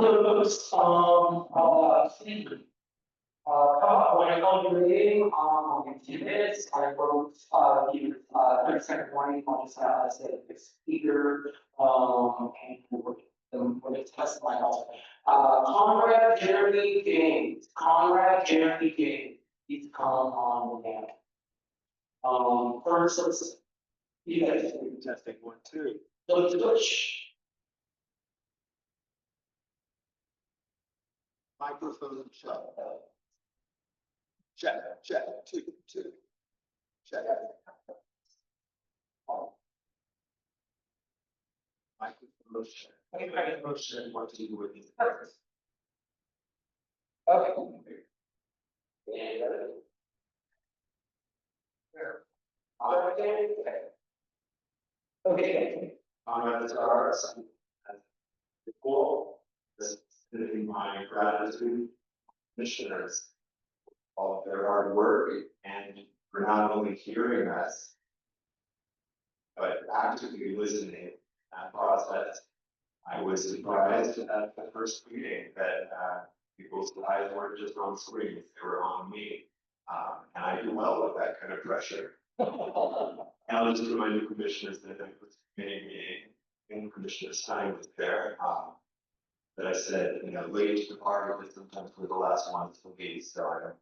Folks, come up when I call your name, in 2 minutes, I wrote, you, 30-second warning, I'll just, say the speaker, and we're gonna test my health. Conrad Jeremy James, he's come on the panel. First, you guys, Testing 1, 2. Butch. Microphone check. Check, 2, 2. Check. Microphone check. Okay, Motion, 1, 2, with these. Okay. And, okay. I'm at the start. Cool. This is my gratitude, commissioners, all of their hard work and for not only hearing us, but actively listening to that process. I was surprised at the first meeting that people's eyes weren't just on screens, they were on me. And I do well with that kind of pressure. And I'll just remind the commissioners that it was a committee meeting and Commissioner Stein was there. That I said, late to the party, but sometimes we're the last ones to leave, so I'm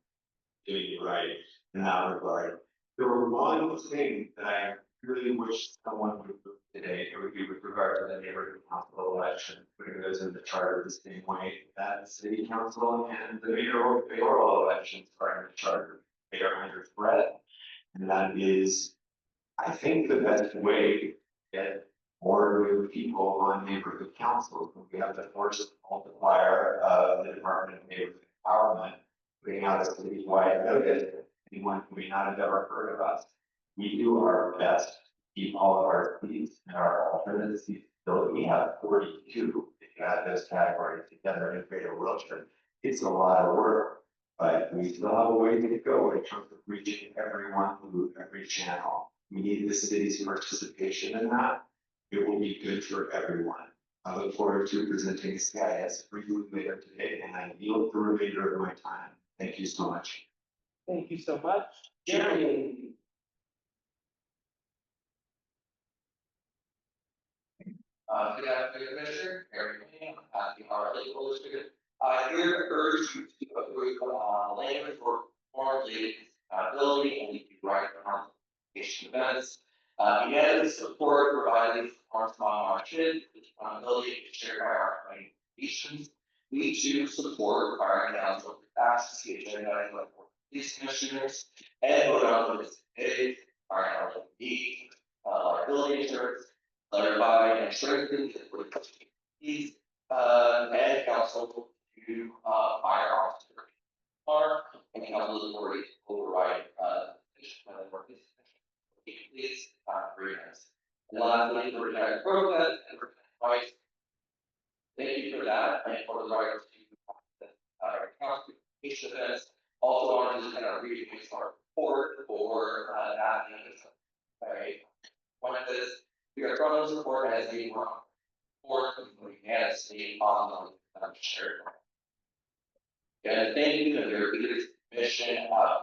doing it right in that regard. There were one thing that I really wish someone would do today, it would be with regard to the neighborhood council election, putting those in the charter the same way that the city council and the mayoral elections are in the charter. They are under threat, and that is, I think, the best way to get more new people on neighborhood councils. We have the force multiplier of the Department of Neighborhood Empowerment, putting out a citywide notice. Anyone who may not have ever heard of us, we do our best to keep all of our seats and our alternate seats. So we have 42. If you add those categories together in Greater Wilshire, it's a lot of work, but we still have a way to go in terms of reaching everyone through every channel. We need the city's participation in that. It will be good for everyone. I look forward to presenting CIS briefly later today, and I yield the remainder of my time. Thank you so much. Thank you so much. Jeremy. Good afternoon, Commissioner. Eric Manning, the Our Legal District. I here urge you to approve language for formally accountability and the right consultation events. Unanimous support provided for small margin, accountability is shared by our organizations. We too support requiring council to pass the agenda item for these commissioners and vote on this today. Our LLP, liability insurance, clarify and strengthen the these and council to fire officer and council authority to override please agreements. And lastly, the retired protest and rights. Thank you for that and for the right to constitution events. Also wanted to kind of read our report for that. Right. One of this, we are from this report as the report unanimously on shared. And thank you to their leaders mission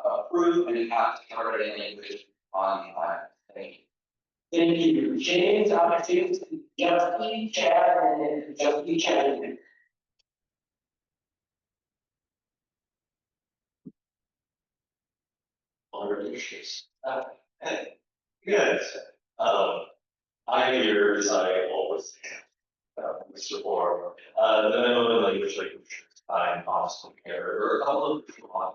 approved and have to cover the language on the line. Thank you. Thank you. James, Justin, Chad, and Justin Chad. Issues. Yes. I hear, as I always Mr. Moore, the minimum language I'm awesome here. There are a couple of people on,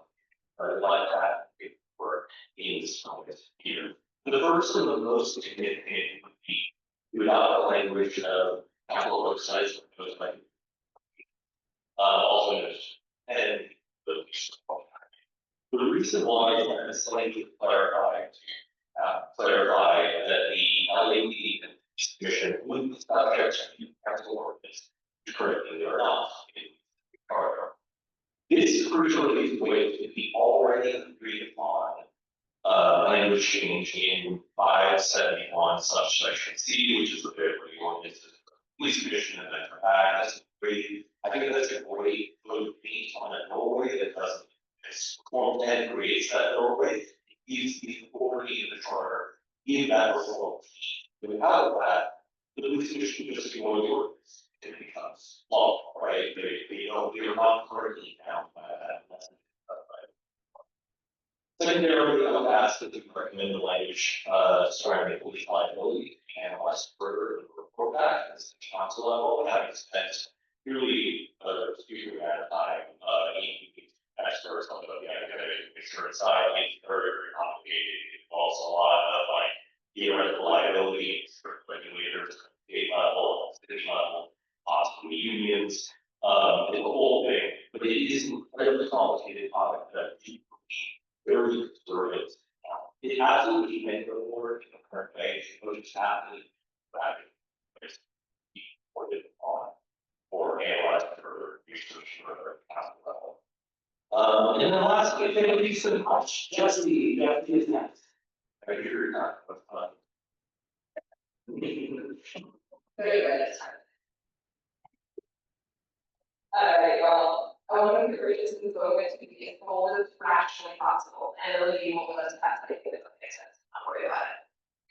but I like that for in this moment here. The first and the most significant would be without the language of capital websites, proposed by also noted, and the the reason why I just like to clarify that the LAPD Commission would be subject to council ordinance currently or not. This crucially is way to be already agreed upon language change in 571 subsection C, which is the Beverly ordinance police commission and then come back, that's great. I think that's a great good paint on a doorway that doesn't, it's form ten creates that doorway. Gives the authority in the charter, in that form. Without that, the police commission just ignore the ordinance, it becomes law, right? They're not currently bound by that. Secondarily, I would ask that you recommend the language, surrounding police liability and less further in the report back as the council level, having spent really a huge amount of time, in experts on the academic insurance side, it's very complicated. It involves a lot of like theoretical liability, regulators, state level, city level, possibly unions, the whole thing, but it is an incredibly complicated topic that you very conservative. It absolutely can go forward in the current way, but it's happening rapidly. It's reported on or analyzed for research or council level. And then lastly, thank you so much, Jesse is next. I hear you're not, but, Very good this time. Alright, well, I want to encourage us to go into be as bold as rationally possible and really be able to pass it if it makes sense. Not worry about it.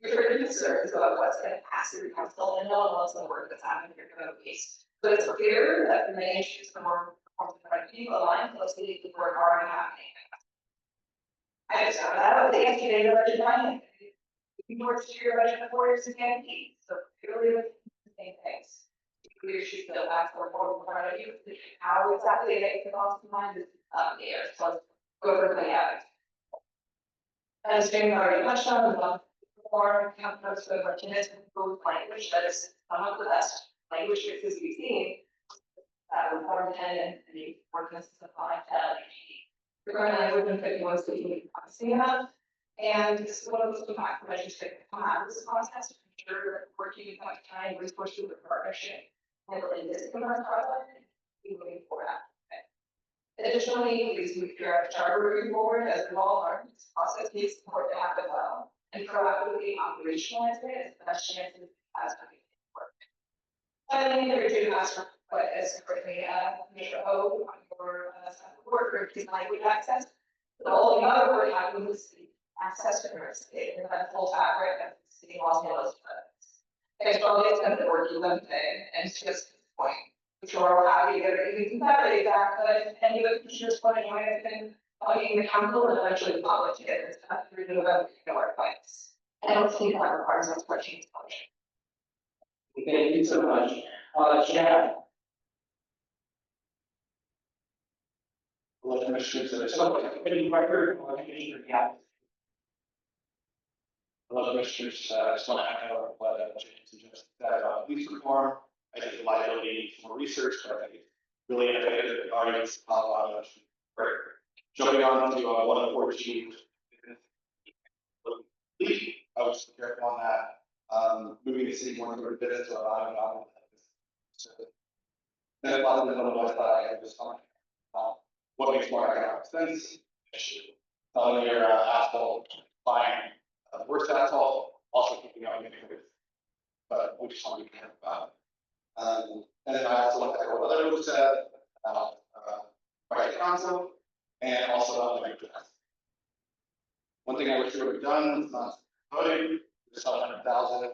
We've heard concerns about what's going to pass through council and no one wants the work that's happening here for the case. But it's clear that the main issues the more people align closely with what are already happening. I just found that out with the yesterday budget finance. We worked through your budget before years again, so really with the same things. We should still have the report in front of you, how exactly it makes the cost of mind is up in the air, so let's go over the out. As Jamie already touched on, the reform comes to a tenants improved language that is some of the best language fixes we've seen. Reform 10 and the ordinance of 5 the current language and 51 speaking privacy enough. And this is one of those measures that come out of this process to ensure that working with time, resources, and partnership. And in this current project, we moving forward. Additionally, please move your charter moving forward as we all learn this process needs support to happen well and proactively operationalize it as the best chances as we work. Finally, the retreat master, but as currently Commissioner O on your support for increased language access, but all the other work happening with city access to diversity and that full fabric of city laws and those. Thanks for all the attempt that we're doing today, and it's just this point. I'm sure we're happy to get it even better, but any of the commissioners point anyway, have been bugging the council and eventually the public to get this stuff through the November, our fights. I don't think that requires us to change the Thank you so much. Chad. Hello, Commissioners. Committee record, Commissioner Gavin. Hello, Commissioners. I just want to echo what James suggested that police reform. I think the liability for research, but I think it's really innovative. The audience, Colorado. Right. Jumping on to 114. I was just careful on that. Moving the city more toward business, so I don't know. And a lot of them on the west side, I just find what makes more economic sense. Issue. Selling your asphalt, buying worse asphalt, also keeping out neighborhoods. But we just want to be careful about it. And then I also looked at what other groups said about right council and also about the neighborhood. One thing I wish we would have done is not voting, we saw 100,000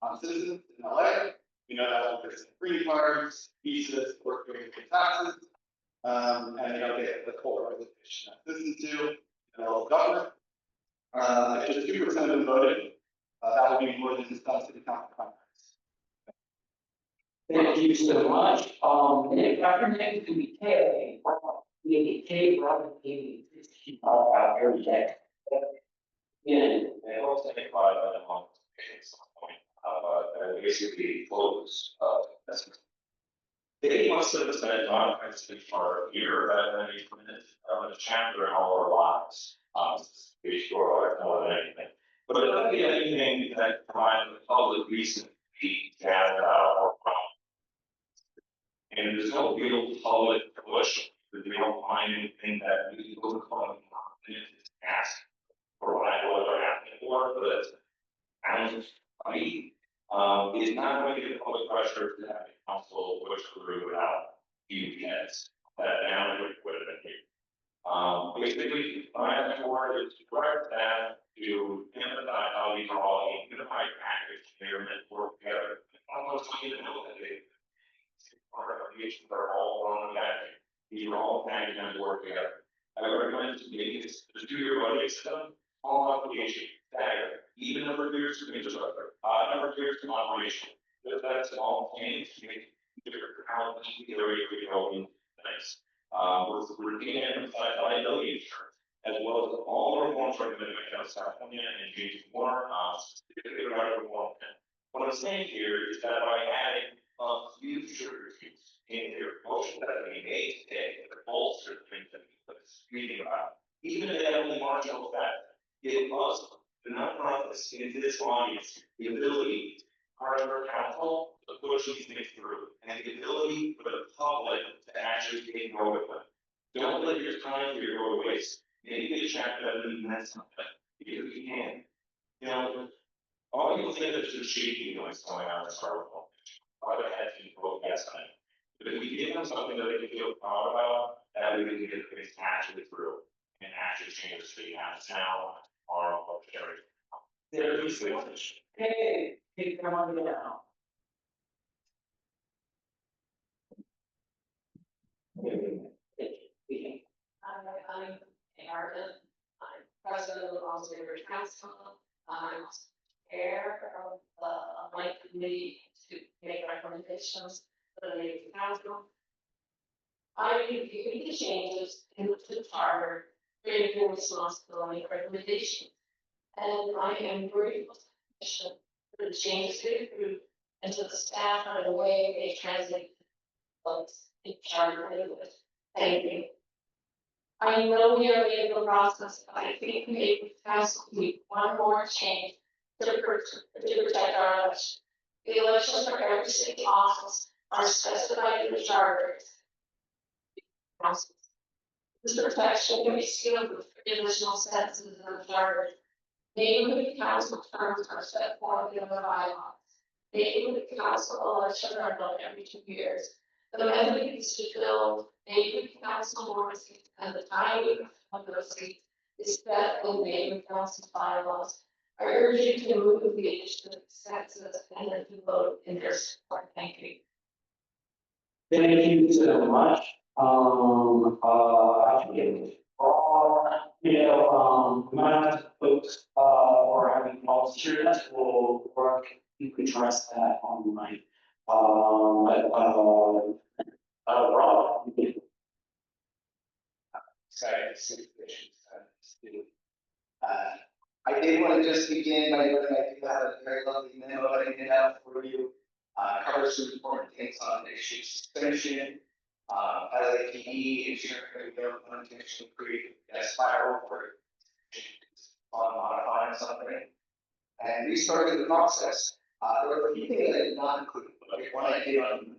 on citizens in LA. We know that there's green cards, visas, work doing taxes, and you know, get the full representation that citizens do in the local government. If just 2% of them voted, that would be more than some city council primaries. Thank you so much. And Dr. Name to be K, the K Robin Amy, every day. And they also take pride in the moment at some point, basically close, they must have spent on for a year at any a chapter in all our lives. To be sure, more than anything. But it doesn't be anything that provides the public reason to be jazzed out or from. And there's no real public push, because we don't find anything that we go to call ask for what I know what they're asking for, but I Is not going to get the public pressure to have the council push through without huge heads. That now would have been here. Basically, my report is to direct staff to emphasize how these are all a unified package, they're meant to work together. Almost you know that they. Our recommendations are all on the package, these are all packaged and work together. I recommend to make this, the 2-year budget system, all application, stagger, even number of years to infrastructure, number of years to operation. That's all change, make different how the area we go in next. With routine and liability insurance, as well as all reforms recommended by California and James Moore, specifically regarding reform. What I'm saying here is that by adding future issues in their motion that we made today, that bolster the things that we put reading about, even if they have only marginal effect, it must the nonprofits in this audience the ability to harbor counsel to push these things through, and the ability for the public to actually take note of them. Don't let your time here go to waste. Maybe a chapter that really meant something, because you can. You know, all people think that there's shaky noise going on in the circle. Other heads can vote yes on it. But if we give them something that they can feel proud about, that way we can get things actually through and actually change the city as now, tomorrow, or every. There's the one. Hey, come on down. I'm Aaron, I'm president of the Long Beach River Council, I'm chair of the Light Committee to make recommendations for the Lake Council. I reviewed the changes in the charter, creating responsibility recommendations. And I am grateful to the commission for the changes they approved and to the staff for the way they translate the charter language. Thank you. I know we are in the process, but I think maybe the council need one more change to protect our election. The elections for every city office are specified in the charter. This protection can be sealed with additional sentences in the charter. Neighborhood council terms are set forth in the bylaws. Neighborhood council elections are held every 2 years. The method is to fill neighborhood council board seats, and the timing of those seats is set in neighborhood council bylaws. I urge you to move the addition of sentences and then to vote in their support. Thank you. Thank you so much. We might have folks, or having volunteers will work, you can address that online. Rob, Excited to see the patients. I did want to just begin by noting I do have a very lovely memo that I did have for you. Covers some important things on issue suspension, LAPD, ensuring no unintentional create a spiral or on modifying something. And restarting the process. There were a few things I did not include, but one I did on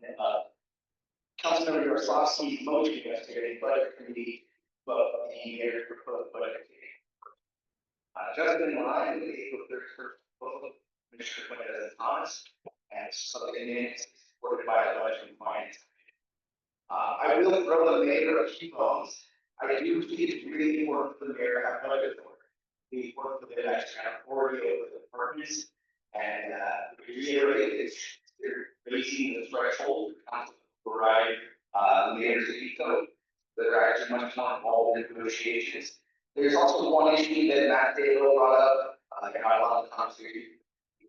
Councilmember Yaroslavsky's motion yesterday, budget committee, but the mayor's proposed budget. Just in line with the April 31st proposal, Commissioner Quintet and Thomas, and something in supported by the budget and finance. I will throw the mayor a few bones. I do think it's really important for the mayor to have budget authority. We work with the extra authority over the departments, and reiterate it's they're raising the threshold to provide mayors of veto that are actually much more involved in negotiations. There's also one issue that Matt Dale brought up, in our lot of conversation,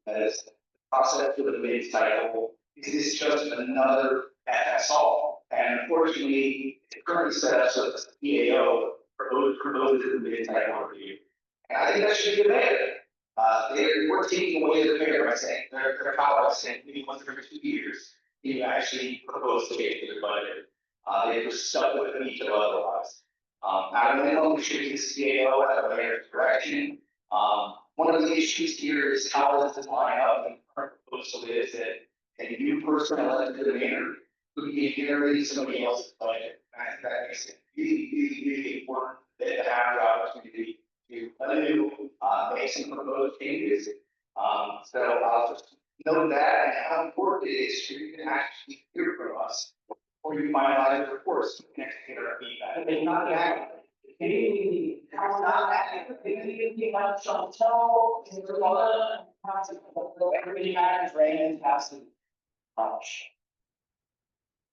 that is the process for the bid cycle. Is this just another FSO? And unfortunately, it currently set up so that the PAO proposes the bid cycle review. And I think that should be a mayor. We're taking away the mayor by saying their power by saying maybe once every 2 years, you actually propose to change their budget. They were stuck with the veto otherwise. At a minimum, we should be the CAO at the mayor's direction. One of the issues here is how does this line up? And the current proposal is that a new person elected to the mayor who can inherit somebody else's budget. I think that makes it really important that to have the opportunity to make some proposed changes. So I'll just know that and how important it is for you to actually hear from us. Or you finalize your course next year of feedback. It's not that. Maybe, it's not that, maybe you have Chantel, Isabella, everybody has Raymond, has to. Ouch.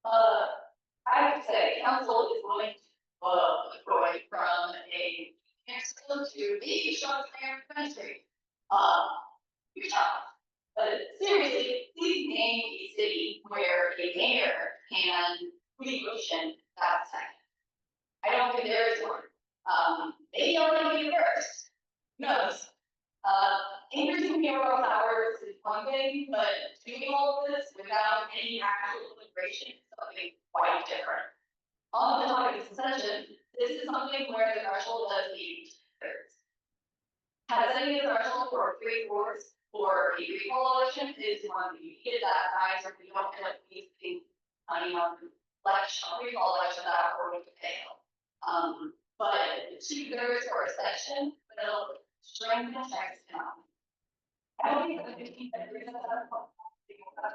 I would say council is going to, going from a council to be short term country. Utah. But seriously, please name a city where a mayor can re-motion that second. I don't think there is one. Maybe I'll be first. Who knows? Increasing mayoral powers is one thing, but doing all of this without any actual immigration is something quite different. On the topic of succession, this is something where the threshold does need two-thirds. Has any threshold for 3/4 for a recall election is one we needed that size, or we don't end up wasting money on election, recall election that are going to fail. But 2/3 for a session will strengthen checks down. I don't think the 15 is that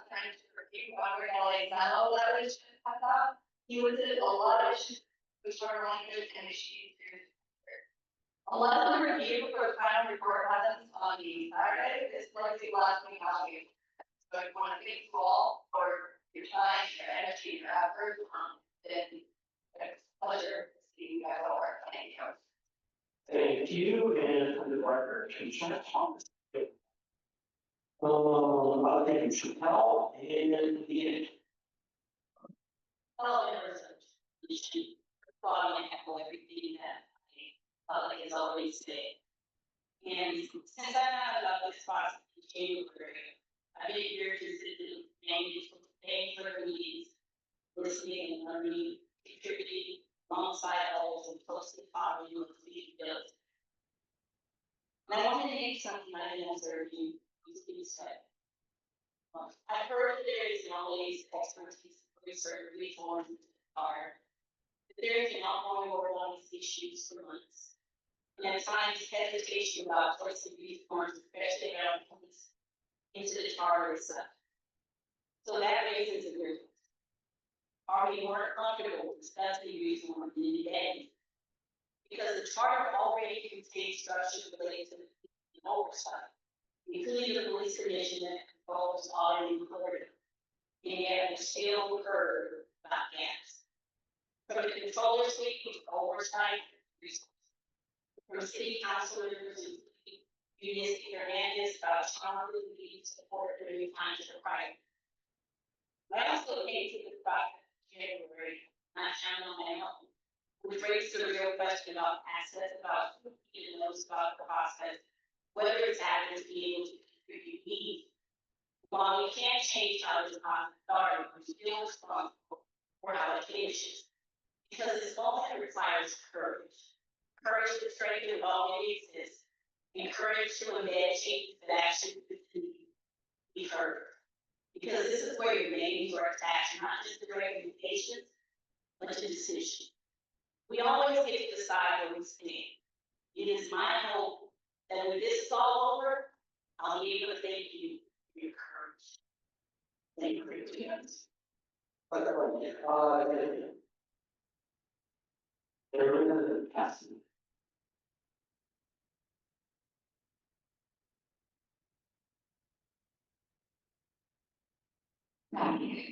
trying to review what we're going to know that is I thought he was in a lot of issues which are language and issues. Unless the review for the final report happens on the Saturday, it's likely last week I'll be. So I want to thank you all for your time, your energy, your effort, then it's a pleasure to see you guys all work. Thank you. Thank you, and for the record, Commissioner Thomas. Thank you, Chantel, and the. Hello, members of the commission, thought I echo everything that public has already said. And since I found out this process in January, I've been here consistently paying for the meetings, listening and learning, contributing alongside others and closely following what the city does. And I want to name something I didn't observe you said. I've heard that there is always expertise for certain reforms are, but there is an ongoing work on these issues for months. And at times hesitation about placing reforms, especially around police, into the charter itself. So that raises a grievance. Are we more comfortable discussing reform in the end? Because the charter already contains structure related to the oversight, including the police commission that controls already recorded. And yet we still heard about gaps. From the controller suite to oversight resources. From city councilors and Eunice Hernandez about challenges we need support during times of crisis. I also came to the process in January, not counting on my own, which raises a real question about access, about who even knows about the process, whether it's actors being able to contribute needs. While we can't change how the process started, we're still responsible for allocations. Because this moment requires courage. Courage to strengthen what already exists, and courage to embed changes that actually be heard. Because this is where your names are attached, not just to recommendations, but to decisions. We always get to decide where we stand. It is my hope that when this is all over, I'll be able to thank you for your courage. Thank you for your patience.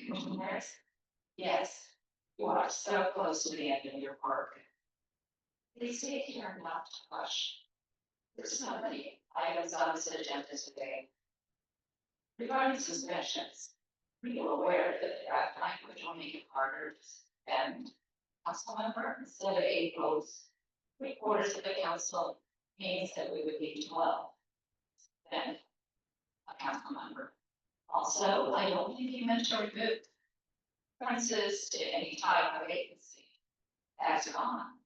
Commissioners, yes, you are so close to the end of your work. Please take care not to rush. There's so many items on this agenda today. Regarding suspensions, are you aware that the draft language will make it harder to suspend council member instead of 8 votes? 3/4 of the council means that we would be 12. Then a council member. Also, I don't think you meant to remove references to any type of vacancy. That's gone.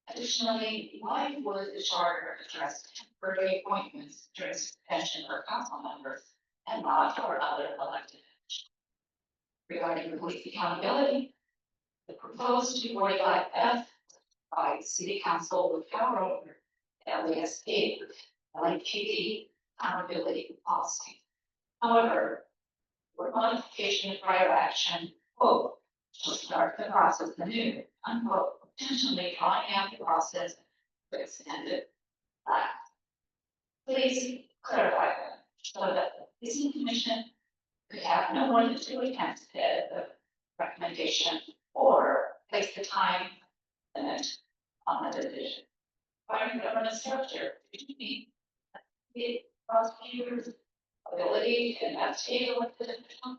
Additionally, why would the charter address temporary appointments during suspension for council members and not for other elected officials? Regarding the police accountability, the proposed 245F by city council with power over LASD, LAPD, accountability policy. However, where modification of prior action, quote, shall start the process anew, unquote, potentially drawing out the process to extend it back. Please clarify that, so that the City Commission could have no more than 2 attempts to edit the recommendation or place the time limit on the decision. Finding governance structure, between the prosecutor's ability to investigate elected officials.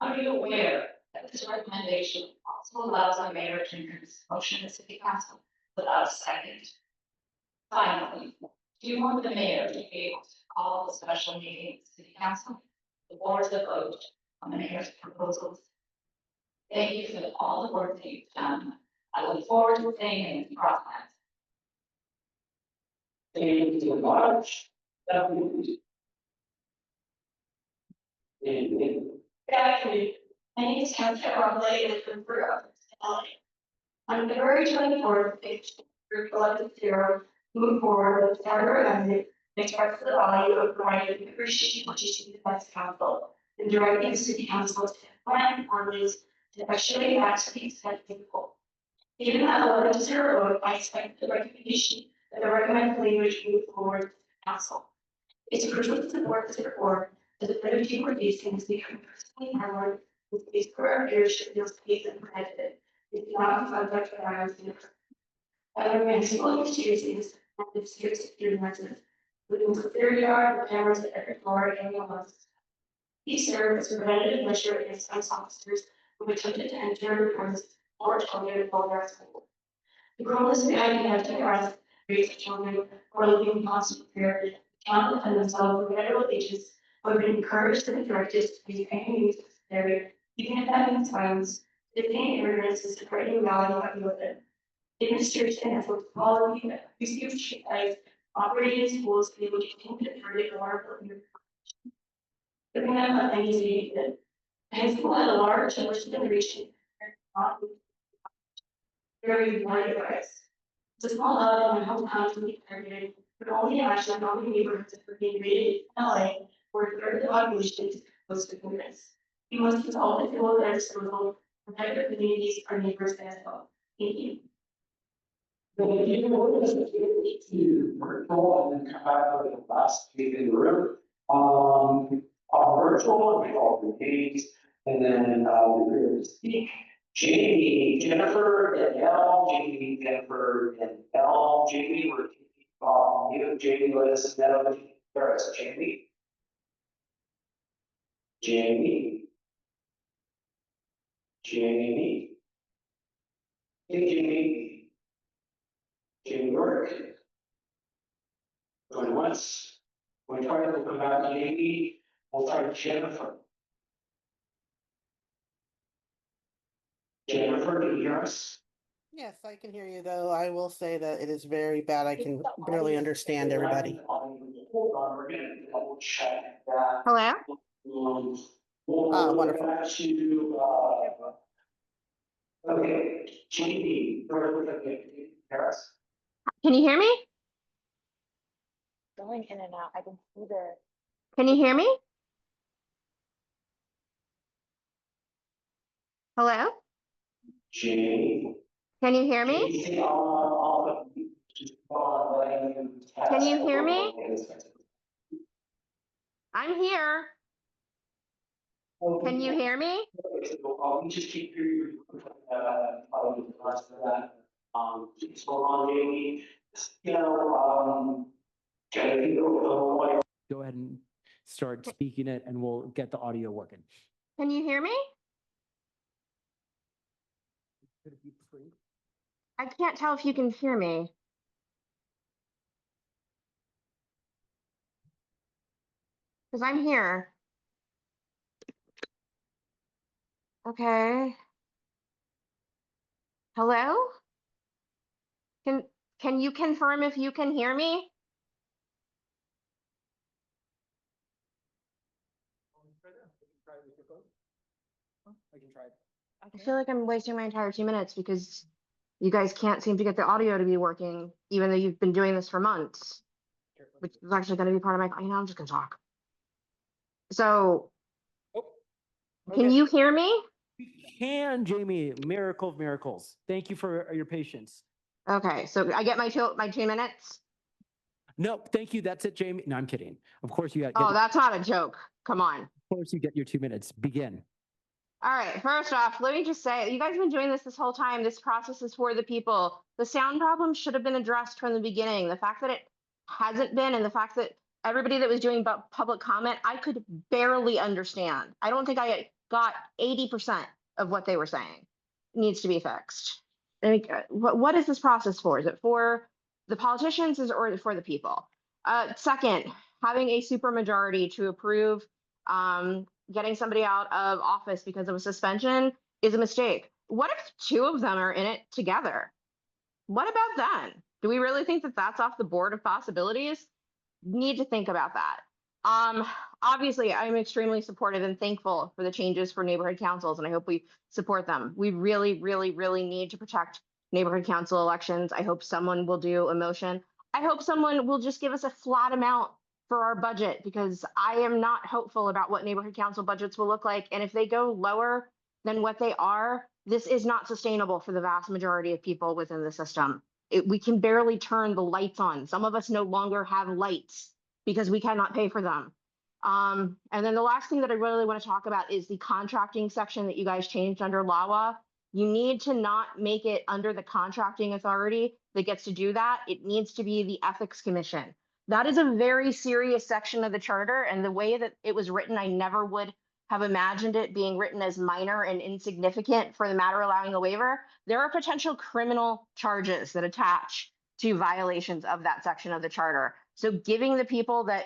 Are you aware that this recommendation also allows the mayor to introduce a motion to city council without a second? Finally, do you want the mayor to be able to call the special meeting of the city council, the board to vote on the mayor's proposals? Thank you for all the work that you've done. I look forward to staying in this process. Thank you so much. Actually, my name is Councilor Romley and I'm from LA. On February 24th, page group 11-0, move forward with charter amendment and express the value of providing appreciation to the Vice Council and directing the City Council to implement ordinance to effectually act to the extent feasible. Given that 11-0 vote, I expect the recommendation that the recommended language move forward to the Council. It's crucial to support this reform as the threat of deportation is becoming personally harmful with these current leadership feels safe and protected. It's not subject to violence and oppression. I recommend single use traces and the security measures, including security guard, cameras at every floor and the these serve as a preventative measure against ICE officers who attempted to enter the premises or children while they're at school. The goal is to have to arrest raise children or living possible fear cannot defend themselves from federal agents who have been encouraged and directed to use any means necessary, even if that means violence, to detain immigrants is spreading value of the administration has worked quality that abusive street lights operating in schools to be able to continue to target vulnerable immigrants. Giving them a anxiety that high school had a large English generation very wide advice. It's a small island in my hometown to be targeted, but only imagine how many neighborhoods are being raided in LA where a third of the population is exposed to immigrants. We must use all the tools at our disposal to protect our communities, our neighbors as well. Thank you. But you know, what is it to virtual and then come back for the last meeting in the room? Virtual, we all the days, and then we're here to speak. Jamie, Jennifer, Danielle, Jamie, Jennifer, Danielle, Jamie, we're you, Jamie, let us know. There is Jamie. Jamie. Jamie. Hey, Jamie. Jamie work. Going once. Going twice, we'll come back to Jamie. We'll try Jennifer. Jennifer, do you hear us? Yes, I can hear you, though. I will say that it is very bad. I can barely understand everybody. Hold on, we're gonna double check that. Hello? Wonderful. Okay, Jamie, hear us? Can you hear me? Going in and out. I can see the. Can you hear me? Hello? Jamie. Can you hear me? Can you hear me? I'm here. Can you hear me? We just keep hearing you. Probably the rest of that. Just hold on, Jamie. You know, Go ahead and start speaking it and we'll get the audio working. Can you hear me? I can't tell if you can hear me. Because I'm here. Okay. Hello? Can you confirm if you can hear me? I can try. I feel like I'm wasting my entire 2 minutes because you guys can't seem to get the audio to be working, even though you've been doing this for months. which is actually gonna be part of my, you know, I'm just gonna talk. So, can Okay. you hear me? We can, Jamie. Miracle of miracles. Thank you for your patience. Okay, so I get my 2 minutes? No, thank you. That's it, Jamie. No, I'm kidding. Of course, Oh, that's not a joke. Come on. of course you get your 2 minutes. Begin. All right, first off, let me just say, you guys have been doing this whole time. This process is for the people. The sound problem should have been addressed from the beginning. The fact that it hasn't been, and the fact that everybody that was doing public comment, I could barely understand. I don't think I got 80% of what they were saying. Needs to be fixed. What is this process for? Is it for the politicians or is it for the people? Second, having a supermajority to approve getting somebody out of office because of a suspension is a mistake. What if two of them are in it together? What about then? Do we really think that that's off the board of possibilities? Need to think about that. Obviously, I'm extremely supportive and thankful for the changes for neighborhood councils, and I hope we support them. We really, really, really need to protect neighborhood council elections. I hope someone will do a motion. I hope someone will just give us a flat amount for our budget, because I am not hopeful about what neighborhood council budgets will look like. And if they go lower than what they are, this is not sustainable for the vast majority of people within the system. We can barely turn the lights on. Some of us no longer have lights because we cannot pay for them. And then the last thing that I really want to talk about is the contracting section that you guys changed under LAWA. You need to not make it under the contracting authority that gets to do that. It needs to be the Ethics Commission. That is a very serious section of the charter, and the way that it was written, I never would have imagined it being written as minor and insignificant for the matter allowing a waiver. There are potential criminal charges that attach to violations of that section of the charter. So giving the people that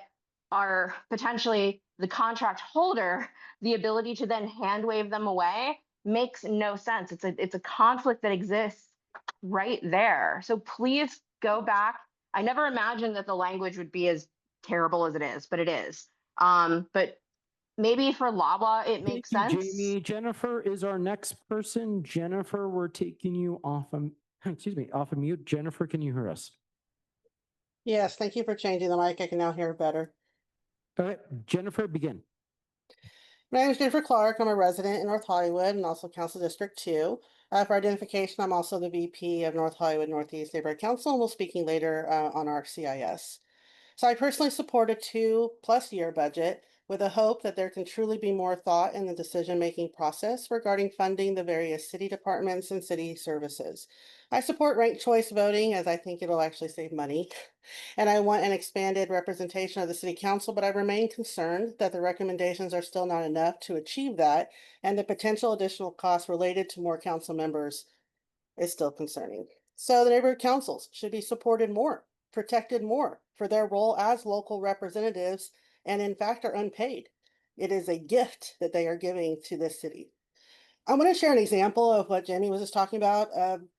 are potentially the contract holder the ability to then hand wave them away makes no sense. It's a conflict that exists right there. So please go back. I never imagined that the language would be as terrible as it is, but it is. But maybe for LAWA, it makes Thank you, sense. Jamie. Jennifer is our next person. Jennifer, we're taking you off of, off of mute. Jennifer, can you hear us? Yes, thank you for changing the mic. I can now hear better. All right, Jennifer, begin. My name is Jennifer Clark. I'm a resident in North Hollywood and also Council District 2. For identification, I'm also the VP of North Hollywood Northeast Neighborhood Council, and we'll speaking later on our CIS. So I personally support a 2+ year budget with a hope that there can truly be more thought in the decision-making process regarding funding the various city departments and city services. I support ranked choice voting as I think it'll actually save money. And I want an expanded representation of the city council, but I remain concerned that the recommendations are still not enough to achieve that, and the potential additional costs related to more council members is still concerning. So the neighborhood councils should be supported more, protected more for their role as local representatives, and in fact are unpaid. It is a gift that they are giving to this city. I'm going to share an example of what Jamie was just talking about,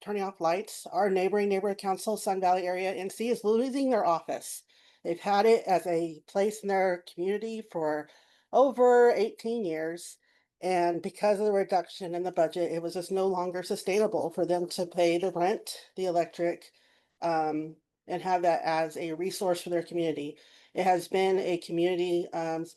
turning off lights. Our neighboring neighborhood council, Sun Valley Area NC, is losing their office. They've had it as a place in their community for over 18 years. And because of the reduction in the budget, it was just no longer sustainable for them to pay the rent, the electric, and have that as a resource for their community. It has been a community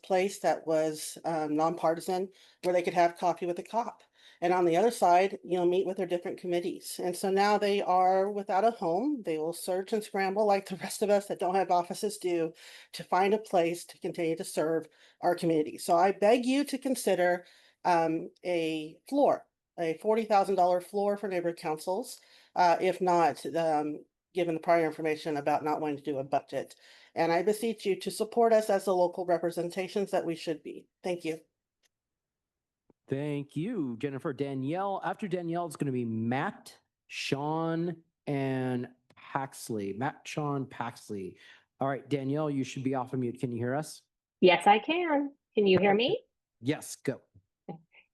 place that was nonpartisan, where they could have coffee with a cop. And on the other side, meet with their different committees. And so now they are without a home. They will search and scramble like the rest of us that don't have offices do to find a place to continue to serve our community. So I beg you to consider a floor, a $40,000 floor for neighborhood councils, if not, given the prior information about not wanting to do a budget. And I beseech you to support us as the local representations that we should be. Thank you. Thank you, Jennifer. Danielle, after Danielle, it's going to be Matt, Sean, and Paxley. Matt, Sean, Paxley. All right, Danielle, you should be off of mute. Can you hear us? Yes, I can. Can you hear me? Yes, go.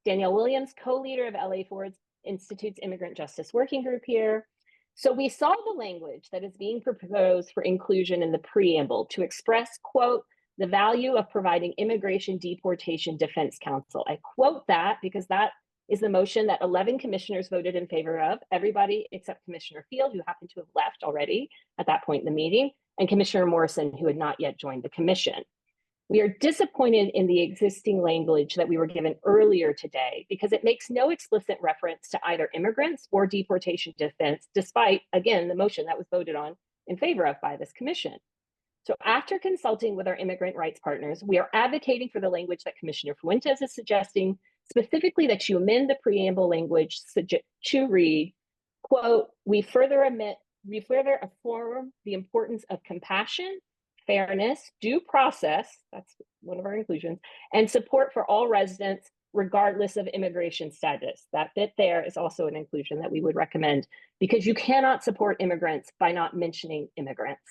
Danielle Williams, co-leader of LA Ford Institute's Immigrant Justice Working Group here. So we saw the language that is being proposed for inclusion in the preamble to express, quote, the value of providing immigration deportation defense counsel. I quote that because that is the motion that 11 commissioners voted in favor of, everybody except Commissioner Field, who happened to have left already at that point in the meeting, and Commissioner Morrison, who had not yet joined the commission. We are disappointed in the existing language that we were given earlier today because it makes no explicit reference to either immigrants or deportation defense, despite, again, the motion that was voted on in favor of by this commission. So after consulting with our immigrant rights partners, we are advocating for the language that Commissioner Fuentes is suggesting, specifically that you amend the preamble language to read, quote, we further affirm the importance of compassion, fairness, due process, that's one of our inclusions, and support for all residents, regardless of immigration status. That bit there is also an inclusion that we would recommend because you cannot support immigrants by not mentioning immigrants.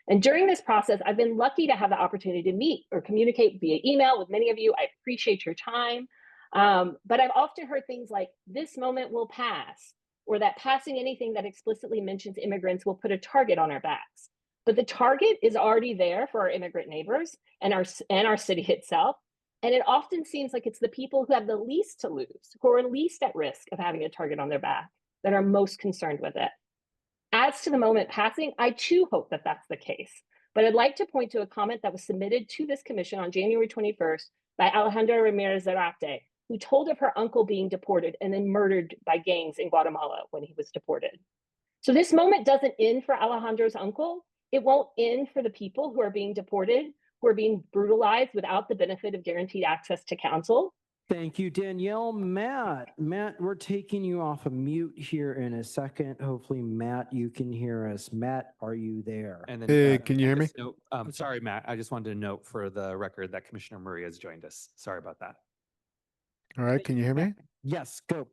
And during this process, I've been lucky to have the opportunity to meet or communicate via email with many of you. I appreciate your time. But I've often heard things like, this moment will pass, or that passing anything that explicitly mentions immigrants will put a target on our backs. But the target is already there for our immigrant neighbors and our city itself. And it often seems like it's the people who have the least to lose, who are least at risk of having a target on their back, that are most concerned with it. As to the moment passing, I too hope that that's the case. But I'd like to point to a comment that was submitted to this commission on January 21st by Alejandra Ramirez Zarate, who told of her uncle being deported and then murdered by gangs in Guatemala when he was deported. So this moment doesn't end for Alejandra's uncle. It won't end for the people who are being deported, who are being brutalized without the benefit of guaranteed access to counsel. Thank you, Danielle. Matt, we're taking you off of mute here in a second. Hopefully, Matt, you can hear us. Matt, are you there? And then, Hey, can you hear me? Sorry, Matt. I just wanted to note for the record that Commissioner Murray has joined us. Sorry about that. All right, can you hear me? Yes, go.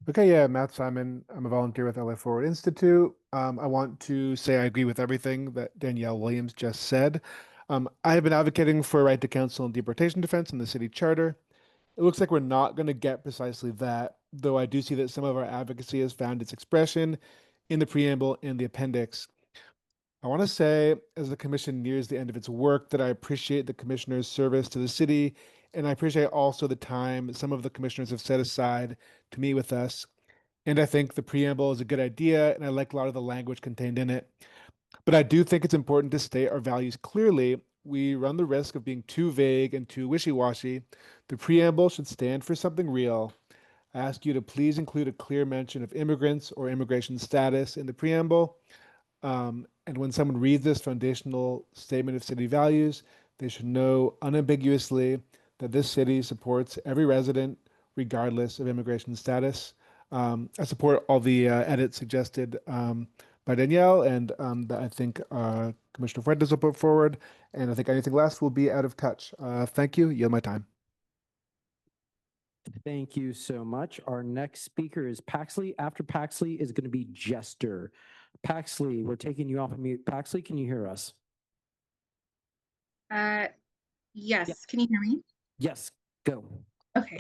Okay, yeah, Matt Simon. I'm a volunteer with LA Forward Institute. I want to say I agree with everything that Danielle Williams just said. I have been advocating for a right to counsel and deportation defense in the city charter. It looks like we're not going to get precisely that, though I do see that some of our advocacy has found its expression in the preamble and the appendix. I want to say, as the commission nears the end of its work, that I appreciate the commissioner's service to the city, and I appreciate also the time some of the commissioners have set aside to meet with us. And I think the preamble is a good idea, and I like a lot of the language contained in it. But I do think it's important to state our values clearly. We run the risk of being too vague and too wishy-washy. The preamble should stand for something real. I ask you to please include a clear mention of immigrants or immigration status in the preamble. And when someone reads this foundational statement of city values, they should know unambiguously that this city supports every resident, regardless of immigration status. I support all the edits suggested by Danielle and that I think Commissioner Fuentes will put forward. And I think anything less will be out of touch. Thank you. Yield my time. Thank you so much. Our next speaker is Paxley. After Paxley is going to be Jester. Paxley, we're taking you off of mute. Paxley, can you hear us? Yes. Yeah. Can you hear me? Yes, go. Okay.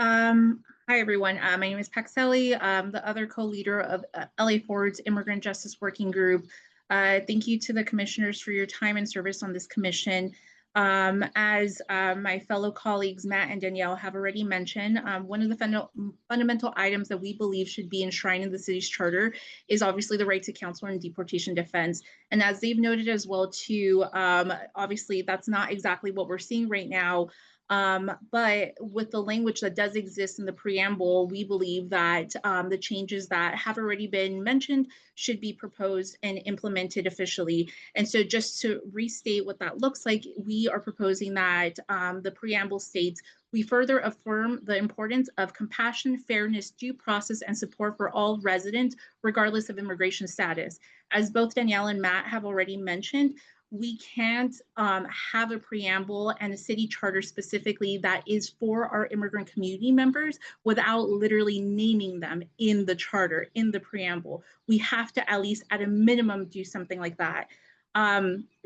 Hi, everyone. My name is Paxley. I'm the other co-leader of LA Forward's Immigrant Justice Working Group. Thank you to the commissioners for your time and service on this commission. As my fellow colleagues, Matt and Danielle, have already mentioned, one of the fundamental items that we believe should be enshrined in the city's charter is obviously the right to counsel and deportation defense. And as they've noted as well too, obviously that's not exactly what we're seeing right now. But with the language that does exist in the preamble, we believe that the changes that have already been mentioned should be proposed and implemented officially. And so just to restate what that looks like, we are proposing that the preamble states, we further affirm the importance of compassion, fairness, due process, and support for all residents, regardless of immigration status. As both Danielle and Matt have already mentioned, we can't have a preamble and a city charter specifically that is for our immigrant community members without literally naming them in the charter, in the preamble. We have to at least at a minimum do something like that.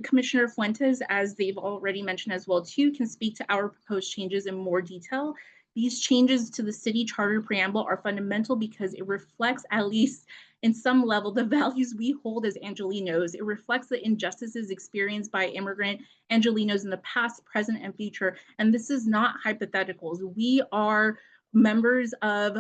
Commissioner Fuentes, as they've already mentioned as well too, can speak to our proposed changes in more detail. These changes to the city charter preamble are fundamental because it reflects, at least in some level, the values we hold as Angelenos. It reflects the injustices experienced by immigrant Angelenos in the past, present, and future. And this is not hypotheticals. We are members of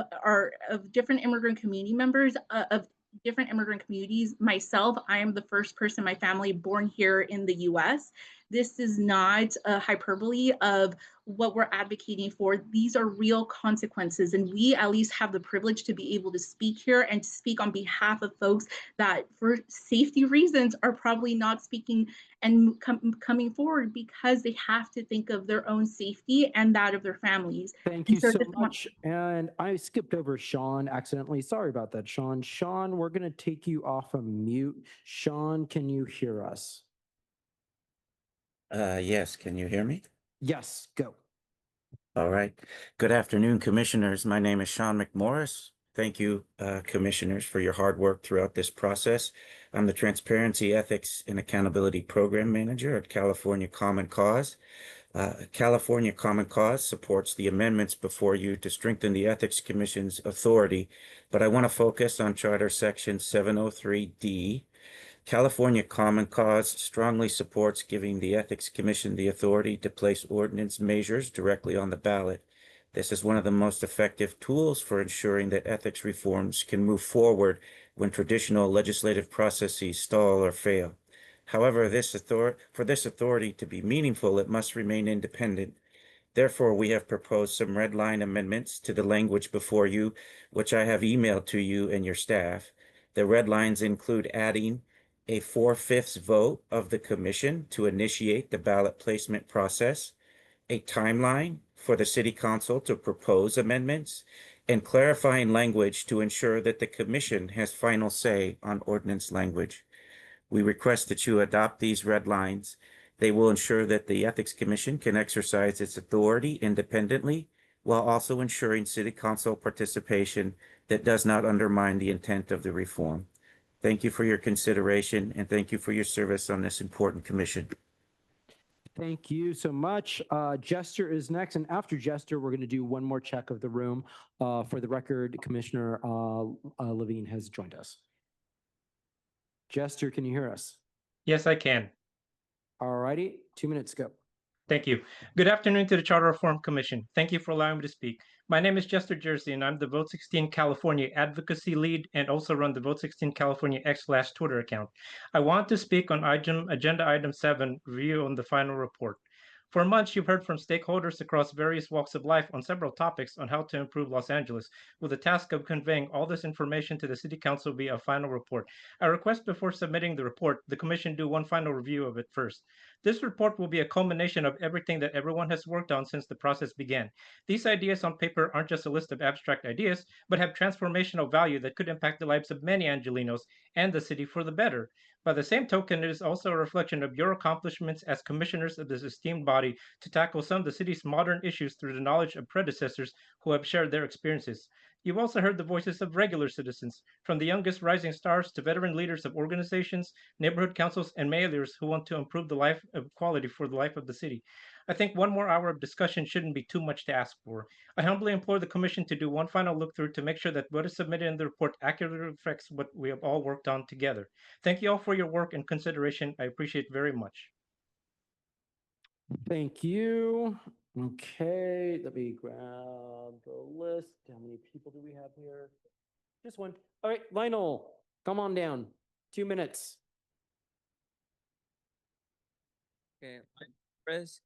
different immigrant community members of different immigrant communities. Myself, I am the first person in my family born here in the US. This is not a hyperbole of what we're advocating for. These are real consequences, and we at least have the privilege to be able to speak here and to speak on behalf of folks that for safety reasons are probably not speaking and coming forward because they have to think of their own safety and that of their families. Thank And you so just want- much. And I skipped over Sean accidentally. Sorry about that, Sean. Sean, we're going to take you off of mute. Sean, can you hear us? Yes, can you hear me? Yes, go. All right. Good afternoon, commissioners. My name is Sean McMorris. Thank you, commissioners, for your hard work throughout this process. I'm the Transparency, Ethics, and Accountability Program Manager at California Common Cause. California Common Cause supports the amendments before you to strengthen the Ethics Commission's authority, but I want to focus on Charter Section 703D. California Common Cause strongly supports giving the Ethics Commission the authority to place ordinance measures directly on the ballot. This is one of the most effective tools for ensuring that ethics reforms can move forward when traditional legislative processes stall or fail. However, for this authority to be meaningful, it must remain independent. Therefore, we have proposed some red line amendments to the language before you, which I have emailed to you and your staff. The red lines include adding a 4/5 vote of the commission to initiate the ballot placement process, a timeline for the city council to propose amendments, and clarifying language to ensure that the commission has final say on ordinance language. We request that you adopt these red lines. They will ensure that the Ethics Commission can exercise its authority independently while also ensuring city council participation that does not undermine the intent of the reform. Thank you for your consideration and thank you for your service on this important commission. Thank you so much. Jester is next, and after Jester, we're going to do one more check of the room. For the record, Commissioner Levine has joined us. Jester, can you hear us? Yes, I can. All righty, 2 minutes, go. Thank you. Good afternoon to the Charter Reform Commission. Thank you for allowing me to speak. My name is Jester Jersey, and I'm the Vote 16 California advocacy lead and also run the Vote 16 California X/Twitter account. I want to speak on agenda item 7, review on the final report. For months, you've heard from stakeholders across various walks of life on several topics on how to improve Los Angeles, with the task of conveying all this information to the City Council via a final report. I request before submitting the report, the Commission do one final review of it first. This report will be a culmination of everything that everyone has worked on since the process began. These ideas on paper aren't just a list of abstract ideas, but have transformational value that could impact the lives of many Angelinos and the city for the better. By the same token, it is also a reflection of your accomplishments as commissioners of this esteemed body to tackle some of the city's modern issues through the knowledge of predecessors who have shared their experiences. You've also heard the voices of regular citizens, from the youngest rising stars to veteran leaders of organizations, neighborhood councils, and mayors who want to improve the life of quality for the life of the city. I think one more hour of discussion shouldn't be too much to ask for. I humbly implore the Commission to do one final look through to make sure that what is submitted in the report accurately reflects what we have all worked on together. Thank you all for your work and consideration. I appreciate it very much. Thank you. Okay, let me grab the list. How many people do we have here? Just one. All right, Lionel, come on down. 2 minutes. Okay, Chris.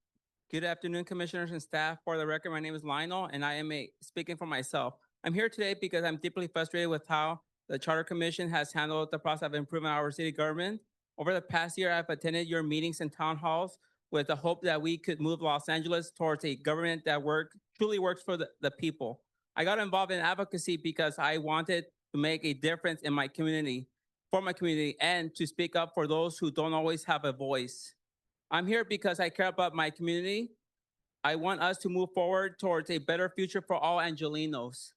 Good afternoon, commissioners and staff. For the record, my name is Lionel, and I am speaking for myself. I'm here today because I'm deeply frustrated with how the Charter Commission has handled the process of improving our city government. Over the past year, I've attended your meetings and town halls with the hope that we could move Los Angeles towards a government that truly works for the people. I got involved in advocacy because I wanted to make a difference in my community, for my community, and to speak up for those who don't always have a voice. I'm here because I care about my community. I want us to move forward towards a better future for all Angelinos.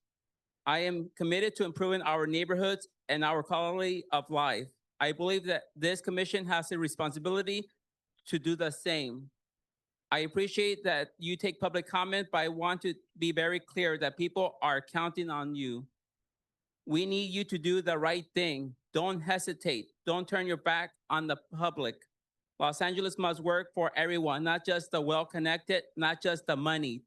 I am committed to improving our neighborhoods and our quality of life. I believe that this commission has a responsibility to do the same. I appreciate that you take public comment, but I want to be very clear that people are counting on you. We need you to do the right thing. Don't hesitate. Don't turn your back on the public. Los Angeles must work for everyone, not just the well-connected, not just the money,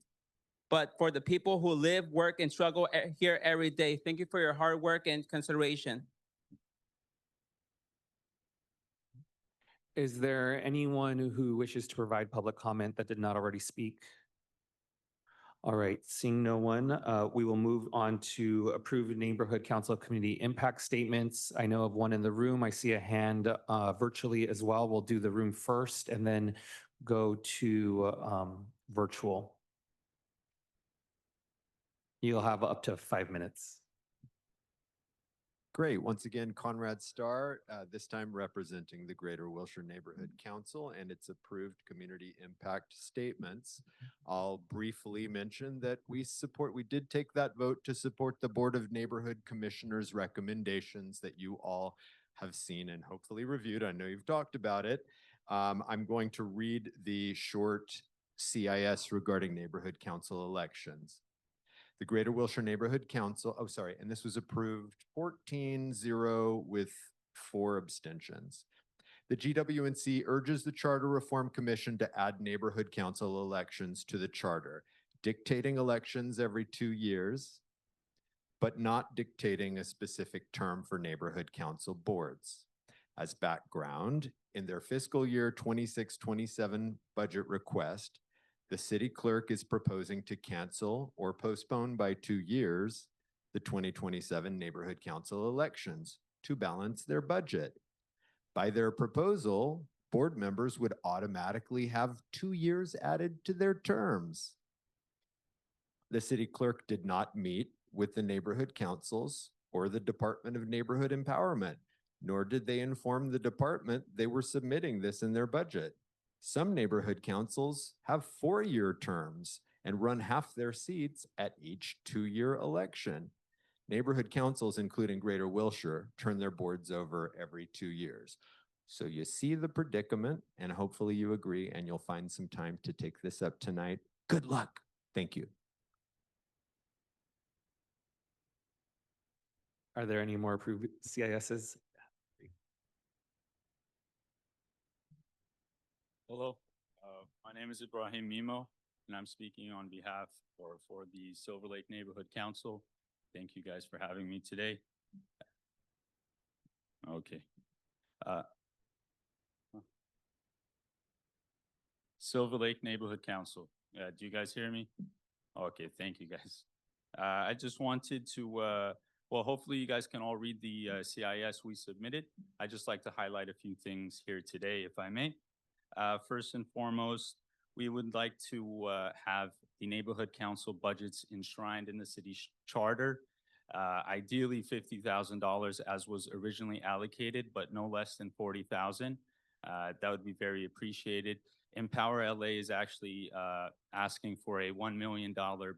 but for the people who live, work, and struggle here every day. Thank you for your hard work and consideration. Is there anyone who wishes to provide public comment that did not already speak? All right, seeing no one, we will move on to approve neighborhood council community impact statements. I know of one in the room. I see a hand virtually as well. We'll do the room first and then go to virtual. You'll have up to 5 minutes. Great. Once again, Conrad Starr, this time representing the Greater Wilshire Neighborhood Council and its approved community impact statements. I'll briefly mention that we did take that vote to support the Board of Neighborhood Commissioners' recommendations that you all have seen and hopefully reviewed. I know you've talked about it. I'm going to read the short CIS regarding neighborhood council elections. The Greater Wilshire Neighborhood Council, and this was approved 14-0 with 4 abstentions. The GWNC urges the Charter Reform Commission to add neighborhood council elections to the charter, dictating elections every 2 years, but not dictating a specific term for neighborhood council boards. As background, in their fiscal year 26-27 budget request, the city clerk is proposing to cancel or postpone by 2 years the 2027 neighborhood council elections to balance their budget. By their proposal, board members would automatically have 2 years added to their terms. The city clerk did not meet with the neighborhood councils or the Department of Neighborhood Empowerment, nor did they inform the department they were submitting this in their budget. Some neighborhood councils have 4-year terms and run half their seats at each 2-year election. Neighborhood councils, including Greater Wilshire, turn their boards over every 2 years. So you see the predicament, and hopefully you agree, and you'll find some time to take this up tonight. Good luck. Thank you. Are there any more approved CISs? Hello, my name is Ibrahim Mimo, and I'm speaking on behalf for the Silver Lake Neighborhood Council. Thank you guys for having me today. Okay. Silver Lake Neighborhood Council. Do you guys hear me? Okay, thank you guys. I just wanted to, well, hopefully you guys can all read the CIS we submitted. I'd just like to highlight a few things here today, if I may. First and foremost, we would like to have the neighborhood council budgets enshrined in the city charter. Ideally $50,000 as was originally allocated, but no less than $40,000. That would be very appreciated. Empower LA is actually asking for a $1 million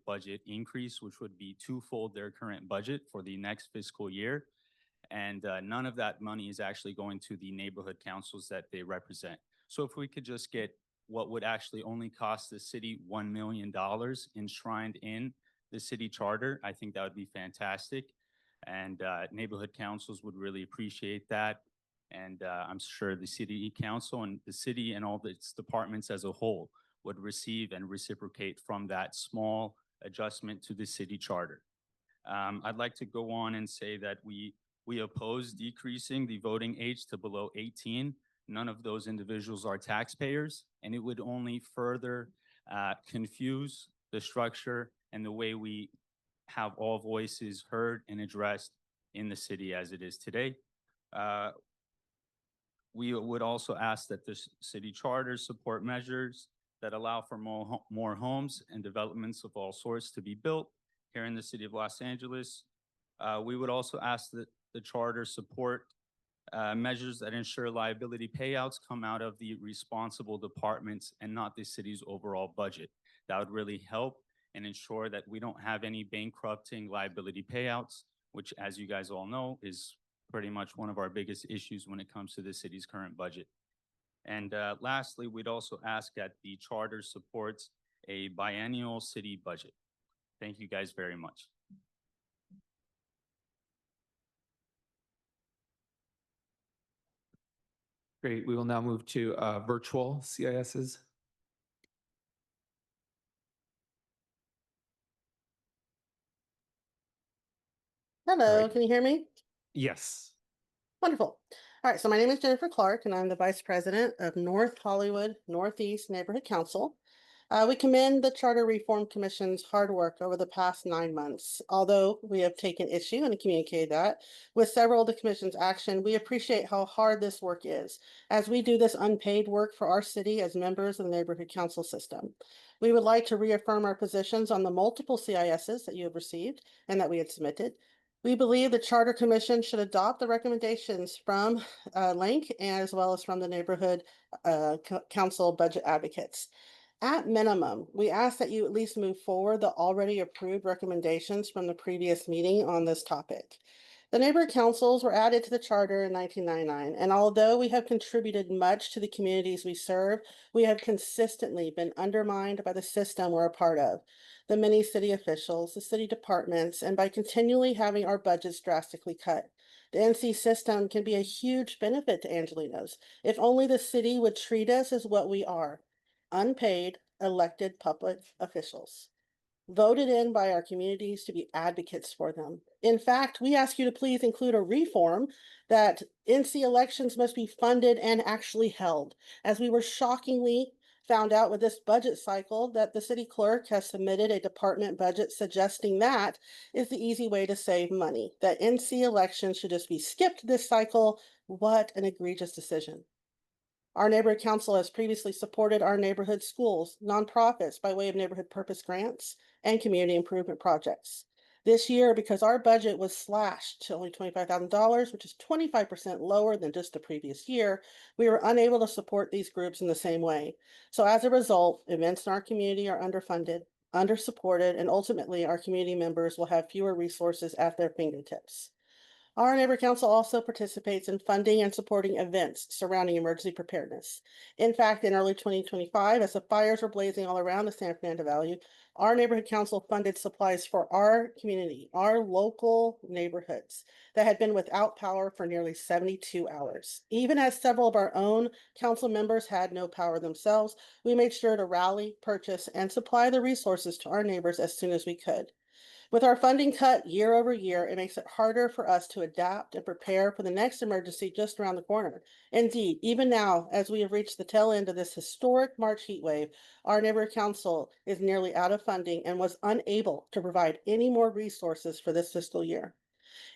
budget increase, which would be twofold their current budget for the next fiscal year. And none of that money is actually going to the neighborhood councils that they represent. So if we could just get what would actually only cost the city $1 million enshrined in the city charter, I think that would be fantastic. And neighborhood councils would really appreciate that. And I'm sure the city council and the city and all its departments as a whole would receive and reciprocate from that small adjustment to the city charter. I'd like to go on and say that we oppose decreasing the voting age to below 18. None of those individuals are taxpayers, and it would only further confuse the structure and the way we have all voices heard and addressed in the city as it is today. We would also ask that the city charters support measures that allow for more homes and developments of all sorts to be built here in the city of Los Angeles. We would also ask that the charter support measures that ensure liability payouts come out of the responsible departments and not the city's overall budget. That would really help and ensure that we don't have any bankrupting liability payouts, which, as you guys all know, is pretty much one of our biggest issues when it comes to the city's current budget. And lastly, we'd also ask that the charter supports a biennial city budget. Thank you guys very much. Great. We will now move to virtual CISs. Hello, right. can you hear me? Yes. Wonderful. All right, so my name is Jennifer Clark, and I'm the Vice President of North Hollywood Northeast Neighborhood Council. We commend the Charter Reform Commission's hard work over the past 9 months. Although we have taken issue and communicated that with several of the Commission's action, we appreciate how hard this work is as we do this unpaid work for our city as members of the Neighborhood Council system. We would like to reaffirm our positions on the multiple CISs that you have received and that we had submitted. We believe the Charter Commission should adopt the recommendations from Link as well as from the Neighborhood Council Budget Advocates. At minimum, we ask that you at least move forward the already approved recommendations from the previous meeting on this topic. The neighborhood councils were added to the charter in 1999, and although we have contributed much to the communities we serve, we have consistently been undermined by the system we're a part of, the many city officials, the city departments, and by continually having our budgets drastically cut. The NC system can be a huge benefit to Angelenos if only the city would treat us as what we are, unpaid elected public officials, voted in by our communities to be advocates for them. In fact, we ask you to please include a reform that NC elections must be funded and actually held, as we were shockingly found out with this budget cycle that the city clerk has submitted a department budget suggesting that is the easy way to save money, that NC elections should just be skipped this cycle. What an egregious decision. Our neighborhood council has previously supported our neighborhood schools, nonprofits by way of neighborhood purpose grants and community improvement projects. This year, because our budget was slashed to only $25,000, which is 25% lower than just the previous year, we were unable to support these groups in the same way. So as a result, events in our community are underfunded, undersupported, and ultimately our community members will have fewer resources at their fingertips. Our neighborhood council also participates in funding and supporting events surrounding emergency preparedness. In fact, in early 2025, as the fires were blazing all around the San Fernando Valley, our neighborhood council funded supplies for our community, our local neighborhoods that had been without power for nearly 72 hours. Even as several of our own council members had no power themselves, we made sure to rally, purchase, and supply the resources to our neighbors as soon as we could. With our funding cut year over year, it makes it harder for us to adapt and prepare for the next emergency just around the corner. Indeed, even now, as we have reached the tail end of this historic March heat wave, our neighborhood council is nearly out of funding and was unable to provide any more resources for this fiscal year.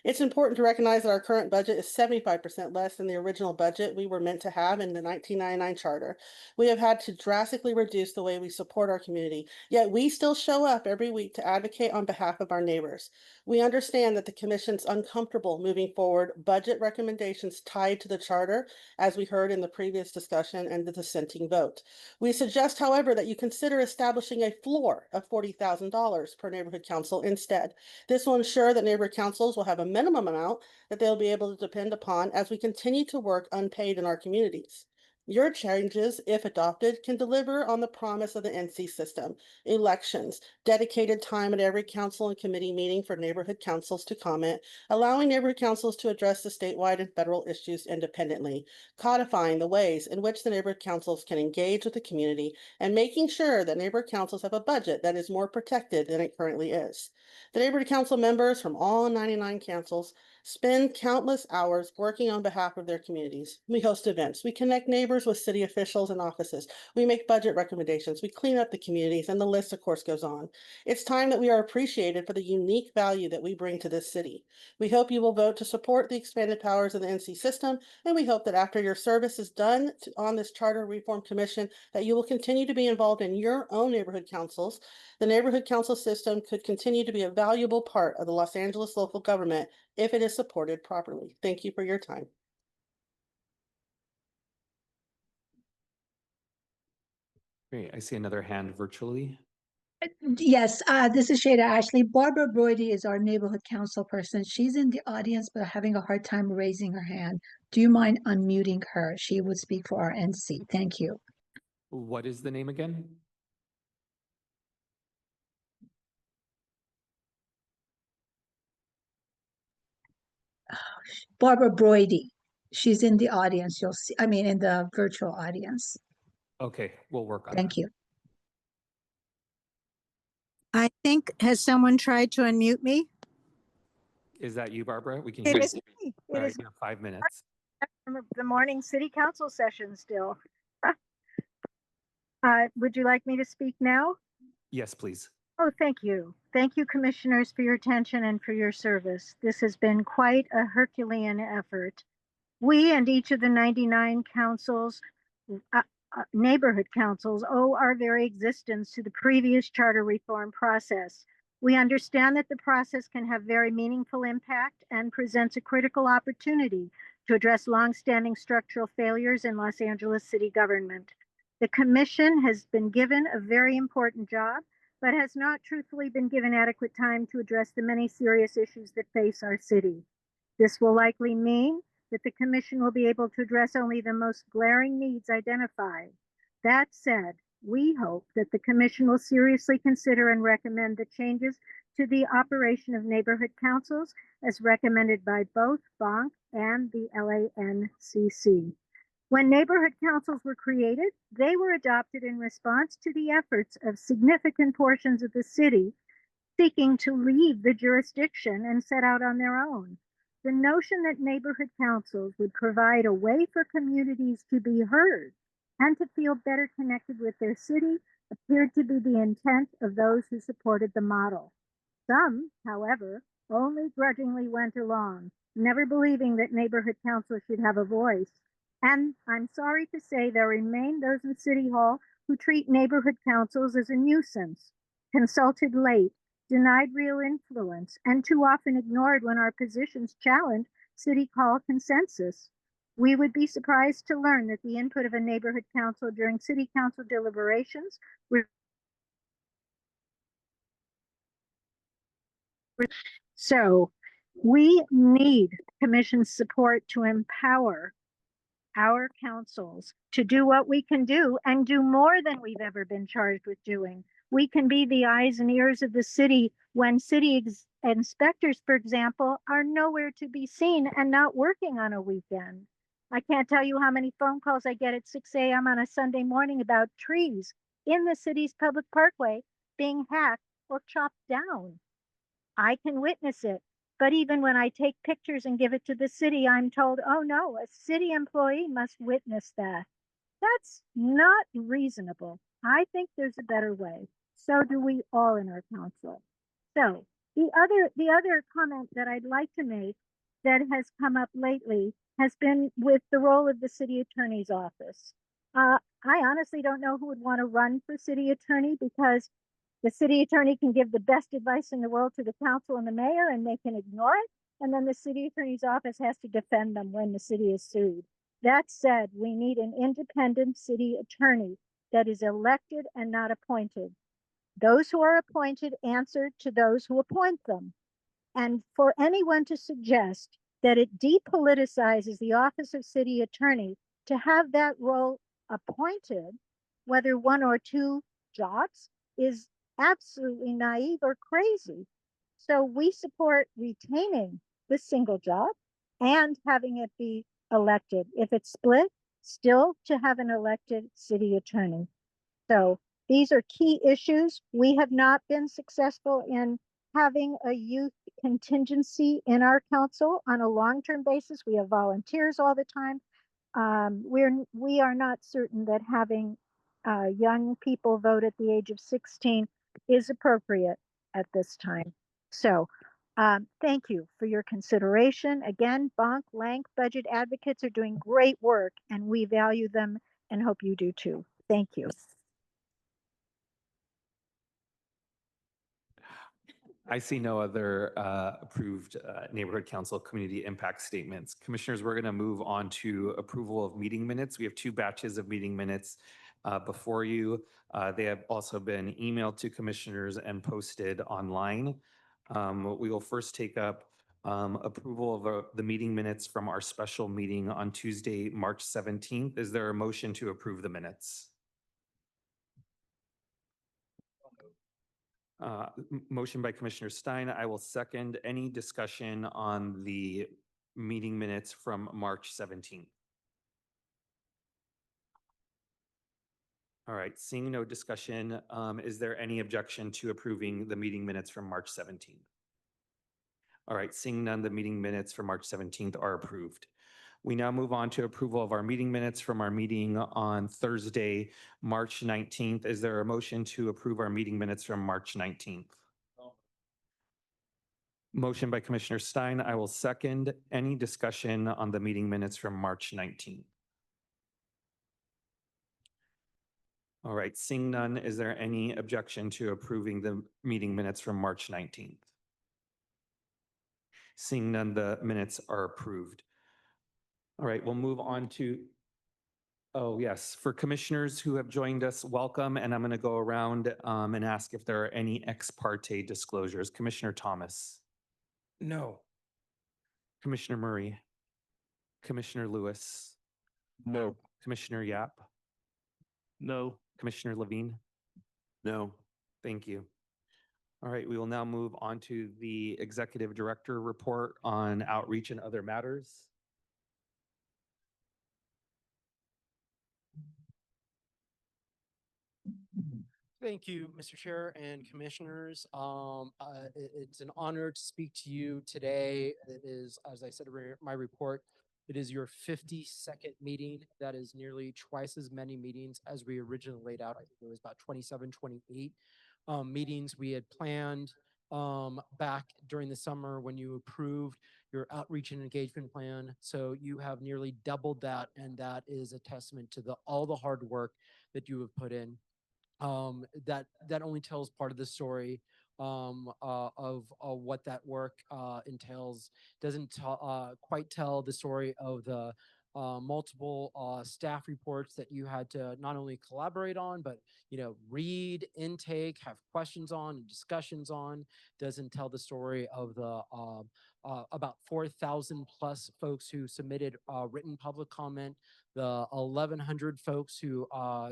It's important to recognize that our current budget is 75% less than the original budget we were meant to have in the 1999 charter. We have had to drastically reduce the way we support our community, yet we still show up every week to advocate on behalf of our neighbors. We understand that the commission's uncomfortable moving forward budget recommendations tied to the charter, as we heard in the previous discussion and the dissenting vote. We suggest, however, that you consider establishing a floor of $40,000 per neighborhood council instead. This will ensure that neighborhood councils will have a minimum amount that they'll be able to depend upon as we continue to work unpaid in our communities. Your changes, if adopted, can deliver on the promise of the NC system: elections, dedicated time at every council and committee meeting for neighborhood councils to comment, allowing neighborhood councils to address the statewide and federal issues independently, codifying the ways in which the neighborhood councils can engage with the community, and making sure that neighborhood councils have a budget that is more protected than it currently is. The neighborhood council members from all 99 councils spend countless hours working on behalf of their communities. We host events, we connect neighbors with city officials and offices, we make budget recommendations, we clean up the communities, and the list, of course, goes on. It's time that we are appreciated for the unique value that we bring to this city. We hope you will vote to support the expanded powers of the NC system, and we hope that after your service is done on this Charter Reform Commission, that you will continue to be involved in your own neighborhood councils. The neighborhood council system could continue to be a valuable part of the Los Angeles local government if it is supported properly. Thank you for your time. Great. I see another hand virtually. Yes, this is Shada Ashley. Barbara Brody is our neighborhood council person. She's in the audience, but having a hard time raising her hand. Do you mind unmuting her? She would speak for our NC. Thank you. What is the name again? Barbara Brody. She's in the audience. You'll see, I mean, in the virtual audience. Okay, we'll work on Thank that. you. I think, has someone tried to unmute me? Is that you, Barbara? We can It hear is you. me. All It right, is you have 5 minutes. the morning city council session still. Would you like me to speak now? Yes, please. Oh, thank you. Thank you, commissioners, for your attention and for your service. This has been quite a Herculean effort. We and each of the 99 councils, neighborhood councils, owe our very existence to the previous charter reform process. We understand that the process can have very meaningful impact and presents a critical opportunity to address longstanding structural failures in Los Angeles city government. The commission has been given a very important job, but has not truthfully been given adequate time to address the many serious issues that face our city. This will likely mean that the commission will be able to address only the most glaring needs identified. That said, we hope that the commission will seriously consider and recommend the changes to the operation of neighborhood councils as recommended by both BONC and the LANCC. When neighborhood councils were created, they were adopted in response to the efforts of significant portions of the city seeking to leave the jurisdiction and set out on their own. The notion that neighborhood councils would provide a way for communities to be heard and to feel better connected with their city appeared to be the intent of those who supported the model. Some, however, only grudgingly went along, never believing that neighborhood councils should have a voice. And I'm sorry to say there remain those in City Hall who treat neighborhood councils as a nuisance, consulted late, denied real influence, and too often ignored when our positions challenge City Hall consensus. We would be surprised to learn that the input of a neighborhood council during City Council deliberations So we need Commission's support to empower our councils to do what we can do and do more than we've ever been charged with doing. We can be the eyes and ears of the city when city inspectors, for example, are nowhere to be seen and not working on a weekend. I can't tell you how many phone calls I get at 6 a.m. on a Sunday morning about trees in the city's public parkway being hacked or chopped down. I can witness it. But even when I take pictures and give it to the city, I'm told, oh no, a city employee must witness that. That's not reasonable. I think there's a better way. So do we all in our council. So the other comment that I'd like to make that has come up lately has been with the role of the city attorney's office. I honestly don't know who would want to run for city attorney because the city attorney can give the best advice in the world to the council and the mayor and they can ignore it. And then the city attorney's office has to defend them when the city is sued. That said, we need an independent city attorney that is elected and not appointed. Those who are appointed answer to those who appoint them. And for anyone to suggest that it depoliticizes the office of city attorney to have that role appointed, whether one or two jobs, is absolutely naive or crazy. So we support retaining the single job and having it be elected. If it's split, still to have an elected city attorney. So these are key issues. We have not been successful in having a youth contingency in our council on a long-term basis. We have volunteers all the time. We are not certain that having young people vote at the age of 16 is appropriate at this time. So thank you for your consideration. Again, BONC, LANC budget advocates are doing great work and we value them and hope you do too. Thank you. I see no other approved neighborhood council community impact statements. Commissioners, we're going to move on to approval of meeting minutes. We have 2 batches of meeting minutes before you. They have also been emailed to commissioners and posted online. We will first take up approval of the meeting minutes from our special meeting on Tuesday, March 17th. Is there a motion to approve the minutes? Motion by Commissioner Stein. I will second. Any discussion on the meeting minutes from March 17th? All right, seeing no discussion, is there any objection to approving the meeting minutes from March 17th? All right, seeing none, the meeting minutes for March 17th are approved. We now move on to approval of our meeting minutes from our meeting on Thursday, March 19th. Is there a motion to approve our meeting minutes from March 19th? Motion by Commissioner Stein. I will second. Any discussion on the meeting minutes from March 19th? All right, seeing none, is there any objection to approving the meeting minutes from March 19th? Seeing none, the minutes are approved. All right, we'll move on to, oh yes, for commissioners who have joined us, welcome. And I'm going to go around and ask if there are any ex parte disclosures. Commissioner Thomas. No. Commissioner Murray. Commissioner Lewis. No. Commissioner Yap. No. Commissioner Levine. No. Thank you. All right, we will now move on to the Executive Director report on outreach and other matters. Thank you, Mr. Chair and Commissioners. It's an honor to speak to you today. It is, as I said in my report, it is your 52nd meeting. That is nearly twice as many meetings as we originally laid out. I think it was about 27, 28 meetings we had planned back during the summer when you approved your outreach and engagement plan. So you have nearly doubled that, and that is a testament to all the hard work that you have put in. That only tells part of the story of what that work entails. Doesn't quite tell the story of the multiple staff reports that you had to not only collaborate on, but read, intake, have questions on, and discussions on. Doesn't tell the story of the about 4,000 plus folks who submitted written public comment, the 1,100 folks who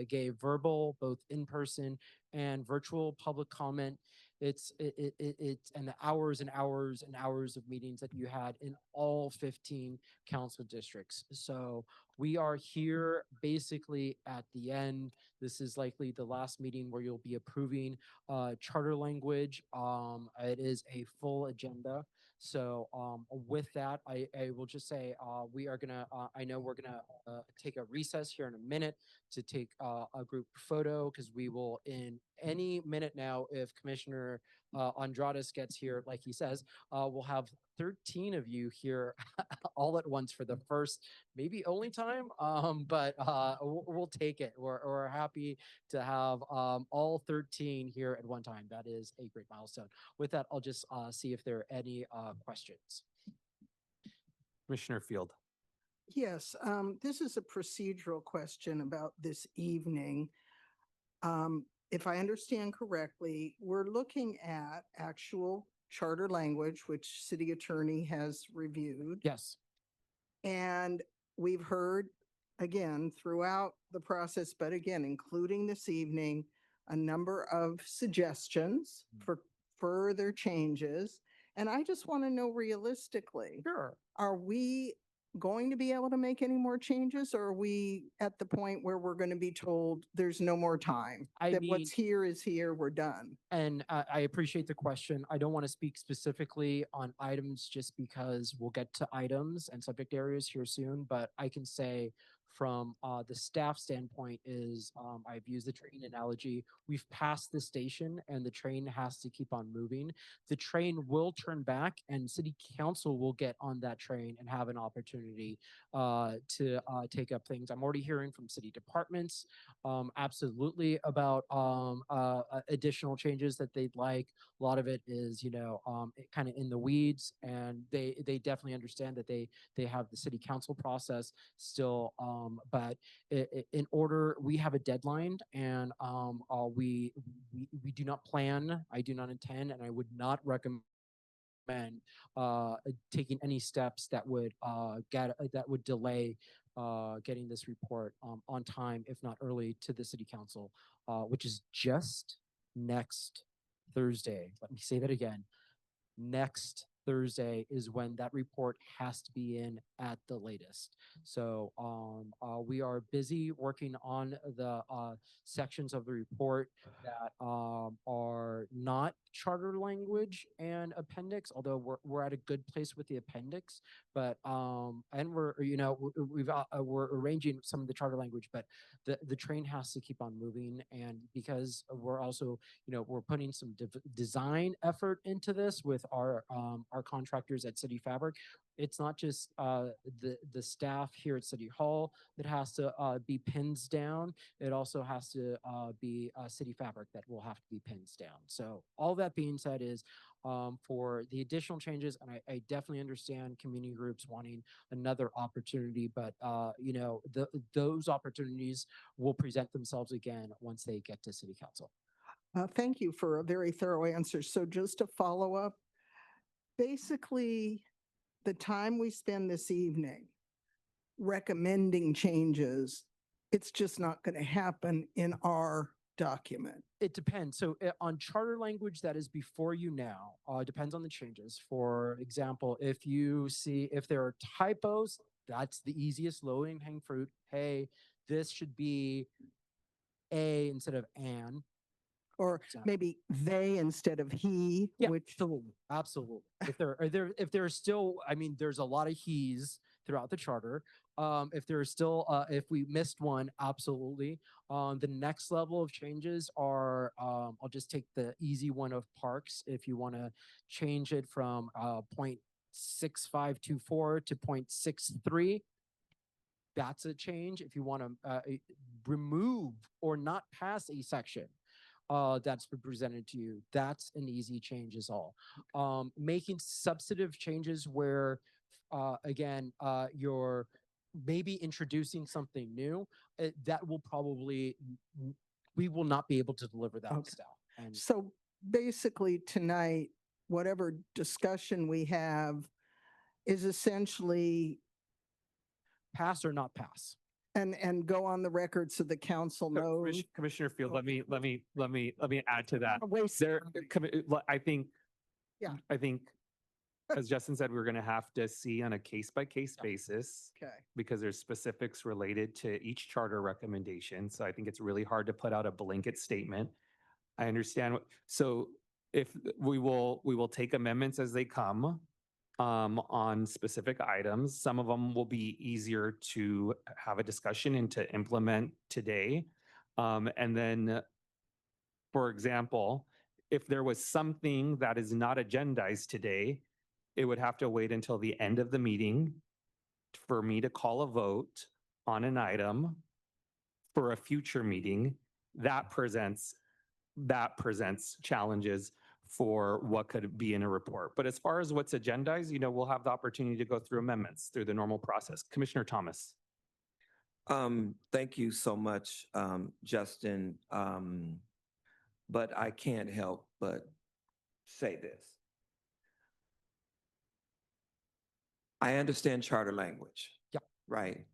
gave verbal, both in person and virtual public comment. It's and the hours and hours and hours of meetings that you had in all 15 council districts. So we are here basically at the end. This is likely the last meeting where you'll be approving charter language. It is a full agenda. So with that, I will just say we are gonna, I know we're gonna take a recess here in a minute to take a group photo, because we will in any minute now, if Commissioner Andrades gets here, like he says, we'll have 13 of you here all at once for the first, maybe only time, but we'll take it. We're happy to have all 13 here at one time. That is a great milestone. With that, I'll just see if there are any questions. Commissioner Field. Yes, this is a procedural question about this evening. If I understand correctly, we're looking at actual charter language, which city attorney has reviewed. Yes. And we've heard, again, throughout the process, but again, including this evening, a number of suggestions for further changes. And I just want to know realistically, are we going to be able to make any more changes, or are we at the point where we're going to be told there's no more time? That what's here is here, we're done. And I appreciate the question. I don't want to speak specifically on items just because we'll get to items and subject areas here soon, but I can say from the staff standpoint is I've used the train analogy. We've passed the station and the train has to keep on moving. The train will turn back and city council will get on that train and have an opportunity to take up things. I'm already hearing from city departments absolutely about additional changes that they'd like. A lot of it is, kind of in the weeds, and they definitely understand that they have the city council process still. But in order, we have a deadline, and we do not plan. I do not intend, and I would not recommend taking any steps that would delay getting this report on time, if not early, to the city council, which is just next Thursday. Let me say that again. Next Thursday is when that report has to be in at the latest. So we are busy working on the sections of the report that are not charter language and appendix, although we're at a good place with the appendix. But and we're we're arranging some of the charter language, but the train has to keep on moving. And because we're also we're putting some design effort into this with our contractors at City Fabric. It's not just the staff here at City Hall that has to be pins down. It also has to be City Fabric that will have to be pins down. So all that being said is for the additional changes, and I definitely understand community groups wanting another opportunity, but those opportunities will present themselves again once they get to City Council. Thank you for a very thorough answer. So just to follow up, basically, the time we spend this evening recommending changes, it's just not going to happen in our document. It depends. So on charter language that is before you now, depends on the changes. For example, if there are typos, that's the easiest low hanging fruit. Hey, this should be a instead of an. Or maybe they instead of he, Yeah, which absolutely. If there are still, I mean, there's a lot of he's throughout the charter. If there's still, if we missed one, absolutely. The next level of changes are, I'll just take the easy one of parks. If you want to change it from 0.6524 to 0.63, that's a change. If you want to remove or not pass a section, that's been presented to you, that's an easy change is all. Making substantive changes where, again, you're maybe introducing something new, that will probably, we will not be able to deliver that Okay. style. And so basically tonight, whatever discussion we have is essentially pass or not pass. and go on the record so the council knows. Commissioner Field, let me add to that. Waste- I think, Yeah. as Justin said, we're going to have to see on a case-by-case basis Okay. because there's specifics related to each charter recommendation. So I think it's really hard to put out a blanket statement. I understand. So if we will take amendments as they come on specific items. Some of them will be easier to have a discussion and to implement today. And then, for example, if there was something that is not agendized today, it would have to wait until the end of the meeting for me to call a vote on an item for a future meeting. That presents challenges for what could be in a report. But as far as what's agendized, we'll have the opportunity to go through amendments through the normal process. Commissioner Thomas. Thank you so much, Justin. But I can't help but say this. I understand charter language. Yeah. Right.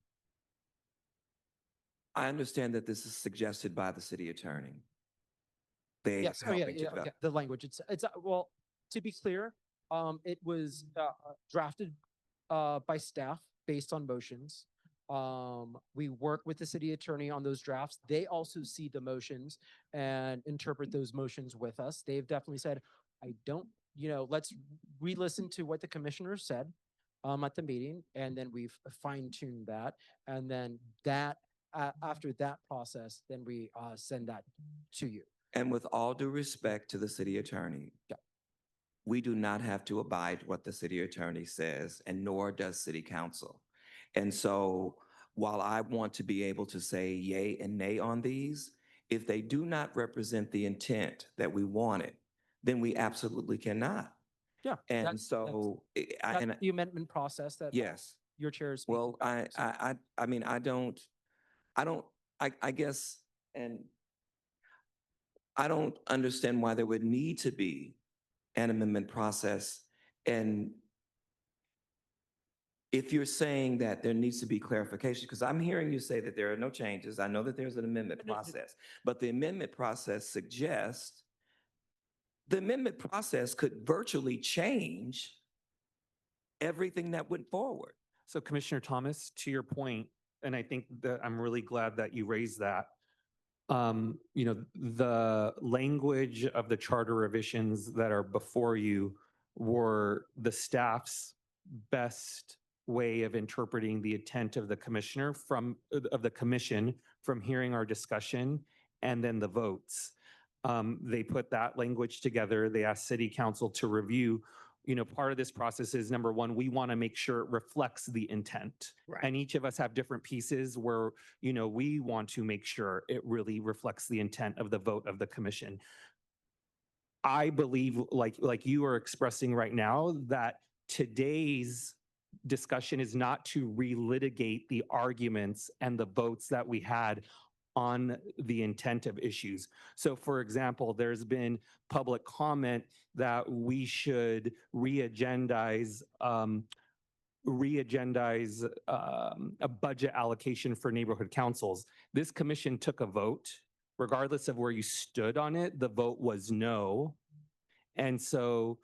I understand that this is suggested by the city attorney. They Yes, helped me to yeah, develop. the language. It's well, to be clear, it was drafted by staff based on motions. We work with the city attorney on those drafts. They also see the motions and interpret those motions with us. They've definitely said, I don't, let's re-listen to what the commissioner said at the meeting, and then we've fine-tuned that. And then that, after that process, then we send that to you. And with all due respect to the city attorney, Yeah. we do not have to abide what the city attorney says, and nor does city council. And so while I want to be able to say yay and nay on these, if they do not represent the intent that we wanted, then we absolutely cannot. Yeah. And so, That's the amendment process that yes. your chair is speaking Well, about. I mean, I guess, and I don't understand why there would need to be an amendment process. And if you're saying that there needs to be clarification, because I'm hearing you say that there are no changes, I know that there's an amendment process, but the amendment process suggests the amendment process could virtually change everything that went forward. So Commissioner Thomas, to your point, and I think that I'm really glad that you raised that. The language of the charter revisions that are before you were the staff's best way of interpreting the intent of the commissioner of the commission from hearing our discussion and then the votes. They put that language together. They asked city council to review. Part of this process is, number one, we want to make sure it reflects the intent. Right. And each of us have different pieces where, we want to make sure it really reflects the intent of the vote of the commission. I believe, like you are expressing right now, that today's discussion is not to relitigate the arguments and the votes that we had on the intent of issues. So for example, there's been public comment that we should re-agendize a budget allocation for neighborhood councils. This commission took a vote. Regardless of where you stood on it, the vote was no. And so,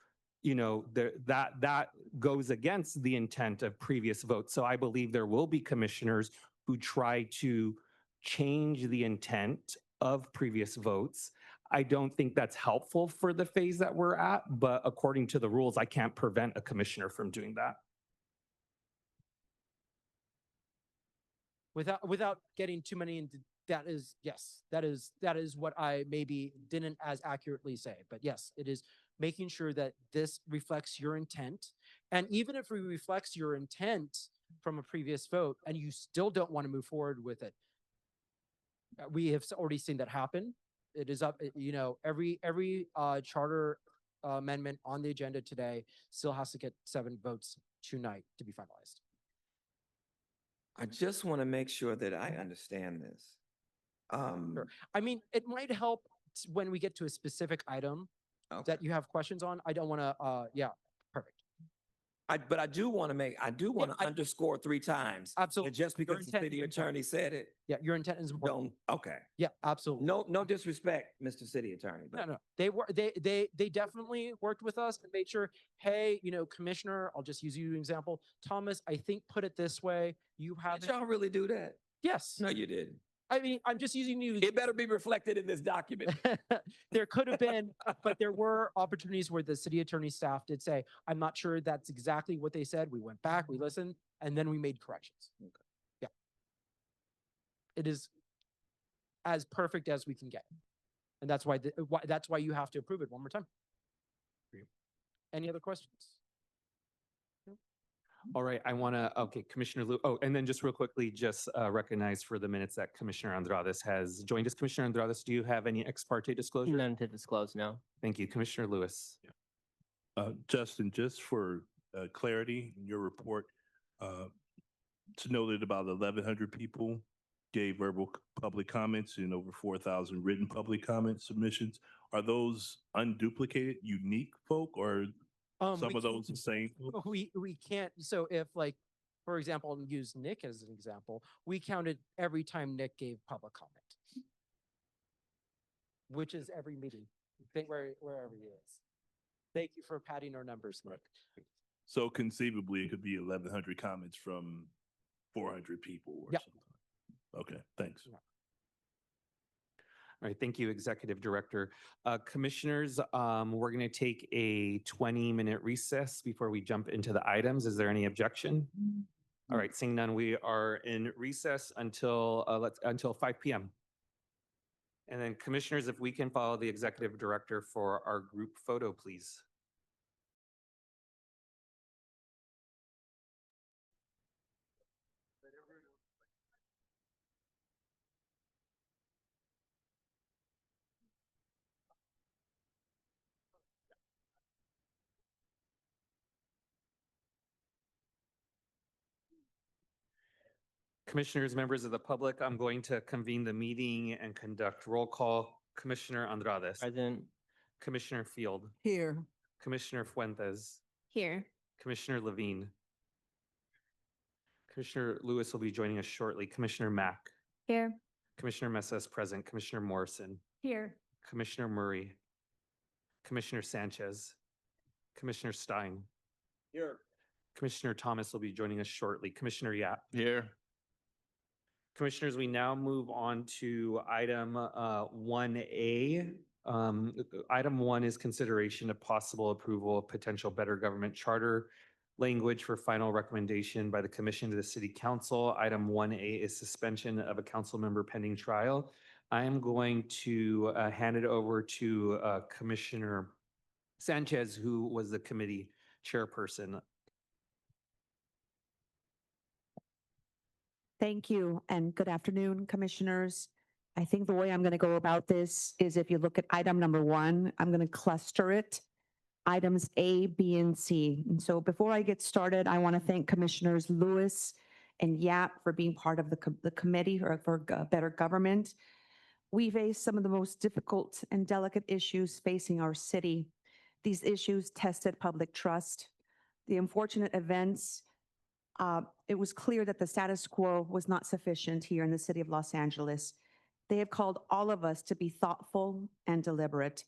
that goes against the intent of previous votes. So I believe there will be commissioners who try to change the intent of previous votes. I don't think that's helpful for the phase that we're at, but according to the rules, I can't prevent a commissioner from doing that. Without getting too many into, that is, yes, that is what I maybe didn't as accurately say, but yes, it is making sure that this reflects your intent. And even if it reflects your intent from a previous vote and you still don't want to move forward with it, we have already seen that happen. It is up, every charter amendment on the agenda today still has to get 7 votes tonight to be finalized. I just want to make sure that I understand this. Sure. I mean, it might help when we get to a specific item that you have questions on. I don't want to, yeah, perfect. But I do want to underscore 3 times. Absolutely. And just because the city attorney said it. Yeah, your intent is important. Okay. Yeah, absolutely. No disrespect, Mr. City Attorney. But No. They definitely worked with us and made sure, hey, Commissioner, I'll just use you as an example. Thomas, I think put it this way. You have did y'all really do that? Yes. No, you didn't. I mean, I'm just using you. It better be reflected in this document. There could have been, but there were opportunities where the city attorney staff did say, I'm not sure that's exactly what they said. We went back, we listened, and then we made corrections. Okay. Yeah. It is as perfect as we can get. And that's why you have to approve it one more time. Any other questions? All right, Commissioner Lou. Oh, and then just real quickly, just recognize for the minutes that Commissioner Andrades has joined us. Commissioner Andrades, do you have any ex parte disclosure? None to disclose, no. Thank you. Commissioner Lewis. Justin, just for clarity in your report, to know that about 1,100 people gave verbal public comments and over 4,000 written public comment submissions. Are those unduplicated, unique folk, or some of those the same? We can't. So if, like, for example, and use Nick as an example, we counted every time Nick gave public comment, which is every meeting, wherever he is. Thank you for padding our numbers, Nick. So conceivably, it could be 1,100 comments from 400 people or something. Okay, thanks. All right, thank you, Executive Director. Commissioners, we're going to take a 20-minute recess before we jump into the items. Is there any objection? All right, seeing none, we are in recess until 5 p.m. And then Commissioners, if we can follow the Executive Director for our group photo, please. Commissioners, members of the public, I'm going to convene the meeting and conduct roll call. Commissioner Andrades. Present. Commissioner Field. Here. Commissioner Fuentes. Here. Commissioner Levine. Commissioner Lewis will be joining us shortly. Commissioner Mack. Here. Commissioner Mesa is present. Commissioner Morrison. Here. Commissioner Murray. Commissioner Sanchez. Commissioner Stein. Here. Commissioner Thomas will be joining us shortly. Commissioner Yap. Here. Commissioners, we now move on to item 1A. Item 1 is consideration of possible approval of potential better government charter language for final recommendation by the commission to the city council. Item 1A is suspension of a council member pending trial. I am going to hand it over to Commissioner Sanchez, who was the committee chairperson. Thank you and good afternoon, commissioners. I think the way I'm going to go about this is if you look at item number 1, I'm going to cluster it, items A, B, and C. And so before I get started, I want to thank Commissioners Lewis and Yap for being part of the committee for better government. We face some of the most difficult and delicate issues facing our city. These issues tested public trust. The unfortunate events, it was clear that the status quo was not sufficient here in the city of Los Angeles. They have called all of us to be thoughtful and deliberate.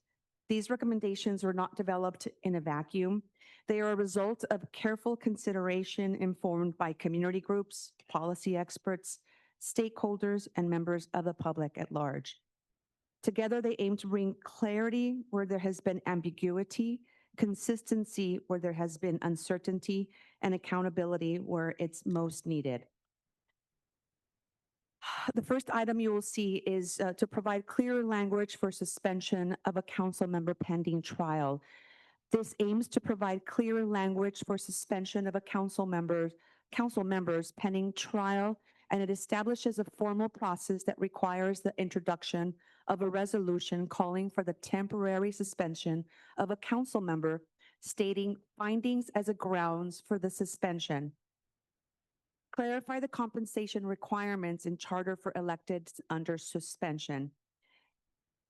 These recommendations were not developed in a vacuum. They are a result of careful consideration informed by community groups, policy experts, stakeholders, and members of the public at large. Together, they aim to bring clarity where there has been ambiguity, consistency where there has been uncertainty, and accountability where it's most needed. The first item you will see is to provide clear language for suspension of a council member pending trial. This aims to provide clear language for suspension of a council members pending trial, and it establishes a formal process that requires the introduction of a resolution calling for the temporary suspension of a council member, stating findings as a grounds for the suspension. Clarify the compensation requirements in charter for electeds under suspension.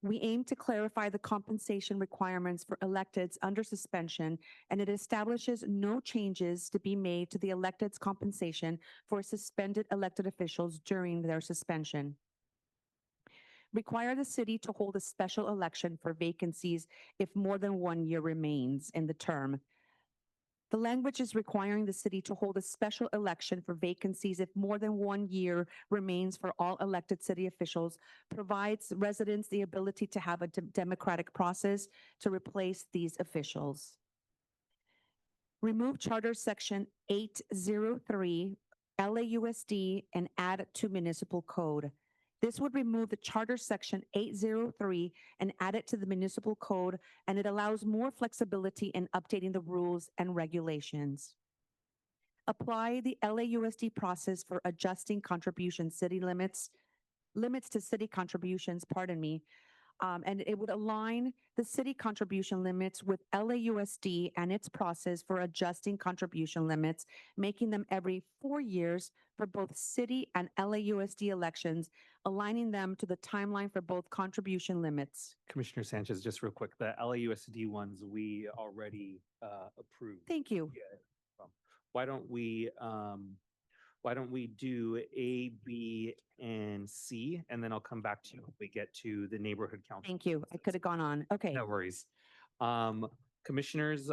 We aim to clarify the compensation requirements for electeds under suspension, and it establishes no changes to be made to the electeds' compensation for suspended elected officials during their suspension. Require the city to hold a special election for vacancies if more than 1 year remains in the term. The language is requiring the city to hold a special election for vacancies if more than 1 year remains for all elected city officials, provides residents the ability to have a democratic process to replace these officials. Remove Charter Section 803 LAUSD and add to Municipal Code. This would remove the Charter Section 803 and add it to the Municipal Code, and it allows more flexibility in updating the rules and regulations. Apply the LAUSD process for adjusting contribution city limits to city contributions, and it would align the city contribution limits with LAUSD and its process for adjusting contribution limits, making them every 4 years for both city and LAUSD elections, aligning them to the timeline for both contribution limits. Commissioner Sanchez, just real quick, the LAUSD ones we already approved. Thank you. Yeah. Why don't we do A, B, and C, and then I'll come back to you when we get to the neighborhood council. Thank you. I could have gone on. Okay. No worries. Commissioners,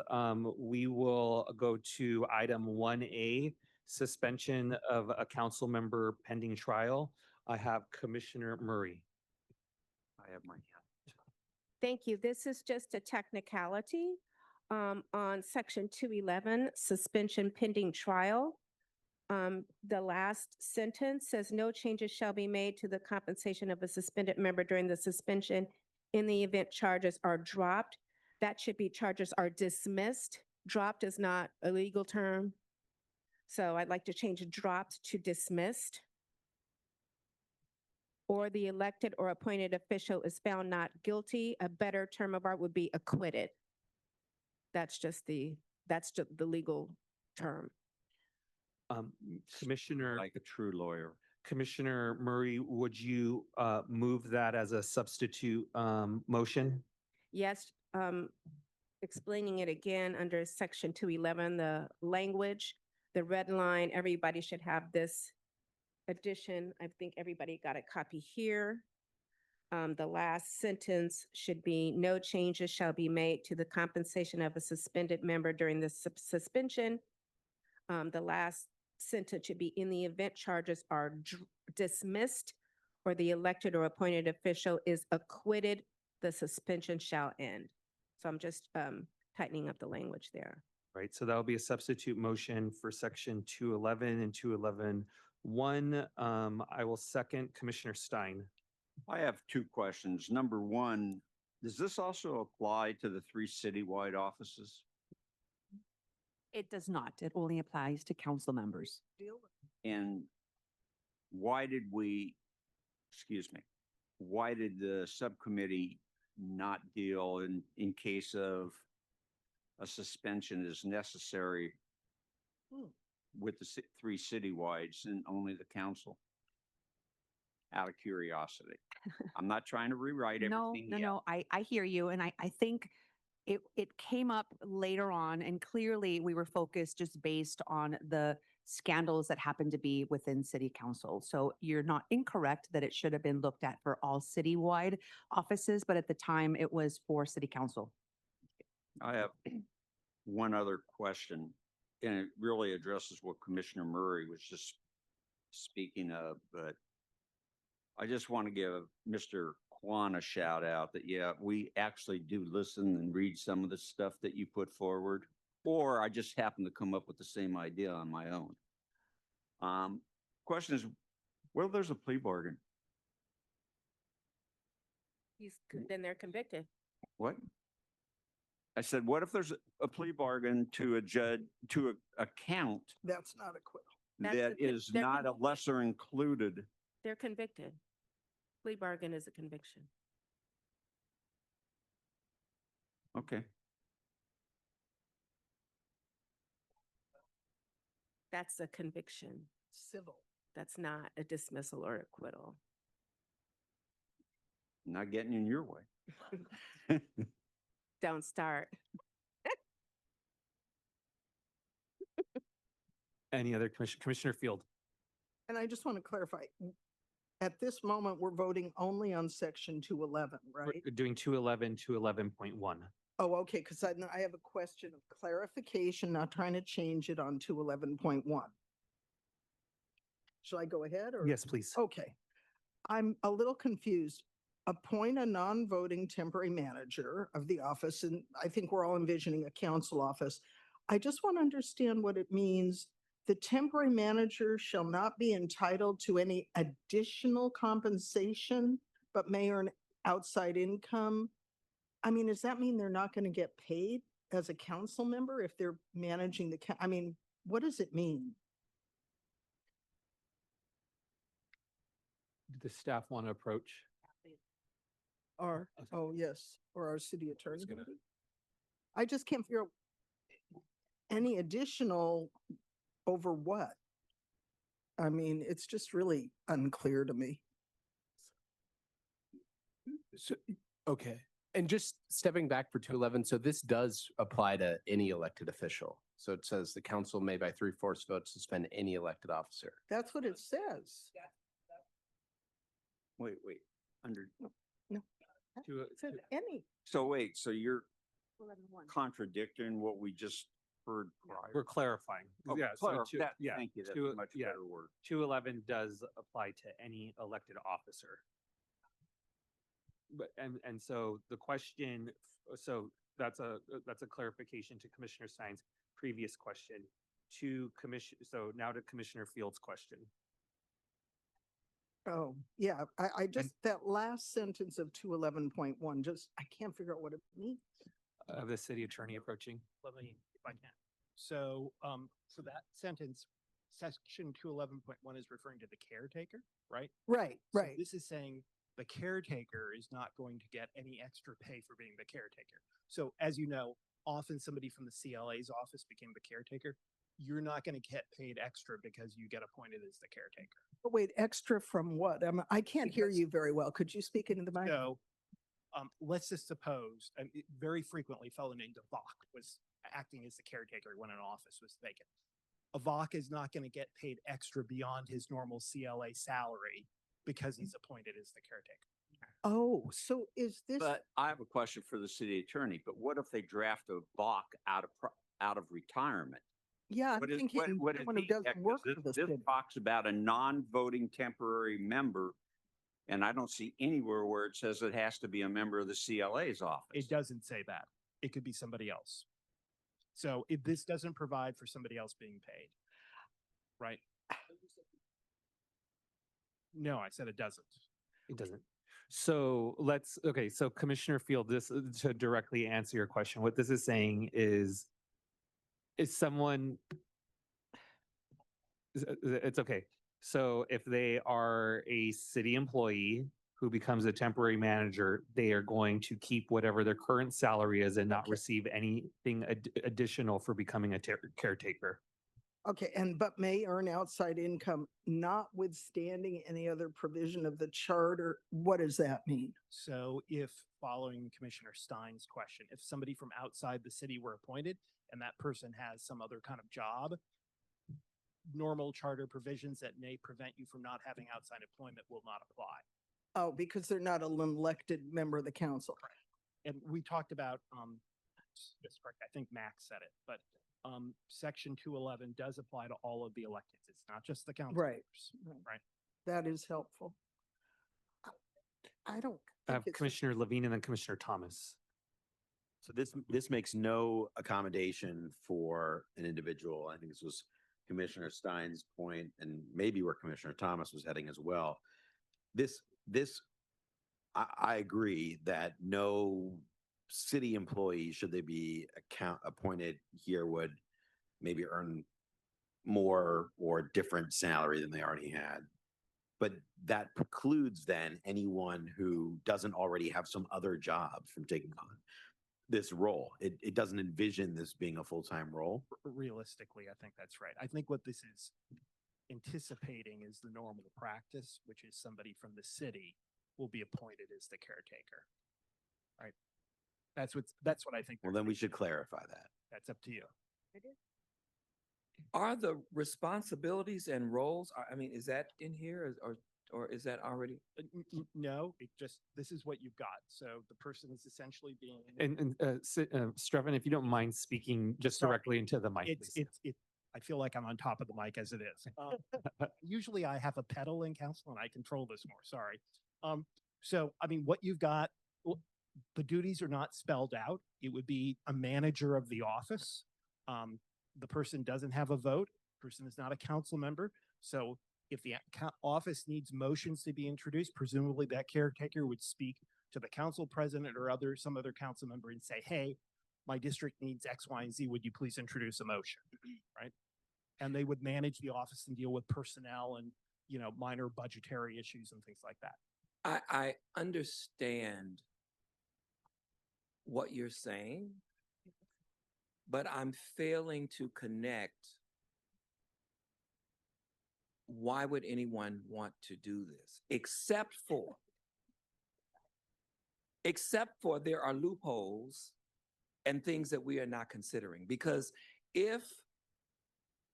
we will go to item 1A, suspension of a council member pending trial. I have Commissioner Murray. I have my hand. Thank you. This is just a technicality on section 211, suspension pending trial. The last sentence says no changes shall be made to the compensation of a suspended member during the suspension in the event charges are dropped. That should be charges are dismissed. Dropped is not a legal term. So I'd like to change dropped to dismissed. Or the elected or appointed official is found not guilty. A better term of art would be acquitted. That's just the legal term. Commissioner. Like a true lawyer. Commissioner Murray, would you move that as a substitute motion? Yes, explaining it again under section 211, the language, the red line, everybody should have this addition. I think everybody got a copy here. The last sentence should be no changes shall be made to the compensation of a suspended member during the suspension The last sentence should be, in the event charges are dismissed or the elected or appointed official is acquitted, the suspension shall end. So I'm just tightening up the language there. Right, so that'll be a substitute motion for section 211 and 211-1. I will second Commissioner Stein. I have two questions. Number one, does this also apply to the 3 citywide offices? It does not. It only applies to council members. And why did why did the subcommittee not deal in case of a suspension is necessary with the 3 citywides and only the council? Out of curiosity. I'm not trying to rewrite everything. No, I hear you. And I think it came up later on, and clearly we were focused just based on the scandals that happened to be within city council. So you're not incorrect that it should have been looked at for all citywide offices, but at the time it was for city council. I have one other question, and it really addresses what Commissioner Murray was just speaking of, but I just want to give Mr. Kwan a shout out that, yeah, we actually do listen and read some of the stuff that you put forward, or I just happen to come up with the same idea on my own. Question is, well, there's a plea bargain. Then they're convicted. What? I said, what if there's a plea bargain to a judge, to a count That's not acquittal. that is they're not a lesser included? They're convicted. Plea bargain is a conviction. Okay. That's a conviction. Civil. That's not a dismissal or acquittal. Not getting in your way. Don't start. Any other Commissioner Field? And I just want to clarify, at this moment, we're voting only on section 211, right? We're doing 211, 211.1. Oh, okay, because I have a question of clarification, not trying to change it on 211.1. Shall I go ahead or? Yes, please. Okay. I'm a little confused. Appoint a non-voting temporary manager of the office, and I think we're all envisioning a council office. I just want to understand what it means. The temporary manager shall not be entitled to any additional compensation, but may earn outside income. I mean, does that mean they're not going to get paid as a council member if they're managing the, I mean, what does it mean? Do the staff want to approach? Or, oh, yes, or our city attorney. I just can't figure out any additional over what? I mean, it's just really unclear to me. So, okay. And just stepping back for 211, so this does apply to any elected official. So it says the council may by 3/4 vote suspend any elected officer. That's what it says. Wait, under, No. To- It said any. so wait, so you're 211.1. contradicting what we just heard prior? We're clarifying. Oh, Yeah, so thank you, that's two- a much yeah. better word. 211 does apply to any elected officer. But, and so the question, so that's a clarification to Commissioner Stein's previous question to so now to Commissioner Field's question. Oh, yeah, I just, that last sentence of 211.1, just, I can't figure out what it means. Of the city attorney approaching. Let me, if I can. So, so that sentence, section 211.1 is referring to the caretaker, right? Right, So right. This is saying the caretaker is not going to get any extra pay for being the caretaker. So as you know, often somebody from the CLA's office became the caretaker. You're not going to get paid extra because you get appointed as the caretaker. But wait, extra from what? I can't hear you very well. Could you speak into the mic? So let's just suppose, very frequently, a fellow named Avok was acting as the caretaker when an office was vacant. Avok is not going to get paid extra beyond his normal CLA salary because he's appointed as the caretaker. Oh, so is this? But I have a question for the city attorney, but what if they draft a Bach out of retirement? Yeah, What I'm is, thinking what is someone who the- yeah, doesn't 'cause work this, for the this city. talks about a non-voting temporary member. And I don't see anywhere where it says it has to be a member of the CLA's office. It doesn't say that. It could be somebody else. So if this doesn't provide for somebody else being paid, right? No, I said it doesn't. It doesn't. So okay, so Commissioner Field, this, to directly answer your question, what this is saying is someone, it's okay. So if they are a city employee who becomes a temporary manager, they are going to keep whatever their current salary is and not receive anything additional for becoming a caretaker. Okay, but may earn outside income notwithstanding any other provision of the charter. What does that mean? So if, following Commissioner Stein's question, if somebody from outside the city were appointed and that person has some other kind of job, normal charter provisions that may prevent you from not having outside employment will not apply. Oh, because they're not an elected member of the council. And we talked about, that's correct, I think Max said it, but section 211 does apply to all of the electeds. It's not just the council Right. members, right? That is helpful. I don't think it's. Commissioner Levine and then Commissioner Thomas. So this makes no accommodation for an individual. I think this was Commissioner Stein's point, and maybe where Commissioner Thomas was heading as well. I agree that no city employee, should they be appointed here, would maybe earn more or different salary than they already had. But that precludes then anyone who doesn't already have some other job from taking on this role. It doesn't envision this being a full-time role. Realistically, I think that's right. I think what this is anticipating is the normal practice, which is somebody from the city will be appointed as the caretaker. Right? That's what I think. Well, then we should clarify that. That's up to you. Are the responsibilities and roles, I mean, is that in here or is that already? No, this is what you've got. So the person is essentially being. And Strevin, if you don't mind speaking just Sorry. directly into the mic, please. I feel like I'm on top of the mic as it is. Usually I have a pedal in council and I control this more, sorry. So, I mean, what you've got, the duties are not spelled out. It would be a manager of the office. The person doesn't have a vote. Person is not a council member. So if the office needs motions to be introduced, presumably that caretaker would speak to the council president or some other council member and say, hey, my district needs X, Y, and Z. Would you please introduce a motion? Right? And they would manage the office and deal with personnel and, minor budgetary issues and things like that. I understand what you're saying, but I'm failing to connect. Why would anyone want to do this? Except for there are loopholes and things that we are not considering. Because if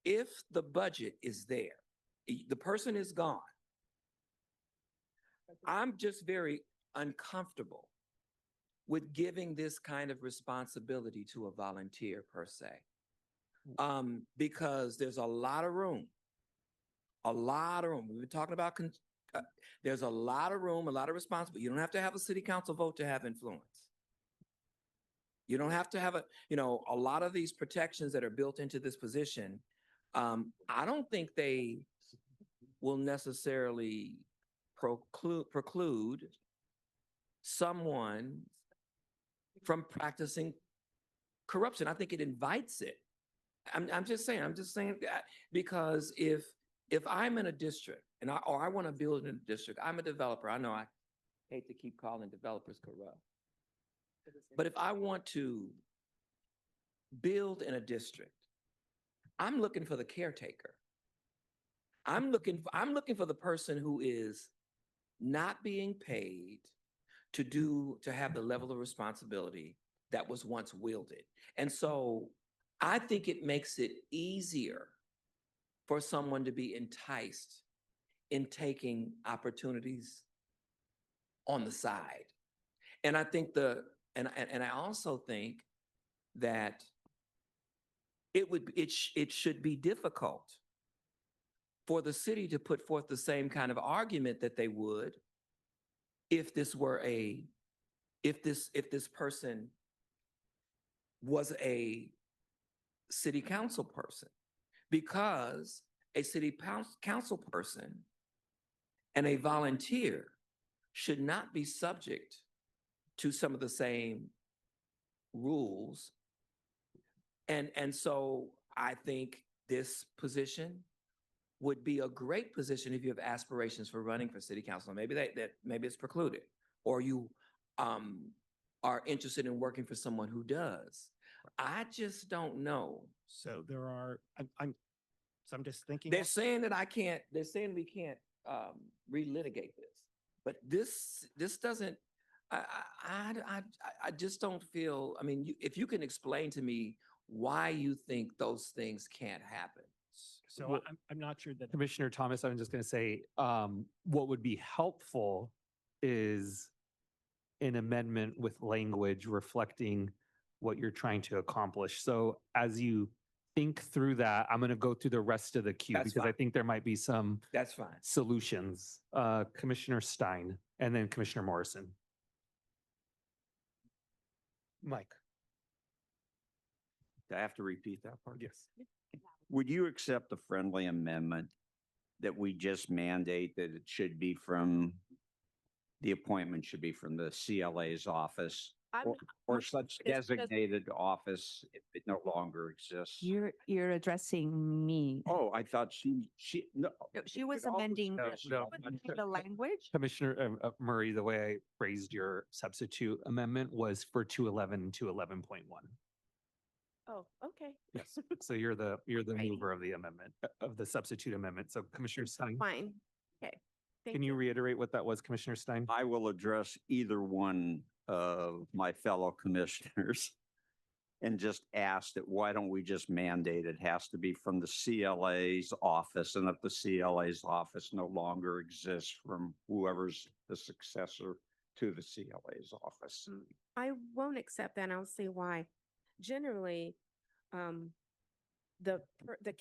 the budget is there, the person is gone, I'm just very uncomfortable with giving this kind of responsibility to a volunteer per se. Because there's a lot of room. We've been talking about, there's a lot of room, a lot of responsibility. You don't have to have a city council vote to have influence. You don't have to have a lot of these protections that are built into this position. I don't think they will necessarily preclude someone from practicing corruption. I think it invites it. I'm just saying that because if I'm in a district and I want to build in a district, I'm a developer. I know I hate to keep calling developers corrupt. But if I want to build in a district, I'm looking for the caretaker. I'm looking for the person who is not being paid to have the level of responsibility that was once wielded. And so I think it makes it easier for someone to be enticed in taking opportunities on the side. And I think and I also think that it should be difficult for the city to put forth the same kind of argument that they would if this were if this person was a city council person, because a city council person and a volunteer should not be subject to some of the same rules. And so I think this position would be a great position if you have aspirations for running for city council. Maybe maybe it's precluded, or you are interested in working for someone who does. I just don't know. So there are, so I'm just thinking. They're saying that they're saying we can't relitigate this, but this doesn't, I just don't feel, I mean, if you can explain to me why you think those things can't happen. So Well, I'm not sure that. Commissioner Thomas, I'm just going to say, what would be helpful is an amendment with language reflecting what you're trying to accomplish. So as you think through that, I'm going to go through the rest of the queue That's because I fine. think there might be some That's fine. solutions. Commissioner Stein and then Commissioner Morrison. Mike. Do I have to repeat that part? Yes. Would you accept the friendly amendment that we just mandate that it should be from, the appointment should be from the CLA's office? Or such It's just- designated office if it no longer exists? You're addressing me. Oh, I thought no. No, she was it always amending does, she no, was amending the language. Commissioner Murray, the way I phrased your substitute amendment was for 211 and 211.1. Oh, okay. Yes. So you're the Right. mover of the amendment, of the substitute amendment. So Commissioner Stein, Fine. Okay. Thank can you reiterate what that was, Commissioner Stein? I will address either one of my fellow commissioners and just ask that why don't we just mandate it has to be from the CLA's office, and if the CLA's office no longer exists, from whoever's the successor to the CLA's office. I won't accept that, and I'll say why. Generally, the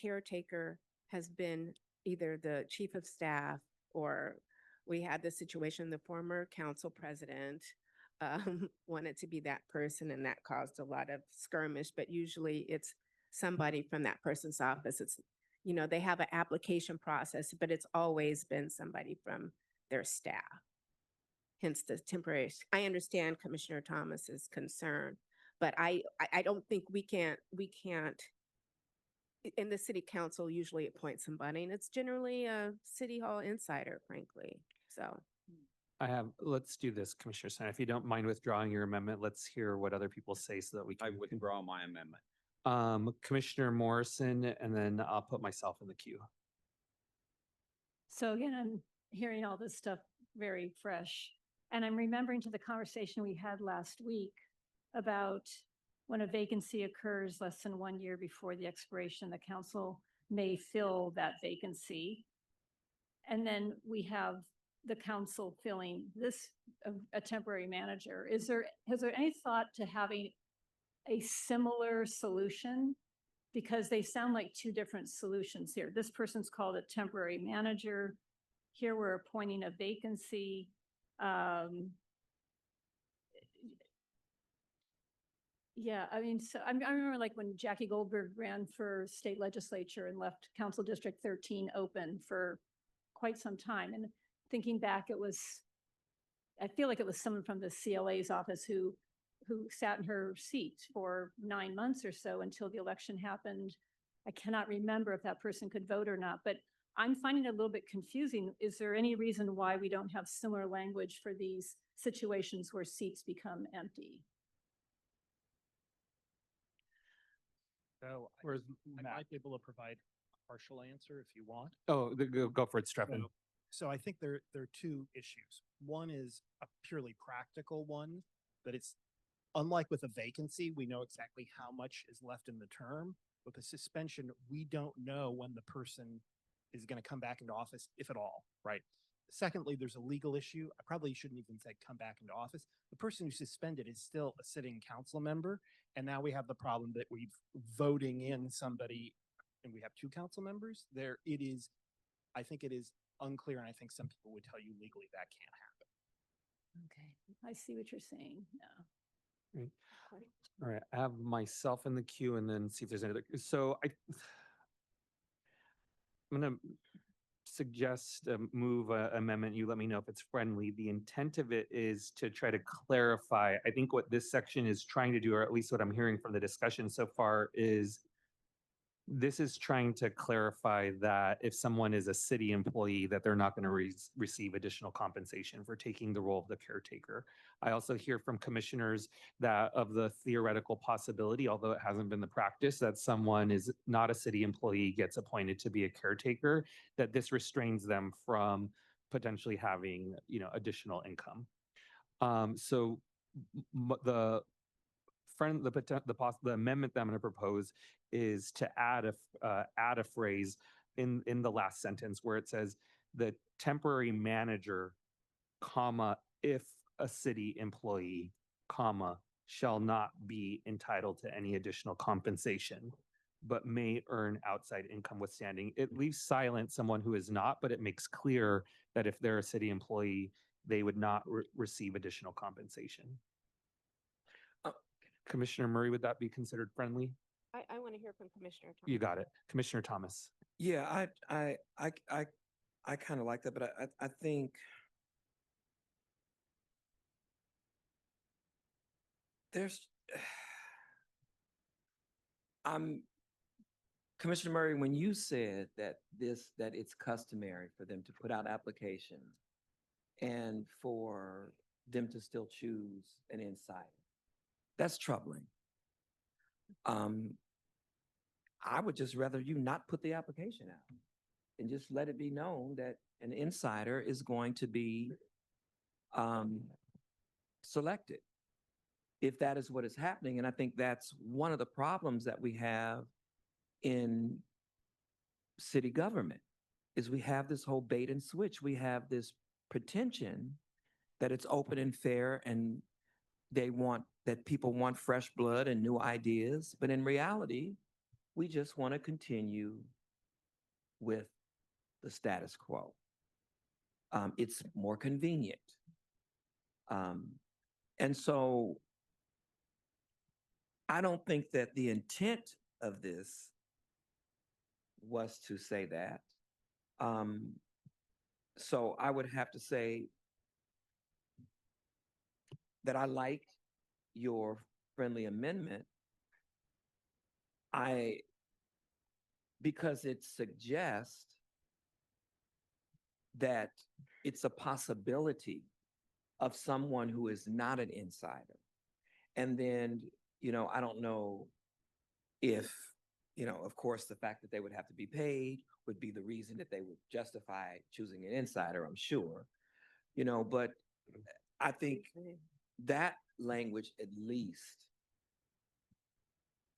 caretaker has been either the chief of staff, or we had the situation, the former council president wanted to be that person, and that caused a lot of skirmish, but usually it's somebody from that person's office. It's, they have an application process, but it's always been somebody from their staff. Hence the temporary. I understand Commissioner Thomas's concern, but I don't think we can't, and the city council usually appoints somebody, and it's generally a city hall insider, frankly, so. Let's do this, Commissioner Stein. If you don't mind withdrawing your amendment, let's hear what other people say so that we I can. withdraw my amendment. Commissioner Morrison, and then I'll put myself in the queue. So again, I'm hearing all this stuff very fresh. And I'm remembering to the conversation we had last week about when a vacancy occurs less than 1 year before the expiration, the council may fill that vacancy. And then we have the council filling this, a temporary manager. Has there any thought to having a similar solution? Because they sound like two different solutions here. This person's called a temporary manager. Here we're appointing a vacancy. Yeah, I mean, so I remember like when Jackie Goldberg ran for state legislature and left Council District 13 open for quite some time. And thinking back, I feel like it was someone from the CLA's office who sat in her seat for 9 months or so until the election happened. I cannot remember if that person could vote or not, but I'm finding it a little bit confusing. Is there any reason why we don't have similar language for these situations where seats become empty? So Where's I might be able to provide a partial answer if you want. Oh, go for it, Streffen. So I think there are two issues. One is a purely practical one, that it's unlike with a vacancy, we know exactly how much is left in the term. With a suspension, we don't know when the person is going to come back into office, if at all, right? secondly, there's a legal issue. I probably shouldn't even say come back into office. The person who's suspended is still a sitting council member. And now we have the problem that we've voting in somebody and we have two council members there. I think it is unclear. And I think some people would tell you legally that can't happen. Okay, I see what you're saying now. Right. All right, I have myself in the queue and then see if there's any other. So I'm going to suggest a move amendment. You let me know if it's friendly. The intent of it is to try to clarify. I think what this section is trying to do, or at least what I'm hearing from the discussion so far, is this is trying to clarify that if someone is a city employee, that they're not going to receive additional compensation for taking the role of the caretaker. I also hear from commissioners that of the theoretical possibility, although it hasn't been the practice, that someone is not a city employee gets appointed to be a caretaker, that this restrains them from potentially having, additional income. So the amendment that I'm going to propose is to add a phrase in the last sentence where it says the temporary manager, comma, if a city employee, comma, shall not be entitled to any additional compensation, but may earn outside income withstanding. It leaves silent someone who is not, but it makes clear that if they're a city employee, they would not receive additional compensation. Commissioner Murray, would that be considered friendly? I want to hear from Commissioner Thomas. You got it. Commissioner Thomas. Yeah, I kind of like that, but I think there's, Commissioner Murray, when you said that it's customary for them to put out applications and for them to still choose an insider, that's troubling. I would just rather you not put the application out and just let it be known that an insider is going to be selected if that is what is happening. And I think that's one of the problems that we have in city government is we have this whole bait and switch. We have this pretension that it's open and fair and that people want fresh blood and new ideas. But in reality, we just want to continue with the status quo. It's more convenient. And so I don't think that the intent of this was to say that. So I would have to say that I like your friendly amendment. Because it suggests that it's a possibility of someone who is not an insider. And then, I don't know if, of course, the fact that they would have to be paid would be the reason that they would justify choosing an insider, I'm sure, but I think that language at least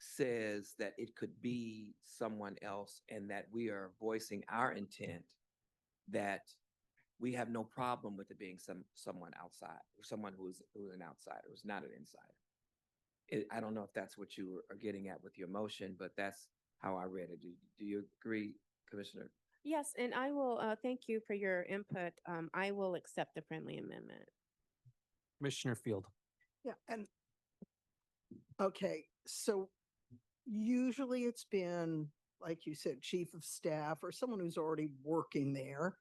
says that it could be someone else and that we are voicing our intent that we have no problem with it being someone outside or someone who's an outsider, who's not an insider. I don't know if that's what you are getting at with your motion, but that's how I read it. Do you agree, Commissioner? Yes, and I will thank you for your input. I will accept the friendly amendment. Commissioner Field. Yeah, and okay, so usually it's been, like you said, chief of staff or someone who's already working there.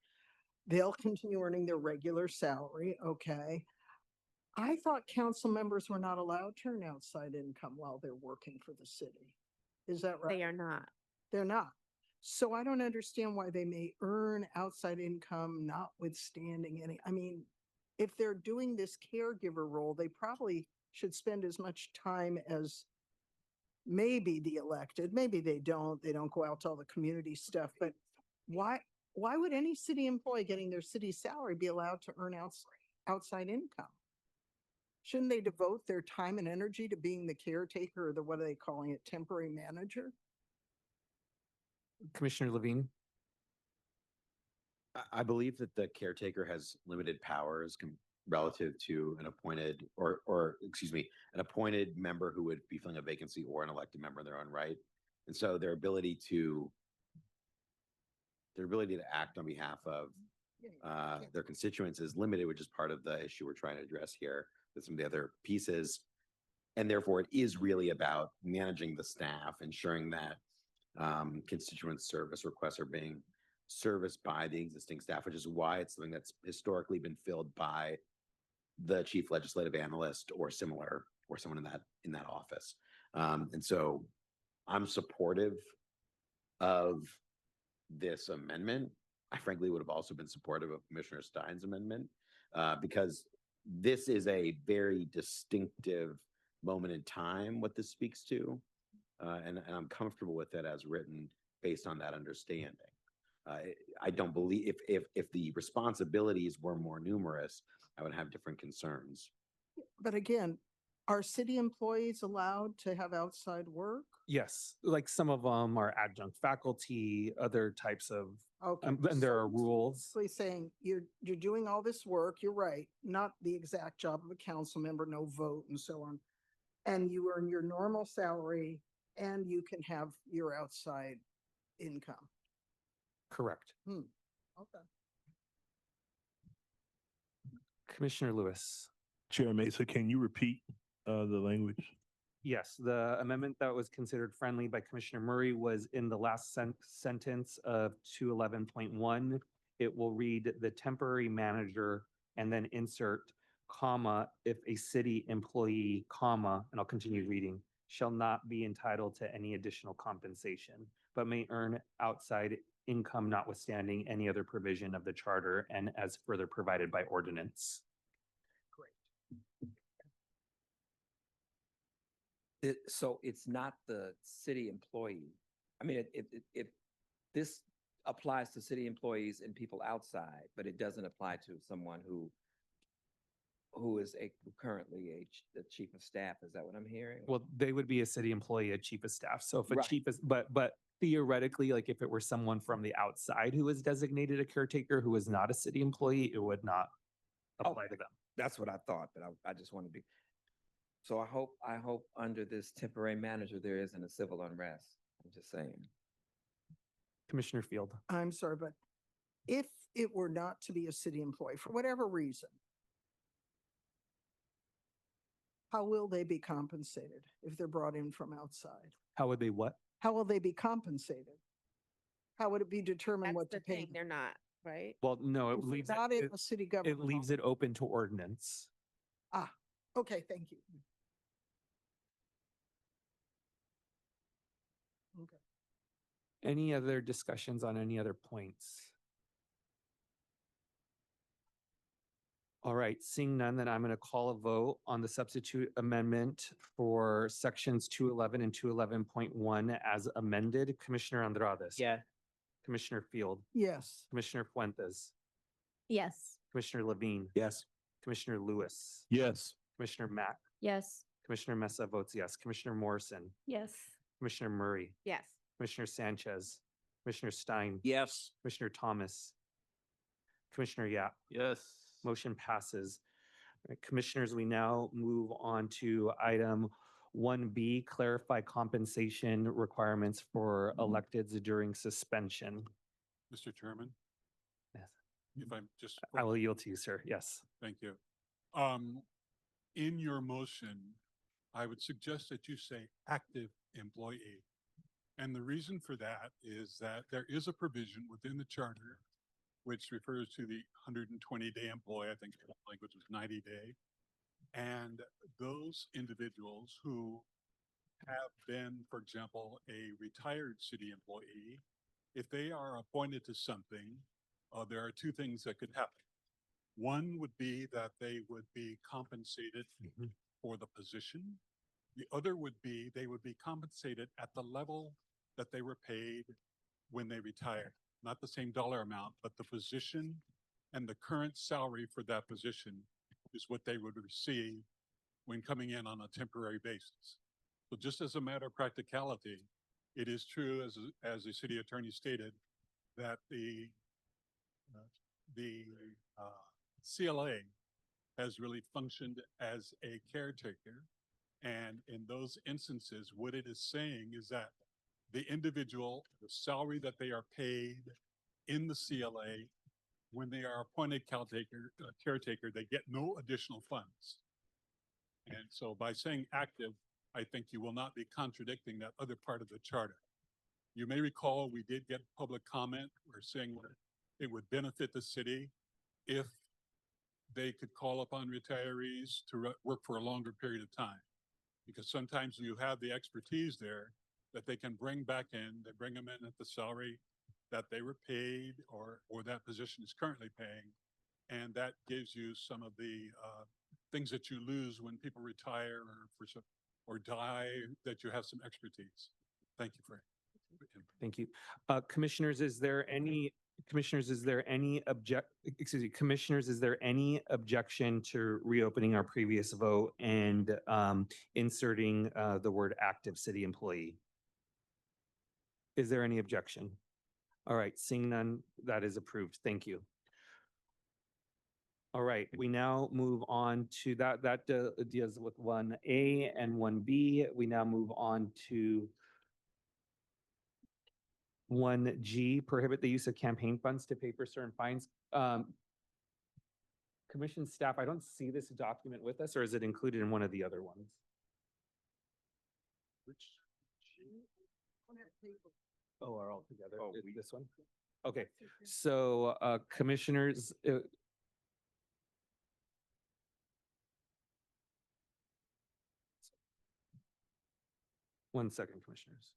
They'll continue earning their regular salary, okay. I thought council members were not allowed to earn outside income while they're working for the city. Is that right? They are not. They're not. So I don't understand why they may earn outside income notwithstanding any, if they're doing this caregiver role, they probably should spend as much time as maybe the elected. Maybe they don't go out to all the community stuff, but why would any city employee getting their city salary be allowed to earn outside income? Shouldn't they devote their time and energy to being the caretaker or what are they calling it, temporary manager? Commissioner Levine. I believe that the caretaker has limited powers relative to an appointed or excuse me, an appointed member who would be filling a vacancy or an elected member in their own right. And so their ability to act on behalf of their constituents is limited, which is part of the issue we're trying to address here with some of the other pieces. And therefore, it is really about managing the staff, ensuring that constituent service requests are being serviced by the existing staff, which is why it's something that's historically been filled by the chief legislative analyst or similar, or someone in that office. And so I'm supportive of this amendment. I frankly would have also been supportive of Commissioner Stein's amendment because this is a very distinctive moment in time, what this speaks to. And I'm comfortable with it as written based on that understanding. I don't believe if the responsibilities were more numerous, I would have different concerns. But again, are city employees allowed to have outside work? Yes, like some of them are adjunct faculty, other types of, Okay. and there so are it's rules. Basically saying you're doing all this work, you're right, not the exact job of a council member, no vote and so on. And you earn your normal salary and you can have your outside income. Correct. Okay. Commissioner Lewis. Chair Mesa, can you repeat the language? Yes, the amendment that was considered friendly by Commissioner Murray was in the last sentence of 211.1. It will read the temporary manager and then insert comma, if a city employee, comma, and I'll continue reading, shall not be entitled to any additional compensation, but may earn outside income notwithstanding any other provision of the charter and as further provided by ordinance. So it's not the city employee. I mean, this applies to city employees and people outside, but it doesn't apply to someone who is currently the chief of staff. Is that what I'm hearing? Well, they would be a city employee, a chief of staff. So if a Right. chief is, but theoretically, like if it were someone from the outside who was designated a caretaker who was not a city employee, it would not apply to them. That's what I thought, but I just want to be. So I hope under this temporary manager, there isn't a civil unrest. I'm just saying. Commissioner Field. I'm sorry, but if it were not to be a city employee for whatever reason, how will they be compensated if they're brought in from outside? How would they what? How will they be compensated? How would it be determined what to pay? They're not, right? Well, no, it If leaves, Not in it, a city it government. leaves it open to ordinance. Ah, okay, thank you. Okay. Any other discussions on any other points? All right, seeing none, then I'm going to call a vote on the substitute amendment for sections 211 and 211.1 as amended. Commissioner Andrades. Yeah. Commissioner Field. Yes. Commissioner Fuentes. Yes. Commissioner Levine. Yes. Commissioner Lewis. Yes. Commissioner Mack. Yes. Commissioner Mesa votes yes. Commissioner Morrison. Yes. Commissioner Murray. Yes. Commissioner Sanchez. Commissioner Stein. Yes. Commissioner Thomas. Commissioner Yap. Yes. Motion passes. All right, Commissioners, we now move on to item 1B, clarify compensation requirements for electeds during suspension. Mr. Chairman, Yes. if I'm just. I will yield to you, sir. Yes. Thank you. In your motion, I would suggest that you say active employee. And the reason for that is that there is a provision within the charter which refers to the 120-day employee. I think the language was 90-day. And those individuals who have been, for example, a retired city employee, if they are appointed to something, there are two things that could happen. One would be that they would be compensated for the position. The other would be they would be compensated at the level that they were paid when they retired. Not the same dollar amount, but the position and the current salary for that position is what they would receive when coming in on a temporary basis. So just as a matter of practicality, it is true, as the city attorney stated, that the the CLA has really functioned as a caretaker. And in those instances, what it is saying is that the individual, the salary that they are paid in the CLA, when they are appointed caretaker, they get no additional funds. And so by saying active, I think you will not be contradicting that other part of the charter. You may recall we did get public comment. We're saying that it would benefit the city if they could call upon retirees to work for a longer period of time. Because sometimes you have the expertise there that they can bring back in, they bring them in at the salary that they were paid or that position is currently paying. And that gives you some of the things that you lose when people retire or die, that you have some expertise. Thank you for Thank you. Commissioners, is there any objection to reopening our previous vote and inserting the word active city employee? Is there any objection? All right, seeing none, that is approved. Thank you. All right, we now move on to that deals with 1A and 1B. We now move on to 1G, prohibit the use of campaign funds to pay for certain fines. Commission staff, I don't see this document with us, or is it included in one of the other ones? Which? Oh, are all together? Oh, This one? Okay, so commissioners, 1 second, commissioners.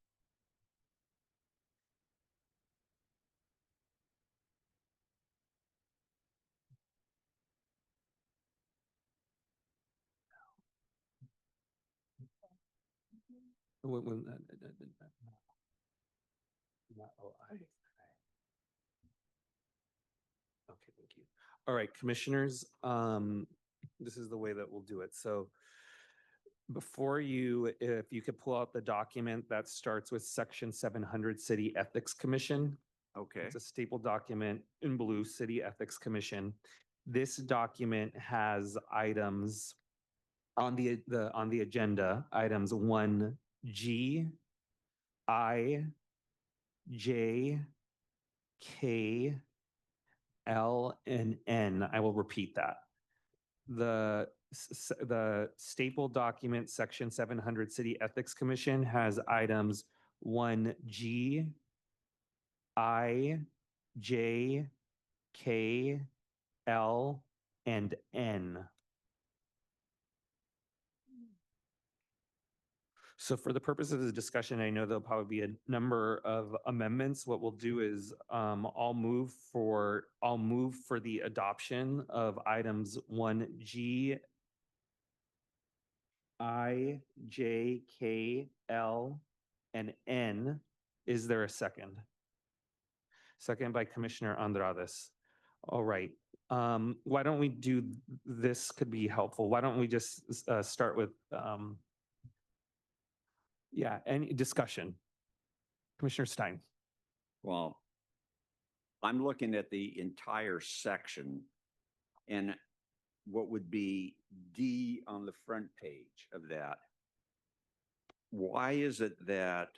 Okay, thank you. All right, commissioners, this is the way that we'll do it. So before you, if you could pull out the document that starts with section 700 City Ethics Commission. Okay. It's a staple document in blue, City Ethics Commission. This document has items on the agenda, items 1G, I, J, K, L, and N. I will repeat that. The staple document, section 700 City Ethics Commission, has items 1G, I, J, K, L, and N. So for the purpose of the discussion, I know there'll probably be a number of amendments. What we'll do is I'll move for the adoption of items 1G, I, J, K, L, and N. Is there a second? Second by Commissioner Andrades. All right. Why don't we do this? Could be helpful. Why don't we just start with any discussion? Commissioner Stein. Well, I'm looking at the entire section and what would be D on the front page of that. Why is it that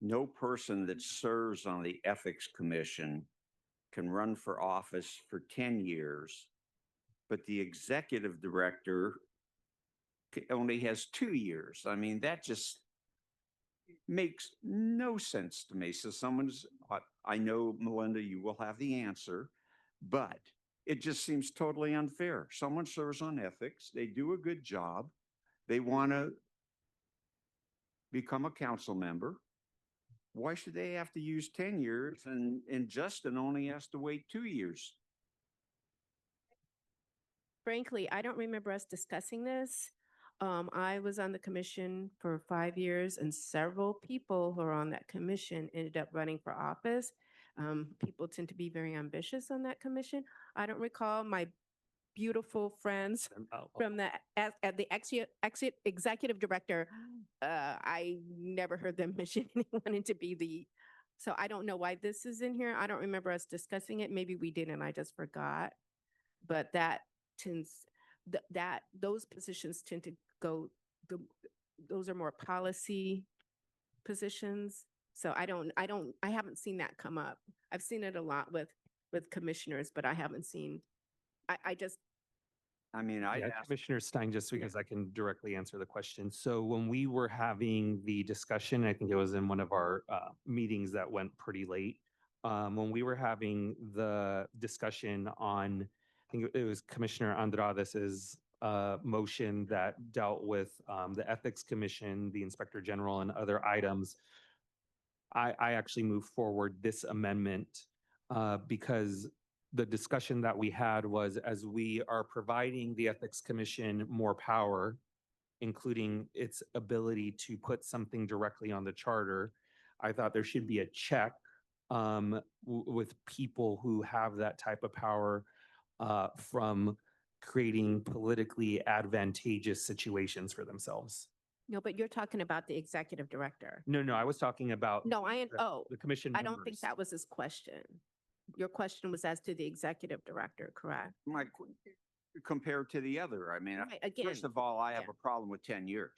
no person that serves on the Ethics Commission can run for office for 10 years, but the executive director only has 2 years? I mean, that just makes no sense to me. So I know, Melinda, you will have the answer, but it just seems totally unfair. Someone serves on ethics, they do a good job, they want to become a council member. Why should they have to use 10 years and Justin only has to wait 2 years? Frankly, I don't remember us discussing this. I was on the commission for 5 years and several people who are on that commission ended up running for office. People tend to be very ambitious on that commission. I don't recall my beautiful friends from the executive director. I never heard them mention anyone to be the So I don't know why this is in here. I don't remember us discussing it. Maybe we did and I just forgot. But that tends, those positions tend to go, those are more policy positions. So I haven't seen that come up. I've seen it a lot with commissioners, but I haven't seen, I mean, I Yeah, asked, Commissioner Stein, just because I can directly answer the question. So when we were having the discussion, I think it was in one of our meetings that went pretty late. When we were having the discussion on, I think it was Commissioner Andrade's motion that dealt with the Ethics Commission, the Inspector General, and other items. I actually moved forward this amendment because the discussion that we had was, as we are providing the Ethics Commission more power, including its ability to put something directly on the charter, I thought there should be a check with people who have that type of power from creating politically advantageous situations for themselves. no, but you're talking about the executive director. No, I was talking about No, the commission I don't think members. that was his question. Your question was as to the executive director, correct? compared to the other, I mean, Right, again, first of all, I have yeah. a problem with 10 years.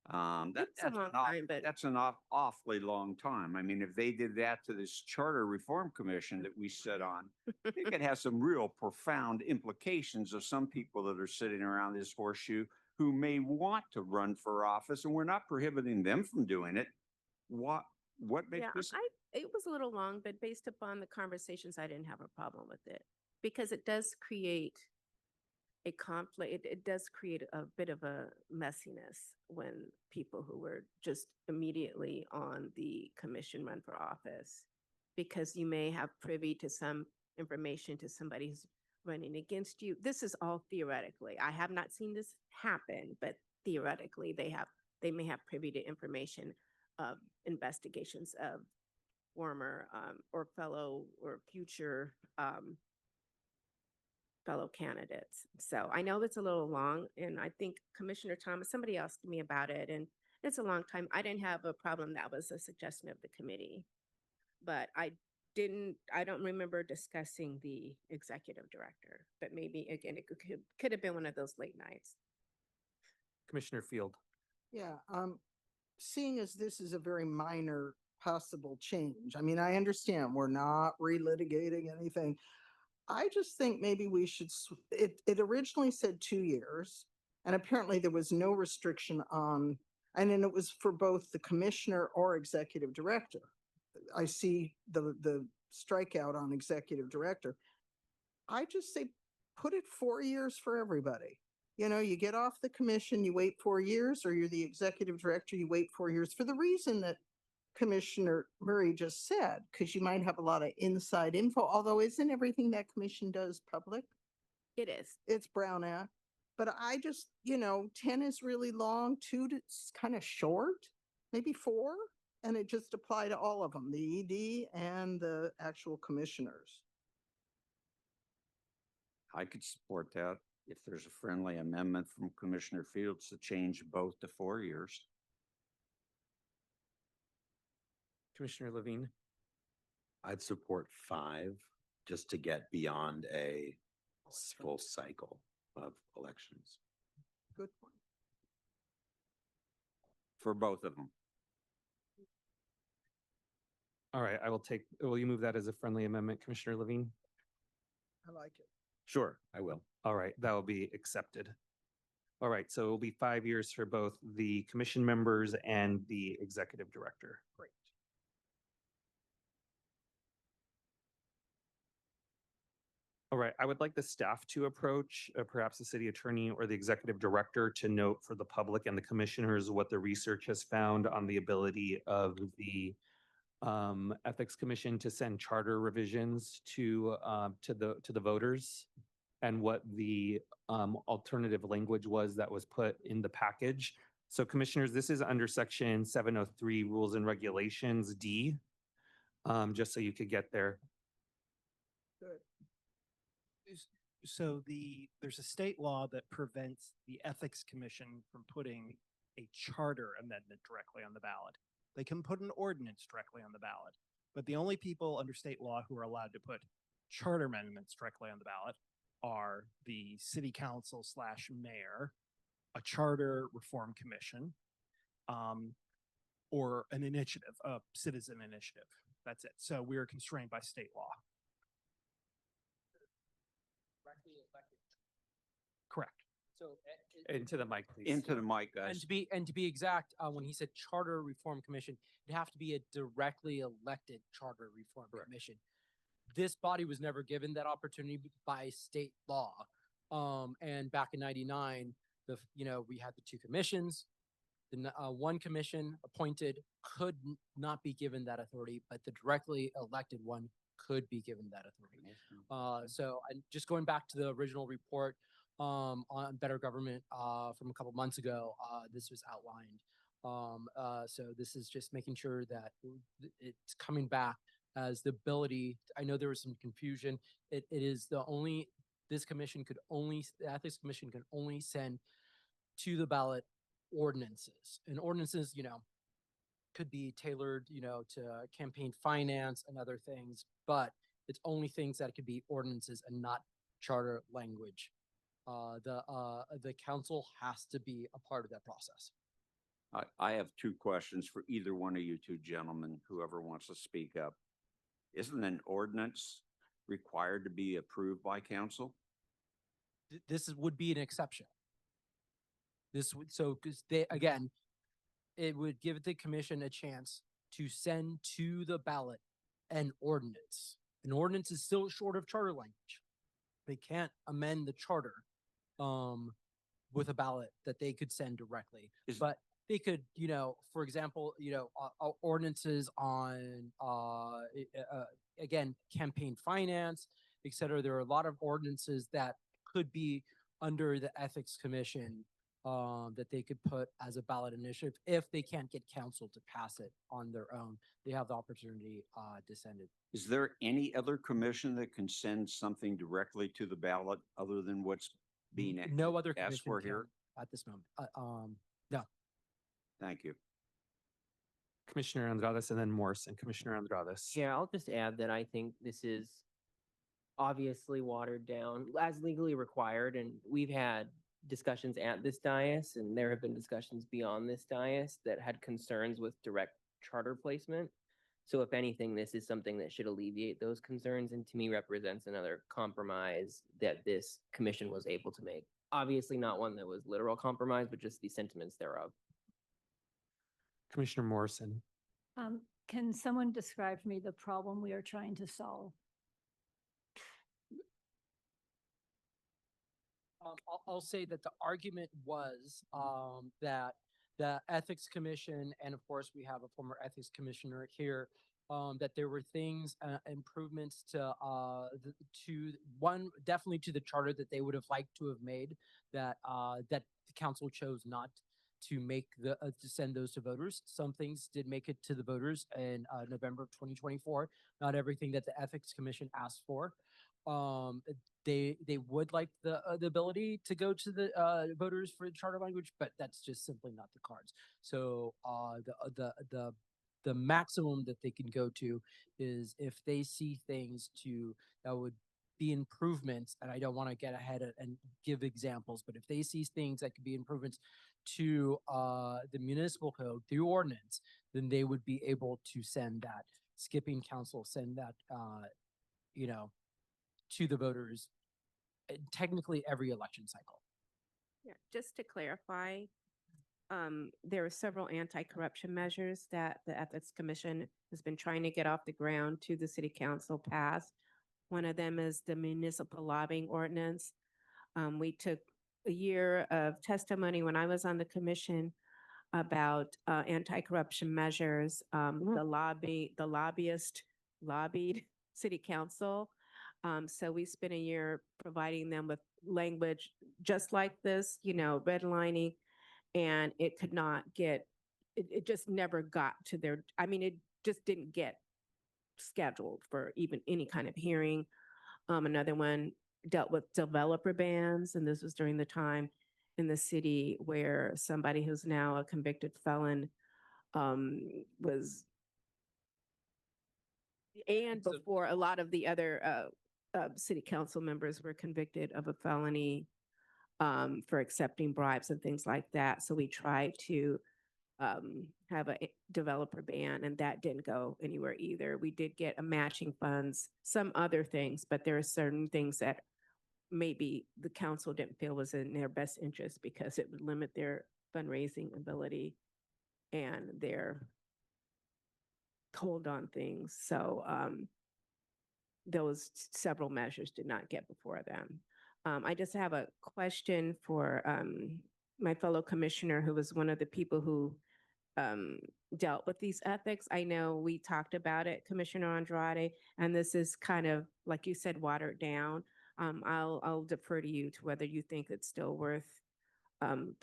It's a long time, but That's an awfully long time. I mean, if they did that to this Charter Reform Commission that we sit on, I think it has some real profound implications of some people that are sitting around this horseshoe who may want to run for office, and we're not prohibiting them from doing it. What makes yeah, this? it was a little long, but based upon the conversations, I didn't have a problem with it because it does create a conflict. It does create a bit of a messiness when people who were just immediately on the commission run for office, because you may have privy to some information to somebody who's running against you. This is all theoretically. I have not seen this happen, but theoretically they may have privy to information of investigations of former or fellow or future fellow candidates. So I know it's a little long, and I think Commissioner Thomas, somebody asked me about it, and it's a long time. I didn't have a problem. That was a suggestion of the committee, but I don't remember discussing the executive director, but maybe again, it could have been one of those late nights. Commissioner Field. Yeah, seeing as this is a very minor possible change, I mean, I understand we're not relitigating anything. I just think maybe we should, it originally said 2 years, and apparently there was no restriction on, and then it was for both the commissioner or executive director. I see the strikeout on executive director. I just say, put it 4 years for everybody. You know, you get off the commission, you wait 4 years, or you're the executive director, you wait 4 years, for the reason that Commissioner Murray just said, because you might have a lot of inside info, although isn't everything that commission does public? It is. It's Brown Act. But I just, 10 is really long, 2 is kind of short, maybe 4, and it just apply to all of them, the ED and the actual commissioners. I could support that if there's a friendly amendment from Commissioner Fields to change both to 4 years. Commissioner Levine. I'd support 5 just to get beyond a full cycle of elections. Good point. For both of them. All right, will you move that as a friendly amendment, Commissioner Levine? I like it. Sure, I will. All right, that will be accepted. All right, so it will be 5 years for both the commission members and the executive director. Great. All right, I would like the staff to approach perhaps the city attorney or the executive director to note for the public and the commissioners what the research has found on the ability of the Ethics Commission to send charter revisions to the voters, and what the alternative language was that was put in the package. So commissioners, this is under section 703 Rules and Regulations D, just so you could get there. Good. So there's a state law that prevents the Ethics Commission from putting a charter amendment directly on the ballot. They can put an ordinance directly on the ballot. But the only people under state law who are allowed to put charter amendments directly on the ballot are the city council / mayor, a charter reform commission, or an initiative, a citizen initiative. That's it. So we are constrained by state law. Correct. So. Into the mic, please. Into the mic, And guys. to be exact, when he said Charter Reform Commission, it'd have to be a directly elected Charter Reform Commission. This body was never given that opportunity by state law. And back in '99, we had the two commissions. One commission appointed could not be given that authority, but the directly elected one could be given that authority. So, and just going back to the original report, on better government from a couple months ago, this was outlined. So this is just making sure that it's coming back as the ability. I know there was some confusion. It is the only, the Ethics Commission can only send to the ballot ordinances, and ordinances, could be tailored, to campaign finance and other things, but it's only things that could be ordinances and not charter language. The council has to be a part of that process. I have two questions for either one of you two gentlemen, whoever wants to speak up. Isn't an ordinance required to be approved by council? Would be an exception. Because it would give the commission a chance to send to the ballot an ordinance. An ordinance is still short of charter language. They can't amend the charter with a ballot that they could send directly. But they could, for example, ordinances on, again, campaign finance, et cetera. There are a lot of ordinances that could be under the Ethics Commission that they could put as a ballot initiative. If they can't get council to pass it on their own, they have the opportunity to send it. Is there any other commission that can send something directly to the ballot other than what's being No other asked commission for can here? at this moment. No. Thank you. Commissioner Andrades and then Morse and Commissioner Andrades. Yeah, I'll just add that I think this is obviously watered down as legally required, and we've had discussions at this dais, and there have been discussions beyond this dais that had concerns with direct charter placement. So if anything, this is something that should alleviate those concerns, and to me represents another compromise that this commission was able to make. Obviously not one that was literal compromise, but just the sentiments thereof. Commissioner Morrison. Can someone describe for me the problem we are trying to solve? I'll say that the argument was that the Ethics Commission, and of course we have a former Ethics Commissioner here, that there were things, improvements to definitely to the charter that they would have liked to have made that that the council chose not to make to send those to voters. Some things did make it to the voters in November of 2024. Not everything that the Ethics Commission asked for. They would like the ability to go to the voters for charter language, but that's just simply not the cards. So the maximum that they can go to is if they see things that would be improvements, and I don't want to get ahead and give examples, but if they see things that could be improvements to the municipal code through ordinance, then they would be able to send that, skipping council, send that, to the voters, technically every election cycle. Yeah, just to clarify, there are several anti-corruption measures that the Ethics Commission has been trying to get off the ground to the city council pass. One of them is the municipal lobbying ordinance. We took a year of testimony when I was on the commission about anti-corruption measures. The lobbyist lobbied city council. So we spent a year providing them with language just like this, redlining, and it could not get, it just never got to it just didn't get scheduled for even any kind of hearing. Another one dealt with developer bans, and this was during the time in the city where somebody who's now a convicted felon was, and before a lot of the other city council members were convicted of a felony for accepting bribes and things like that. So we tried to have a developer ban, and that didn't go anywhere either. We did get a matching funds, some other things, but there are certain things that maybe the council didn't feel was in their best interest because it would limit their fundraising ability and their hold on things. So those several measures did not get before them. I just have a question for my fellow commissioner, who was one of the people who dealt with these ethics. I know we talked about it, Commissioner Andrade, and this is kind of, like you said, watered down. I'll defer to you to whether you think it's still worth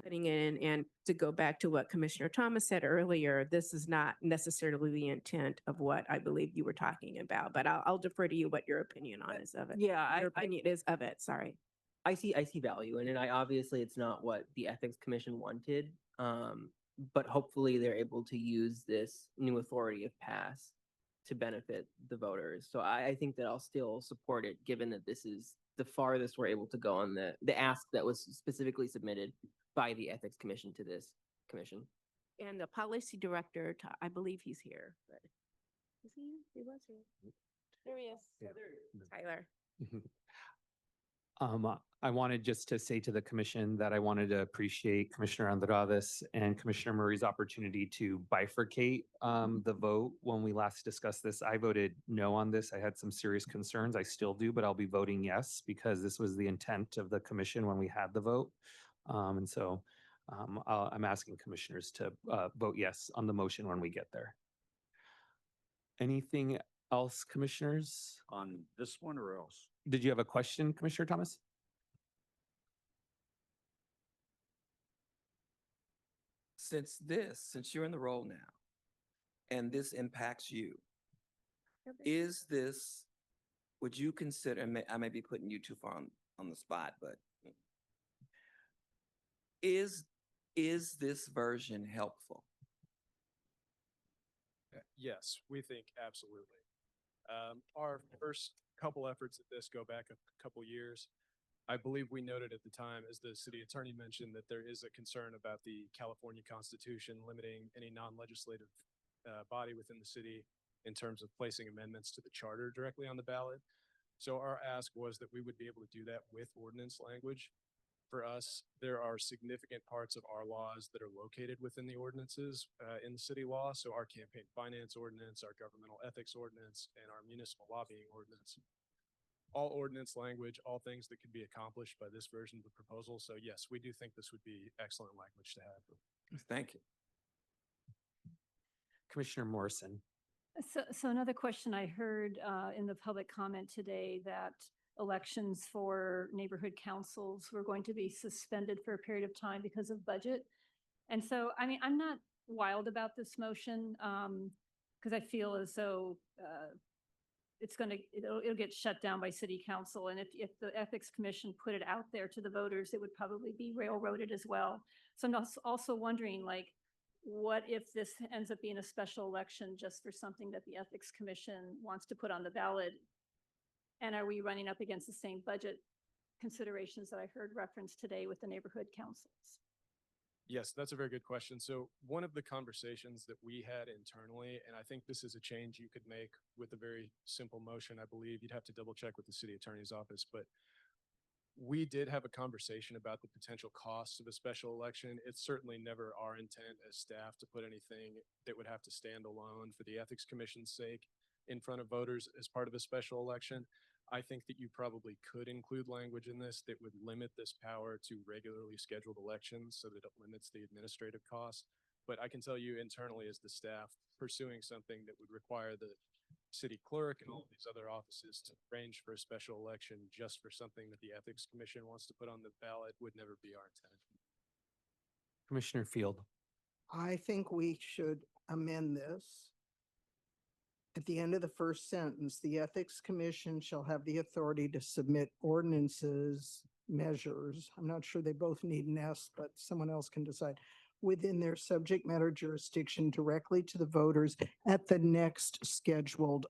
putting in. And to go back to what Commissioner Thomas said earlier, this is not necessarily the intent of what I believe you were talking about, but I'll defer to you what your opinion on is of it. Yeah, Your opinion is of it, sorry. I see value in it. I obviously it's not what the Ethics Commission wanted. But hopefully they're able to use this new authority of pass to benefit the voters. So I think that I'll still support it, given that this is the farthest we're able to go on the ask that was specifically submitted by the Ethics Commission to this commission. And the policy director, I believe he's here, but is he? He was here. There he is. Yeah. Tyler. I wanted just to say to the commission that I wanted to appreciate Commissioner Andrades and Commissioner Murray's opportunity to bifurcate the vote when we last discussed this. I voted no on this. I had some serious concerns. I still do, but I'll be voting yes because this was the intent of the commission when we had the vote. And so I'm asking commissioners to vote yes on the motion when we get there. Anything else, commissioners? On this one or else? Did you have a question, Commissioner Thomas? Since you're in the role now, and this impacts you, is this, would you consider, and I may be putting you too far on the spot, but is this version helpful? Yes, we think absolutely. Our first couple efforts at this go back a couple years. I believe we noted at the time, as the city attorney mentioned, that there is a concern about the California Constitution limiting any non-legislative body within the city in terms of placing amendments to the charter directly on the ballot. So our ask was that we would be able to do that with ordinance language. For us, there are significant parts of our laws that are located within the ordinances in the city law. So our campaign finance ordinance, our governmental ethics ordinance, and our municipal lobbying ordinance. All ordinance language, all things that could be accomplished by this version of the proposal. So yes, we do think this would be excellent language to have. Thank you. Commissioner Morrison. So another question I heard in the public comment today, that elections for neighborhood councils were going to be suspended for a period of time because of budget. And so, I mean, I'm not wild about this motion because I feel as though it'll get shut down by city council. And if the ethics commission put it out there to the voters, it would probably be railroaded as well. So I'm also wondering, like, what if this ends up being a special election just for something that the ethics commission wants to put on the ballot? And are we running up against the same budget considerations that I heard referenced today with the neighborhood councils? Yes, that's a very good question. So one of the conversations that we had internally, and I think this is a change you could make with a very simple motion, I believe you'd have to double check with the city attorney's office, but we did have a conversation about the potential costs of a special election. It's certainly never our intent as staff to put anything that would have to stand alone for the ethics commission's sake in front of voters as part of a special election. I think that you probably could include language in this that would limit this power to regularly scheduled elections so that it limits the administrative costs. But I can tell you internally as the staff, pursuing something that would require the city clerk and all these other offices to arrange for a special election just for something that the Ethics Commission wants to put on the ballot would never be our intent. Commissioner Field. I think we should amend this. At the end of the first sentence, the Ethics Commission shall have the authority to submit ordinances, measures. I'm not sure they both need an S, but someone else can decide within their subject matter jurisdiction directly to the voters at the next scheduled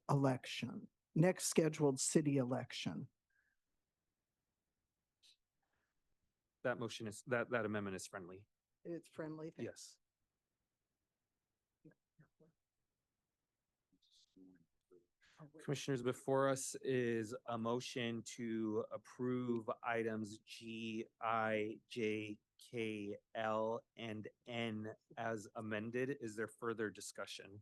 city election. That motion is, that amendment is friendly. It's friendly. Thank Yes. Commissioners, before us is a motion to approve items G, I, J, K, L, and N as amended. Is there further discussion?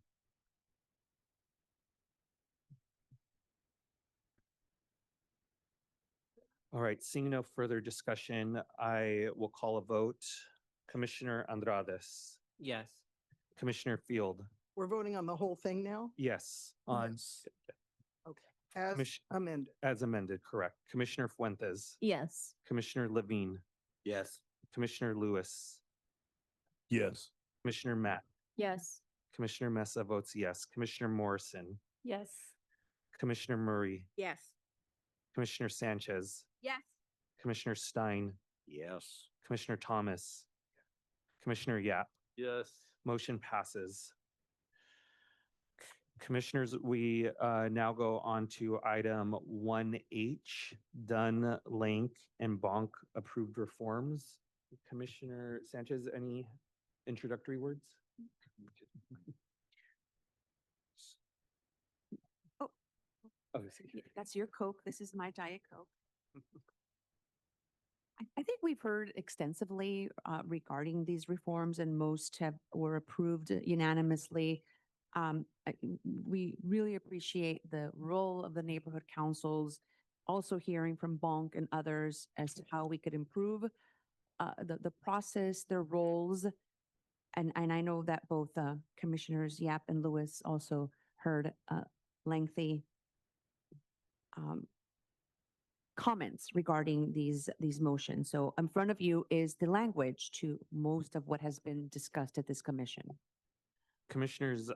All right, seeing no further discussion, I will call a vote. Commissioner Andrades, Yes. Commissioner Field, We're voting on the whole thing now? yes, on Yes. Okay, as Commission- amended. as amended, correct. Commissioner Fuentes, Yes. Commissioner Levine, Yes. Commissioner Lewis, Yes. Commissioner Matt, Yes. Commissioner Mesa votes yes. Commissioner Morrison, Yes. Commissioner Murray, Yes. Commissioner Sanchez, Yes. Commissioner Stein, Yes. Commissioner Thomas, Commissioner Yap. Yes. Motion passes. Commissioners, we now go on to item 1H, Dunn, Lank, and Bonk approved reforms. Commissioner Sanchez, any introductory words? Oh. Oh, That's your Coke. This is my Diet Coke. I think we've heard extensively regarding these reforms and most were approved unanimously. We really appreciate the role of the neighborhood councils, also hearing from Bonk and others as to how we could improve the process, their roles. And I know that both Commissioners Yap and Lewis also heard lengthy comments regarding these motions. So in front of you is the language to most of what has been discussed at this commission. Commissioners,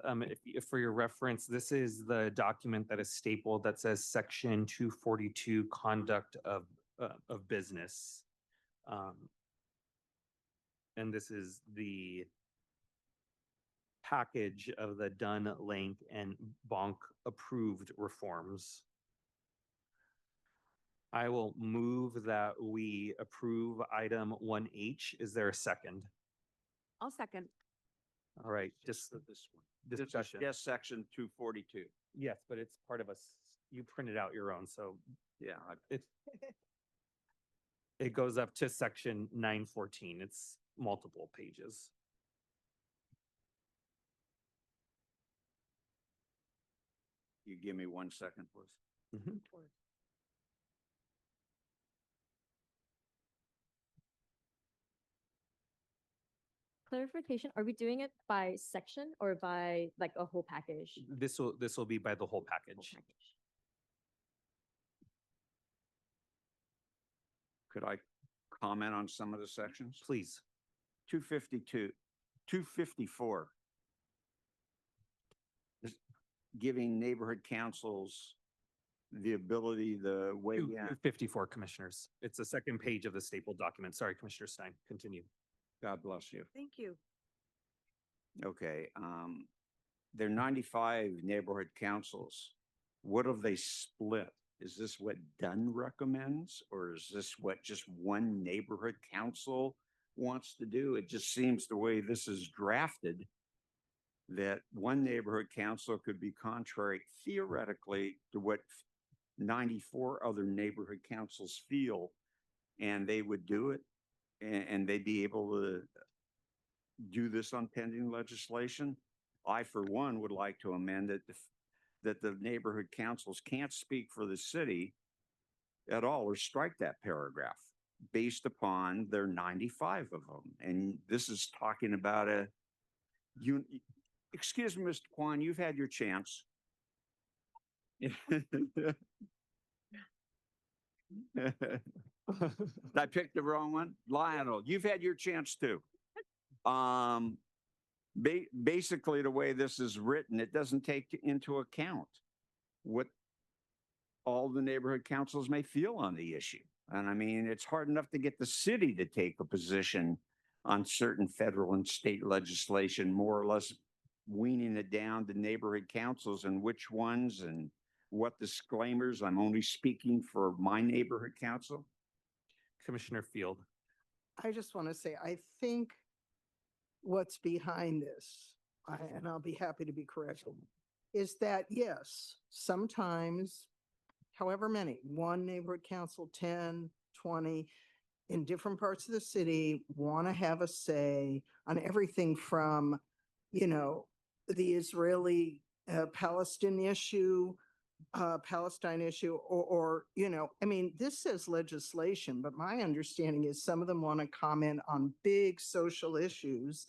if for your reference, this is the document that is stapled that says Section 242 Conduct of Business. And this is the package of the Dunn, Lank, and Bonk approved reforms. I will move that we approve item 1H. Is there a second? I'll second. All right, just This one. This is discussion. just section 242. Yes, but it's part of us. You printed out your own, so Yeah. it goes up to section 914. It's multiple pages. You give me 1 second, please. Mhm. Clarification, are we doing it by section or by like a whole package? This will be by the whole package. Could I comment on some of the sections? Please. 252, 254. Is giving neighborhood councils the ability, the way. 254 commissioners. It's the second page of the stapled document. Sorry, Commissioner Stein, continue. God bless you. Thank you. Okay, there are 95 neighborhood councils. What have they split? Is this what Dunn recommends, or is this what just one neighborhood council wants to do? It just seems the way this is drafted that one neighborhood council could be contrary theoretically to what 94 other neighborhood councils feel, and they would do it, and they'd be able to do this on pending legislation. I, for one, would like to amend it that the neighborhood councils can't speak for the city at all, or strike that paragraph based upon their 95 of them. And this is talking about excuse me, Mr. Kwan, you've had your chance. I picked the wrong one. Lionel, you've had your chance too. Basically, the way this is written, it doesn't take into account what all the neighborhood councils may feel on the issue. And I mean, it's hard enough to get the city to take a position on certain federal and state legislation, more or less weaning it down to neighborhood councils and which ones and what disclaimers. I'm only speaking for my neighborhood council. Commissioner Field. I just want to say, I think what's behind this, and I'll be happy to be corrected, is that yes, sometimes, however many, one neighborhood council, 10, 20, in different parts of the city want to have a say on everything from, the Israeli Palestine issue, Palestine issue, or, I mean, this says legislation, but my understanding is some of them want to comment on big social issues.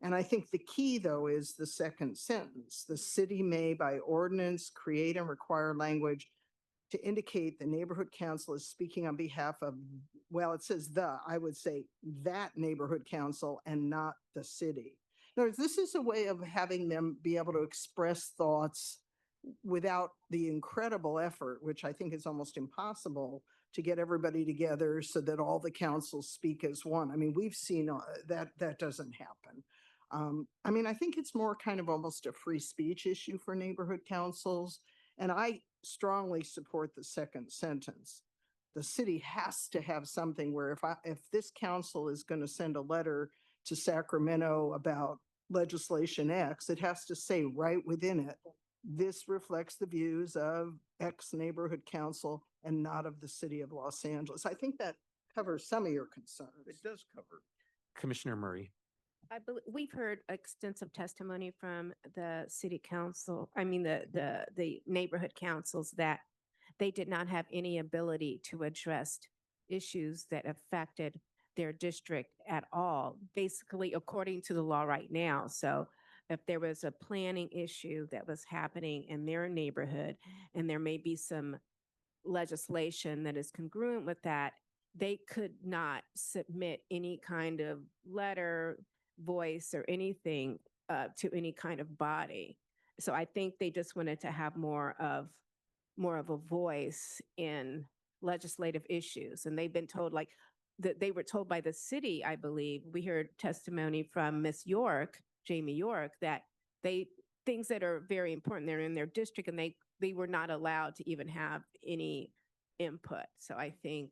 And I think the key, though, is the second sentence. The city may, by ordinance, create and require language to indicate the neighborhood council is speaking on behalf of, well, it says I would say that neighborhood council and not the city. In other words, this is a way of having them be able to express thoughts without the incredible effort, which I think is almost impossible, to get everybody together so that all the councils speak as one. I mean, we've seen that doesn't happen. I mean, I think it's more kind of almost a free speech issue for neighborhood councils. And I strongly support the second sentence. The city has to have something where if this council is going to send a letter to Sacramento about legislation X, it has to say right within it, this reflects the views of X neighborhood council and not of the city of Los Angeles. I think that covers some of your concerns. It does cover. Commissioner Murray. I believe we've heard extensive testimony from the city council, the neighborhood councils, that they did not have any ability to address issues that affected their district at all, basically according to the law right now. So if there was a planning issue that was happening in their neighborhood and there may be some legislation that is congruent with that, they could not submit any kind of letter, voice, or anything to any kind of body. So I think they just wanted to have more of a voice in legislative issues. And they've been told, like, that they were told by the city, I believe, we heard testimony from Miss York, Jamie York, that things that are very important, they're in their district, and they were not allowed to even have any input. So I think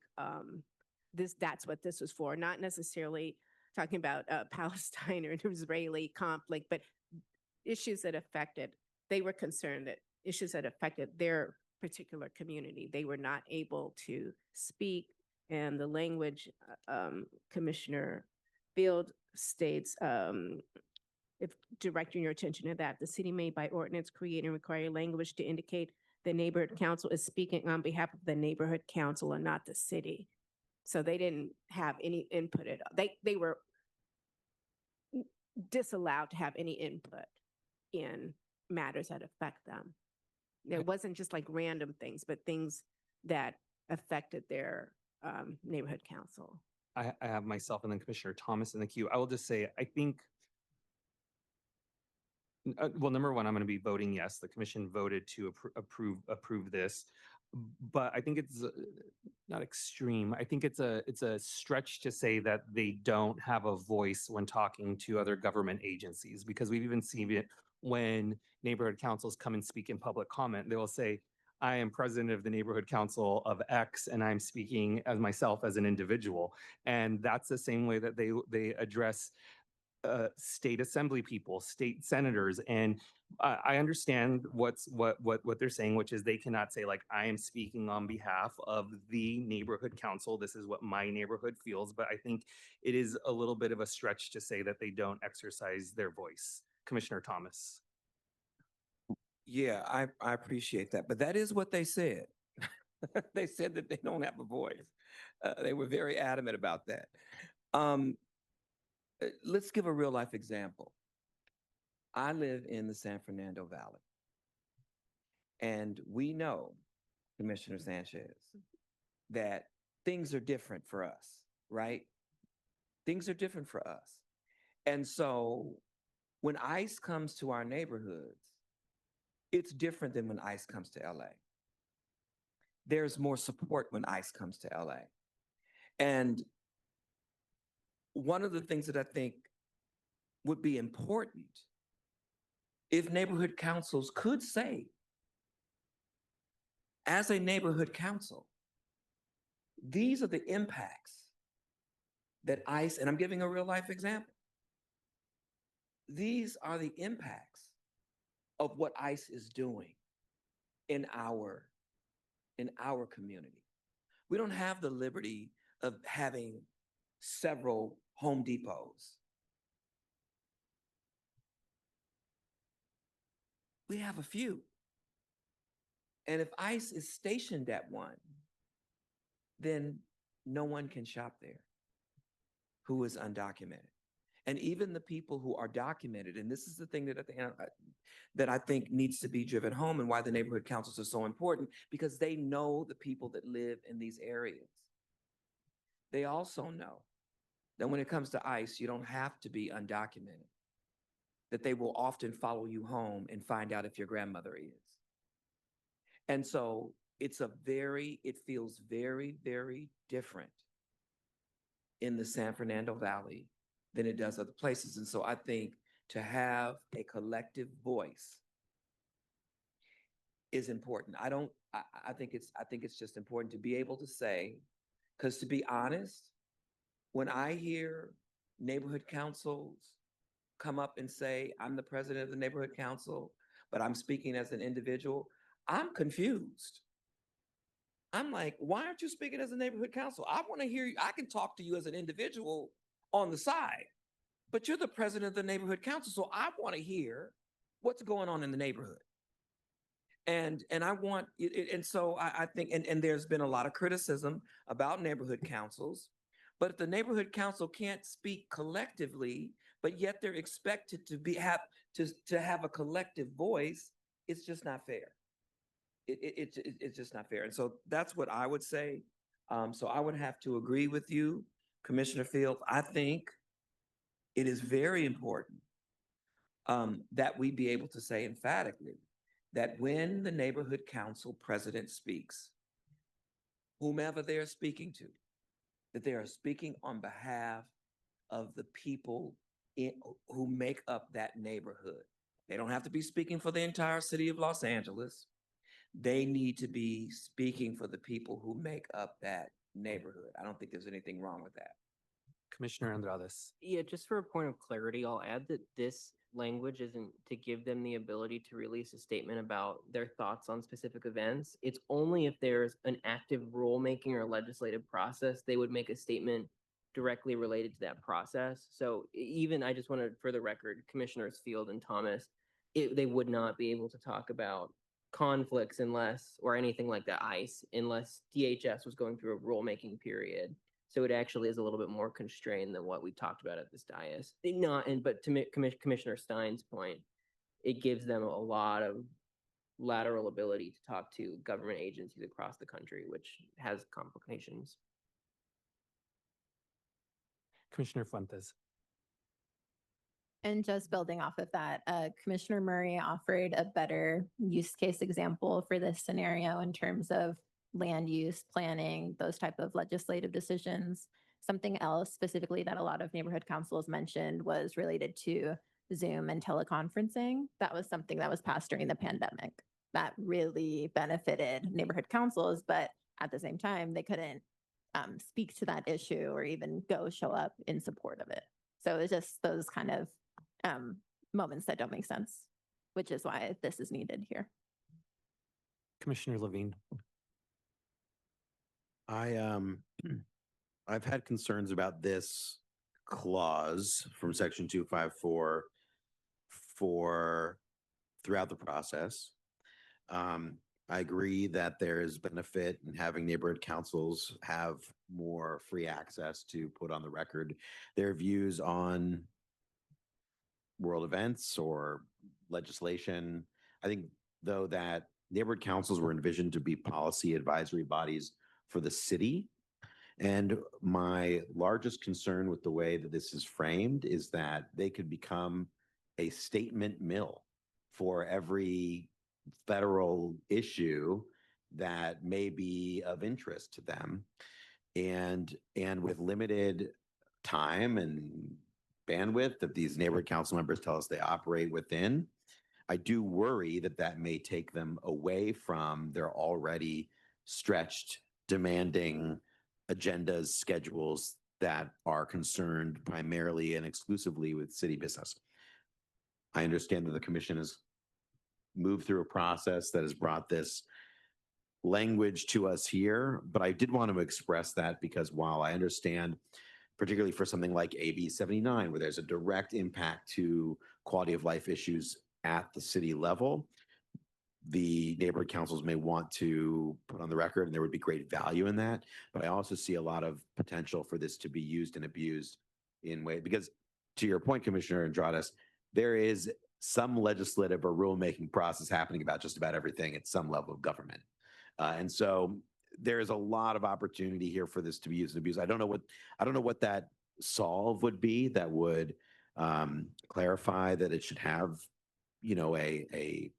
that's what this was for, not necessarily talking about Palestine or an Israeli conflict, but issues that affected, they were concerned that issues that affected their particular community, they were not able to speak. And the language, Commissioner Field states, if directing your attention to that, the city may by ordinance create and require language to indicate the neighborhood council is speaking on behalf of the neighborhood council and not the city. So they didn't have any input at all. They were disallowed to have any input in matters that affect them. It wasn't just like random things, but things that affected their neighborhood council. I have myself and then Commissioner Thomas in the queue. I will just say, I think, well, number one, I'm going to be voting yes. The commission voted to approve this, but I think it's not extreme. I think it's a stretch to say that they don't have a voice when talking to other government agencies, because we've even seen it when neighborhood councils come and speak in public comment. They will say, I am president of the neighborhood council of X, and I'm speaking as myself as an individual. And that's the same way that they address state assembly people, state senators. And I understand what they're saying, which is they cannot say, like, I am speaking on behalf of the neighborhood council. This is what my neighborhood feels. But I think it is a little bit of a stretch to say that they don't exercise their voice. Commissioner Thomas. Yeah, I appreciate that, but that is what they said. They said that they don't have a voice. They were very adamant about that. Let's give a real life example. I live in the San Fernando Valley, and we know, Commissioner Sanchez, that things are different for us, right? Things are different for us. And so when ICE comes to our neighborhoods, it's different than when ICE comes to LA. There's more support when ICE comes to LA. And one of the things that I think would be important if neighborhood councils could say, as a neighborhood council, these are the impacts that ICE, and I'm giving a real life example. These are the impacts of what ICE is doing in our community. We don't have the liberty of having several Home Depots. We have a few. And if ICE is stationed at one, then no one can shop there who is undocumented. And even the people who are documented, and this is the thing that I think needs to be driven home and why the neighborhood councils are so important, because they know the people that live in these areas. They also know that when it comes to ICE, you don't have to be undocumented, that they will often follow you home and find out if your grandmother is. And so it feels very, very different in the San Fernando Valley than it does other places. And so I think to have a collective voice is important. I think it's just important to be able to say, because to be honest, when I hear neighborhood councils come up and say, I'm the president of the neighborhood council, but I'm speaking as an individual, I'm confused. I'm like, why aren't you speaking as a neighborhood council? I want to hear you. I can talk to you as an individual on the side, but you're the president of the neighborhood council. So I want to hear what's going on in the neighborhood. And I want it, and so I think, and there's been a lot of criticism about neighborhood councils, but if the neighborhood council can't speak collectively, but yet they're expected to have a collective voice, it's just not fair. It's just not fair. And so that's what I would say. So I would have to agree with you, Commissioner Fields. I think it is very important that we be able to say emphatically that when the neighborhood council president speaks, whomever they're speaking to, that they are speaking on behalf of the people who make up that neighborhood. They don't have to be speaking for the entire city of Los Angeles. They need to be speaking for the people who make up that neighborhood. I don't think there's anything wrong with that. Commissioner Andrades. Yeah, just for a point of clarity, I'll add that this language isn't to give them the ability to release a statement about their thoughts on specific events. It's only if there's an active rulemaking or legislative process, they would make a statement directly related to that process. So even, I just wanted, for the record, Commissioners Field and Thomas, they would not be able to talk about conflicts or anything like that, ICE, unless DHS was going through a rulemaking period. So it actually is a little bit more constrained than what we talked about at this dais. But to Commissioner Stein's point, it gives them a lot of lateral ability to talk to government agencies across the country, which has complications. Commissioner Fuentes. And just building off of that, Commissioner Murray offered a better use case example for this scenario in terms of land use planning, those type of legislative decisions. Something else specifically that a lot of neighborhood councils mentioned was related to Zoom and teleconferencing. That was something that was passed during the pandemic that really benefited neighborhood councils, but at the same time, they couldn't speak to that issue or even show up in support of it. So it's just those kind of moments that don't make sense, which is why this is needed here. Commissioner Levine. I've had concerns about this clause from section 254 throughout the process. I agree that there's benefit in having neighborhood councils have more free access to put on the record their views on world events or legislation. I think, though, that neighborhood councils were envisioned to be policy advisory bodies for the city. And my largest concern with the way that this is framed is that they could become a statement mill for every federal issue that may be of interest to them. And with limited time and bandwidth that these neighborhood council members tell us they operate within. I do worry that that may take them away from their already stretched, demanding agendas, schedules that are concerned primarily and exclusively with city business. I understand that the commission has moved through a process that has brought this language to us here, but I did want to express that because while I understand, particularly for something like AB 79, where there's a direct impact to quality of life issues at the city level, the neighborhood councils may want to put on the record, and there would be great value in that. But I also see a lot of potential for this to be used and abused in way, because to your point, Commissioner Andradas, there is some legislative or rulemaking process happening about just about everything at some level of government. And so there is a lot of opportunity here for this to be used and abused. I don't know what that solve would be that would clarify that it should have, you know, a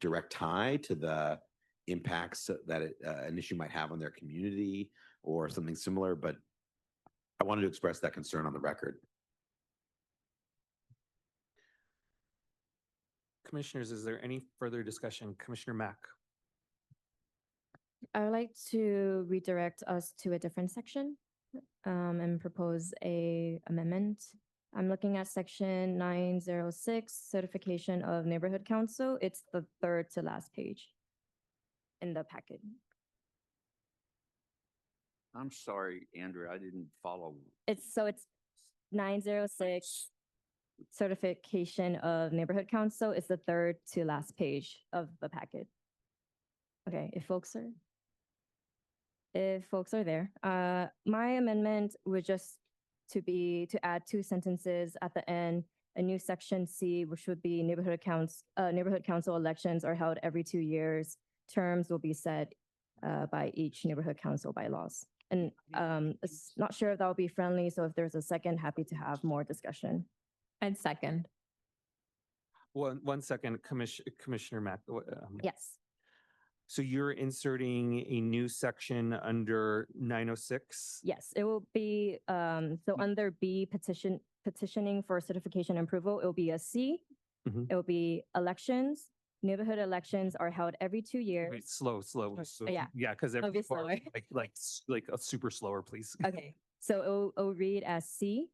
direct tie to the impacts that an issue might have on their community or something similar, but I wanted to express that concern on the record. Commissioners, is there any further discussion? Commissioner Mack? I would like to redirect us to a different section and propose a amendment. I'm looking at section 906, certification of neighborhood council. It's the third to last page in the packet. I'm sorry, Andrew, I didn't follow. It's 906, certification of neighborhood council. It's the third to last page of the packet. Okay, if folks are there, my amendment would just to add 2 sentences at the end, a new section C, which would be neighborhood council elections are held every 2 years. Terms will be set by each neighborhood council bylaws. And it's not sure if that will be friendly. So if there's a second, happy to have more discussion. And second. One second, Commissioner Mack. Yes. So you're inserting a new section under 906? Yes, it will be, so under B, petitioning for certification and approval, it will be a C. It will be elections. Neighborhood elections are held every 2 years. Wait, slow. Yeah. Yeah, because It'll be slower. like a super slower, please. Okay, so it'll read as C,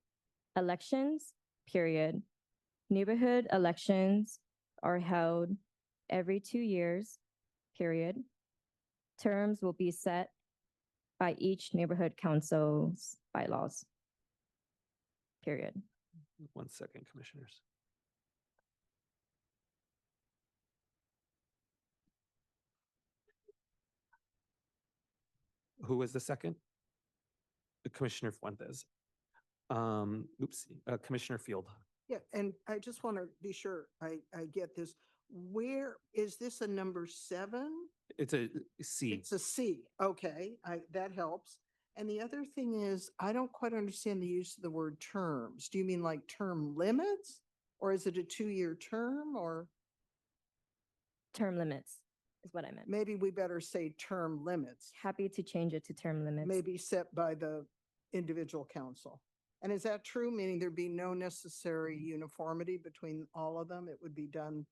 elections, period. Neighborhood elections are held every 2 years, period. Terms will be set by each neighborhood council's bylaws, period. 1 second, commissioners. Who was the second? Commissioner Fuentes. Commissioner Field. Yeah, and I just want to be sure I get this. Where is this a number 7? It's a C. It's a C. Okay, that helps. And the other thing is, I don't quite understand the use of the word terms. Do you mean like term limits? Or is it a 2-year term or? Term limits is what I meant. Maybe we better say term limits. Happy to change it to term limits. Maybe set by the individual council. And is that true? Meaning there'd be no necessary uniformity between all of them? It would be done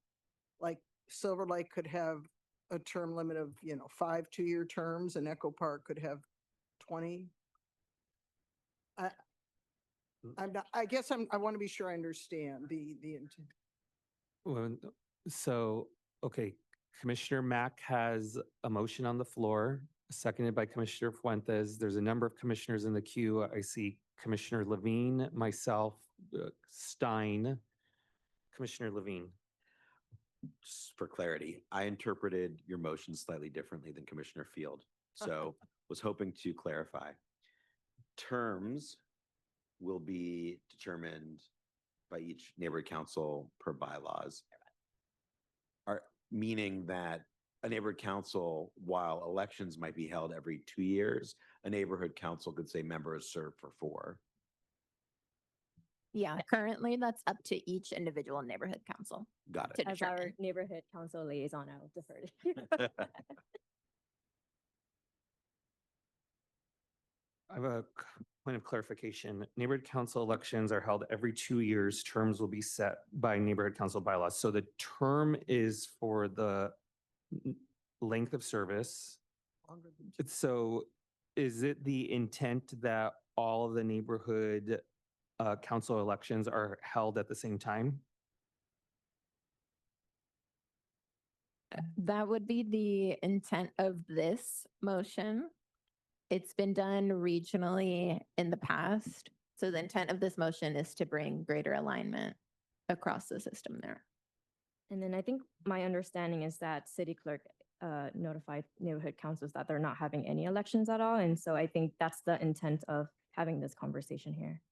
like Silver Lake could have a term limit of, 5 2-year terms and Echo Park could have 20. I want to be sure I understand the intent. Well, so, okay, Commissioner Mack has a motion on the floor, seconded by Commissioner Fuentes. There's a number of commissioners in the queue. I see Commissioner Levine, myself, Stein, Commissioner Levine. Just for clarity, I interpreted your motion slightly differently than Commissioner Field. So was hoping to clarify. Terms will be determined by each neighborhood council per bylaws. Meaning that a neighborhood council, while elections might be held every 2 years, a neighborhood council could say members serve for 4. Yeah, currently that's up to each individual neighborhood council. Got it. to As our determine. neighborhood council liaison, I'll defer to you. I have a Point of clarification, neighborhood council elections are held every 2 years. Terms will be set by neighborhood council bylaws. So the term is for the length of service. So is it the intent that all of the neighborhood council elections are held at the same time? That would be the intent of this motion. It's been done regionally in the past. So the intent of this motion is to bring greater alignment across the system there. And then I think my understanding is that city clerk notified neighborhood councils that they're not having any elections at all. And so I think that's the intent of having this conversation here.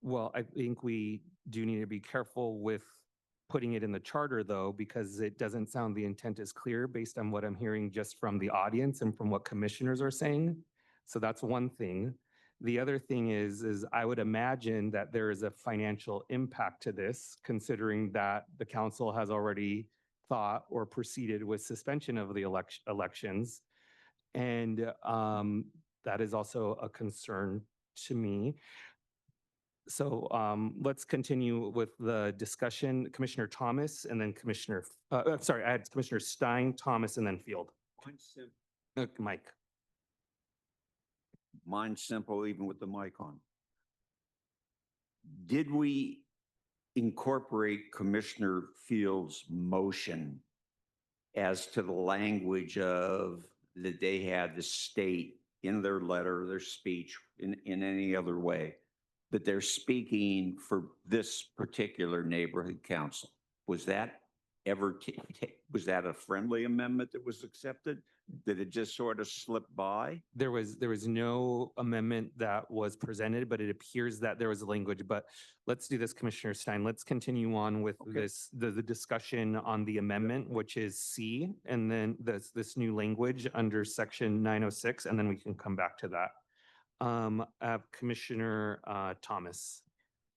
Well, I think we do need to be careful with putting it in the charter, though, because it doesn't sound the intent is clear based on what I'm hearing just from the audience and from what commissioners are saying. So that's one thing. The other thing is I would imagine that there is a financial impact to this, considering that the council has already thought or proceeded with suspension of the elections. And that is also a concern to me. So let's continue with the discussion. Commissioner Thomas and then Commissioner, sorry, I had Commissioner Stein, Thomas, and then Field. Mike. Mine's simple, even with the mic on. Did we incorporate Commissioner Field's motion as to the language of that they had the state in their letter, their speech, in any other way, that they're speaking for this particular neighborhood council? Was that ever, was that a friendly amendment that was accepted? Did it just sort of slip by? There was no amendment that was presented, but it appears that there was a language. But let's do this, Commissioner Stein. Let's continue on with this, the discussion on the amendment, which is C, and then this new language under section 906, and then we can come back to that. Commissioner Thomas.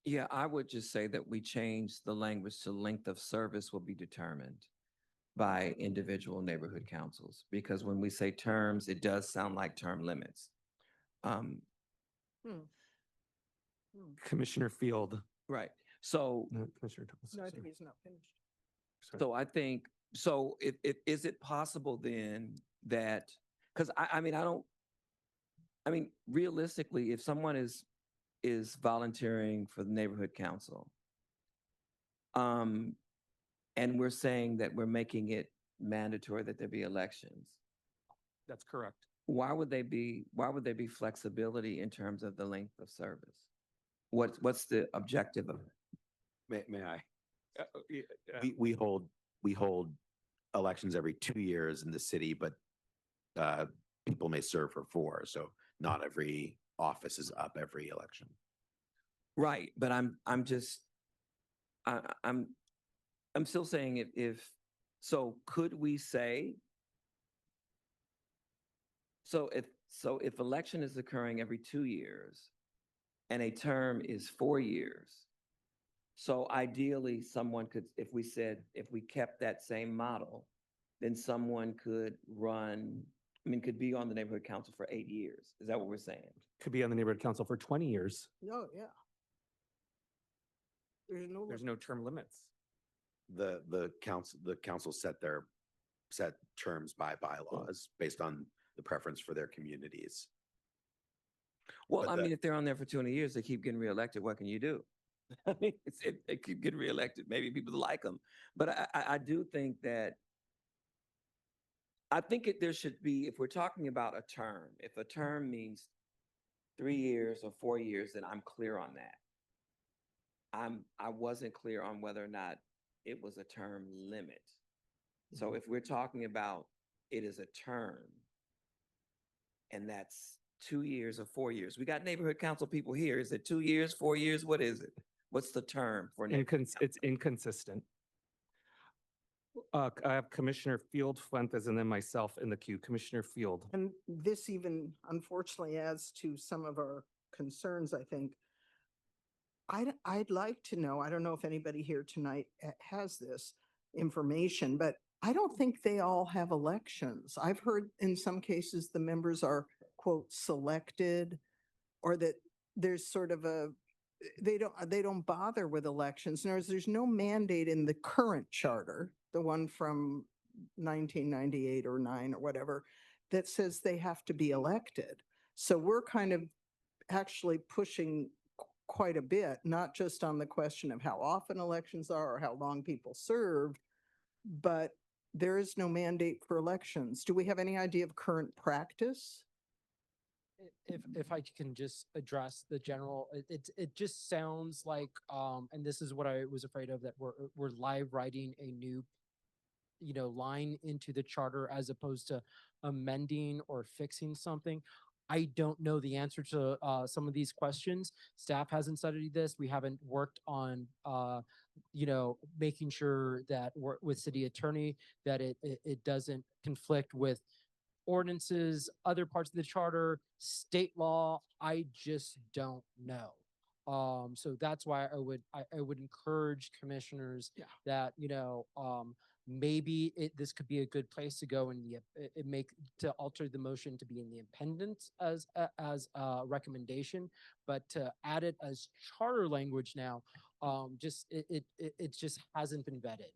Yeah, I would just say that we change the language to length of service will be determined by individual neighborhood councils, because when we say terms, it does sound like term limits. Commissioner Field. Right. So, No, Commissioner Thomas. No, I sorry. think he's not finished. Sorry. so I think, so is it possible then that, because I mean, realistically, if someone is volunteering for the neighborhood council, and we're saying that we're making it mandatory that there be elections, That's correct. why would they be flexibility in terms of the length of service? What's the objective of it? May I? We hold elections every 2 years in the city, but people may serve for 4, so not every office is up every election. Right, but I'm still saying so could we say, if election is occurring every 2 years and a term is 4 years, so ideally someone could, if we kept that same model, then someone could could be on the neighborhood council for 8 years. Is that what we're saying? Could be on the neighborhood council for 20 years. No, yeah. There's no term limits. The council set terms by bylaws based on the preference for their communities. Well, But I the- mean, if they're on there for 20 years, they keep getting reelected, what can you do? I mean, they keep getting reelected, maybe people like them. But I do think that, there should be, if we're talking about a term, if a term means 3 years or 4 years, then I'm clear on that. I wasn't clear on whether or not it was a term limit. So if we're talking about it is a term, and that's 2 years or 4 years, we got neighborhood council people here. Is it 2 years, 4 years? What is it? What's the term for? It's inconsistent. I have Commissioner Field, Fuentes, and then myself in the queue. Commissioner Field. And this even unfortunately adds to some of our concerns, I think. I'd like to know, I don't know if anybody here tonight has this information, but I don't think they all have elections. I've heard in some cases the members are, quote, selected or that there's sort of a, they don't bother with elections. In other words, there's no mandate in the current charter, the one from 1998 or 9 or whatever, that says they have to be elected. So we're kind of actually pushing quite a bit, not just on the question of how often elections are or how long people served, but there is no mandate for elections. Do we have any idea of current practice? If I can just address the general, it just sounds like, and this is what I was afraid of, that we're live writing a new, line into the charter as opposed to amending or fixing something. I don't know the answer to some of these questions. Staff hasn't studied this. We haven't worked on, making sure that with city attorney that it doesn't conflict with ordinances, other parts of the charter, state law. I just don't know. So that's why I would encourage commissioners that, maybe this could be a good place to go and to alter the motion to be in the appendant as a recommendation, but to add it as charter language now, it just hasn't been vetted.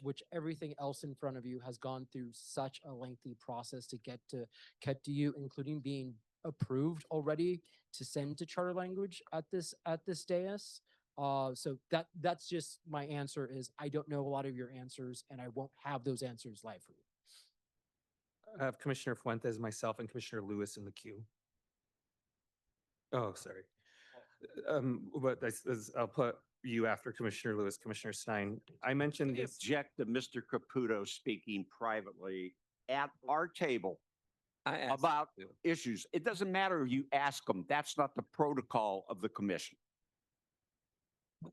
Which everything else in front of you has gone through such a lengthy process to get to you, including being approved already to send to charter language at this dais. So that's just my answer is I don't know a lot of your answers and I won't have those answers live for you. I have Commissioner Fuentes, myself, and Commissioner Lewis in the queue. Oh, sorry. But I'll put you after Commissioner Lewis, Commissioner Stein. I mentioned I this. object to Mr. Caputo speaking privately at our table about issues. It doesn't matter if you ask him. That's not the protocol of the commission.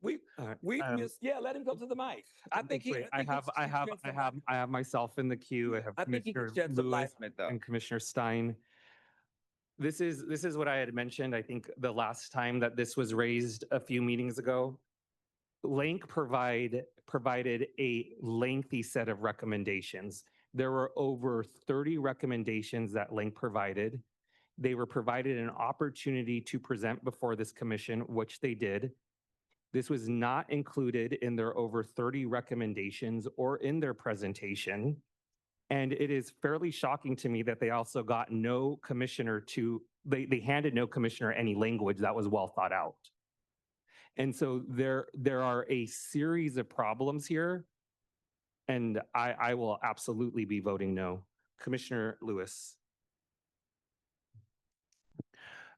Let him go to the mic. I think he. I have myself in the queue. I have I think he can Commissioner shed some light Lewis on it, though. and Commissioner Stein. This is what I had mentioned. I think the last time that this was raised a few meetings ago, Link provided a lengthy set of recommendations. There were over 30 recommendations that Link provided. They were provided an opportunity to present before this commission, which they did. This was not included in their over 30 recommendations or in their presentation. And it is fairly shocking to me that they also got no commissioner they handed no commissioner any language that was well thought out. And so there are a series of problems here. And I will absolutely be voting no. Commissioner Lewis.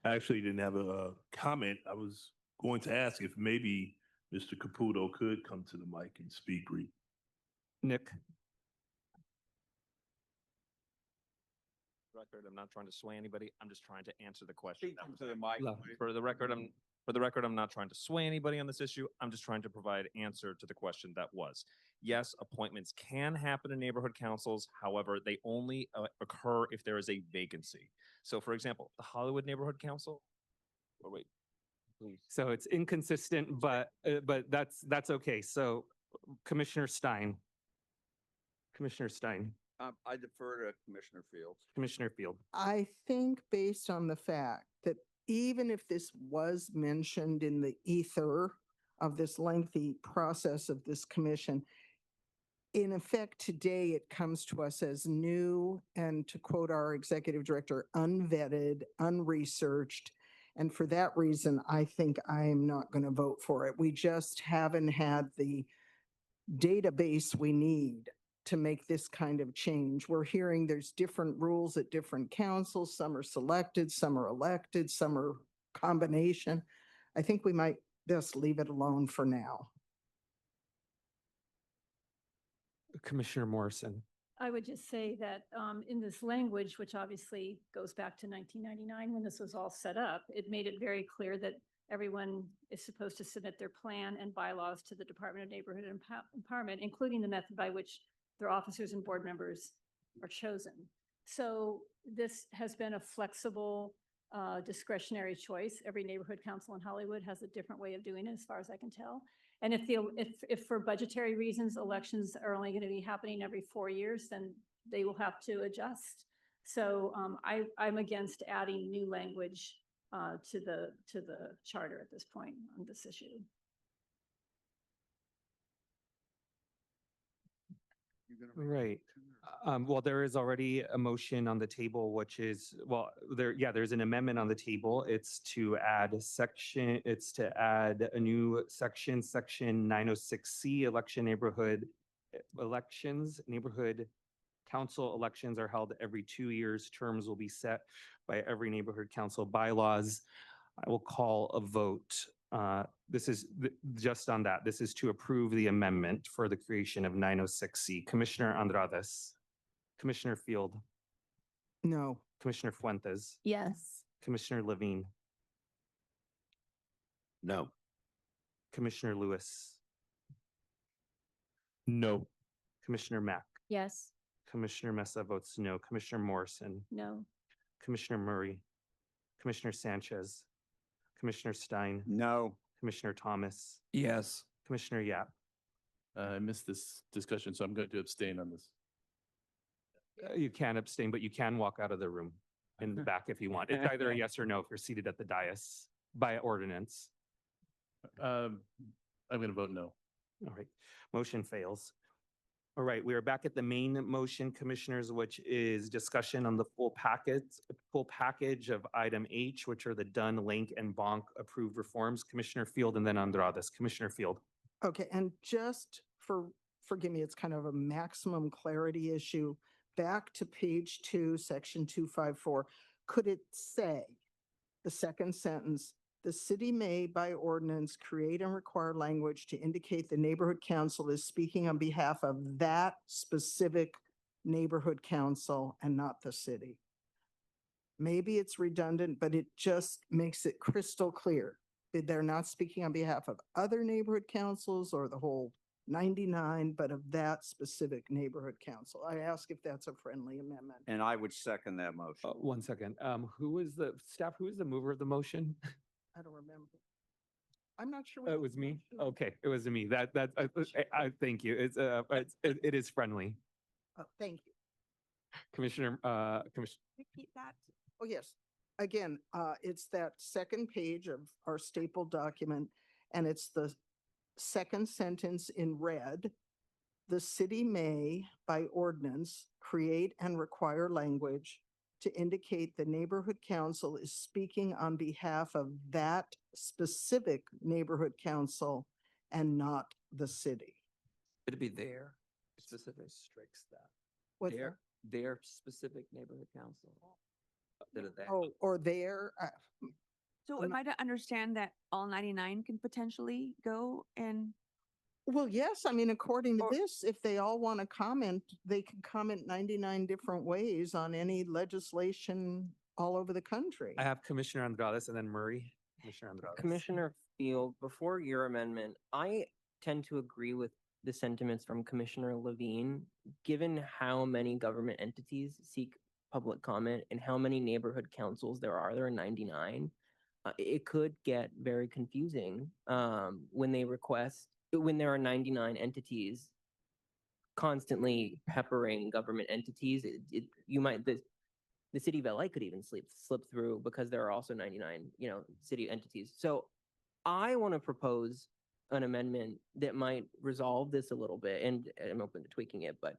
I actually didn't have a comment. I was going to ask if maybe Mr. Caputo could come to the mic and speak brief. Nick. Record, I'm not trying to sway anybody. I'm just trying to answer the question. To the mic, For the record, I'm not trying to sway anybody on this issue. I'm just trying to provide answer to the question that was. Yes, appointments can happen in neighborhood councils. However, they only occur if there is a vacancy. So for example, the Hollywood Neighborhood Council, wait, please. So it's inconsistent, but that's okay. So Commissioner Stein. Commissioner Stein. I defer to Commissioner Fields. Commissioner Field. I think based on the fact that even if this was mentioned in the ether of this lengthy process of this commission, in effect today it comes to us as new and, to quote our executive director, unvetted, unresearched. And for that reason, I think I am not going to vote for it. We just haven't had the database we need to make this kind of change. We're hearing there's different rules at different councils. Some are selected, some are elected, some are combination. I think we might best leave it alone for now. Commissioner Morrison. I would just say that in this language, which obviously goes back to 1999 when this was all set up, it made it very clear that everyone is supposed to submit their plan and bylaws to the Department of Neighborhood Empowerment, including the method by which their officers and board members are chosen. So this has been a flexible discretionary choice. Every neighborhood council in Hollywood has a different way of doing it, as far as I can tell. And if for budgetary reasons, elections are only going to be happening every 4 years, then they will have to adjust. So I'm against adding new language to the charter at this point on this issue. Right. Well, there is already a motion on the table, which is, well, there's an amendment on the table. It's to add a new section 906C, neighborhood council elections are held every 2 years. Terms will be set by every neighborhood council bylaws. I will call a vote. This is just on that. This is to approve the amendment for the creation of 906C. Commissioner Andrades, Commissioner Field, No. Commissioner Fuentes, Yes. Commissioner Levine, No. Commissioner Lewis, No. Commissioner Mack, Yes. Commissioner Mesa votes no, Commissioner Morrison, No. Commissioner Murray, Commissioner Sanchez, Commissioner Stein, No. Commissioner Thomas, Yes. Commissioner Yap. I missed this discussion, so I'm going to abstain on this. You can abstain, but you can walk out of the room in the back if you want. It's either a yes or no if you're seated at the dais by ordinance. I'm going to vote no. All right, motion fails. All right, we are back at the main motion, commissioners, which is discussion on the full package of item H, which are the Dunn, Link, and Bonk approved reforms. Commissioner Field and then Andrades. Commissioner Field. Okay, and just forgive me, it's kind of a maximum clarity issue. Back to page 2, section 254. Could it say, the second sentence, the city may by ordinance create and require language to indicate the neighborhood council is speaking on behalf of that specific neighborhood council and not the city? Maybe it's redundant, but it just makes it crystal clear that they're not speaking on behalf of other neighborhood councils or the whole 99, but of that specific neighborhood council. I ask if that's a friendly amendment. And I would second that motion. 1 second. Who is the mover of the motion? I don't remember. I'm not sure. It was me. Okay, it was me. Thank you. It is friendly. Thank you. Commissioner. Repeat that. Oh, yes. Again, it's that second page of our stapled document, and it's the second sentence in red. The city may, by ordinance, create and require language to indicate the neighborhood council is speaking on behalf of that specific neighborhood council and not the city. It'd be their specific. Strikes that. What's that? Their specific neighborhood council. Instead of that. Oh, or their, So I'm am I to understand that all 99 can potentially go and? well, yes, I mean, according to this, if they all want to comment, they can comment 99 different ways on any legislation all over the country. I have Commissioner Andrades and then Murray. Commissioner Andrades. Commissioner Field, before your amendment, I tend to agree with the sentiments from Commissioner Levine, given how many government entities seek public comment and how many neighborhood councils there are 99. It could get very confusing when there are 99 entities constantly peppering government entities. The city of LA could even slip through because there are also 99, city entities. So I want to propose an amendment that might resolve this a little bit, and I'm open to tweaking it, but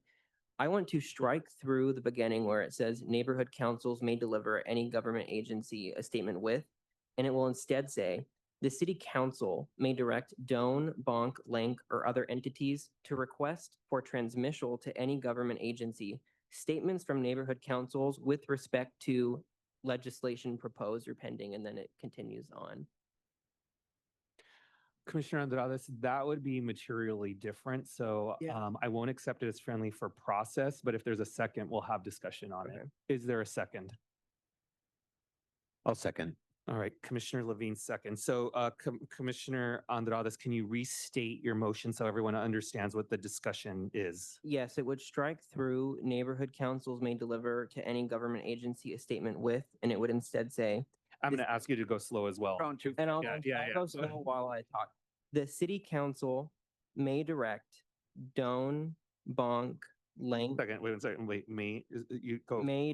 I want to strike through the beginning where it says neighborhood councils may deliver any government agency a statement with, and it will instead say the city council may direct DONE, Bonk, Link, or other entities to request for transmittal to any government agency statements from neighborhood councils with respect to legislation proposed or pending, and then it continues on. Commissioner Andrades, that would be materially different. So Yeah. I won't accept it as friendly for process, but if there's a second, we'll have discussion on it. Is there a second? I'll second. All right, Commissioner Levine second. So Commissioner Andrades, can you restate your motion so everyone understands what the discussion is? Yes, it would strike through neighborhood councils may deliver to any government agency a statement with, and it would instead say, I'm going to ask you to go slow as well. and I'll Yeah. go slow while I talk. The city council may direct DONE, Bonk, Link. Second, wait 1 second. Wait, you go. May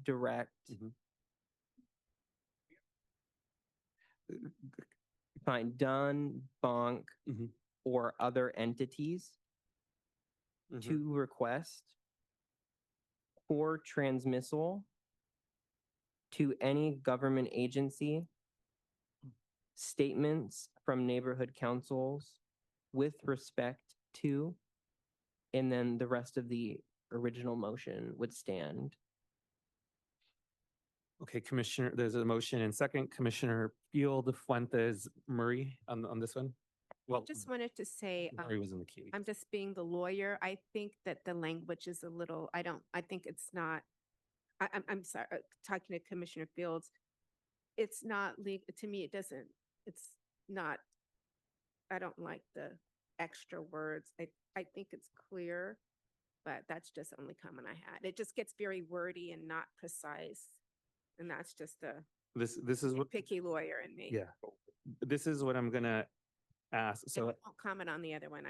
direct. fine, Dunn, Bonk, or other entities to request for transmissal to any government agency statements from neighborhood councils with respect to, and then the rest of the original motion would stand. Okay, Commissioner, there's a motion and second, Commissioner Field, Fuentes, Murray on this one. Well, Just wanted to say, Murray was in the queue. I'm just being the lawyer. I think that the language is a little, I think it's not, I'm sorry, talking to Commissioner Fields. It's not legal, to me, it's not, I don't like the extra words. I think it's clear, but that's just the only comment I had. It just gets very wordy and not precise. And that's just a This is what, picky lawyer in me. yeah, this is what I'm gonna ask. So I So won't comment on the other one.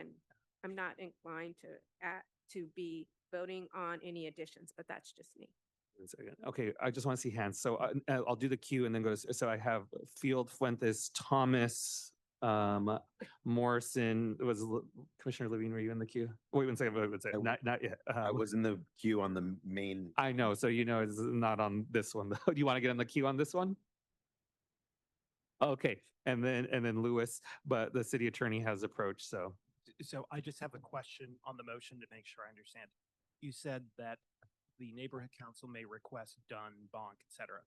I'm not inclined to be voting on any additions, but that's just me. one second. Okay, I just want to see hands. So I'll do the queue and then go to, so I have Field, Fuentes, Thomas, Morrison, Commissioner Levine, were you in the queue? Wait one second, not yet. I was in the queue on the main. I know, so you know it's not on this one though. Do you want to get on the queue on this one? Okay, and then Lewis, but the city attorney has approached, so. So I just have a question on the motion to make sure I understand. You said that the neighborhood council may request Dunn, Bonk, et cetera.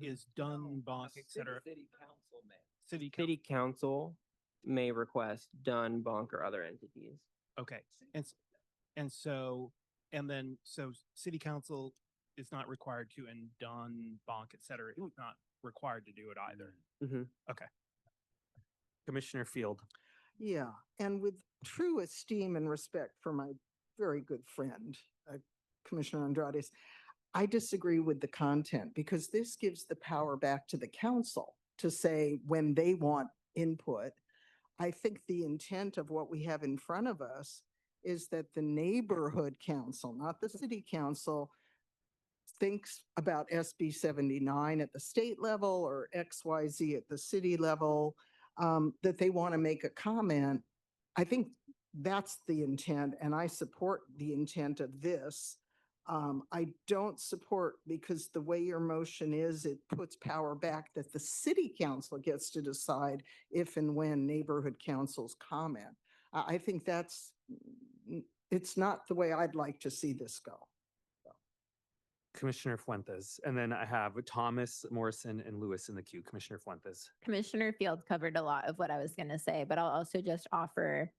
Is Dunn, Bonk, et cetera? City council may. City council may request Dunn, Bonk, or other entities. Okay, so city council is not required to, and Dunn, Bonk, et cetera, is not required to do it either. Okay. Commissioner Field. Yeah, and with true esteem and respect for my very good friend, Commissioner Andrade, I disagree with the content because this gives the power back to the council to say when they want input. I think the intent of what we have in front of us is that the neighborhood council, not the city council, thinks about SB 79 at the state level or XYZ at the city level, that they want to make a comment. I think that's the intent, and I support the intent of this. I don't support, because the way your motion is, it puts power back that the city council gets to decide if and when neighborhood councils comment. I think it's not the way I'd like to see this go. Commissioner Fuentes, and then I have Thomas, Morrison, and Lewis in the queue. Commissioner Fuentes. Commissioner Field covered a lot of what I was going to say, but I'll also just offer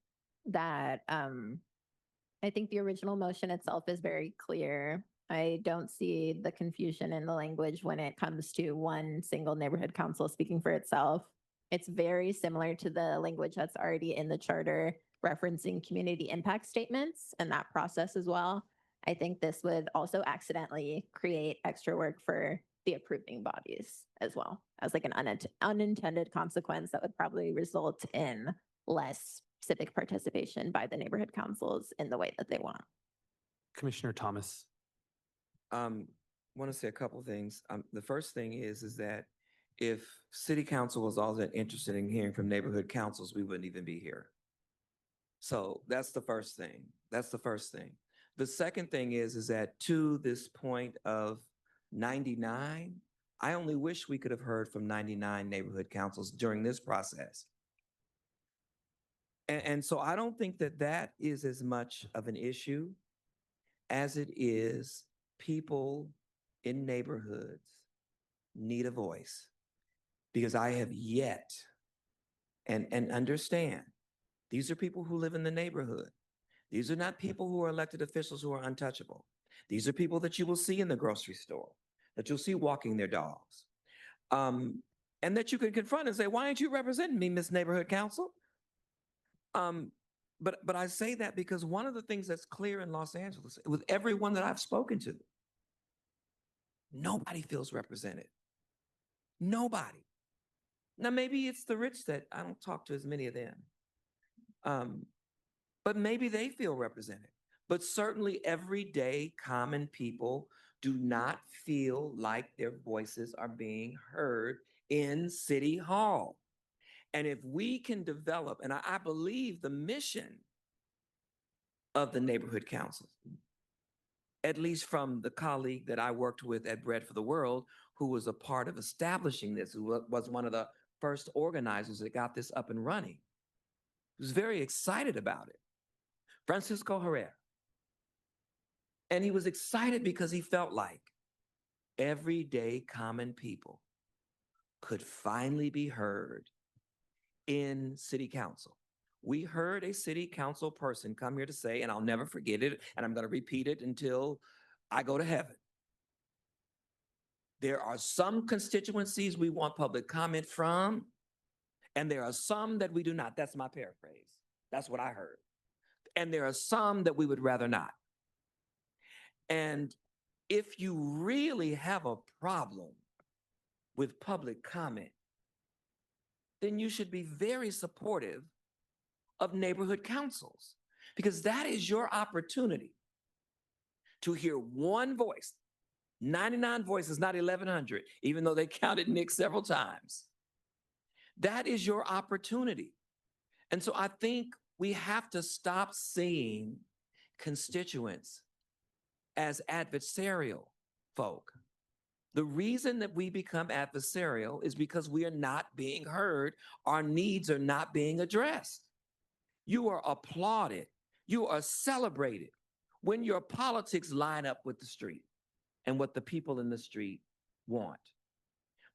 that I think the original motion itself is very clear. I don't see the confusion in the language when it comes to one single neighborhood council speaking for itself. It's very similar to the language that's already in the charter referencing community impact statements and that process as well. I think this would also accidentally create extra work for the approving bodies as well, as like an unintended consequence that would probably result in less civic participation by the neighborhood councils in the way that they want. Commissioner Thomas. Want to say a couple of things. The first thing is that if city council was all that interested in hearing from neighborhood councils, we wouldn't even be here. So that's the first thing. The second thing is that to this point of 99, I only wish we could have heard from 99 neighborhood councils during this process. And so I don't think that that is as much of an issue as it is people in neighborhoods need a voice. Because I have yet, and understand, these are people who live in the neighborhood. These are not people who are elected officials who are untouchable. These are people that you will see in the grocery store, that you'll see walking their dogs. And that you can confront and say, why aren't you representing me, Miss Neighborhood Council? But I say that because one of the things that's clear in Los Angeles, with everyone that I've spoken to, nobody feels represented. Nobody. Now, maybe it's the rich that I don't talk to as many of them. But maybe they feel represented. But certainly everyday common people do not feel like their voices are being heard in City Hall. And if we can develop, and I believe the mission of the neighborhood councils, at least from the colleague that I worked with at Bread for the World, who was a part of establishing this, who was one of the first organizers that got this up and running, was very excited about it. Francisco Herrera. And he was excited because he felt like everyday common people could finally be heard in city council. We heard a city council person come here to say, and I'll never forget it, and I'm going to repeat it until I go to heaven. There are some constituencies we want public comment from, and there are some that we do not. That's my paraphrase. That's what I heard. And there are some that we would rather not. And if you really have a problem with public comment, then you should be very supportive of neighborhood councils, because that is your opportunity to hear one voice. 99 voices, not 1,100, even though they counted Nick several times. That is your opportunity. And so I think we have to stop seeing constituents as adversarial folk. The reason that we become adversarial is because we are not being heard. Our needs are not being addressed. You are applauded. You are celebrated when your politics line up with the street and what the people in the street want.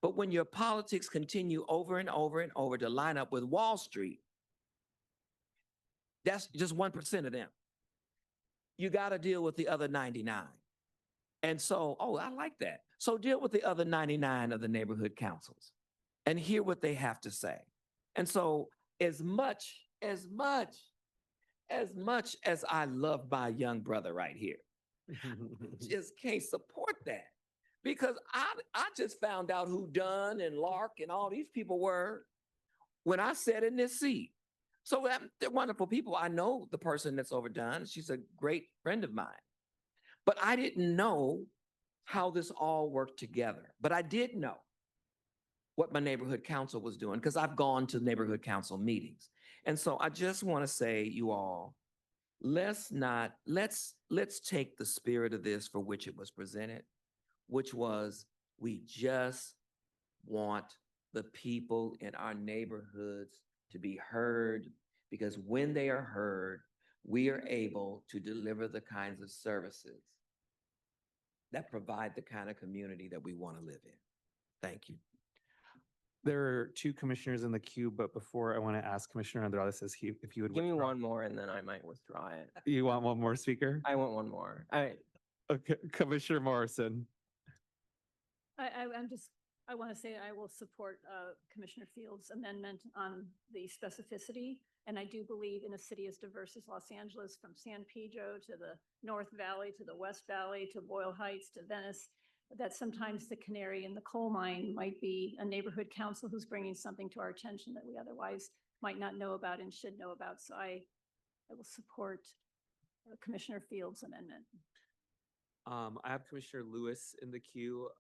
But when your politics continue over and over and over to line up with Wall Street, that's just 1% of them. You got to deal with the other 99. And so, I like that. So deal with the other 99 of the neighborhood councils and hear what they have to say. And so as much as I love my young brother right here, just can't support that, because I just found out who Dunn and Lark and all these people were when I sat in this seat. So they're wonderful people. I know the person that's over Dunn. She's a great friend of mine. But I didn't know how this all worked together. But I did know what my neighborhood council was doing, because I've gone to neighborhood council meetings. And so I just want to say, you all, let's take the spirit of this for which it was presented, which was, we just want the people in our neighborhoods to be heard, because when they are heard, we are able to deliver the kinds of services that provide the kind of community that we want to live in. Thank you. There are two commissioners in the queue, but before I want to ask Commissioner Andrade if you would Give me withdraw. one more and then I might withdraw it. You want one more speaker? I want one more. All right. Okay, Commissioner Morrison. I want to say I will support Commissioner Fields' amendment on the specificity. And I do believe in a city as diverse as Los Angeles, from San Pedro to the North Valley, to the West Valley, to Boyle Heights, to Venice, that sometimes the canary in the coal mine might be a neighborhood council who's bringing something to our attention that we otherwise might not know about and should know about. So I will support Commissioner Fields' amendment. I have Commissioner Lewis in the queue.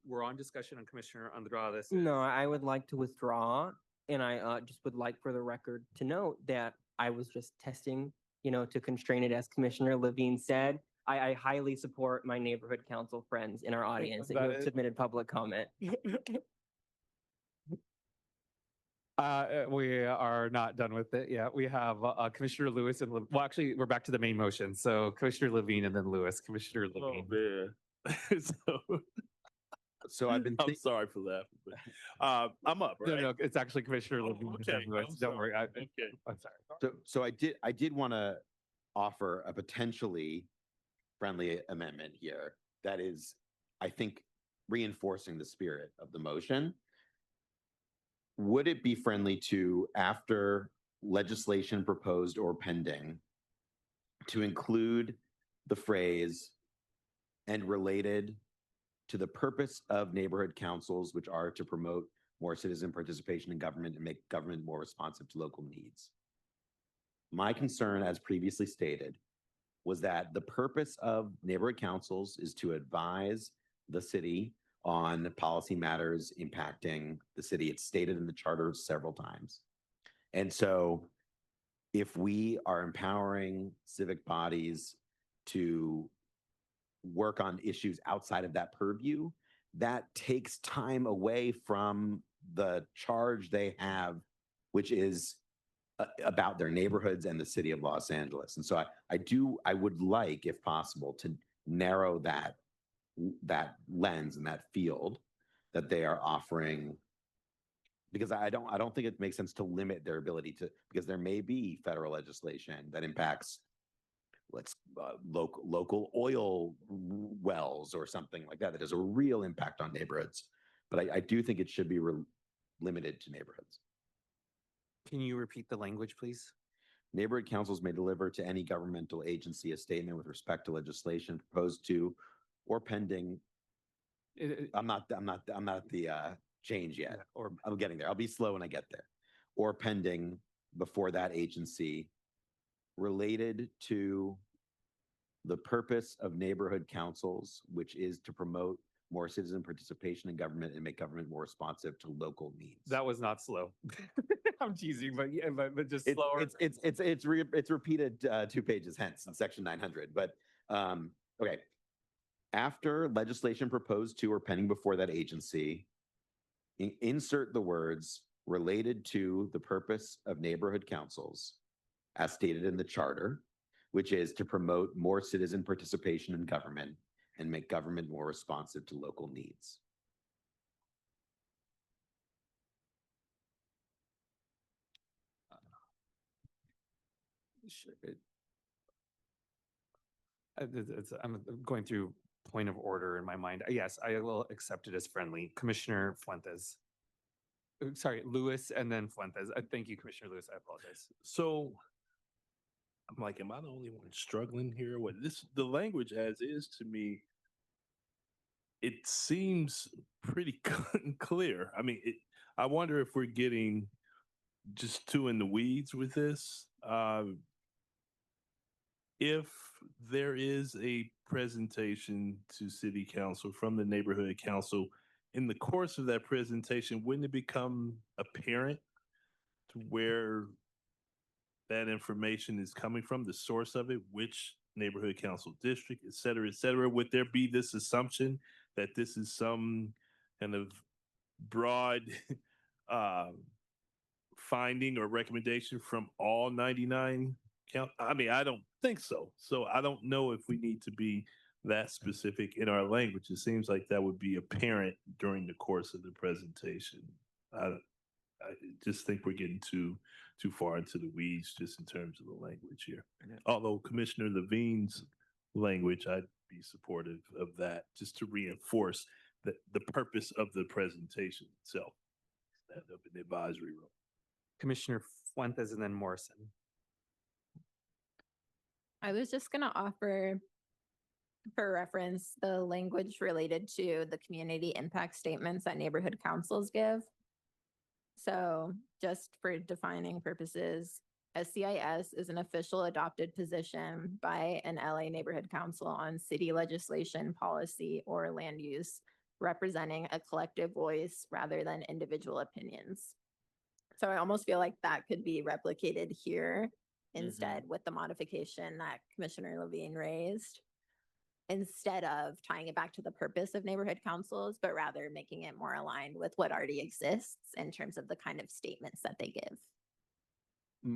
We're on discussion on Commissioner Andrade. No, I would like to withdraw. And I just would like for the record to note that I was just testing, to constrain it, as Commissioner Levine said. I highly support my neighborhood council friends in our audience and who have submitted public comment. We are not done with it yet. We have Commissioner Lewis and well, actually, we're back to the main motion. So Commissioner Levine and then Lewis. Commissioner Levine. So I've been. I'm sorry for that. But, I'm up. Right? No, it's actually Commissioner Levine. And then Lewis. Don't worry. I'm sorry. So I did want to offer a potentially friendly amendment here that is, I think, reinforcing the spirit of the motion. Would it be friendly to, after legislation proposed or pending, to include the phrase "and related to the purpose of neighborhood councils, which are to promote more citizen participation in government and make government more responsive to local needs"? My concern, as previously stated, was that the purpose of neighborhood councils is to advise the city on policy matters impacting the city. It's stated in the charter several times. And so if we are empowering civic bodies to work on issues outside of that purview, that takes time away from the charge they have, which is about their neighborhoods and the city of Los Angeles. And so I would like, if possible, to narrow that lens and that field that they are offering, because I don't think it makes sense to limit their ability to, because there may be federal legislation that impacts local oil wells or something like that has a real impact on neighborhoods. But I do think it should be limited to neighborhoods. Can you repeat the language, please? Neighborhood councils may deliver to any governmental agency a statement with respect to legislation proposed to or pending. I'm not at the change yet, or I'm getting there. I'll be slow when I get there. Or pending before that agency related to the purpose of neighborhood councils, which is to promote more citizen participation in government and make government more responsive to local needs. That was not slow. I'm teasing, but yeah, but just slower. It's repeated 2 pages hence in section 900. But okay, after legislation proposed to or pending before that agency, insert the words related to the purpose of neighborhood councils, as stated in the charter, which is to promote more citizen participation in government and make government more responsive to local needs. Sure. I'm going through point of order in my mind. Yes, I will accept it as friendly. Commissioner Fuentes. Sorry, Lewis and then Fuentes. Thank you, Commissioner Lewis. I apologize. So I'm like, am I the only one struggling here? The language as is to me, it seems pretty clear. I mean, I wonder if we're getting just too in the weeds with this. If there is a presentation to city council from the neighborhood council, in the course of that presentation, wouldn't it become apparent to where that information is coming from, the source of it, which neighborhood council district, et cetera, et cetera? Would there be this assumption that this is some kind of broad finding or recommendation from all 99 count? I mean, I don't think so. So I don't know if we need to be that specific in our language. It seems like that would be apparent during the course of the presentation. I just think we're getting too far into the weeds just in terms of the language here. Although Commissioner Levine's language, I'd be supportive of that, just to reinforce the purpose of the presentation itself. Stand up in the advisory room. Commissioner Fuentes and then Morrison. I was just going to offer for reference the language related to the community impact statements that neighborhood councils give. So just for defining purposes, SCIS is an official adopted position by an LA neighborhood council on city legislation, policy, or land use, representing a collective voice rather than individual opinions. So I almost feel like that could be replicated here instead with the modification that Commissioner Levine raised, instead of tying it back to the purpose of neighborhood councils, but rather making it more aligned with what already exists in terms of the kind of statements that they give.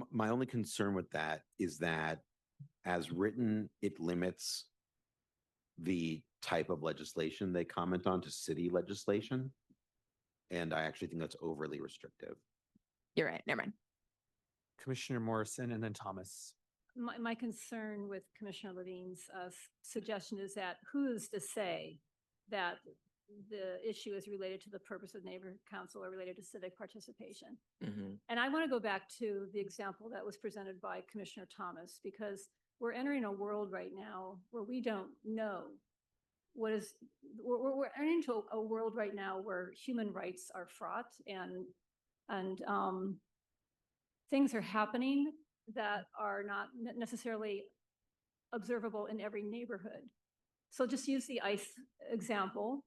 My only concern with that is that as written, it limits the type of legislation they comment on to city legislation. And I actually think that's overly restrictive. You're right. Never mind. Commissioner Morrison and then Thomas. My concern with Commissioner Levine's suggestion is that who's to say that the issue is related to the purpose of neighborhood council or related to civic participation? And I want to go back to the example that was presented by Commissioner Thomas, because we're entering a world right now where we don't know what is, we're entering into a world right now where human rights are fraught and things are happening that are not necessarily observable in every neighborhood. So just use the ICE example.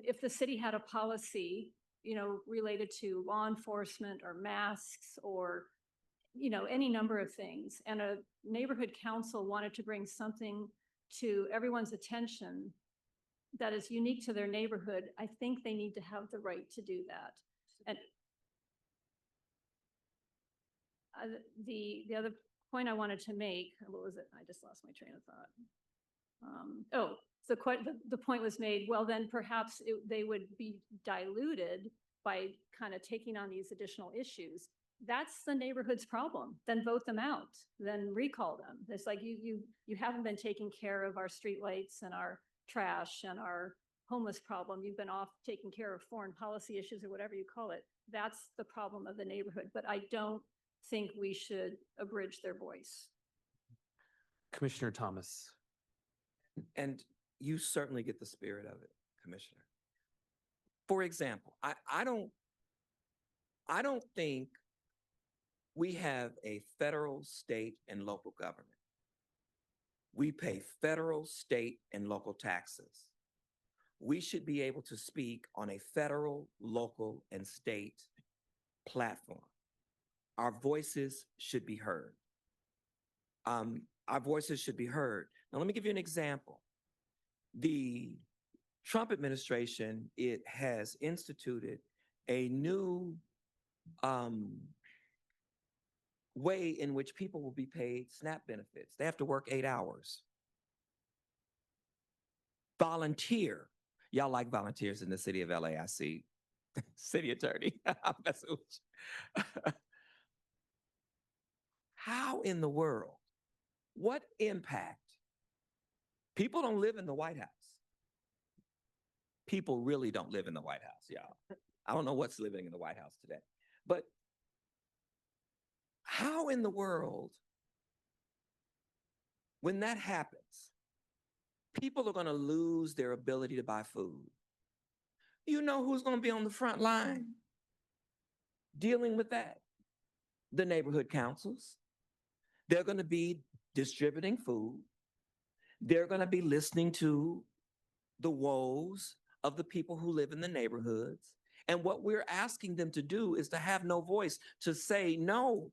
If the city had a policy, related to law enforcement or masks or, any number of things, and a neighborhood council wanted to bring something to everyone's attention that is unique to their neighborhood, I think they need to have the right to do that. And the other point I wanted to make, what was it? I just lost my train of thought. The point was made, well, then perhaps they would be diluted by kind of taking on these additional issues. That's the neighborhood's problem. Then vote them out, then recall them. It's like you haven't been taking care of our streetlights and our trash and our homeless problem. You've been off taking care of foreign policy issues or whatever you call it. That's the problem of the neighborhood. But I don't think we should abridge their voice. Commissioner Thomas. And you certainly get the spirit of it, Commissioner. For example, I don't think we have a federal, state, and local government. We pay federal, state, and local taxes. We should be able to speak on a federal, local, and state platform. Our voices should be heard. Our voices should be heard. Now, let me give you an example. The Trump administration, it has instituted a new way in which people will be paid SNAP benefits. They have to work 8 hours. Volunteer. Y'all like volunteers in the city of LA, I see. City attorney. I'm messing with you. How in the world? What impact? People don't live in the White House. People really don't live in the White House, y'all. I don't know what's living in the White House today. But how in the world, when that happens, people are going to lose their ability to buy food? You know who's going to be on the front line dealing with that? The neighborhood councils. They're going to be distributing food. They're going to be listening to the woes of the people who live in the neighborhoods. And what we're asking them to do is to have no voice, to say, no,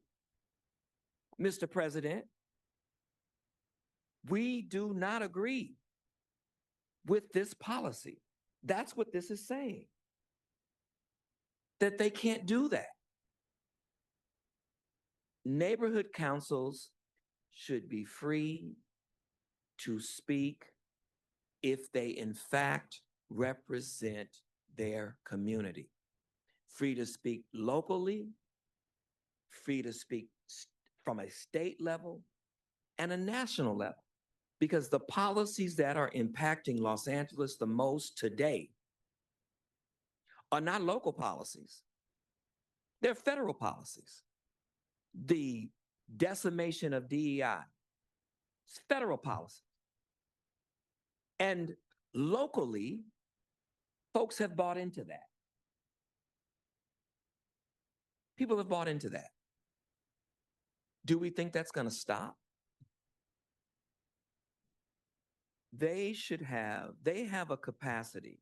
Mr. President, we do not agree with this policy. That's what this is saying. That they can't do that. Neighborhood councils should be free to speak if they in fact represent their community. Free to speak locally, free to speak from a state level and a national level. Because the policies that are impacting Los Angeles the most today are not local policies. They're federal policies. The decimation of DEI, it's federal policy. And locally, folks have bought into that. People have bought into that. Do we think that's going to stop? They have a capacity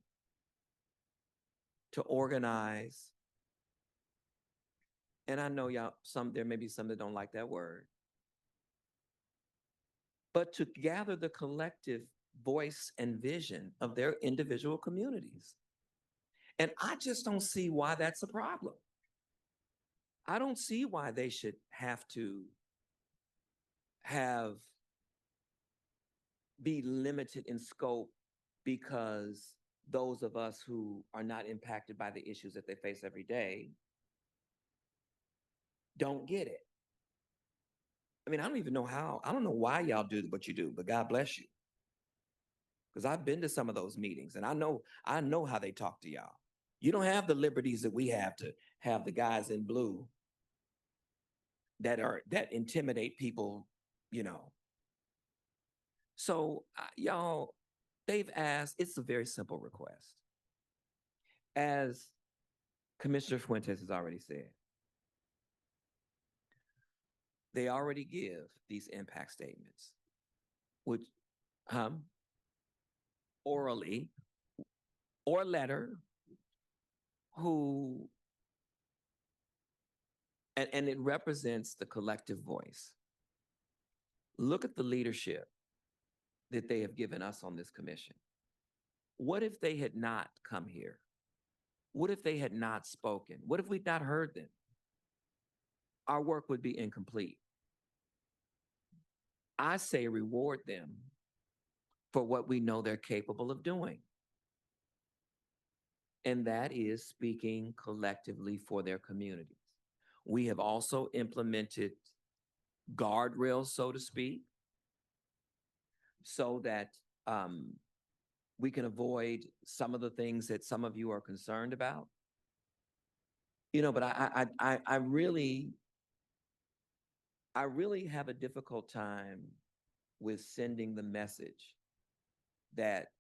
to organize. And I know y'all, there may be some that don't like that word. But to gather the collective voice and vision of their individual communities. And I just don't see why that's a problem. I don't see why they should have to be limited in scope because those of us who are not impacted by the issues that they face every day don't get it. I mean, I don't even know how, I don't know why y'all do what you do, but God bless you. Because I've been to some of those meetings and I know how they talk to y'all. You don't have the liberties that we have to have the guys in blue that intimidate people, you know. So y'all, they've asked, it's a very simple request. As Commissioner Fuentes has already said, they already give these impact statements. would, orally or letter, who, and it represents the collective voice. Look at the leadership that they have given us on this commission. What if they had not come here? What if they had not spoken? What if we'd not heard them? Our work would be incomplete. I say reward them for what we know they're capable of doing. And that is speaking collectively for their communities. We have also implemented guardrails, so to speak, so that we can avoid some of the things that some of you are concerned about. You know, but I really have a difficult time with sending the message that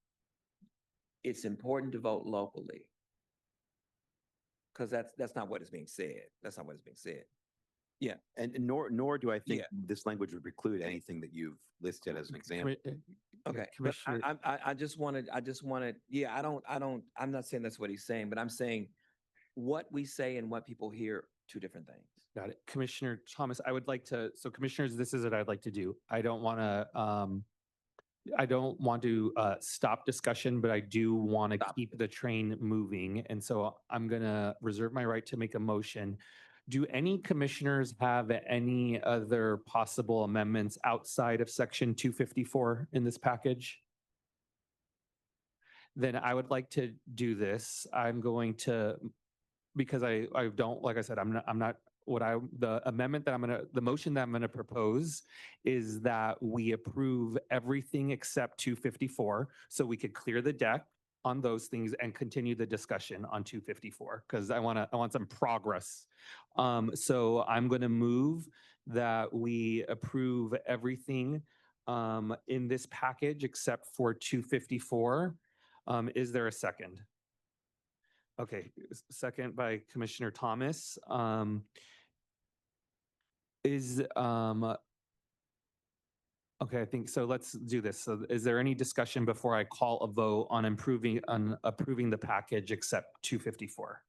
it's important to vote locally. Because that's not what is being said. That's not what is being said. Yeah. And nor do I think this language would preclude anything that you've listed as an example. Okay, but Commissioner- I just wanted, yeah, I'm not saying that's what he's saying, but I'm saying what we say and what people hear, two different things. Got it. Commissioner Thomas, I would like to, so commissioners, this is what I'd like to do. I don't want to stop discussion, but I do want to keep the train moving. And so I'm going to reserve my right to make a motion. Do any commissioners have any other possible amendments outside of section 254 in this package? Then I would like to do this. I'm going to, because I don't, like I said, the motion that I'm going to propose is that we approve everything except 254, so we could clear the deck on those things and continue the discussion on 254, because I want some progress. So I'm going to move that we approve everything in this package except for 254. Is there a second? Okay, second by Commissioner Thomas. Okay, I think so. Let's do this. So is there any discussion before I call a vote on approving the package except 254?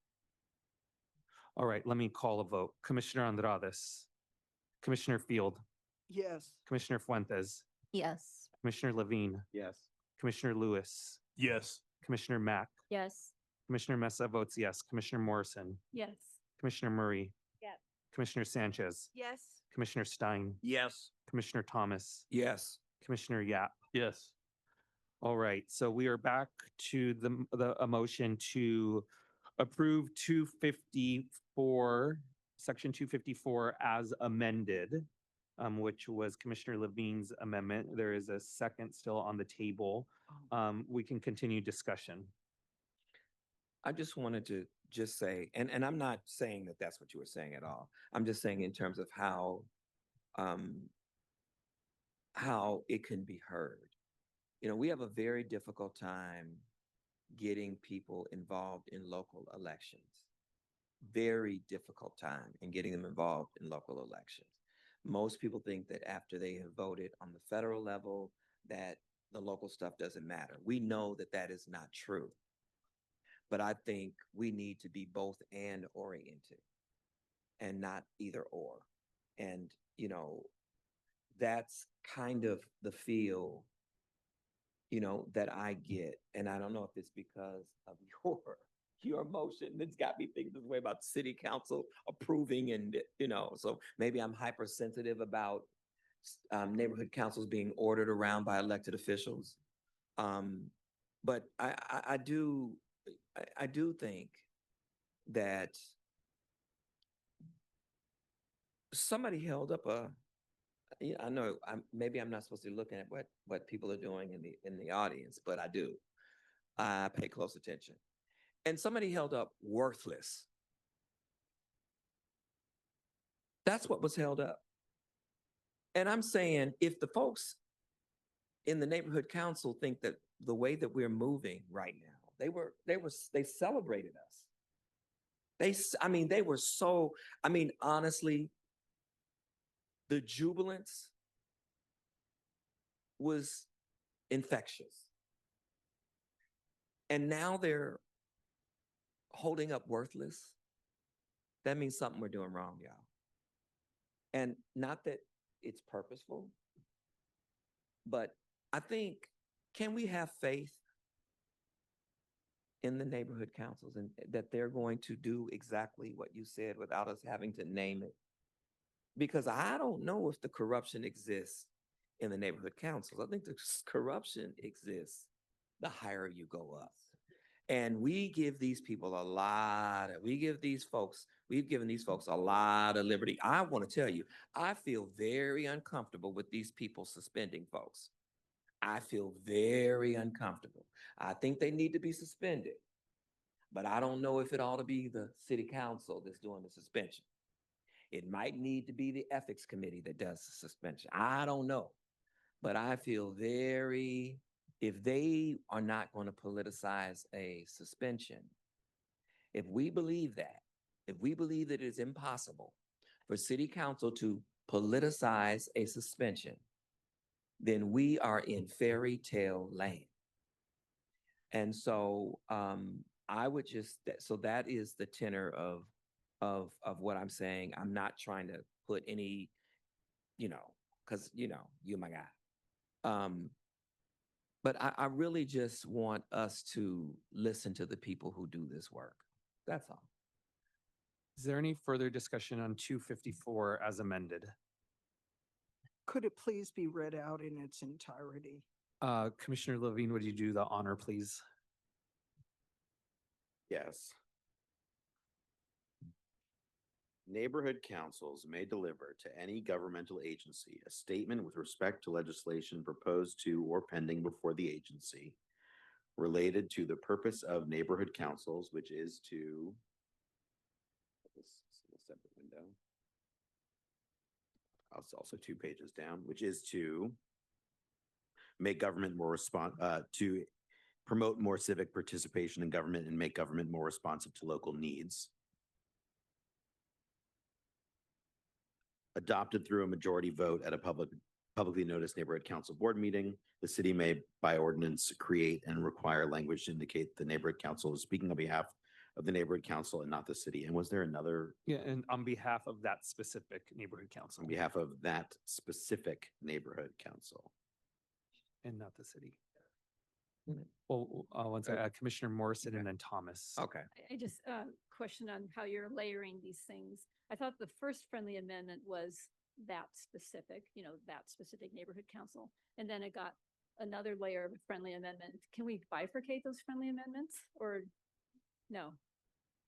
All right, let me call a vote. Commissioner Andrades, Commissioner Field, Yes. Commissioner Fuentes, Yes. Commissioner Levine, Yes. Commissioner Lewis, Yes. Commissioner Mack, Yes. Commissioner Mesa votes yes, Commissioner Morrison, Yes. Commissioner Murray, Yes. Commissioner Sanchez, Yes. Commissioner Stein, Yes. Commissioner Thomas, Yes. Commissioner Yap. Yes. All right, so we are back to a motion to approve 254, section 254 as amended, which was Commissioner Levine's amendment. There is a second still on the table. We can continue discussion. I just wanted to just say, and I'm not saying that that's what you were saying at all. I'm just saying in terms of how it can be heard. You know, we have a very difficult time getting people involved in local elections. Very difficult time in getting them involved in local elections. Most people think that after they have voted on the federal level, that the local stuff doesn't matter. We know that that is not true. But I think we need to be both and oriented and not either or. And, you know, that's kind of the feel, you know, that I get. And I don't know if it's because of your motion that's got me thinking this way about city council approving and, you know, so maybe I'm hypersensitive about neighborhood councils being ordered around by elected officials. But I do think that somebody held up I know maybe I'm not supposed to be looking at what people are doing in the audience, but I do. I pay close attention. And somebody held up worthless. That's what was held up. And I'm saying, if the folks in the neighborhood council think that the way that we're moving right now, they celebrated us. They were so, honestly, the jubilance was infectious. And now they're holding up worthless. That means something we're doing wrong, y'all. And not that it's purposeful, but I think, can we have faith in the neighborhood councils and that they're going to do exactly what you said without us having to name it? Because I don't know if the corruption exists in the neighborhood councils. I think the corruption exists the higher you go up. And we've given these folks a lot of liberty. I want to tell you, I feel very uncomfortable with these people suspending folks. I feel very uncomfortable. I think they need to be suspended, but I don't know if it ought to be the city council that's doing the suspension. It might need to be the ethics committee that does the suspension. I don't know, but I feel if they are not going to politicize a suspension, if we believe that it is impossible for city council to politicize a suspension, then we are in fairy tale land. And so I would so that is the tenor of what I'm saying. I'm not trying to put any, because you're my guy. But I really just want us to listen to the people who do this work. That's all. Is there any further discussion on 254 as amended? Could it please be read out in its entirety? Commissioner Levine, would you do the honor, please? Yes. Neighborhood councils may deliver to any governmental agency a statement with respect to legislation proposed to or pending before the agency related to the purpose of neighborhood councils, which is to, this is a separate window. It's also 2 pages down, which is to make government more to promote more civic participation in government and make government more responsive to local needs. Adopted through a majority vote at a publicly noticed neighborhood council board meeting, the city may by ordinance create and require language to indicate the neighborhood council is speaking on behalf of the neighborhood council and not the city. And was there another? Yeah, and on behalf of that specific neighborhood council. On behalf of that specific neighborhood council. And not the city. Well, Commissioner Morrison and then Thomas. Okay. I just question on how you're layering these things. I thought the first friendly amendment was that specific neighborhood council. And then it got another layer of a friendly amendment. Can we bifurcate those friendly amendments or no?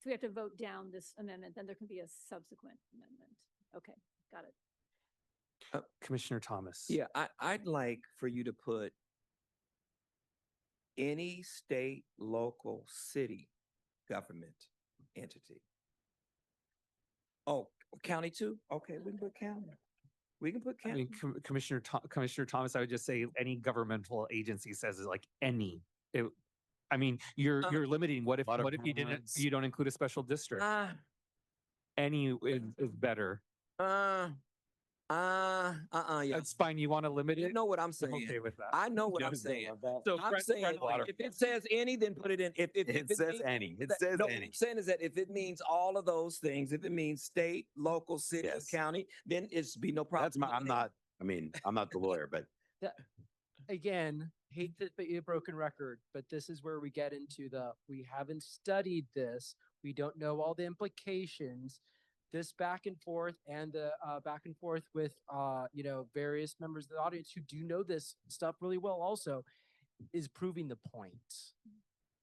So we have to vote down this amendment, then there can be a subsequent amendment. Okay, got it. Commissioner Thomas. Yeah, I'd like for you to put any state, local, city government entity. Oh, county too? Okay, we can put county. We can put I county. mean, Commissioner Thomas, I would just say any governmental agency says is like any. You're limiting. What if you don't include a special district? Any is better. Yeah. That's fine. You want to limit it? You know what I'm saying? I'm okay with that. I know what I'm saying. So I'm saying, if it says any, then put it in. If It says means- any. It that- says no, any. What I'm saying is that if it means all of those things, if it means state, local, city, Yes. county, then it's be no problem. I'm not the lawyer, but Again, hate to be a broken record, but this is where we get into we haven't studied this. We don't know all the implications. This back and forth and the back and forth with, various members of the audience who do know this stuff really well also is proving the point.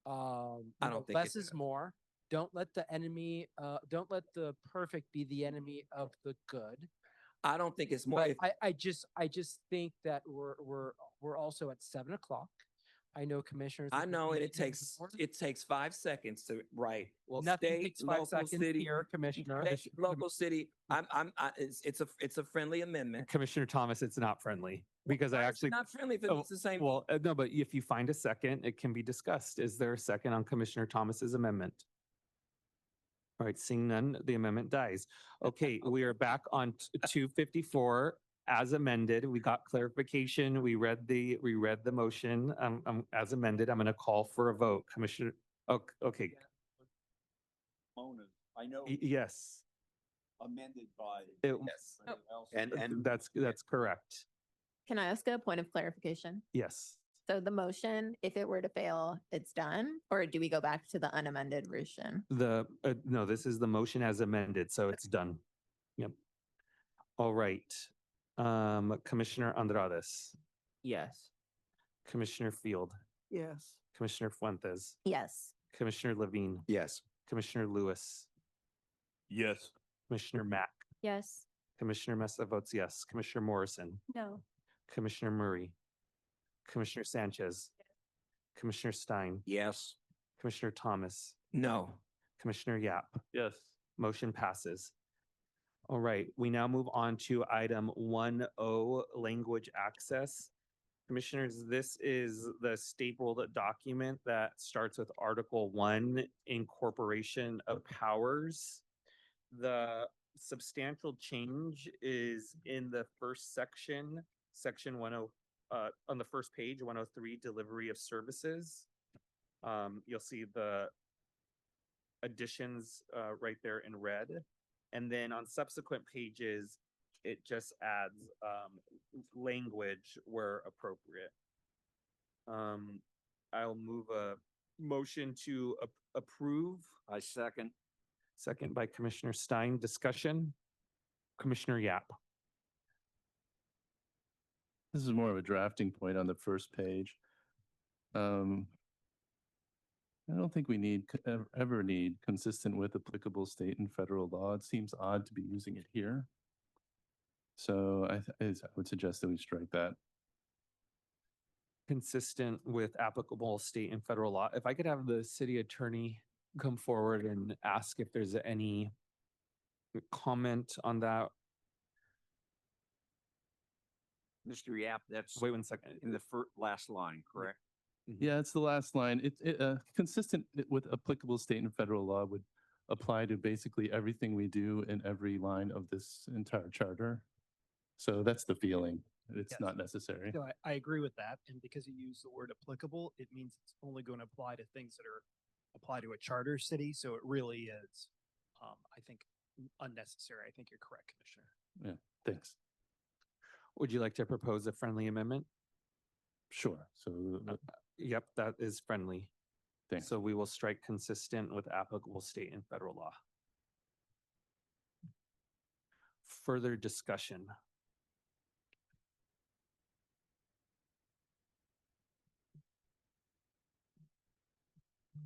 I don't think less it is more. Don't let don't let the perfect be the enemy of the good. I don't think it's more. But I just think that we're also at 7 o'clock. I know commissioners. I know, and need to it takes 5 seconds to write. Well, Nothing state, takes 5 local, seconds city, here, Commissioner. state, local, city. It's a friendly amendment. Commissioner Thomas, it's not friendly because I Why is it actually. not friendly if it's the same. Well, no, but if you find a second, it can be discussed. Is there a second on Commissioner Thomas's amendment? All right, seeing none, the amendment dies. Okay, we are back on 254. as amended. We got clarification. We read the motion, as amended. I'm going to call for a vote. Commissioner, okay, Mona, I know yes. amended by. It- everybody else. And That's correct. Can I ask a point of clarification? Yes. So the motion, if it were to fail, it's done? Or do we go back to the unamended version? No, this is the motion as amended, so it's done. Yep. All right. Commissioner Andrades, Yes. Commissioner Field, Yes. Commissioner Fuentes, Yes. Commissioner Levine, yes, Commissioner Lewis, Yes. Commissioner Mack, Yes. Commissioner Mesa votes yes, Commissioner Morrison, No. Commissioner Murray, Commissioner Sanchez, Commissioner Stein, Yes. Commissioner Thomas, No. Commissioner Yap. Yes. Motion passes. All right, we now move on to item 1O, language access. Commissioners, this is the stapled document that starts with Article 1, incorporation of powers. The substantial change is in the first section, section 10, on the first page, 103, delivery of services. You'll see the additions right there in red. And then on subsequent pages, it just adds language where appropriate. I'll move a motion to approve. I second. Second by Commissioner Stein. Discussion. Commissioner Yap. This is more of a drafting point on the first page. I don't think we ever need consistent with applicable state and federal law. It seems odd to be using it here. So I would suggest that we strike that. Consistent with applicable state and federal law. If I could have the city attorney come forward and ask if there's any comment on that. Mr. Yap, that's Wait 1 second. in the last line, correct? Yeah, it's the last line. Consistent with applicable state and federal law would apply to basically everything we do in every line of this entire charter. So that's the feeling. It's Yes. not necessary. So I agree with that. And because you use the word applicable, it means it's only going to apply to things that are apply to a charter city. So it really is, I think, unnecessary. I think you're correct, Commissioner. Yeah, thanks. Would you like to propose a friendly amendment? Sure. So Yep, that is friendly. thanks. So we will strike consistent with applicable state and federal law. Further discussion.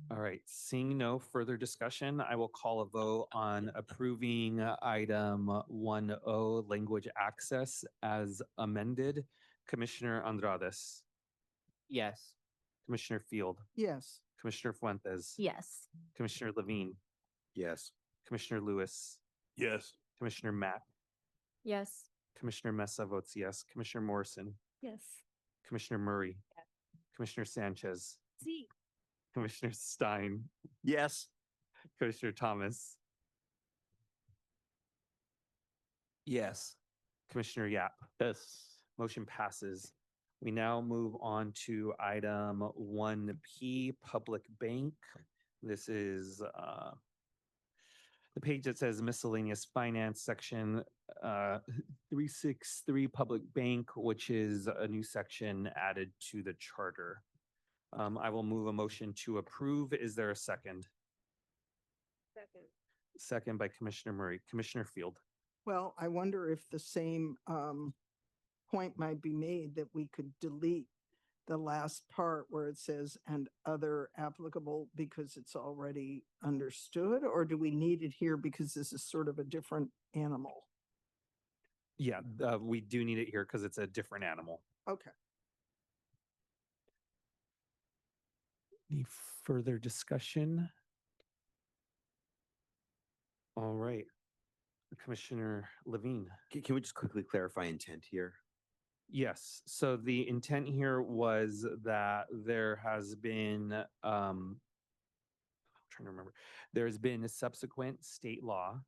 All right, seeing no further discussion, I will call a vote on approving item 1O, language access as amended. Commissioner Andrades, Yes. Commissioner Field, Yes. Commissioner Fuentes, Yes. Commissioner Levine, yes, Commissioner Lewis, Yes. Commissioner Matt, Yes. Commissioner Mesa votes yes, Commissioner Morrison, Yes. Commissioner Murray, Commissioner Sanchez, See. Commissioner Stein, yes, Commissioner Thomas, Yes. Commissioner Yap. Yes. Motion passes. We now move on to item 1P, Public Bank. This is the page that says miscellaneous finance, section 363, Public Bank, which is a new section added to the charter. I will move a motion to approve. Is there a second? Second. Second by Commissioner Murray. Commissioner Field. Well, I wonder if the same point might be made that we could delete the last part where it says and other applicable because it's already understood, or do we need it here because this is sort of a different animal? Yeah, we do need it here because it's a different animal. Okay. Any further discussion? All right. Commissioner Levine. Can we just quickly clarify intent here? Yes, so the intent here was that there has been, I'm trying to remember, there's been a subsequent state law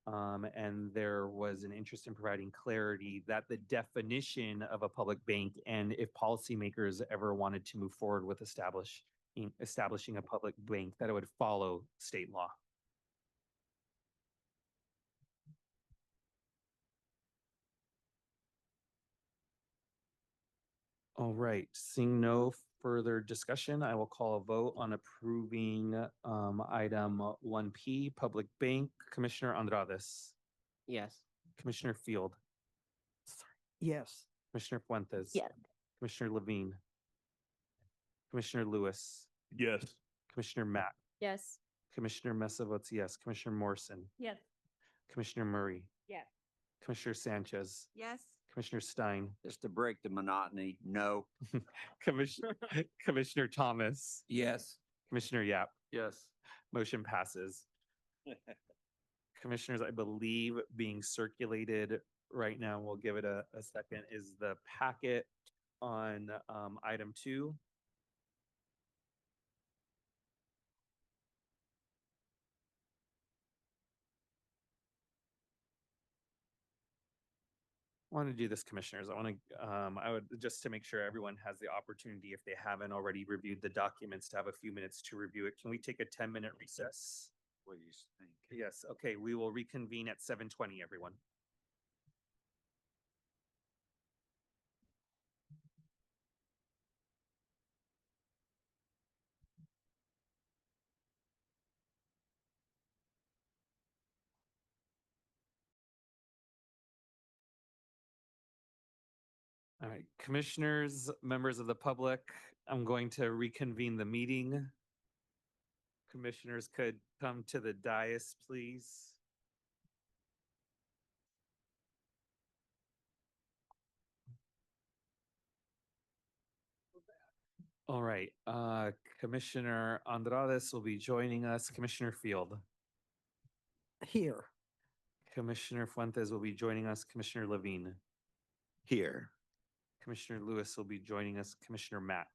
And there was an interest in providing clarity that the definition of a public bank and if policymakers ever wanted to move forward with establishing a public bank, that it would follow state law. All right, seeing no further discussion, I will call a vote on approving item 1P, Public Bank. Commissioner Andrades, Yes. Commissioner Field, Yes. Commissioner Fuentes. Yes. Commissioner Levine, Commissioner Lewis, Yes. Commissioner Matt, Yes. Commissioner Mesa votes yes, Commissioner Morrison, Yes. Commissioner Murray, Yes. Commissioner Sanchez, Yes. Commissioner Stein, Just to break the monotony, no. Commissioner Thomas, Yes. Commissioner Yap. Yes. Motion passes. Commissioners, I believe being circulated right now, we'll give it a second, is the packet on item 2. I want to do this, commissioners. I would, just to make sure everyone has the opportunity, if they haven't already reviewed the documents, to have a few minutes to review it. Can we take a 10-minute recess? What do you think? Yes, okay, we will reconvene at 7:20, everyone. All right, commissioners, members of the public, I'm going to reconvene the meeting. Commissioners could come to the dais, please. All right, Commissioner Andrades will be joining us. Commissioner Field. Here. Commissioner Fuentes will be joining us. Commissioner Levine. Here. Commissioner Lewis will be joining us. Commissioner Mack.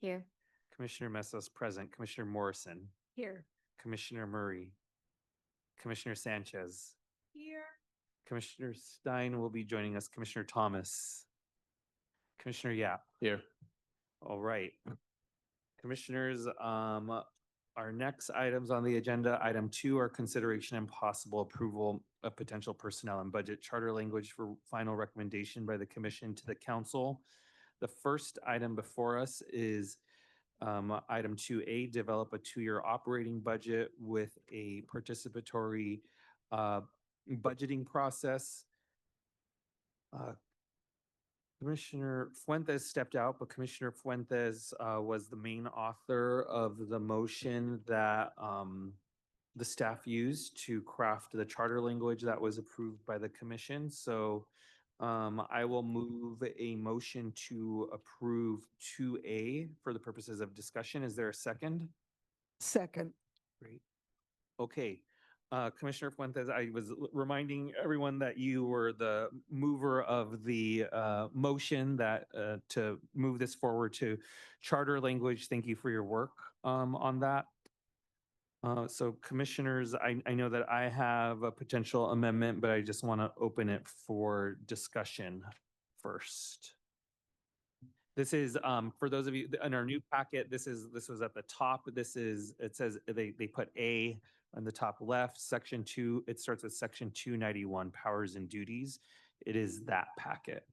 Here. Commissioner Mesa's present. Commissioner Morrison. Here. Commissioner Murray. Commissioner Sanchez. Here. Commissioner Stein will be joining us. Commissioner Thomas. Commissioner Yap. Here. All right. Commissioners, our next items on the agenda, item 2, are consideration and possible approval of potential personnel and budget charter language for final recommendation by the commission to the council. The first item before us is item 2A, develop a 2-year operating budget with a participatory budgeting process. Commissioner Fuentes stepped out, but Commissioner Fuentes was the main author of the motion that the staff used to craft the charter language that was approved by the commission. So I will move a motion to approve 2A for the purposes of discussion. Is there a second? Second. Great. Okay. Commissioner Fuentes, I was reminding everyone that you were the mover of the motion that to move this forward to charter language. Thank you for your work on that. So commissioners, I know that I have a potential amendment, but I just want to open it for discussion first. This is for those of you in our new packet, this was at the top. It says they put A on the top left, section 2. It starts with section 291, powers and duties. It is that packet.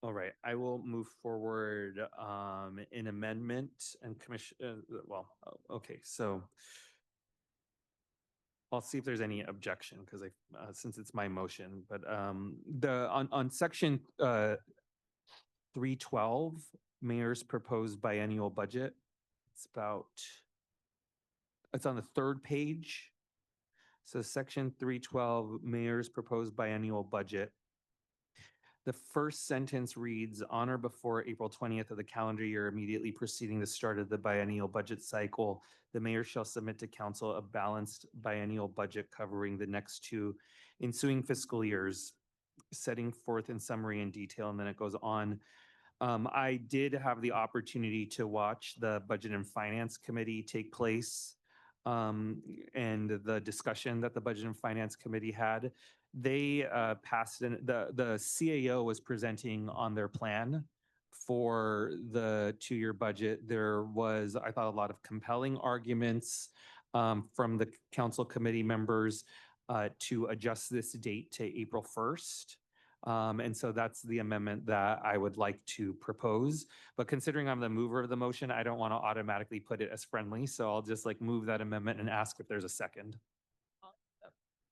All right, I will move forward in amendment and commission, okay, so I'll see if there's any objection because since it's my motion, but on section 312, mayor's proposed biennial budget. It's on the 3rd page. So section 312, mayor's proposed biennial budget. The first sentence reads, on or before April 20th of the calendar year immediately preceding the start of the biennial budget cycle, the mayor shall submit to council a balanced biennial budget covering the next 2 ensuing fiscal years, setting forth in summary and detail, and then it goes on I did have the opportunity to watch the Budget and Finance Committee take place and the discussion that the Budget and Finance Committee had. They passed the CAO was presenting on their plan for the 2-year budget. There was, I thought, a lot of compelling arguments from the council committee members to adjust this date to April 1st. And so that's the amendment that I would like to propose. But considering I'm the mover of the motion, I don't want to automatically put it as friendly. So I'll just like move that amendment and ask if there's a second.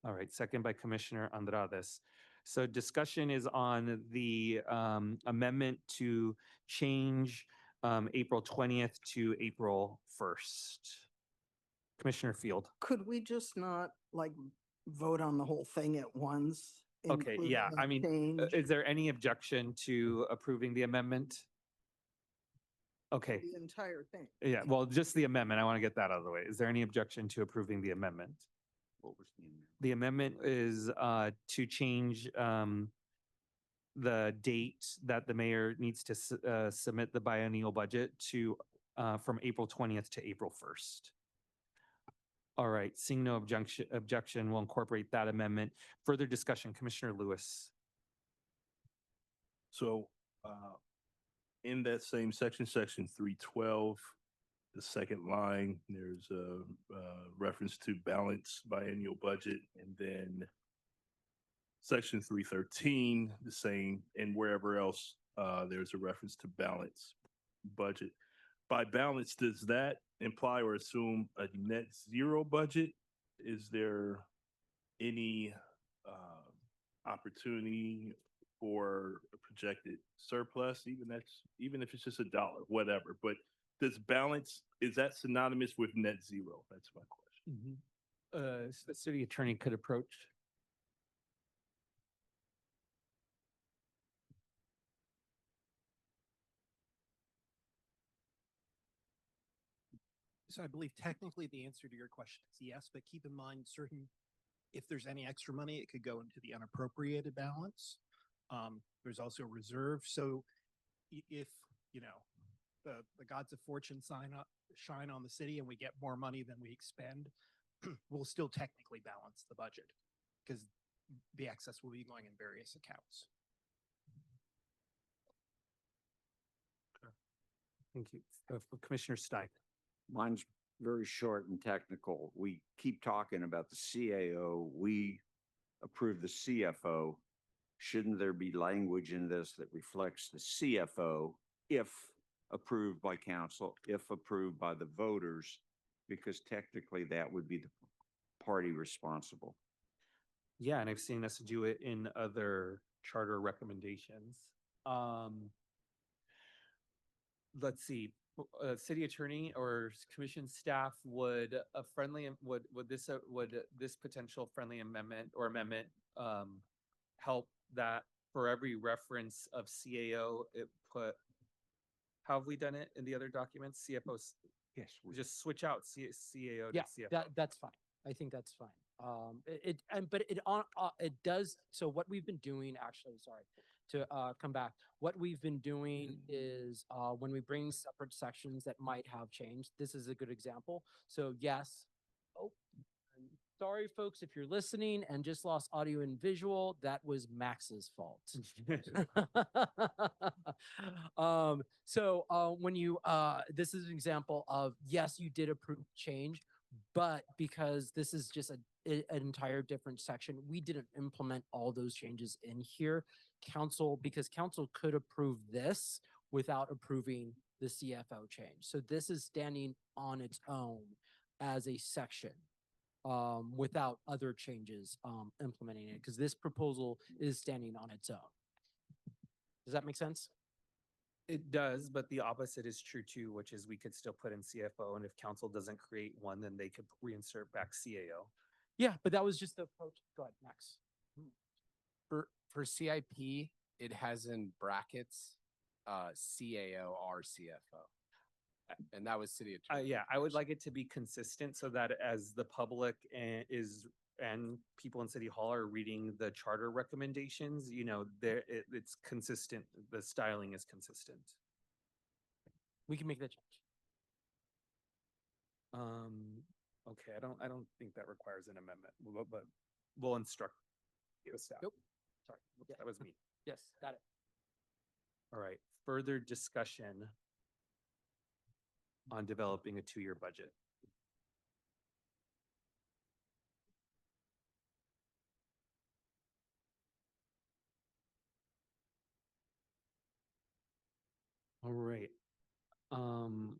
All right, second by Commissioner Andrades. So discussion is on the amendment to change April 20th to April 1st. Commissioner Field. Could we just not like vote on the whole thing at once? Okay, yeah, including I mean, change? is there any objection to approving the amendment? Okay, The entire thing. yeah, well, just the amendment. I want to get that out of the way. Is there any objection to approving the amendment? What was the amendment? The amendment is to change the date that the mayor needs to submit the biennial budget to from April 20th to April 1st. All right, seeing no objection, we'll incorporate that amendment. Further discussion, Commissioner Lewis. So in that same section, section 312, the second line, there's a reference to balanced biennial budget, and then section 313, the same, and wherever else there's a reference to balance budget. By balance, does that imply or assume a net zero budget? Is there any opportunity for a projected surplus, even if it's just $1, whatever? But does balance, is that synonymous with net zero? That's my question. The city attorney could approach. So I believe technically the answer to your question is yes, but keep in mind if there's any extra money, it could go into the unappropriated balance. There's also reserve. So if, the gods of fortune shine on the city and we get more money than we expend, we'll still technically balance the budget because the excess will be going in various accounts. Thank you. Commissioner Stein. Mine's very short and technical. We keep talking about the CAO. We approve the CFO. Shouldn't there be language in this that reflects the CFO if approved by council, if approved by the voters? Because technically that would be the party responsible. Yeah, and I've seen us do it in other charter recommendations. Let's see, city attorney or commission staff, would this potential friendly amendment help that for every reference of CAO, how have we done it in the other documents? CFOs? Yes. We just switch out CAO to Yeah, CFO. that's fine. I think that's fine. It does. So what we've been doing, actually, sorry to come back. What we've been doing is when we bring separate sections that might have changed. This is a good example. So yes. Oh, I'm sorry, folks, if you're listening and just lost audio and visual, that was Max's fault. When you this is an example of yes, you did approve change, but because this is just an entire different section, we didn't implement all those changes in here. Because council could approve this without approving the CFO change. So this is standing on its own as a section without other changes implementing it, because this proposal is standing on its own. Does that make sense? It does, but the opposite is true too, which is we could still put in CFO, and if council doesn't create one, then they could reinsert back CAO. Yeah, but that was just the approach. Go ahead, Max. For CIP, it has in brackets, CAO or CFO. And that was city attorney. Yeah, I would like it to be consistent so that as the public is and people in City Hall are reading the charter recommendations, it's consistent, the styling is consistent. We can make that change. Okay, I don't think that requires an amendment, but we'll instruct you staff. Nope. Sorry, Yeah. that was me. Yes, got it. All right, further discussion on developing a 2-year budget. All right. I'm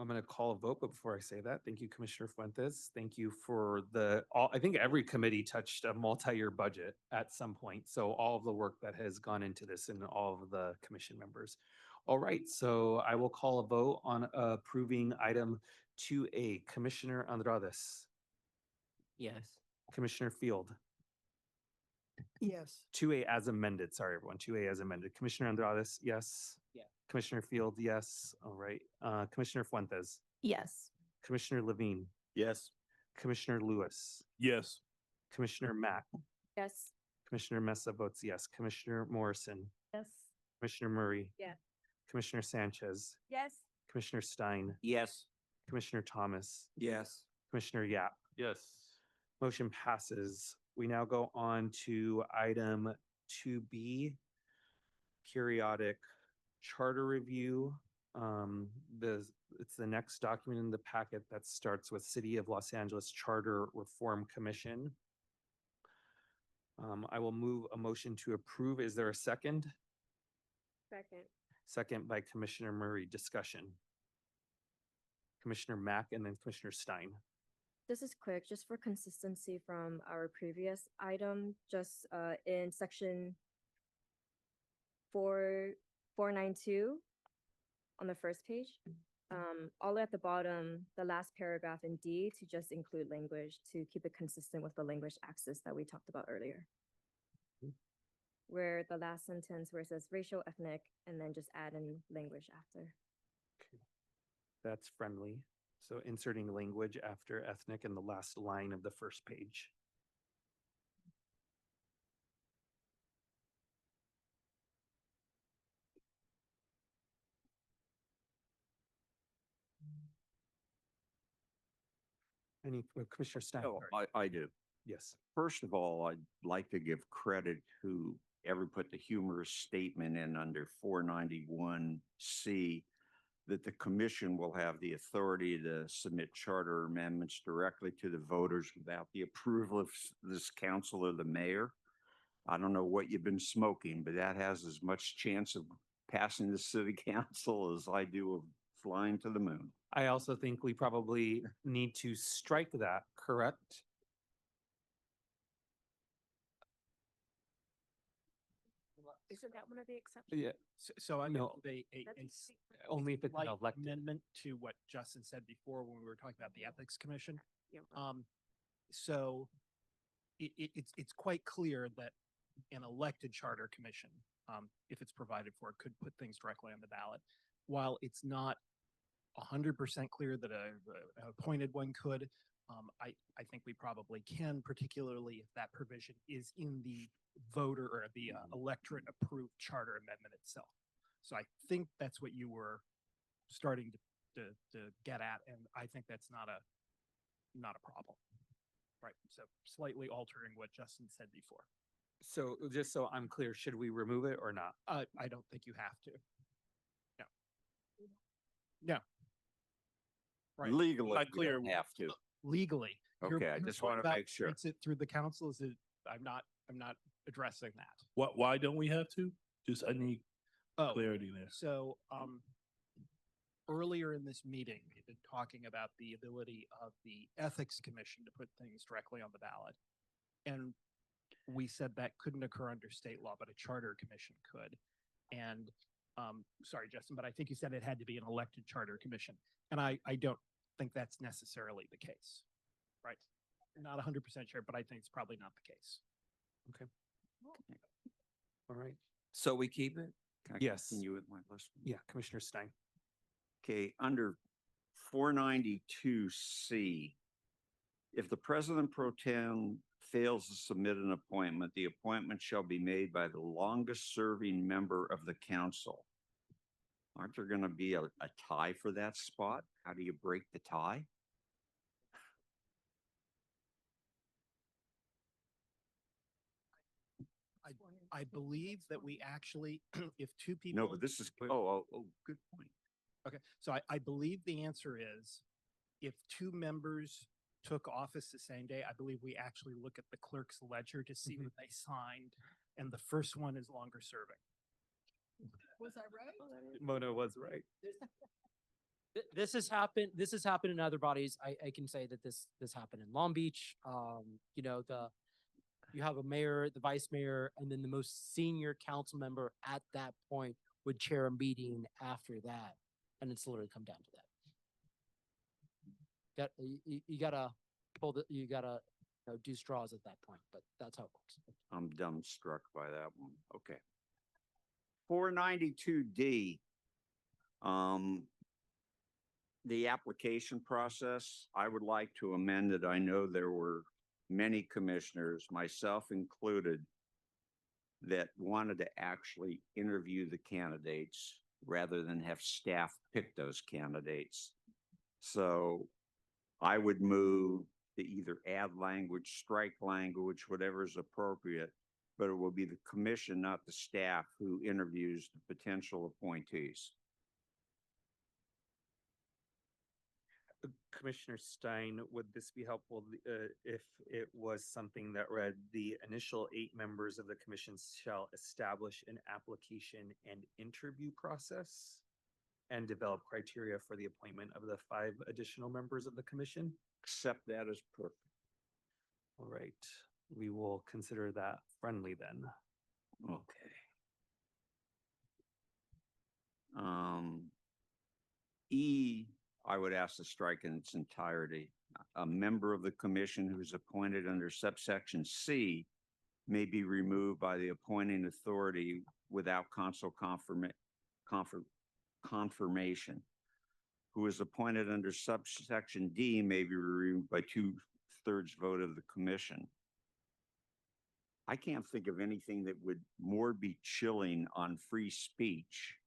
going to call a vote, but before I say that, thank you, Commissioner Fuentes. Thank you for I think every committee touched a multi-year budget at some point. So all of the work that has gone into this and all of the commission members. All right, so I will call a vote on approving item 2A. Commissioner Andrades, Yes. Commissioner Field, Yes. 2A as amended. Sorry, everyone. 2A as amended. Commissioner Andrades, yes. Yeah. Commissioner Field, yes. All right. Commissioner Fuentes, Yes. Commissioner Levine, Yes. Commissioner Lewis, Yes. Commissioner Mack, Yes. Commissioner Mesa votes yes. Commissioner Morrison, Yes. Commissioner Murray, Yeah. Commissioner Sanchez, Yes. Commissioner Stein, Yes. Commissioner Thomas, Yes. Commissioner Yap. Yes. Motion passes. We now go on to item 2B, periodic charter review. It's the next document in the packet that starts with City of Los Angeles Charter Reform Commission. I will move a motion to approve. Is there a second? Second. Second by Commissioner Murray. Discussion. Commissioner Mack and then Commissioner Stein. This is quick, just for consistency from our previous item, just in section 492 on the first page. All the way at the bottom, the last paragraph in D, to just include language to keep it consistent with the language axis that we talked about earlier. Where the last sentence where it says racial, ethnic, and then just add in language after. That's friendly. So inserting language after ethnic in the last line of the first page. Any, Commissioner Stein? Oh, sorry. I do. Yes. First of all, I'd like to give credit who ever put the humorous statement in under 491C that the commission will have the authority to submit charter amendments directly to the voters without the approval of this council or the mayor. I don't know what you've been smoking, but that has as much chance of passing the city council as I do of flying to the moon. I also think we probably need to strike that, correct? Isn't that one of the exceptions? Yeah. So I No. know Only if it's an slight elected. amendment to what Justin said before when we were talking about the Ethics Commission. Yeah. So it's quite clear that an elected charter commission, if it's provided for, could put things directly on the ballot. While it's not 100% clear that a appointed one could, I think we probably can, particularly if that provision is in the voter or the electorate approved charter amendment itself. So I think that's what you were starting to get at, and I think that's not a problem. Right, so slightly altering what Justin said before. So just so I'm clear, should we remove it or not? I don't think you have to. No. No. Right. Legally, Not you clear. don't have to. Legally. Okay, I just want to make sure. It's it through the council, is it, I'm not addressing that. Why don't we have to? Just, I need Oh, clarity there. So, earlier in this meeting, we've been talking about the ability of the Ethics Commission to put things directly on the ballot. And we said that couldn't occur under state law, but a charter commission could. And, sorry, Justin, but I think you said it had to be an elected charter commission. And I don't think that's necessarily the case, right? Not 100% sure, but I think it's probably not the case. Okay. All right. So we keep it? Can I Yes. continue with my list? Yeah, Commissioner Stein. Okay, under 492C, If the president pro tem fails to submit an appointment, the appointment shall be made by the longest serving member of the council. Aren't there going to be a tie for that spot? How do you break the tie? I believe that we actually, if two people. No, but this is, oh, good point. Okay, so I believe the answer is if two members took office the same day, I believe we actually look at the clerk's ledger to see what they signed, and the first one is longer serving. Was I right? Mona was right. This has happened in other bodies. I can say that this happened in Long Beach. You know, you have a mayor, the vice mayor, and then the most senior council member at that point would chair a meeting after that. And it's literally come down to that. You gotta you gotta, you know, do straws at that point, but that's how it works. I'm dumbstruck by that one. Okay. 492D. The application process, I would like to amend it. I know there were many commissioners, myself included, that wanted to actually interview the candidates rather than have staff pick those candidates. So I would move to either add language, strike language, whatever is appropriate, but it will be the commission, not the staff, who interviews the potential appointees. Commissioner Stein, would this be helpful if it was something that read, the initial 8 members of the commission shall establish an application and interview process and develop criteria for the appointment of the 5 additional members of the commission? Accept that as perfect. All right, we will consider that friendly then. Okay. E, I would ask to strike in its entirety. A member of the commission who is appointed under subsection C may be removed by the appointing authority without council confirmation. Who is appointed under subsection D may be removed by 2/3 vote of the commission. I can't think of anything that would more be chilling on free speech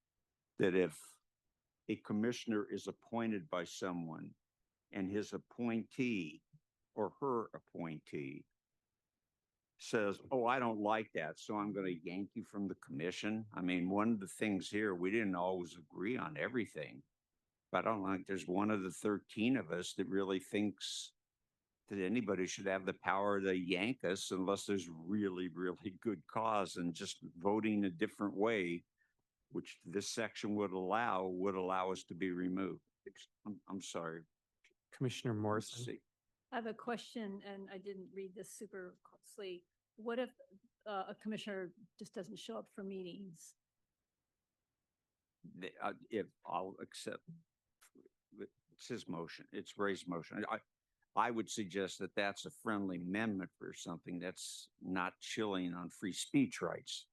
that if a commissioner is appointed by someone and his appointee or her appointee says, oh, I don't like that, so I'm going to yank you from the commission. I mean, one of the things here, we didn't always agree on everything, but I don't think there's one of the 13 of us that really thinks that anybody should have the power to yank us unless there's really, really good cause, and just voting a different way, which this section would allow us to be removed. I'm sorry. Commissioner Morrison. I have a question, and I didn't read this super closely. What if a commissioner just doesn't show up for meetings? If I'll accept, it's his motion, it's Ray's motion. I would suggest that that's a friendly amendment for something that's not chilling on free speech rights.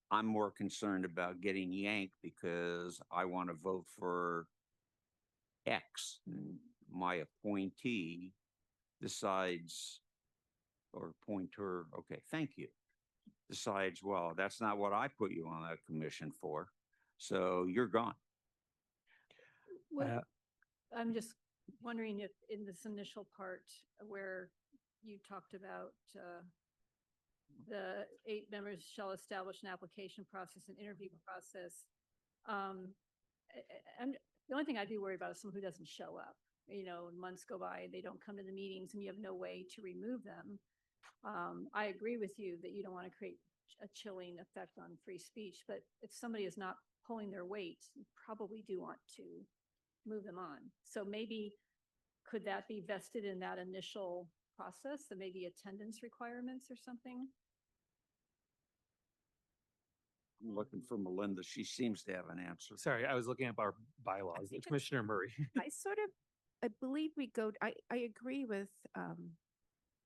I'm more concerned about getting yanked because I want to vote for X. My appointee decides, or appointer, okay, thank you, decides, well, that's not what I put you on that commission for, so you're gone. I'm just wondering if in this initial part where you talked about the 8 members shall establish an application process and interview process. The only thing I'd be worried about is someone who doesn't show up. You know, months go by, they don't come to the meetings, and you have no way to remove them. I agree with you that you don't want to create a chilling effect on free speech, but if somebody is not pulling their weight, you probably do want to move them on. So maybe could that be vested in that initial process, and maybe attendance requirements or something? I'm looking for Melinda. She seems to have an answer. Sorry, I was looking up our bylaws. Commissioner Murray. I believe we go, I agree with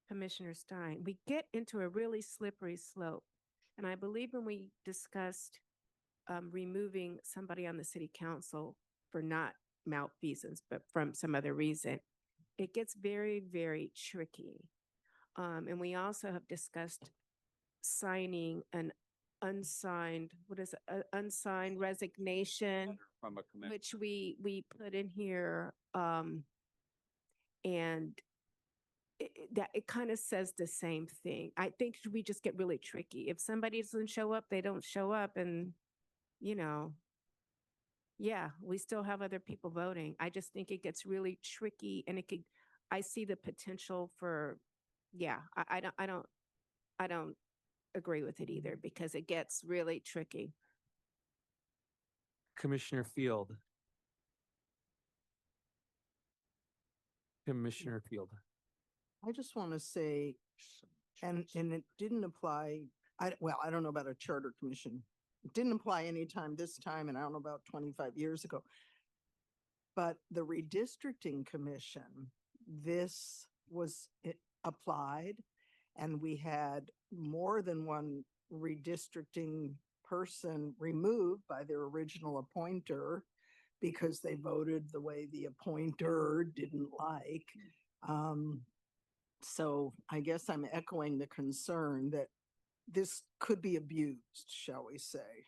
Commissioner Stein. We get into a really slippery slope. And I believe when we discussed removing somebody on the city council for not malfeasance, but from some other reason, it gets very, very tricky. And we also have discussed signing an unsigned, what is it, unsigned resignation, From a commission. which we put in here, and it kind of says the same thing. I think we just get really tricky. If somebody doesn't show up, they don't show up, and, you know, yeah, we still have other people voting. I just think it gets really tricky, and I see the potential for, yeah, I don't agree with it either, because it gets really tricky. Commissioner Field. Commissioner Field. I just want to say, and it didn't apply, I don't know about a charter commission. It didn't apply anytime this time, and I don't know about 25 years ago. But the redistricting commission, this was applied, and we had more than one redistricting person removed by their original appointer because they voted the way the appointer didn't like. So I guess I'm echoing the concern that this could be abused, shall we say.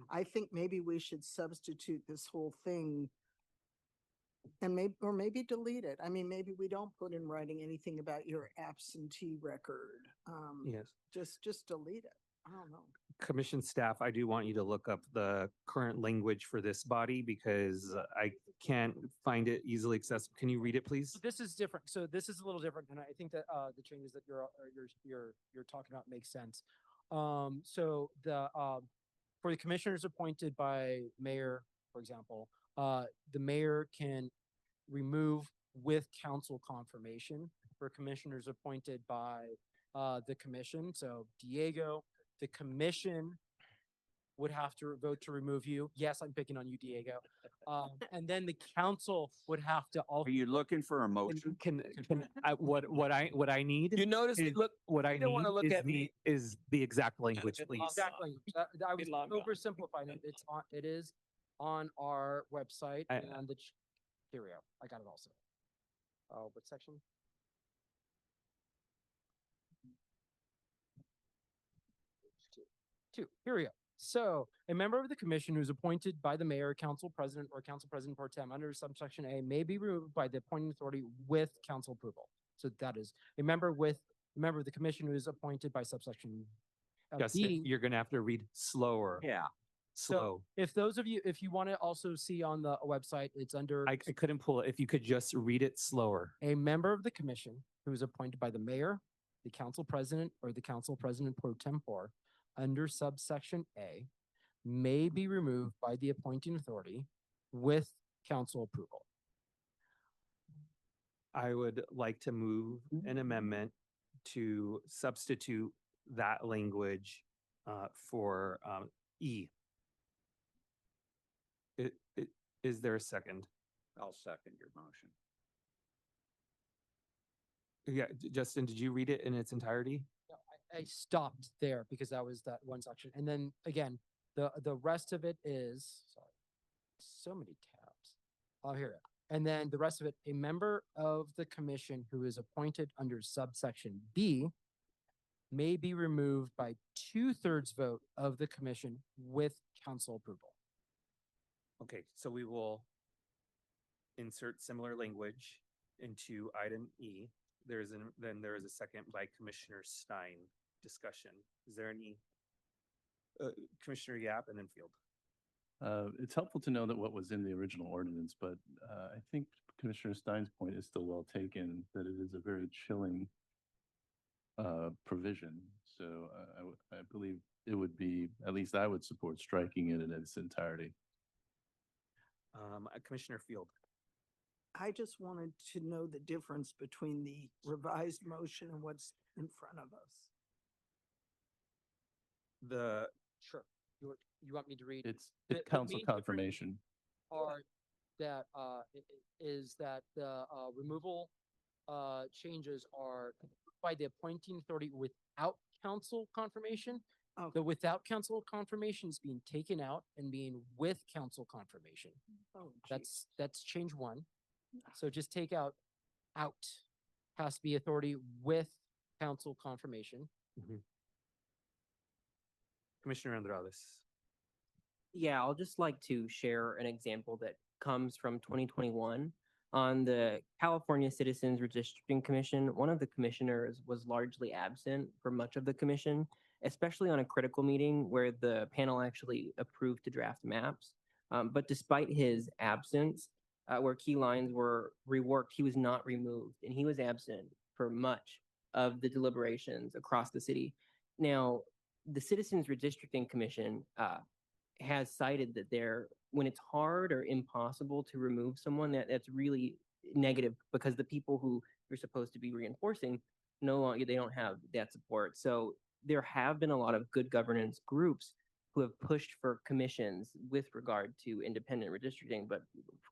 I think maybe we should substitute this whole thing and maybe delete it. I mean, maybe we don't put in writing anything about your absentee record. Yes. Just delete it. I don't know. Commission staff, I do want you to look up the current language for this body because I can't find it easily accessible. Can you read it, please? So this is different. So this is a little different, and I think that the changes that you're talking about make sense. So for the commissioners appointed by mayor, for example, the mayor can remove with council confirmation. For commissioners appointed by the commission, so Diego, the commission would have to vote to remove you. Yes, I'm picking on you, Diego. And then the council would have to also. Are you looking for a motion? Can what I need? You notice, is- look, what I you don't need wanna look is at me. is the exact language, please. Exactly. I was long gone. oversimplifying it. It is on our website I- and here we go. I got it also. Oh, what section? Two. Here we go. So a member of the commission who is appointed by the mayor, council president, or council president pro tem under subsection A may be removed by the appointing authority with council approval. So that is a member of the commission who is appointed by subsection Justin, B. you're gonna have to read slower. Yeah. Slow. If you want to also see on the website, it's under I couldn't pull it. If you could just read it slower. a member of the commission who is appointed by the mayor, the council president, or the council president pro tempore under subsection A may be removed by the appointing authority with council approval. I would like to move an amendment to substitute that language for E. Is there a second? I'll second your motion. Yeah, Justin, did you read it in its entirety? No, I stopped there because that was that one section. And then again, the rest of it is, sorry, so many tabs. Oh, here. And then the rest of it, a member of the commission who is appointed under subsection B may be removed by 2/3 vote of the commission with council approval. Okay, so we will insert similar language into item E. Then there is a second by Commissioner Stein discussion. Is there any? Commissioner Yap and then Field. It's helpful to know that what was in the original ordinance, but I think Commissioner Stein's point is still well taken, that it is a very chilling provision. So I believe it would be, at least I would support striking it in its entirety. Commissioner Field. I just wanted to know the difference between the revised motion and what's in front of us. Sure. You want me to read? It's The council main difference confirmation. Are that is that the removal changes are by the appointing authority without council confirmation. Oh. The without council confirmation is being taken out and being with council confirmation. Oh, That's change one. So just take out out. Has to be authority with council confirmation. Commissioner Andrades. Yeah, I'll just like to share an example that comes from 2021. On the California Citizens Redistricting Commission, one of the commissioners was largely absent for much of the commission, especially on a critical meeting where the panel actually approved to draft maps. But despite his absence, where key lines were reworked, he was not removed, and he was absent for much of the deliberations across the city. Now, the Citizens Redistricting Commission has cited that when it's hard or impossible to remove someone, that's really negative because the people who you're supposed to be reinforcing no longer, they don't have that support. So there have been a lot of good governance groups who have pushed for commissions with regard to independent redistricting, but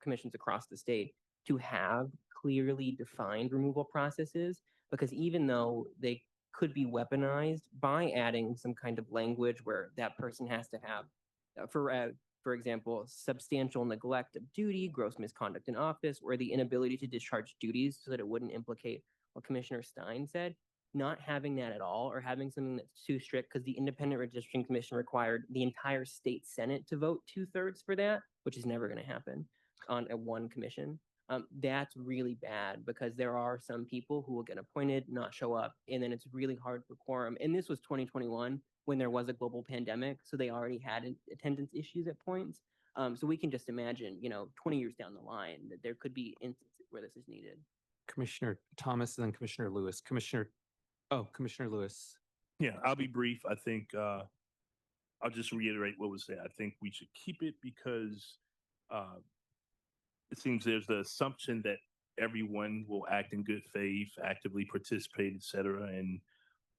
commissions across the state to have clearly defined removal processes, because even though they could be weaponized by adding some kind of language where that person has to have, for example, substantial neglect of duty, gross misconduct in office, or the inability to discharge duties so that it wouldn't implicate what Commissioner Stein said, not having that at all or having something that's too strict, because the Independent Redistricting Commission required the entire state Senate to vote 2/3 for that, which is never going to happen on a one commission. That's really bad because there are some people who will get appointed, not show up, and then it's really hard for quorum. And this was 2021 when there was a global pandemic, so they already had attendance issues at points. So we can just imagine, 20 years down the line that there could be instances where this is needed. Commissioner Thomas and then Commissioner Lewis. Commissioner Lewis. Yeah, I'll be brief. I think I'll just reiterate what was said. I think we should keep it because it seems there's the assumption that everyone will act in good faith, actively participate, et cetera. And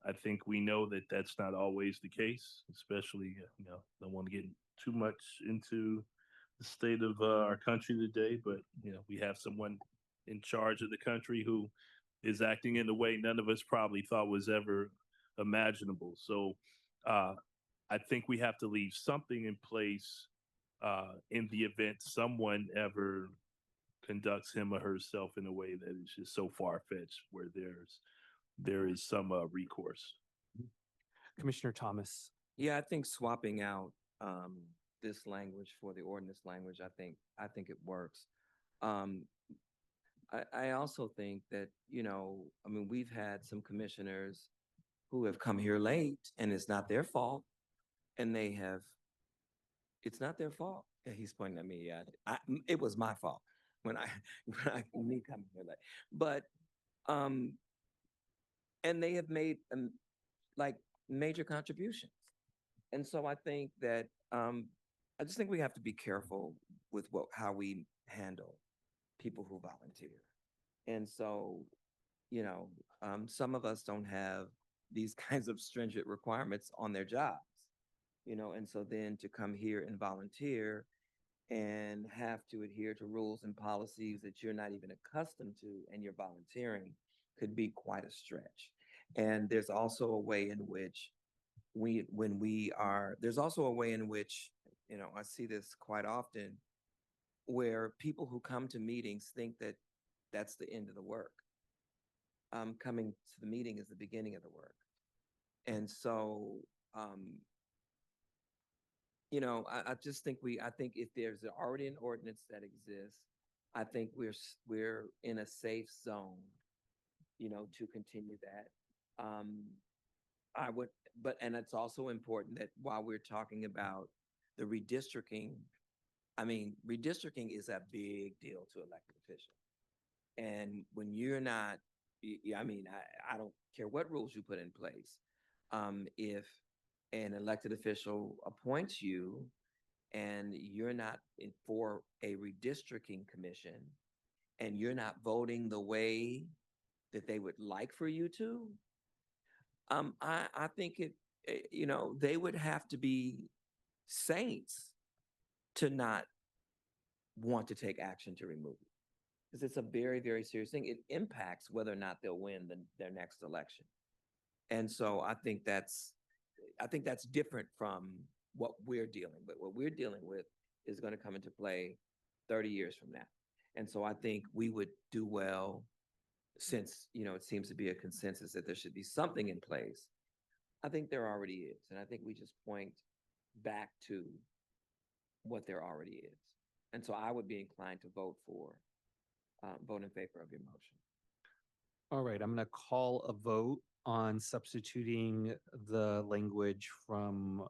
I think we know that that's not always the case, especially, don't want to get too much into the state of our country today, but, we have someone in charge of the country who is acting in a way none of us probably thought was ever imaginable. So I think we have to leave something in place in the event someone ever conducts him or herself in a way that is just so far-fetched where there is some recourse. Commissioner Thomas. Yeah, I think swapping out this language for the ordinance language, I think it works. I also think that, we've had some commissioners who have come here late and it's not their fault. And it's not their fault. Yeah, he's pointing at me. Yeah, it was my fault when me coming here late. But, and they have made major contributions. And so I think that, I just think we have to be careful with how we handle people who volunteer. And so, some of us don't have these kinds of stringent requirements on their jobs, and so then to come here and volunteer and have to adhere to rules and policies that you're not even accustomed to and you're volunteering could be quite a stretch. And there's also a way in which there's also a way in which, I see this quite often, where people who come to meetings think that that's the end of the work. Coming to the meeting is the beginning of the work. And so, I just think I think if there's already an ordinance that exists, I think we're in a safe zone, to continue that. And it's also important that while we're talking about the redistricting, redistricting is a big deal to elected officials. And when you're not, I don't care what rules you put in place. If an elected official appoints you and you're not for a redistricting commission and you're not voting the way that they would like for you to, I think they would have to be saints to not want to take action to remove it. Because it's a very, very serious thing. It impacts whether or not they'll win their next election. And so I think that's different from what we're dealing with. What we're dealing with is going to come into play 30 years from now. And so I think we would do well since, it seems to be a consensus that there should be something in place, I think there already is. And I think we just point back to what there already is. And so I would be inclined to vote in favor of your motion. All right, I'm going to call a vote on substituting the language from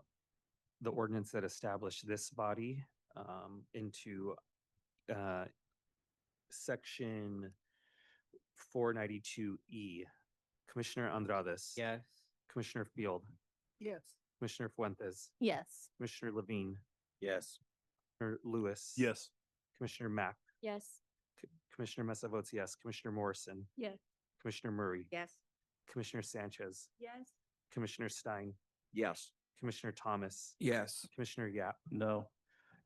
the ordinance that established this body into section 492E. Commissioner Andrades. Yes. Commissioner Field. Yes. Commissioner Fuentes. Yes. Commissioner Levine. Yes. Commissioner Lewis. Yes. Commissioner Mack. Yes. Commissioner Mesa votes yes. Commissioner Morrison. Yes. Commissioner Murray. Yes. Commissioner Sanchez. Yes. Commissioner Stein. Yes. Commissioner Thomas. Yes. Commissioner Yap. No.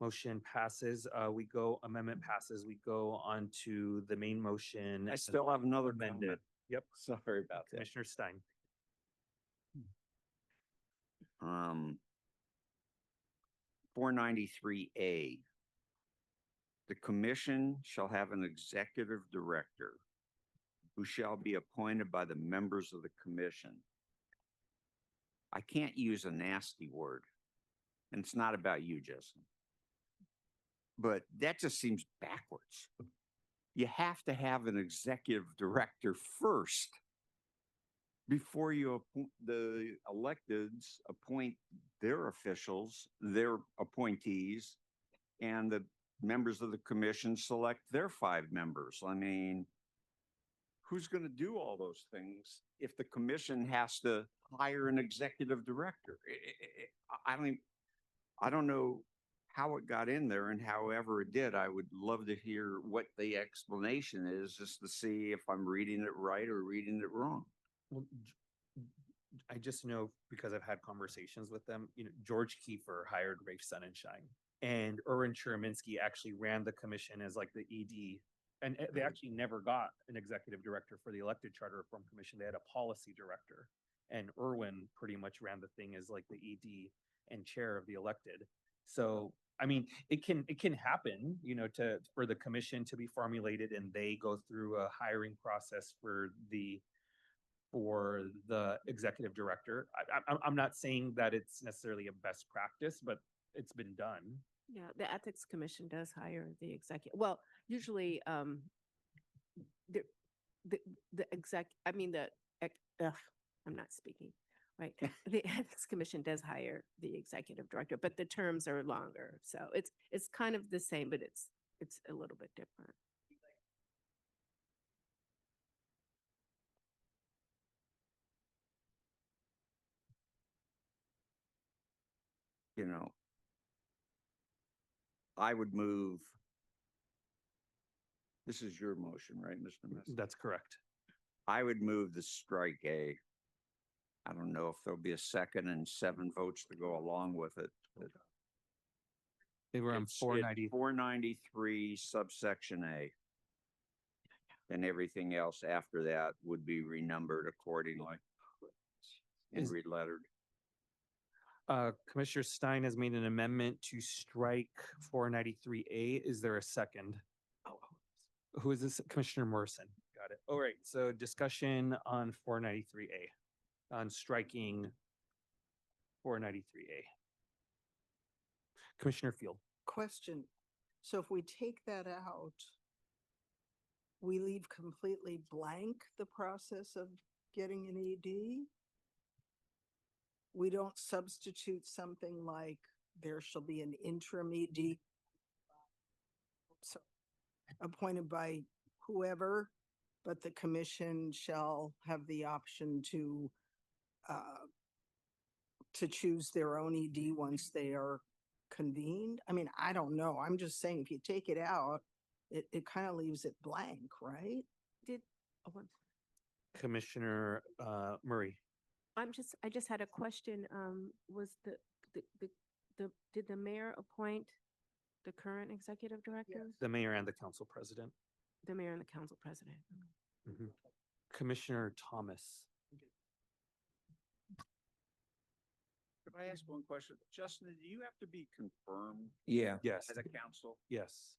Motion passes. Amendment passes. We go on to the main motion. I still have another amended. amendment. Yep. Sorry about that. Commissioner Stein. 493A. The commission shall have an executive director who shall be appointed by the members of the commission. I can't use a nasty word, and it's not about you, Justin. But that just seems backwards. You have to have an executive director first before the electeds appoint their officials, their appointees, and the members of the commission select their 5 members. I mean, who's going to do all those things if the commission has to hire an executive director? I don't know how it got in there, and however it did, I would love to hear what the explanation is, just to see if I'm reading it right or reading it wrong. Well, I just know because I've had conversations with them, George Kiefer hired Rafe Sonnenschein, and Erwin Cheriminski actually ran the commission as like the ED. And they actually never got an executive director for the elected charter reform commission. They had a policy director, and Erwin pretty much ran the thing as like the ED and chair of the elected. So, I mean, it can happen, for the commission to be formulated, and they go through a hiring process for the executive director. I'm not saying that it's necessarily a best practice, but it's been done. Yeah, the Ethics Commission does hire the executive. Well, usually, I'm not speaking, right? The Ethics Commission does hire the executive director, but the terms are longer. So it's kind of the same, but it's a little bit different. I would move. This is your motion, right, Mr. Mesa? That's correct. I would move the strike A. I don't know if there'll be a second and 7 votes to go along with it. They were on 493 subsection A. And everything else after that would be renumbered accordingly and relettered. Commissioner Stein has made an amendment to strike 493A. Is there a second? Who is this? Commissioner Morrison. Got it. All right. So discussion on 493A, on striking 493A. Commissioner Field. Question. So if we take that out, we leave completely blank the process of getting an ED? We don't substitute something like there shall be an interim ED appointed by whoever, but the commission shall have the option to choose their own ED once they are convened. I mean, I don't know. I'm just saying, if you take it out, it kind of leaves it blank, right? Commissioner Murray. I just had a question. Was did the mayor appoint the current executive director? The mayor and the council president. The mayor and the council president. Commissioner Thomas. If I ask one question, Justin, do you have to be confirmed? Yeah. Yes. As a council? Yes.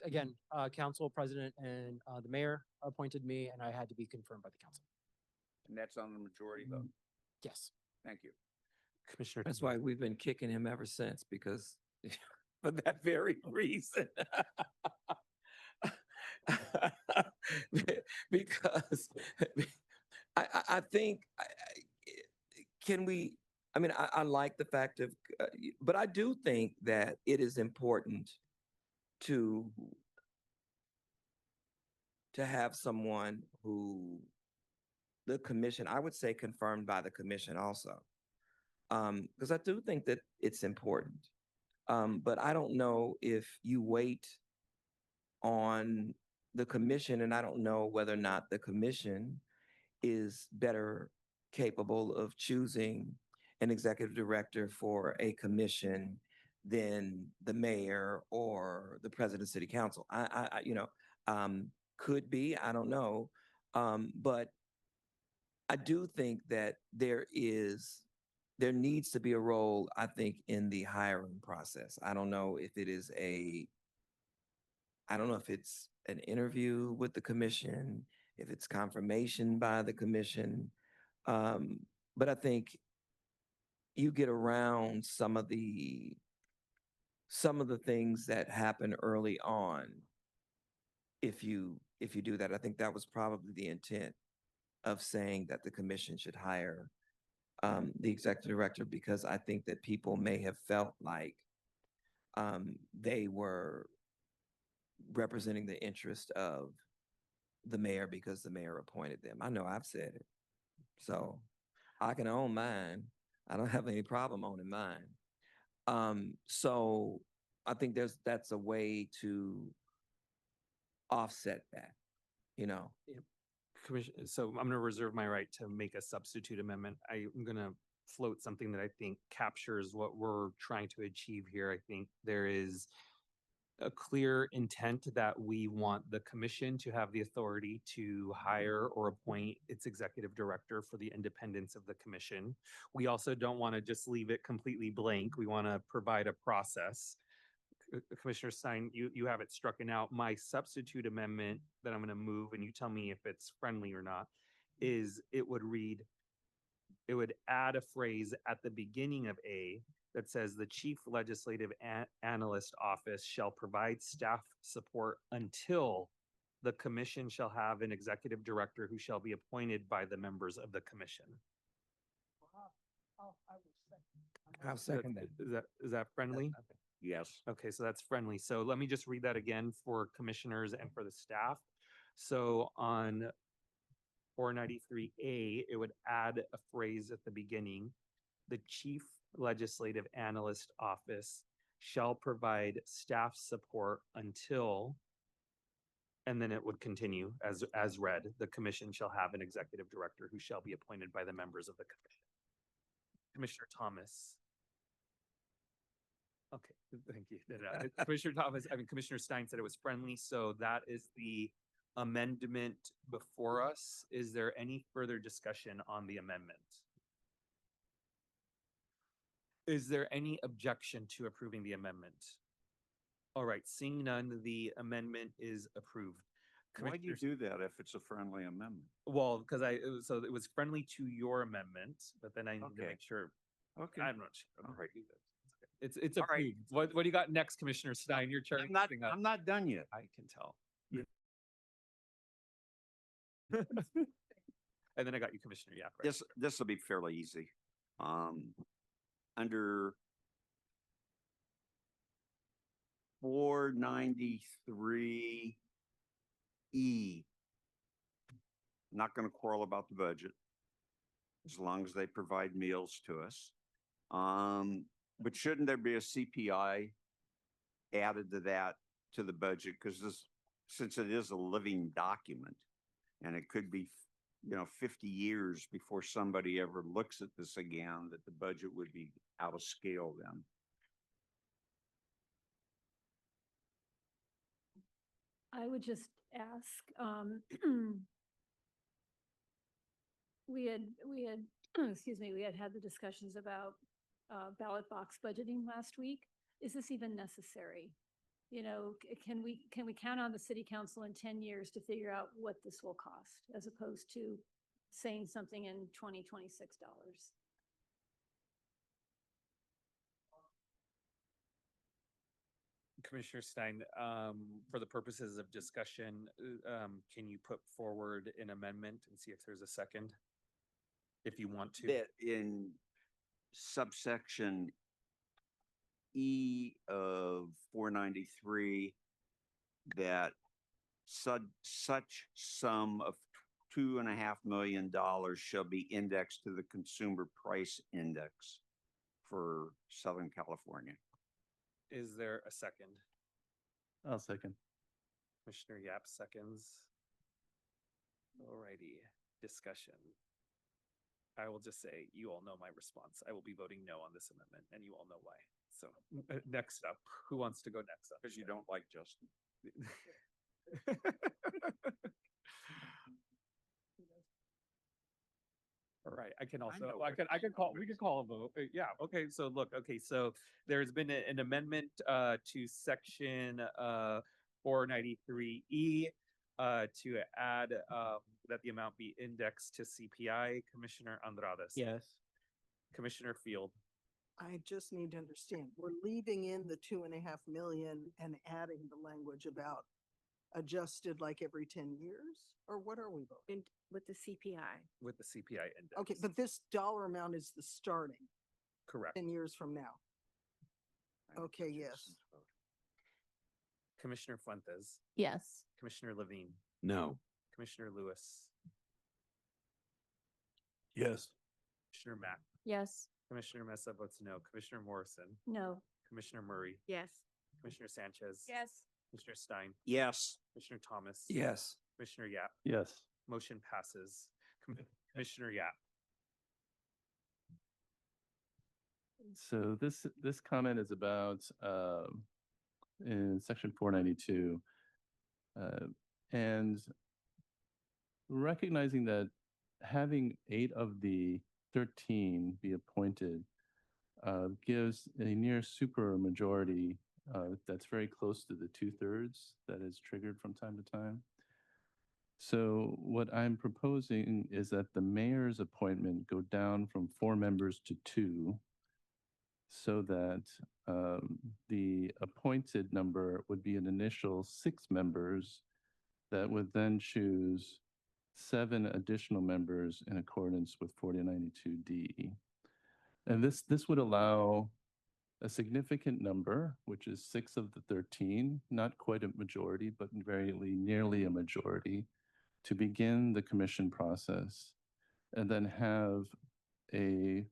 again, council president and the mayor appointed me, and I had to be confirmed by the council. And that's on the majority vote. Yes. Thank you. Commissioner. That's why we've been kicking him ever since, because for that very reason. Because I think, can we, I mean, I like the fact of, but I do think that it is important to have someone who the commission, I would say confirmed by the commission also. Because I do think that it's important. But I don't know if you wait on the commission, and I don't know whether or not the commission is better capable of choosing an executive director for a commission than the mayor or the president of city council. Could be, I don't know. But I do think that there needs to be a role, I think, in the hiring process. I don't know if it's an interview with the commission, if it's confirmation by the commission. But I think you get around some of the things that happen early on if you do that. I think that was probably the intent of saying that the commission should hire the executive director, because I think that people may have felt like they were representing the interest of the mayor because the mayor appointed them. I know I've said it, so I can own mine. I don't have any problem owning mine. So I think that's a way to offset that, Commission, so I'm going to reserve my right to make a substitute amendment. I'm going to float something that I think captures what we're trying to achieve here. I think there is a clear intent that we want the commission to have the authority to hire or appoint its executive director for the independence of the commission. We also don't want to just leave it completely blank. We want to provide a process. Commissioner Stein, you have it stricken out. My substitute amendment that I'm going to move, and you tell me if it's friendly or not, is it would add a phrase at the beginning of A that says the Chief Legislative Analyst Office shall provide staff support until the commission shall have an executive director who shall be appointed by the members of the commission. I'll second that. Is that friendly? Yes. Okay, so that's friendly. So let me just read that again for commissioners and for the staff. So on 493A, it would add a phrase at the beginning, the Chief Legislative Analyst Office shall provide staff support until, and then it would continue as read, the commission shall have an executive director who shall be appointed by the members of the commission. Commissioner Thomas. Okay, thank you. Commissioner Stein said it was friendly, so that is the amendment before us. Is there any further discussion on the amendment? Is there any objection to approving the amendment? All right, seeing none, the amendment is approved. Why do you do that if it's a friendly amendment? Well, because so it was friendly to your amendment, but then I need to Okay. make sure. Okay. I'm not sure. All right. It's All right. approved. What do you got next, Commissioner Stein? You're turning. I'm not done yet. I can tell. And then I got you, Commissioner Yak. Right? This will be fairly easy. Under 493E, not going to quarrel about the budget as long as they provide meals to us. But shouldn't there be a CPI added to that, to the budget? Because since it is a living document and it could be 50 years before somebody ever looks at this again, that the budget would be out of scale then. I would just ask, we had, excuse me, we had the discussions about ballot box budgeting last week. Is this even necessary? can we count on the city council in 10 years to figure out what this will cost as opposed to saying something in $2026? Commissioner Stein, for the purposes of discussion, can you put forward an amendment and see if there's a second? If you want to. That in subsection E of 493, that such sum of $2.5 million shall be indexed to the consumer price index for Southern California. Is there a second? I'll second. Commissioner Yap seconds. Alrighty, discussion. I will just say, you all know my response. I will be voting no on this amendment, and you all know why. So next up, who wants to go next up? Because you don't like Justin. All right, I can also, I can call, we could call a vote. Yeah, okay, so look, okay, so there's been an amendment to section 493E to add that the amount be indexed to CPI. Commissioner Andrades. Yes. Commissioner Field. I just need to understand, we're leaving in the 2.5 million and adding the language about adjusted like every 10 years? Or what are we voting? With the CPI. With the CPI index. Okay, but this dollar amount is the starting Correct. 10 years from now. Okay, yes. Commissioner Fuentes. Yes. Commissioner Levine. No. Commissioner Lewis. Yes. Commissioner Mack. Yes. Commissioner Mesa votes no. Commissioner Morrison. No. Commissioner Murray. Yes. Commissioner Sanchez. Yes. Commissioner Stein. Yes. Commissioner Thomas. Yes. Commissioner Yap. Yes. Motion passes. Commissioner Yap. So this comment is about in section 492, and recognizing that having 8 of the 13 be appointed gives a near super majority that's very close to the 2/3 that is triggered from time to time. So what I'm proposing is that the mayor's appointment go down from 4 members to 2, so that the appointed number would be an initial 6 members that would then choose 7 additional members in accordance with 4092D. And this would allow a significant number, which is 6 of the 13, not quite a majority, but very nearly a majority, to begin the commission process, and then have a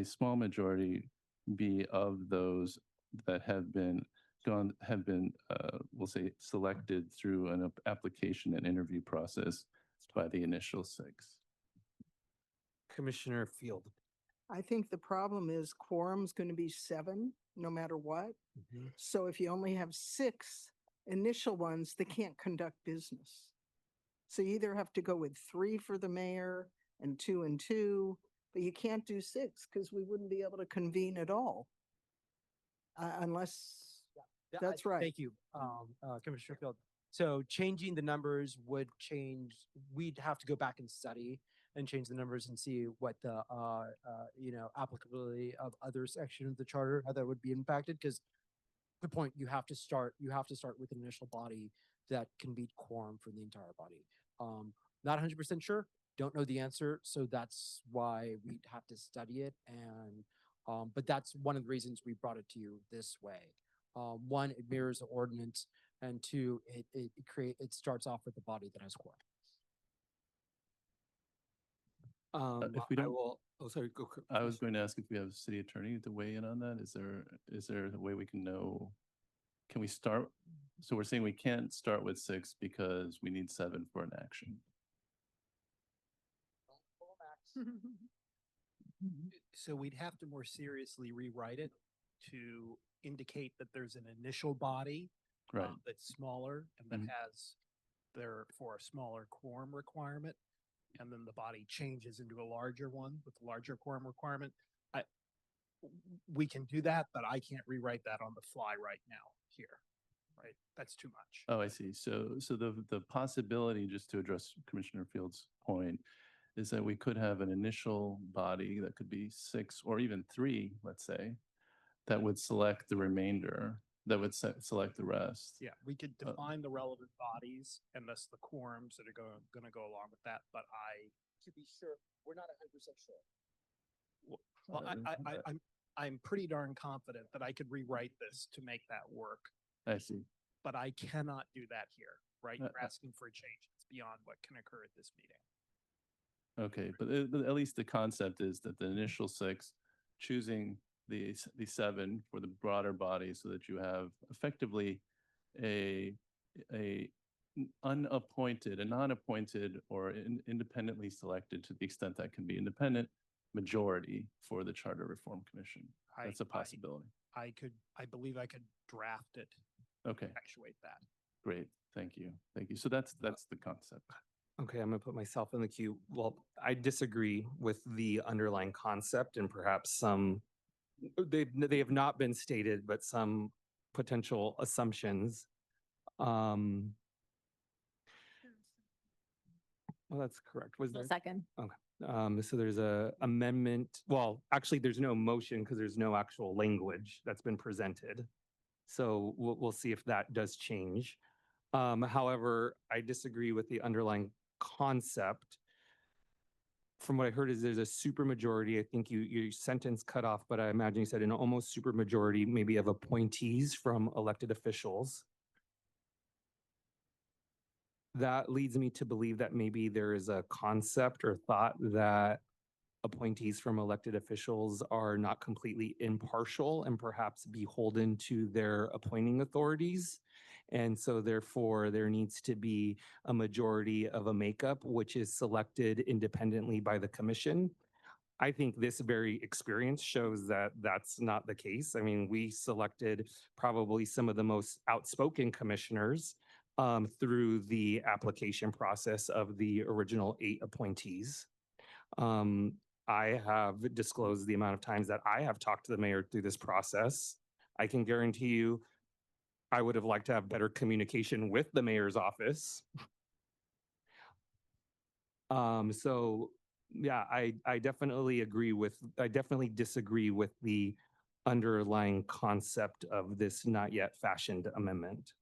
small majority be of those that have been we'll say selected through an application and interview process by the initial 6. Commissioner Field. I think the problem is quorum's going to be 7, no matter what. So if you only have 6 initial ones, they can't conduct business. So you either have to go with 3 for the mayor and 2 and 2, but you can't do 6 because we wouldn't be able to convene at all. Unless, that's right. Thank you, Commissioner Field. So changing the numbers would change, we'd have to go back and study and change the numbers and see what the, applicability of other sections of the charter, how that would be impacted. Because the point, you have to start with an initial body that can beat quorum for the entire body. Not 100% sure, don't know the answer. So that's why we'd have to study it. And, but that's one of the reasons we brought it to you this way. 1, it mirrors the ordinance, and 2, it starts off with a body that has quorum. If we don't, sorry, go. I was going to ask if we have a city attorney to weigh in on that. Is there a way we can know? Can we start? So we're saying we can't start with 6 because we need 7 for an action. So we'd have to more seriously rewrite it to indicate that there's an initial body Right. that's smaller and that has therefore a smaller quorum requirement. And then the body changes into a larger one with a larger quorum requirement. We can do that, but I can't rewrite that on the fly right now here. right? That's too much. Oh, I see. So the possibility, just to address Commissioner Field's point, is that we could have an initial body that could be 6 or even 3, let's say, that would select the remainder, that would select the rest. Yeah, we could define the relevant bodies and thus the quorums that are going to go along with that, but to be sure, we're not 100% sure. Well, I'm pretty darn confident that I could rewrite this to make that work, I see. but I cannot do that here, right? You're asking for a change. It's beyond what can occur at this meeting. Okay, but at least the concept is that the initial 6, choosing the 7 for the broader body so that you have effectively a unappointed, a non-appointed or independently selected, to the extent that can be independent, majority for the Charter Reform Commission. That's a possibility. I believe I could draft it. Okay. Actuate that. Great. Thank you. Thank you. So that's the concept. Okay, I'm gonna put myself in the queue. Well, I disagree with the underlying concept and perhaps they have not been stated, but some potential assumptions. Well, that's correct. Was there? Second. Okay. So there's a amendment. Well, actually, there's no motion because there's no actual language that's been presented. So we'll see if that does change. However, I disagree with the underlying concept. From what I heard is there's a supermajority. I think your sentence cut off, but I imagine you said an almost supermajority, maybe of appointees from elected officials. That leads me to believe that maybe there is a concept or thought that appointees from elected officials are not completely impartial and perhaps beholden to their appointing authorities. And so therefore there needs to be a majority of a makeup, which is selected independently by the commission. I think this very experience shows that that's not the case. I mean, we selected probably some of the most outspoken commissioners through the application process of the original 8 appointees. I have disclosed the amount of times that I have talked to the mayor through this process. I can guarantee you, I would have liked to have better communication with the mayor's office. So yeah, I definitely disagree with the underlying concept of this not yet fashioned amendment.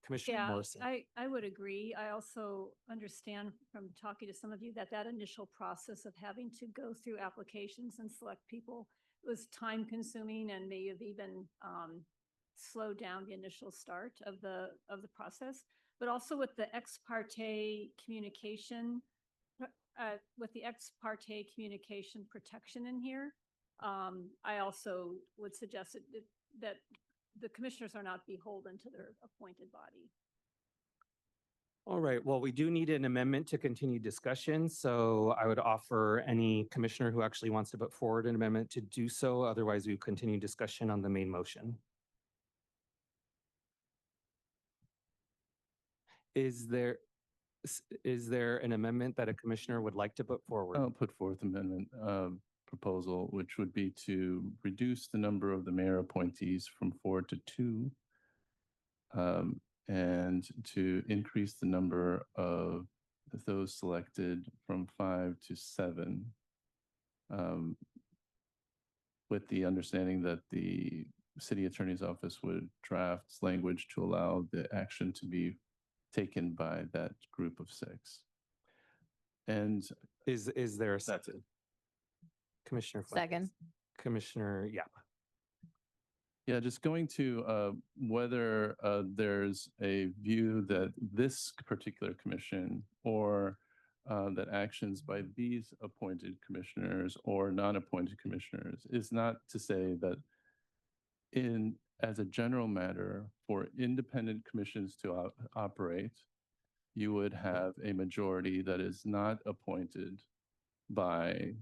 Commissioner Yeah, Morrison. I would agree. I also understand from talking to some of you that initial process of having to go through applications and select people was time consuming and may have even slowed down the initial start of the process. But also with the ex parte communication, protection in here, I also would suggest that the commissioners are not beholden to their appointed body. All right, well, we do need an amendment to continue discussion, so I would offer any commissioner who actually wants to put forward an amendment to do so. Otherwise, we continue discussion on the main motion. Is there an amendment that a commissioner would like to put forward? I'll put forth amendment proposal, which would be to reduce the number of the mayor appointees from 4 to 2, and to increase the number of those selected from 5 to 7, with the understanding that the city attorney's office would draft language to allow the action to be taken by that group of 6. And is there a that's it. Commissioner Fleck? Second. Commissioner Yap. Yeah, just going to whether there's a view that this particular commission or that actions by these appointed commissioners or non-appointed commissioners is not to say that as a general matter for independent commissions to operate, you would have a majority that is not appointed by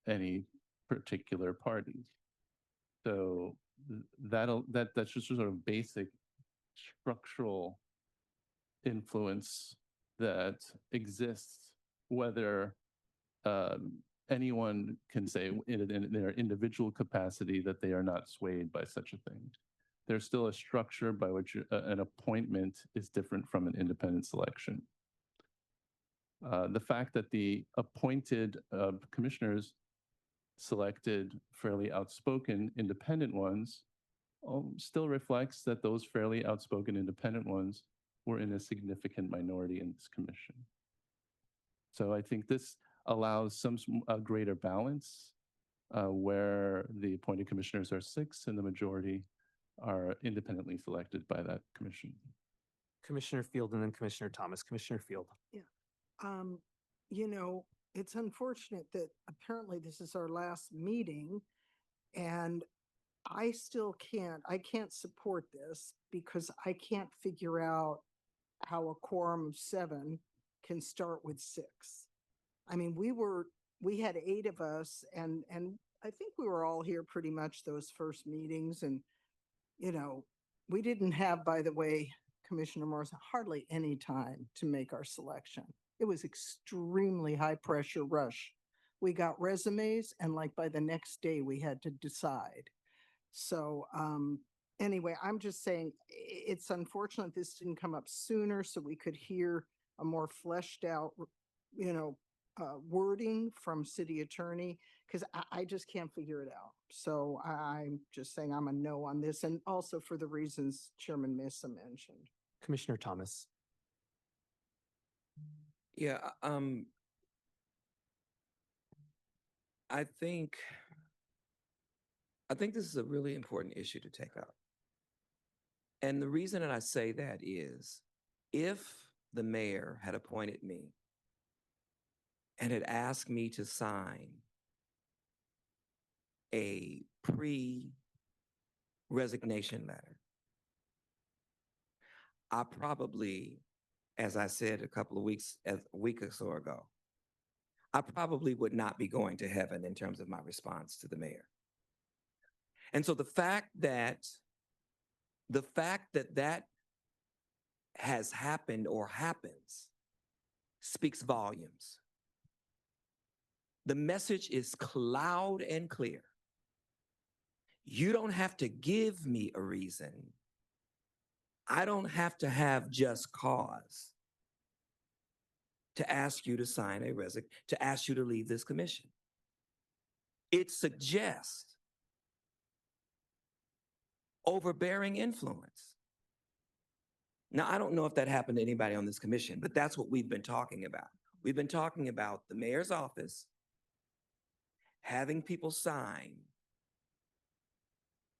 any particular party. So that's just sort of basic structural influence that exists, whether anyone can say in their individual capacity that they are not swayed by such a thing. There's still a structure by which an appointment is different from an independent selection. The fact that the appointed commissioners selected fairly outspoken independent ones still reflects that those fairly outspoken independent ones were in a significant minority in this commission. So I think this allows a greater balance where the appointed commissioners are 6 and the majority are independently selected by that commission. Commissioner Field and then Commissioner Thomas. Commissioner Field. You know, it's unfortunate that apparently this is our last meeting and I can't support this because I can't figure out how a quorum of 7 can start with 6. I mean, we had 8 of us and I think we were all here pretty much those first meetings and, you know, we didn't have, by the way, Commissioner Morris, hardly any time to make our selection. It was extremely high pressure rush. We got resumes and like by the next day we had to decide. So anyway, I'm just saying it's unfortunate this didn't come up sooner so we could hear a more fleshed out, you know, wording from city attorney because I just can't figure it out. So I'm just saying I'm a no on this and also for the reasons Chairman Mesa mentioned. Commissioner Thomas. Yeah, I think this is a really important issue to take up. And the reason that I say that is if the mayor had appointed me and had asked me to sign a pre-resignation letter, I probably, as I said a week or so ago, I probably would not be going to heaven in terms of my response to the mayor. And so the fact that that has happened or happens speaks volumes. The message is loud and clear. You don't have to give me a reason. I don't have to have just cause to ask you to sign to ask you to leave this commission. It suggests overbearing influence. Now, I don't know if that happened to anybody on this commission, but that's what we've been talking about. We've been talking about the mayor's office having people sign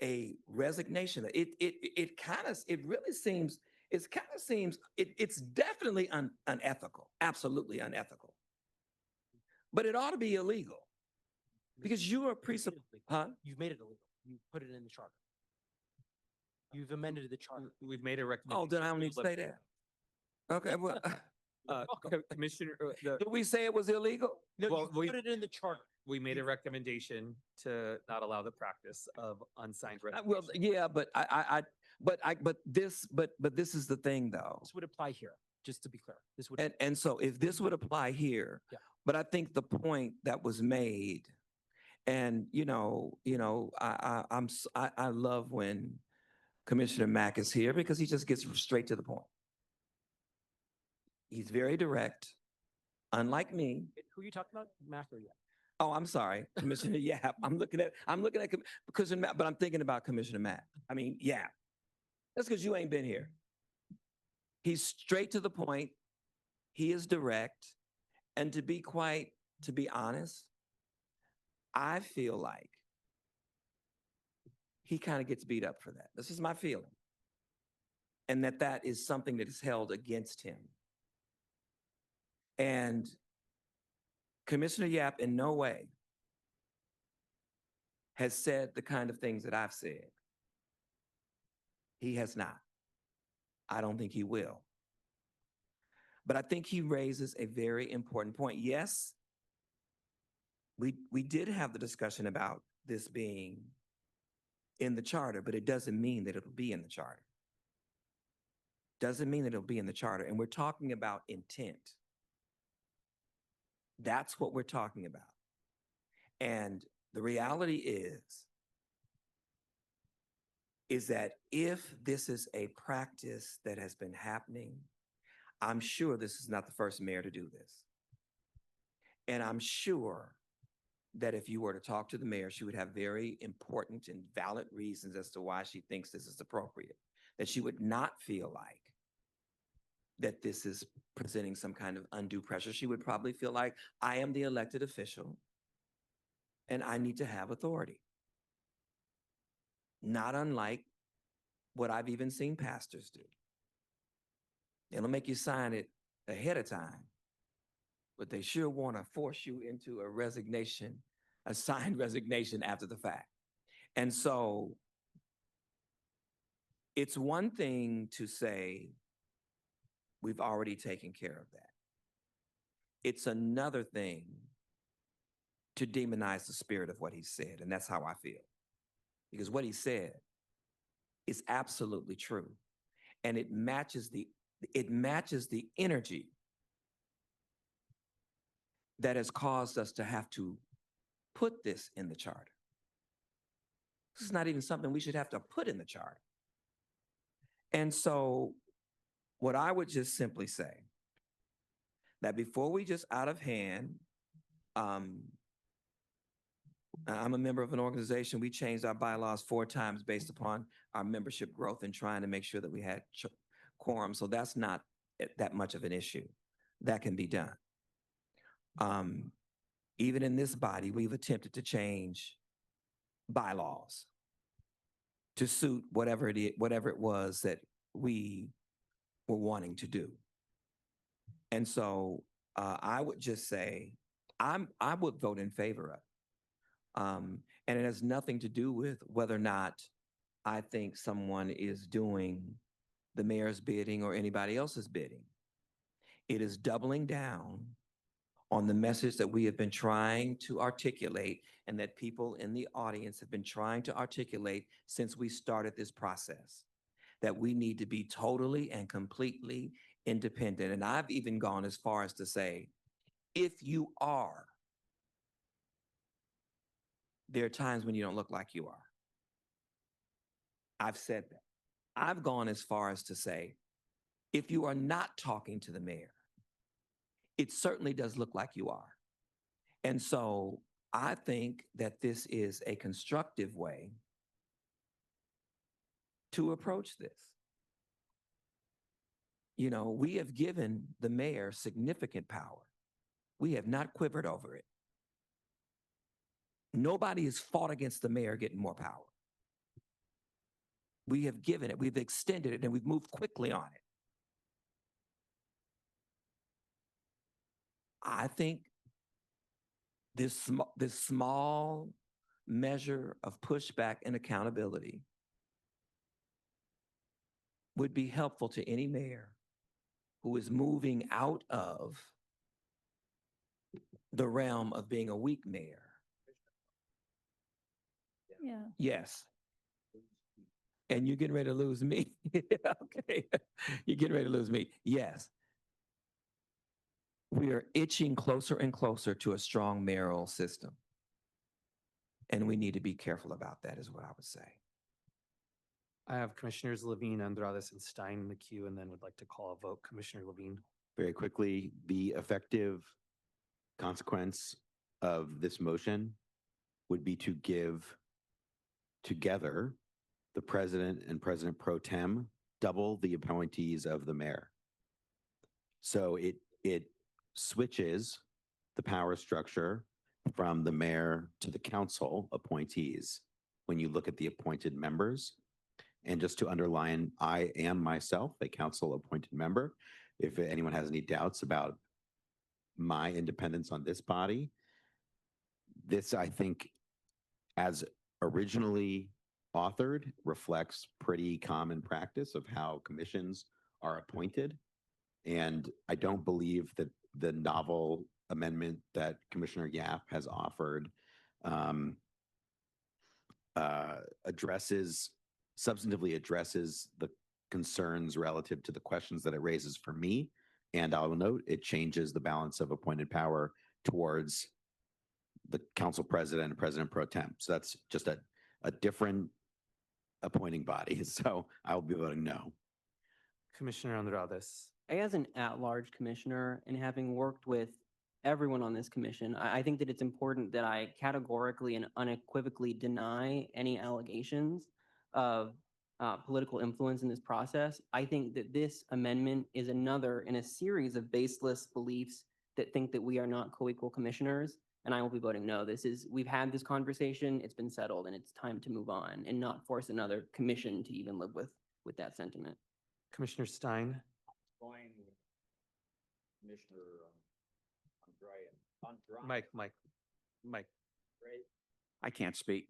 a resignation. It it's definitely unethical, absolutely unethical. But it ought to be illegal because you are You've made it illegal. You put it in the charter. You've amended the charter. We've made a recommendation. Oh, then I don't need to say that. Okay, well, Commissioner, did we say it was illegal? No, Well, you put it in the charter. we made a recommendation to not allow the practice of unsigned Well, resignations. yeah, but this is the thing though. This would apply here, just to be clear. This would. And so if this would apply here, Yeah. but I think the point that was made, and I love when Commissioner Mack is here because he just gets straight to the point. He's very direct, unlike me. Who are you talking about, Mac or Yap? Oh, I'm sorry, Commissioner Yap. I'm looking at Commissioner Mack, but I'm thinking about Commissioner Mack. I mean, Yap. That's because you ain't been here. He's straight to the point. He is direct. And to be honest, I feel like he kind of gets beat up for that. This is my feeling. And that is something that is held against him. And Commissioner Yap in no way has said the kind of things that I've said. He has not. I don't think he will. But I think he raises a very important point. Yes, we did have the discussion about this being in the charter, but it doesn't mean that it'll be in the charter. Doesn't mean that it'll be in the charter. And we're talking about intent. That's what we're talking about. And the reality is that if this is a practice that has been happening, I'm sure this is not the first mayor to do this. And I'm sure that if you were to talk to the mayor, she would have very important and valid reasons as to why she thinks this is appropriate, that she would not feel like that this is presenting some kind of undue pressure. She would probably feel like, I am the elected official and I need to have authority. Not unlike what I've even seen pastors do. They'll make you sign it ahead of time, but they sure want to force you into a resignation, a signed resignation after the fact. And so it's one thing to say, we've already taken care of that. It's another thing to demonize the spirit of what he said. And that's how I feel. Because what he said is absolutely true. And it matches the energy that has caused us to have to put this in the charter. This is not even something we should have to put in the charter. And so what I would just simply say, that before we just out of hand, I'm a member of an organization, we changed our bylaws 4 times based upon our membership growth and trying to make sure that we had quorum. So that's not that much of an issue. That can be done. Even in this body, we've attempted to change bylaws to suit whatever it was that we were wanting to do. And so I would just say, I would vote in favor of. And it has nothing to do with whether or not I think someone is doing the mayor's bidding or anybody else's bidding. It is doubling down on the message that we have been trying to articulate and that people in the audience have been trying to articulate since we started this process, that we need to be totally and completely independent. And I've even gone as far as to say, if you are, there are times when you don't look like you are. I've said that. I've gone as far as to say, if you are not talking to the mayor, it certainly does look like you are. And so I think that this is a constructive way to approach this. You know, we have given the mayor significant power. We have not quivered over it. Nobody has fought against the mayor getting more power. We have given it, we've extended it, and we've moved quickly on it. I think this small measure of pushback and accountability would be helpful to any mayor who is moving out of the realm of being a weak mayor. Yeah. Yes. And you're getting ready to lose me. Okay. You're getting ready to lose me. Yes. We are itching closer and closer to a strong mayoral system. And we need to be careful about that, is what I would say. I have Commissioners Levine, Andrades, and Stein in the queue, and then would like to call a vote. Commissioner Levine. Very quickly, the effective consequence of this motion would be to give together the president and president pro tem double the appointees of the mayor. So it switches the power structure from the mayor to the council appointees when you look at the appointed members. And just to underline, I am myself a council appointed member. If anyone has any doubts about my independence on this body, this, I think, as originally authored, reflects pretty common practice of how commissions are appointed. And I don't believe that the novel amendment that Commissioner Yap has offered substantively addresses the concerns relative to the questions that it raises for me. And I will note, it changes the balance of appointed power towards the council president and president pro tem. So that's just a different appointing body. So I will be voting no. Commissioner Andrades. As an at-large commissioner and having worked with everyone on this commission, I think that it's important that I categorically and unequivocally deny any allegations of political influence in this process. I think that this amendment is another in a series of baseless beliefs that think that we are not co-equal commissioners, and I will be voting no. We've had this conversation, it's been settled, and it's time to move on and not force another commission to even live with that sentiment. Commissioner Stein. Going with Commissioner Andrade. Mike. I can't speak.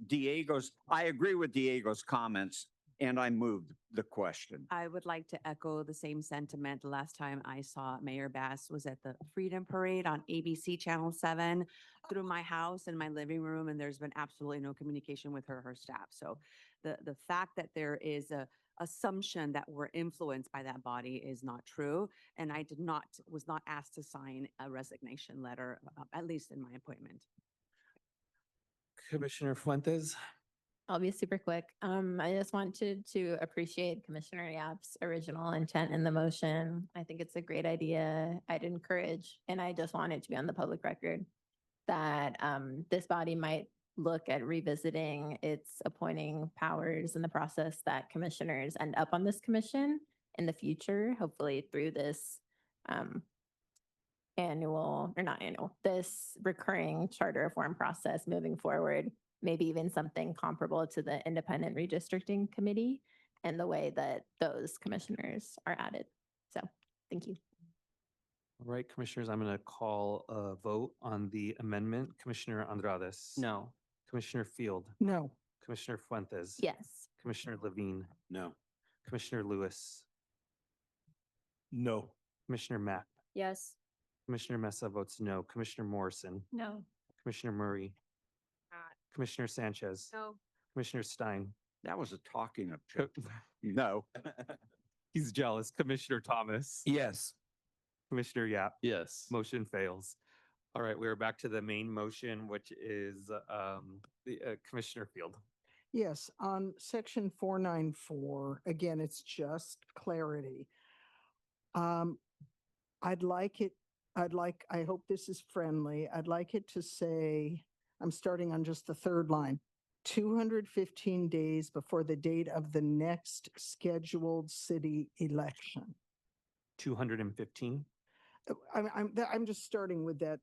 I agree with Diego's comments, and I moved the question. I would like to echo the same sentiment. The last time I saw Mayor Bass was at the Freedom Parade on ABC Channel 7 through my house and my living room, and there's been absolutely no communication with her staff. So the fact that there is a assumption that we're influenced by that body is not true. And I was not asked to sign a resignation letter, at least in my appointment. Commissioner Fuentes. I'll be super quick. I just wanted to appreciate Commissioner Yap's original intent in the motion. I think it's a great idea. I'd encourage, and I just want it to be on the public record, that this body might look at revisiting its appointing powers in the process that commissioners end up on this commission in the future, hopefully through this this recurring charter reform process moving forward, maybe even something comparable to the independent redistricting committee and the way that those commissioners are added. So thank you. All right, commissioners, I'm going to call a vote on the amendment. Commissioner Andrades. No. Commissioner Field. No. Commissioner Fuentes. Yes. Commissioner Levine. No. Commissioner Lewis. No. Commissioner Mapp. Yes. Commissioner Mesa votes no. Commissioner Morrison. No. Commissioner Murray. Commissioner Sanchez. No. Commissioner Stein. That was a talking object. No. He's jealous. Commissioner Thomas. Yes. Commissioner Yap. Yes. Motion fails. All right, we're back to the main motion, which is the Commissioner Field. Yes, on section 494, again, it's just clarity. I hope this is friendly. I'd like it to say, I'm starting on just the third line, 215 days before the date of the next scheduled city election. 215. I'm just starting with that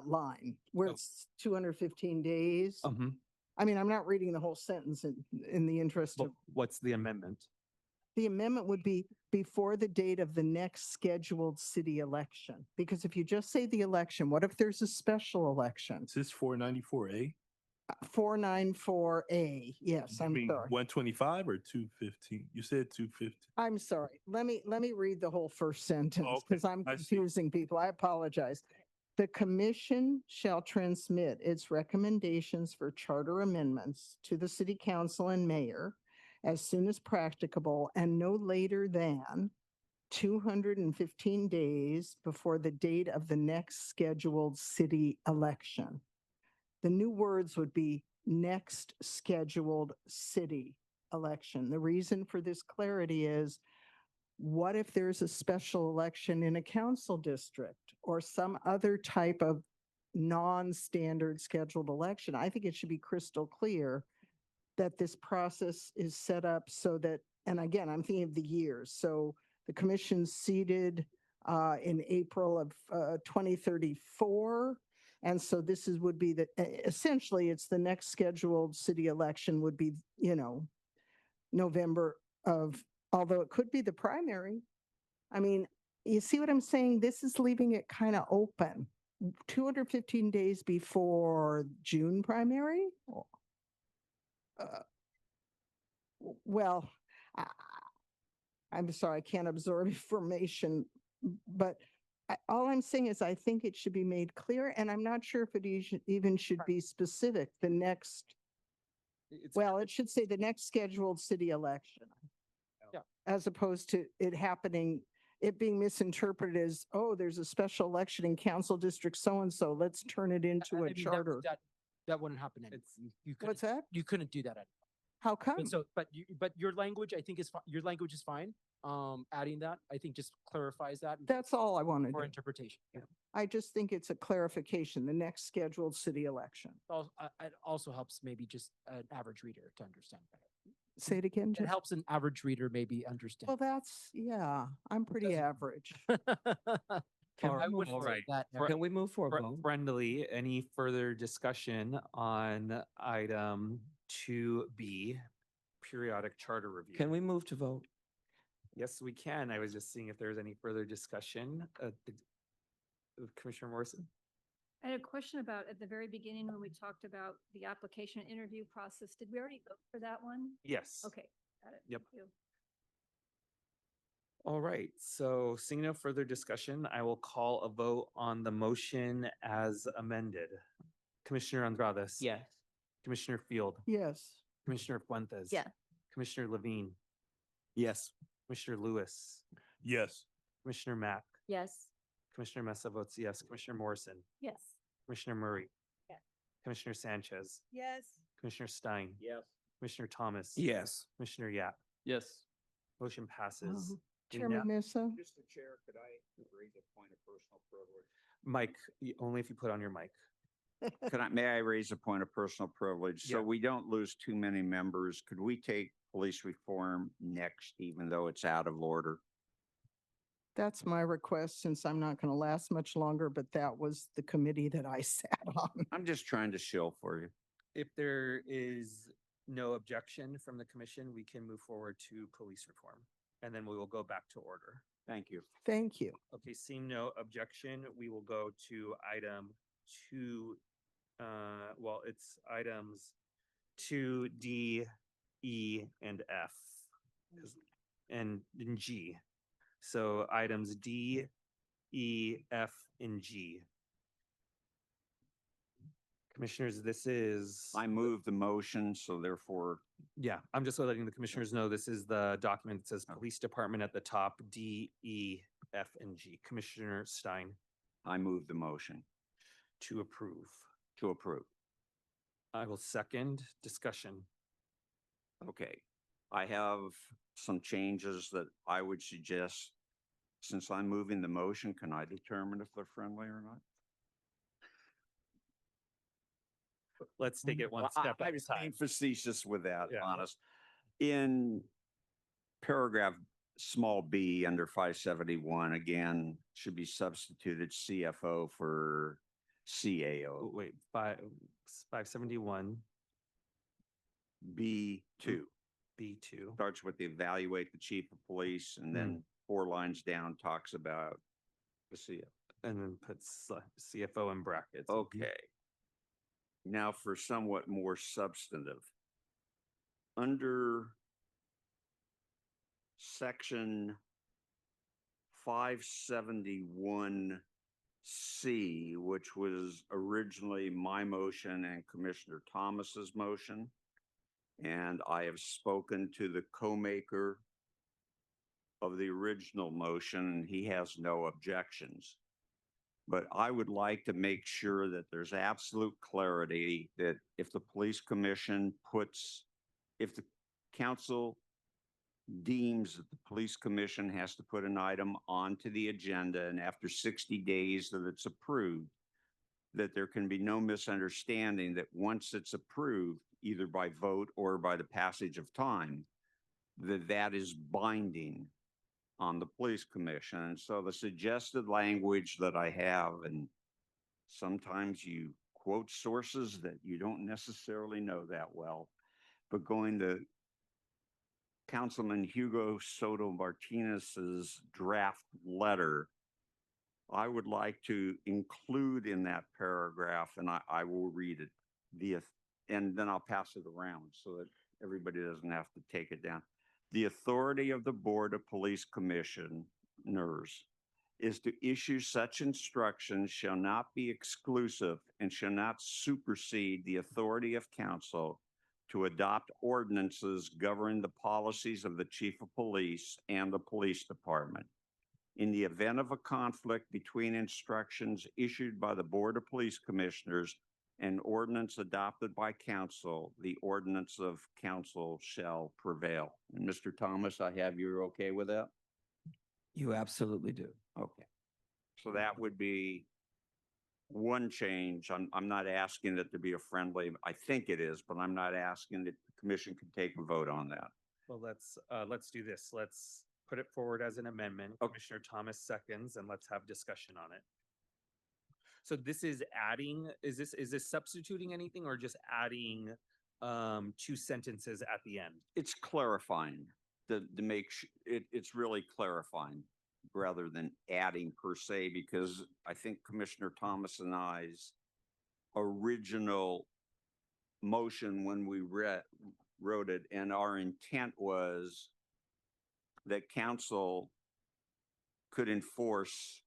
line where it's 215 days. I mean, I'm not reading the whole sentence in the interest of. What's the amendment? The amendment would be before the date of the next scheduled city election. Because if you just say the election, what if there's a special election? Is this 494A? 494A, yes, I'm sorry. 125 or 215? You said 250. I'm sorry. Let me read the whole first sentence Okay, because I'm I see. confusing people. I apologize. The commission shall transmit its recommendations for charter amendments to the city council and mayor as soon as practicable and no later than 215 days before the date of the next scheduled city election. The new words would be next scheduled city election. The reason for this clarity is, what if there's a special election in a council district or some other type of non-standard scheduled election? I think it should be crystal clear that this process is set up so that, and again, I'm thinking of the years. So the commission's seated in April of 2034. And so this would be essentially it's the next scheduled city election would be, November of, although it could be the primary. I mean, you see what I'm saying? This is leaving it kind of open. 215 days before June primary? Well, I'm sorry, I can't absorb information, but all I'm saying is I think it should be made clear, and I'm not sure if it even should be specific. The next, it should say the next scheduled city election. Yeah. As opposed to it being misinterpreted as, oh, there's a special election in council district so-and-so, let's turn it into a charter. That wouldn't happen anyway. You What's couldn't, that? you couldn't do that. Anyway. How come? But so, but your language, I think is, your language is fine. Adding that, I think just clarifies that That's all I want to for do. interpretation. Yeah. I just think it's a clarification, the next scheduled city election. It also helps maybe just an average reader to understand better. Say it again, It Jeff? helps an average reader maybe understand. Well, that's, yeah, I'm pretty average. I would All say right. that. Fri- Can we move for a fri- vote? Friendly, any further discussion on item 2B, periodic charter review? Can we move to vote? Yes, we can. I was just seeing if there's any further discussion. Commissioner Morrison? I had a question about at the very beginning when we talked about the application interview process. Did we already vote for that one? Yes. Okay, got it. Yep. Thank you. All right, so seeing no further discussion, I will call a vote on the motion as amended. Commissioner Andrades. Yes. Commissioner Field. Yes. Commissioner Fuentes. Yeah. Commissioner Levine. Yes. Commissioner Lewis. Yes. Commissioner Mack. Yes. Commissioner Mesa votes yes. Commissioner Morrison. Yes. Commissioner Murray. Yes. Commissioner Sanchez. Yes. Commissioner Stein. Yes. Commissioner Thomas. Yes. Commissioner Yap. Yes. Motion passes. Chairman Nissa? Mr. Chair, could I raise a point of personal privilege? Mike, only if you put on your mic. May I raise a point of personal privilege? So Yeah. we don't lose too many members. Could we take police reform next, even though it's out of order? That's my request, since I'm not going to last much longer, but that was the committee that I sat on. I'm just trying to shill for you. If there is no objection from the commission, we can move forward to police reform. And then we will go back to order. Thank you. Thank you. Okay, seeing no objection, we will go to item 2, well, it's items 2D, E, and F. And G. So items D, E, F, and G. Commissioners, this is. I move the motion, so therefore, Yeah, I'm just letting the commissioners know this is the document that says Police Department at the top, D, E, F, and G. Commissioner Stein I move the motion to approve. to approve. I will second discussion. Okay. I have some changes that I would suggest. Since I'm moving the motion, can I determine if they're friendly or not? Let's take it one Well, step I at a was being time. facetious with that, Yeah. honest. In paragraph small b under 571, again, should be substituted CFO for CAO. Wait, 571 B2 B2. starts with the evaluate the chief of police, and then 4 lines down talks about the CFO. And then puts CFO in brackets. Okay. Now for somewhat more substantive. Under section 571C, which was originally my motion and Commissioner Thomas's motion, and I have spoken to the co-maker of the original motion, and he has no objections. But I would like to make sure that there's absolute clarity that if the police commission if the council deems that the police commission has to put an item onto the agenda, and after 60 days that it's approved, that there can be no misunderstanding that once it's approved, either by vote or by the passage of time, that is binding on the police commission. And so the suggested language that I have, and sometimes you quote sources that you don't necessarily know that well, but going to Councilman Hugo Soto Martinez's draft letter, I would like to include in that paragraph, and I will read it, and then I'll pass it around so that everybody doesn't have to take it down. The authority of the Board of Police Commissioners is to issue such instructions shall not be exclusive and shall not supersede the authority of council to adopt ordinances governing the policies of the chief of police and the police department. In the event of a conflict between instructions issued by the Board of Police Commissioners An ordinance adopted by council, the ordinance of council shall prevail. And Mr. Thomas, I have you okay with that? You absolutely do. Okay. So that would be one change. I'm not asking it to be a friendly, I think it is, but I'm not asking that the commission can take a vote on that. Well, let's do this. Let's put it forward as an amendment. Commissioner Thomas seconds, and let's have discussion on it. So this is adding, is this substituting anything or just adding two sentences at the end? It's clarifying to make, it's really clarifying rather than adding per se, because I think Commissioner Thomas and I's original motion when we wrote it, and our intent was that council could enforce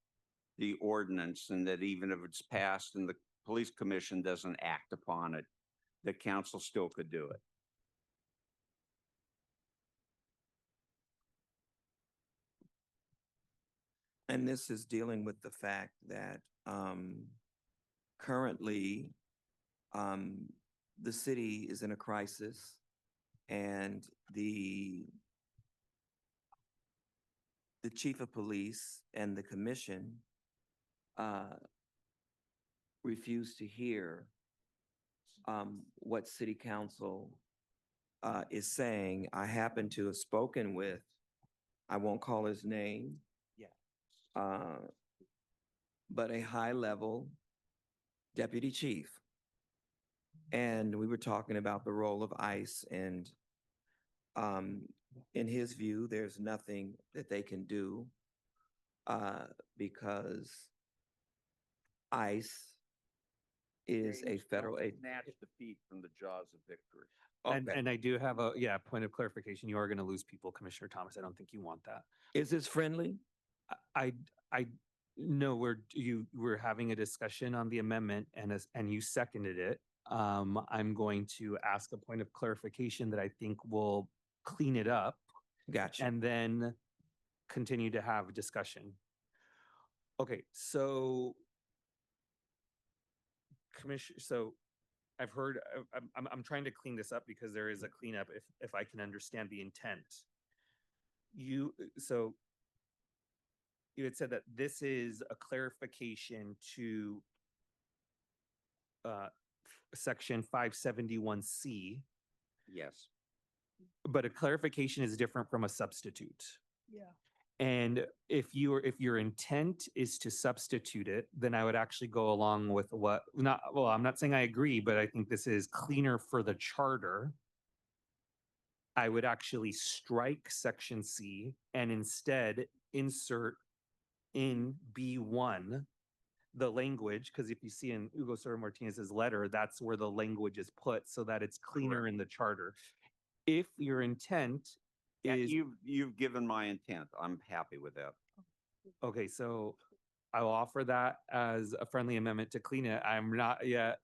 the ordinance, and that even if it's passed and the police commission doesn't act upon it, the council still could do it. And this is dealing with the fact that currently the city is in a crisis, and the chief of police and the commission refuse to hear what city council is saying. I happen to have spoken with, I won't call his name, but a high-level deputy chief. And we were talking about the role of ICE, and in his view, there's nothing that they can do because ICE is a federal agency. Snatch defeat from the jaws of victory. And I do have a, point of clarification. You are going to lose people, Commissioner Thomas. I don't think you want that. Is this friendly? I no, we're having a discussion on the amendment, and you seconded it. I'm going to ask a point of clarification that I think will clean it up. Gotcha. And then continue to have a discussion. Okay, so so I've heard, I'm trying to clean this up because there is a cleanup if I can understand the intent. So you had said that this is a clarification to section 571C. Yes. But a clarification is different from a substitute. Yeah. And if your intent is to substitute it, then I would actually go along with I'm not saying I agree, but I think this is cleaner for the charter. I would actually strike section C and instead insert in B1 the language, because if you see in Hugo Soto Martinez's letter, that's where the language is put so that it's cleaner in the charter. If your intent is, you've given my intent. I'm happy with that. okay, so I will offer that as a friendly amendment to clean it. I'm not yet,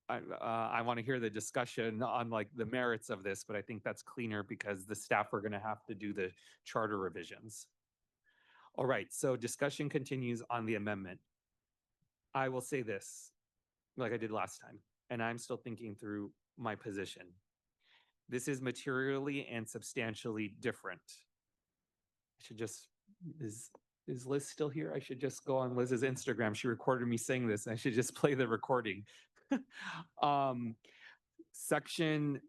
I want to hear the discussion on like the merits of this, but I think that's cleaner because the staff are going to have to do the charter revisions. All right, so discussion continues on the amendment. I will say this, like I did last time, and I'm still thinking through my position. This is materially and substantially different. I should just, is Liz still here? I should just go on Liz's Instagram. She recorded me saying this. I should just play the recording. Section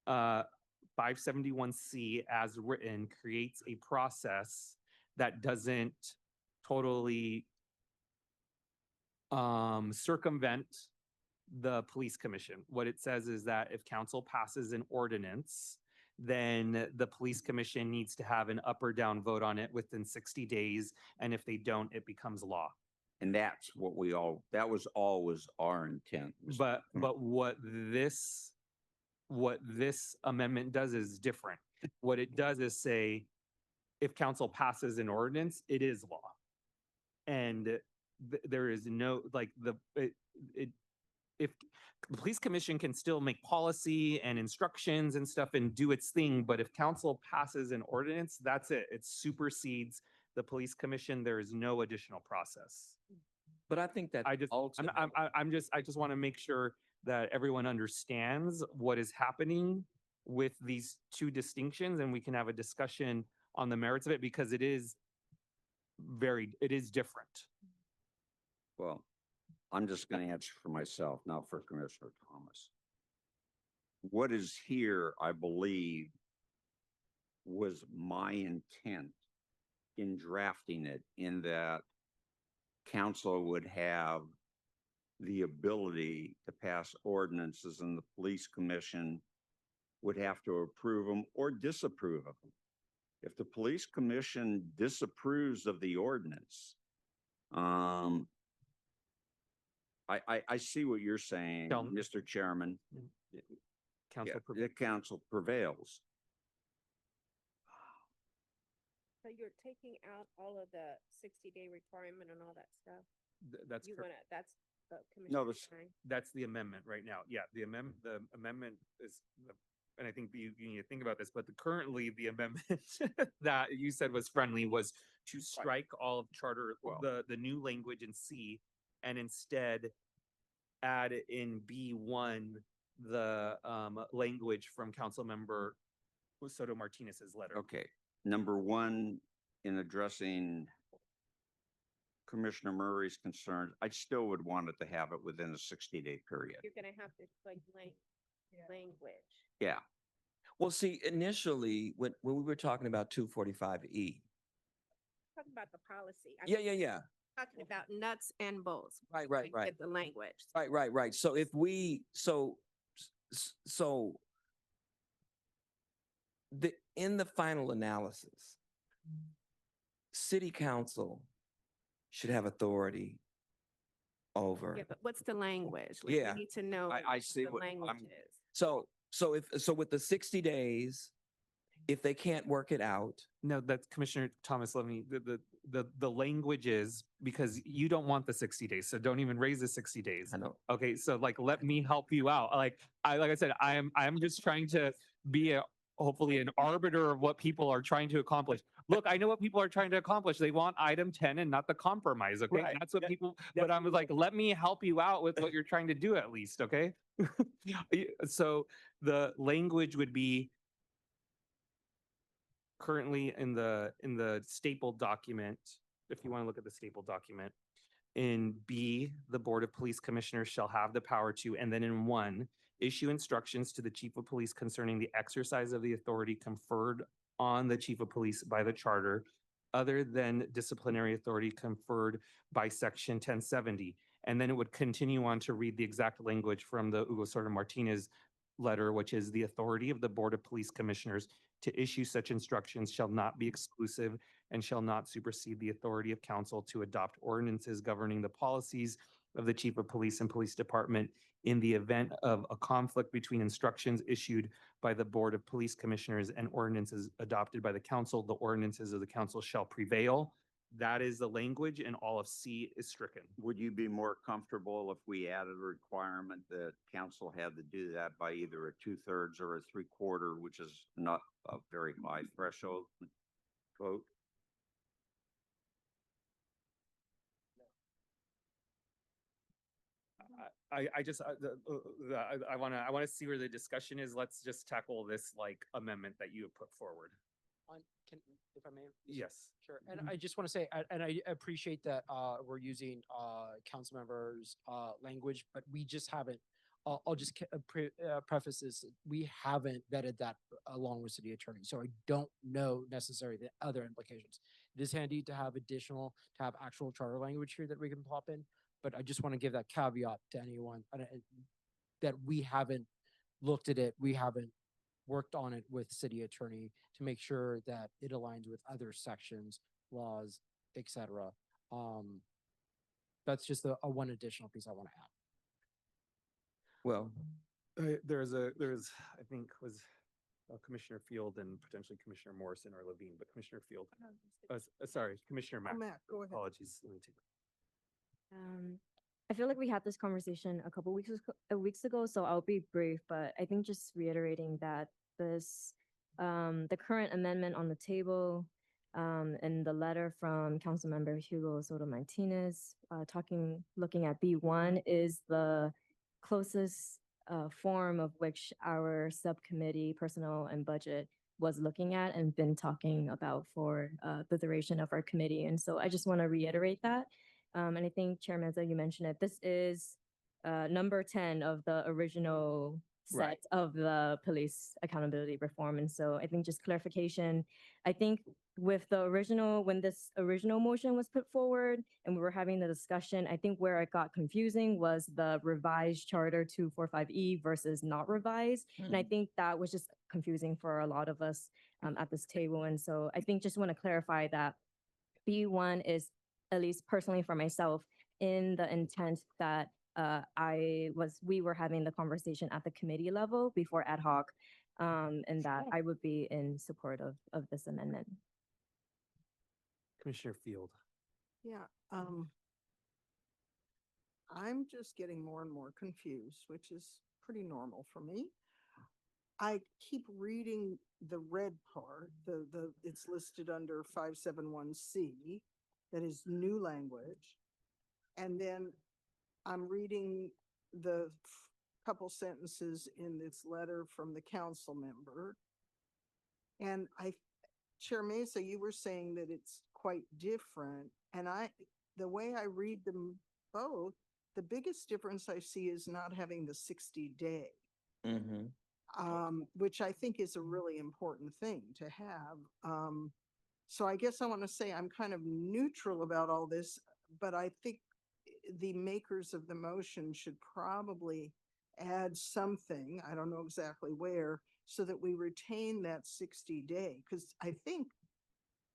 571C as written creates a process that doesn't totally circumvent the police commission. What it says is that if council passes an ordinance, then the police commission needs to have an up or down vote on it within 60 days. And if they don't, it becomes law. And that's what that was always our intent. But what this amendment does is different. What it does is say, if council passes an ordinance, it is law. And there is no, like if the police commission can still make policy and instructions and stuff and do its thing, but if council passes an ordinance, that's it. It supersedes the police commission. There is no additional process. But I think that I just, I just want to make sure that everyone understands what is happening with these two distinctions, and we can have a discussion on the merits of it, because it is different. Well, I'm just going to answer for myself, not for Commissioner Thomas. What is here, I believe, was my intent in drafting it, in that council would have the ability to pass ordinances and the police commission would have to approve them or disapprove of them. If the police commission disapproves of the ordinance, I see what you're saying, Mr. Chairman. Council The council prevails. So you're taking out all of the 60-day requirement and all that stuff? That's You correct. wanna, that's the No, commissioner's line. That's the amendment right now. Yeah, the amendment is, and I think you need to think about this, but currently the amendment that you said was friendly was to strike all of charter, the new language in C, and instead add in B1 the language from Councilmember Soto Martinez's letter. Okay, number one, in addressing Commissioner Murray's concerns, I still would want it to have it within a 60-day period. You're gonna have to like language. Yeah, Well, see, initially, when we were talking about 245E, Talking about the policy. yeah. Talking about nuts and bolts. Right. Get the language. Right. So if we, so in the final analysis, city council should have authority over. Yeah, but what's the language? Like, Yeah. We need to know. I see the what language I'm, is. So with the 60 days, if they can't work it out, No, that's Commissioner Thomas, let me, the language is, because you don't want the 60 days, so don't even raise the 60 days. I know. Okay, so like, let me help you out. Like I said, I'm just trying to be hopefully an arbiter of what people are trying to accomplish. Look, I know what people are trying to accomplish. They want item 10 and not the compromise, okay? Right. That's what people, but I was like, let me help you out with what you're trying to do at least, okay? So the language would be currently in the stapled document, if you want to look at the stapled document, in B, the Board of Police Commissioners shall have the power to, and then in 1, issue instructions to the Chief of Police concerning the exercise of the authority conferred on the Chief of Police by the Charter, other than disciplinary authority conferred by Section 1070. And then it would continue on to read the exact language from the Hugo Soto Martinez letter, which is the authority of the Board of Police Commissioners to issue such instructions shall not be exclusive and shall not supersede the authority of council to adopt ordinances governing the policies of the Chief of Police and Police Department. In the event of a conflict between instructions issued by the Board of Police Commissioners and ordinances adopted by the council, the ordinances of the council shall prevail. That is the language, and all of C is stricken. would you be more comfortable if we added a requirement that council had to do that by either a 2/3 or a 3/4, which is not a very high threshold vote? I just, I want to see where the discussion is. Let's just tackle this like amendment that you have put forward. If I may? Yes. Sure. And I just want to say, and I appreciate that we're using council members' language, but we just haven't, I'll just preface this, we haven't vetted that along with city attorney. So I don't know necessarily the other implications. It is handy to have actual charter language here that we can plop in, but I just want to give that caveat to anyone that we haven't looked at it. We haven't worked on it with city attorney to make sure that it aligns with other sections, laws, etc. That's just a one additional piece I want to add. well, There's, I think was Commissioner Field and potentially Commissioner Morrison or Levine, but Commissioner Field. Sorry, Commissioner Mack. Matt, go ahead. Apologies. Let me take. I feel like we had this conversation a couple weeks ago, so I'll be brief, but I think just reiterating that the current amendment on the table And the letter from Councilmember Hugo Soto Martinez, looking at B1 is the closest form of which our subcommittee, Personnel and Budget, was looking at and been talking about for the duration of our committee. And so I just want to reiterate that. And I think Chair Meza, you mentioned it. This is number 10 of the original Right. set of the police accountability reform. And so I think just clarification, I think with the original, when this original motion was put forward and we were having the discussion, I think where it got confusing was the revised Charter 245E versus not revised. And I think that was just confusing for a lot of us at this table. And so I think just want to clarify that B1 is, at least personally for myself, in the intent that we were having the conversation at the committee level before ad hoc, and that I would be in support of this amendment. Commissioner Field. Yeah, I'm just getting more and more confused, which is pretty normal for me. I keep reading the red part, it's listed under 571C, that is new language. And then I'm reading the couple sentences in this letter from the council member. And Chair Mesa, you were saying that it's quite different. And the way I read them both, the biggest difference I see is not having the 60-day, which I think is a really important thing to have. So I guess I want to say I'm kind of neutral about all this, but I think the makers of the motion should probably add something, I don't know exactly where, so that we retain that 60-day. Because I think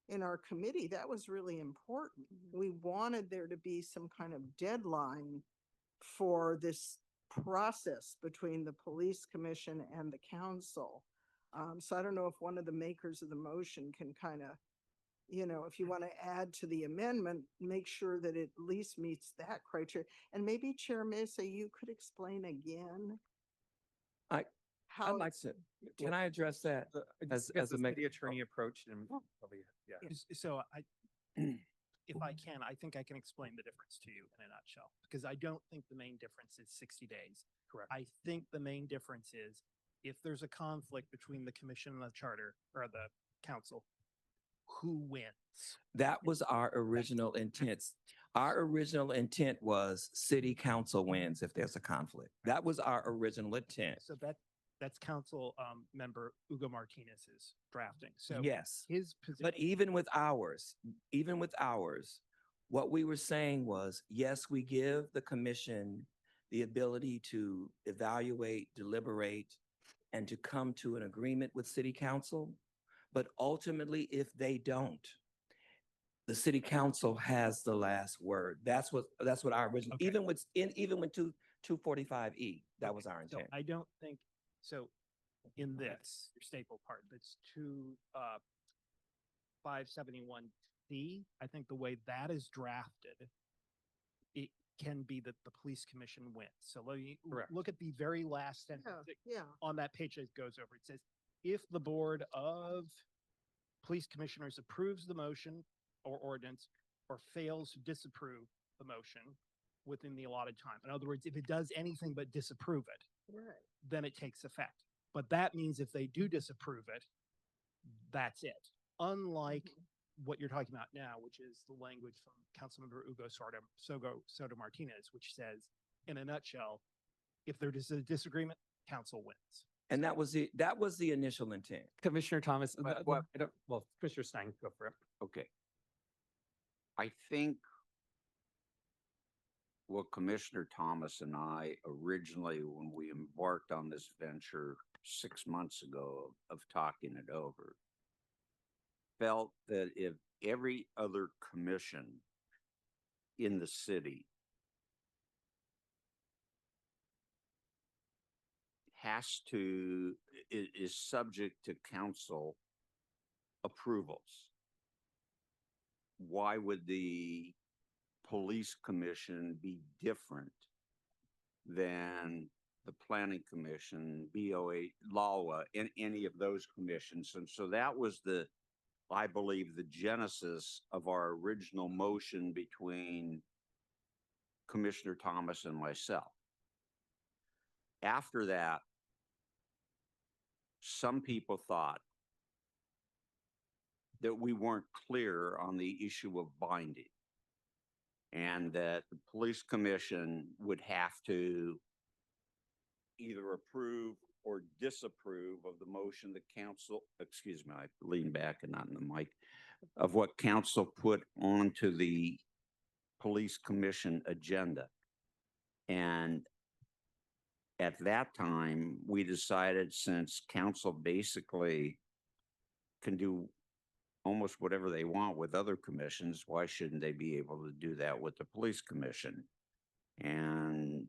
in our committee, that was really important. We wanted there to be some kind of deadline for this process between the police commission and the council. So I don't know if one of the makers of the motion can kind of, if you want to add to the amendment, make sure that it at least meets that criteria. And maybe Chair Mesa, you could explain again. I'd like to, can I address that as a city attorney approach and probably, yeah. So if I can, I think I can explain the difference to you in a nutshell, because I don't think the main difference is 60 days. Correct. I think the main difference is if there's a conflict between the commission and the charter or the council, who wins? That was our original intent. Our original intent was city council wins if there's a conflict. That was our original intent. So that's council member Hugo Martinez's drafting. So Yes. his position. But even with ours, what we were saying was, yes, we give the commission the ability to evaluate, deliberate, and to come to an agreement with city council. But ultimately, if they don't, the city council has the last word. That's what our original, Okay. even with 245E, that was our So intent. I don't think, so in this, your staple part, that's 571D, I think the way that is drafted, it can be that the police commission wins. So let me look at the very last sentence Yeah. on that page that goes over. It says, if the board of police commissioners approves the motion or ordinance or fails to disapprove the motion within the allotted time. In other words, if it does anything but disapprove it, Right. then it takes effect. But that means if they do disapprove it, that's it. Unlike what you're talking about now, which is the language from Councilmember Hugo Soto Martinez, which says, in a nutshell, if there is a disagreement, council wins. And that was the initial intent. Commissioner Thomas, Commissioner Stein, go for it. Okay. I think what Commissioner Thomas and I originally, when we embarked on this venture 6 months ago of talking it over, felt that if every other commission in the city is subject to council approvals, why would the police commission be different than the planning commission, BOA, LAWA, and any of those commissions? And so that was the I believe, the genesis of our original motion between Commissioner Thomas and myself. After that, some people thought that we weren't clear on the issue of binding, and that the police commission would have to either approve or disapprove of the motion that council, excuse me, I lean back and not in the mic, of what council put onto the police commission agenda. And at that time, we decided, since council basically can do almost whatever they want with other commissions, why shouldn't they be able to do that with the police commission? And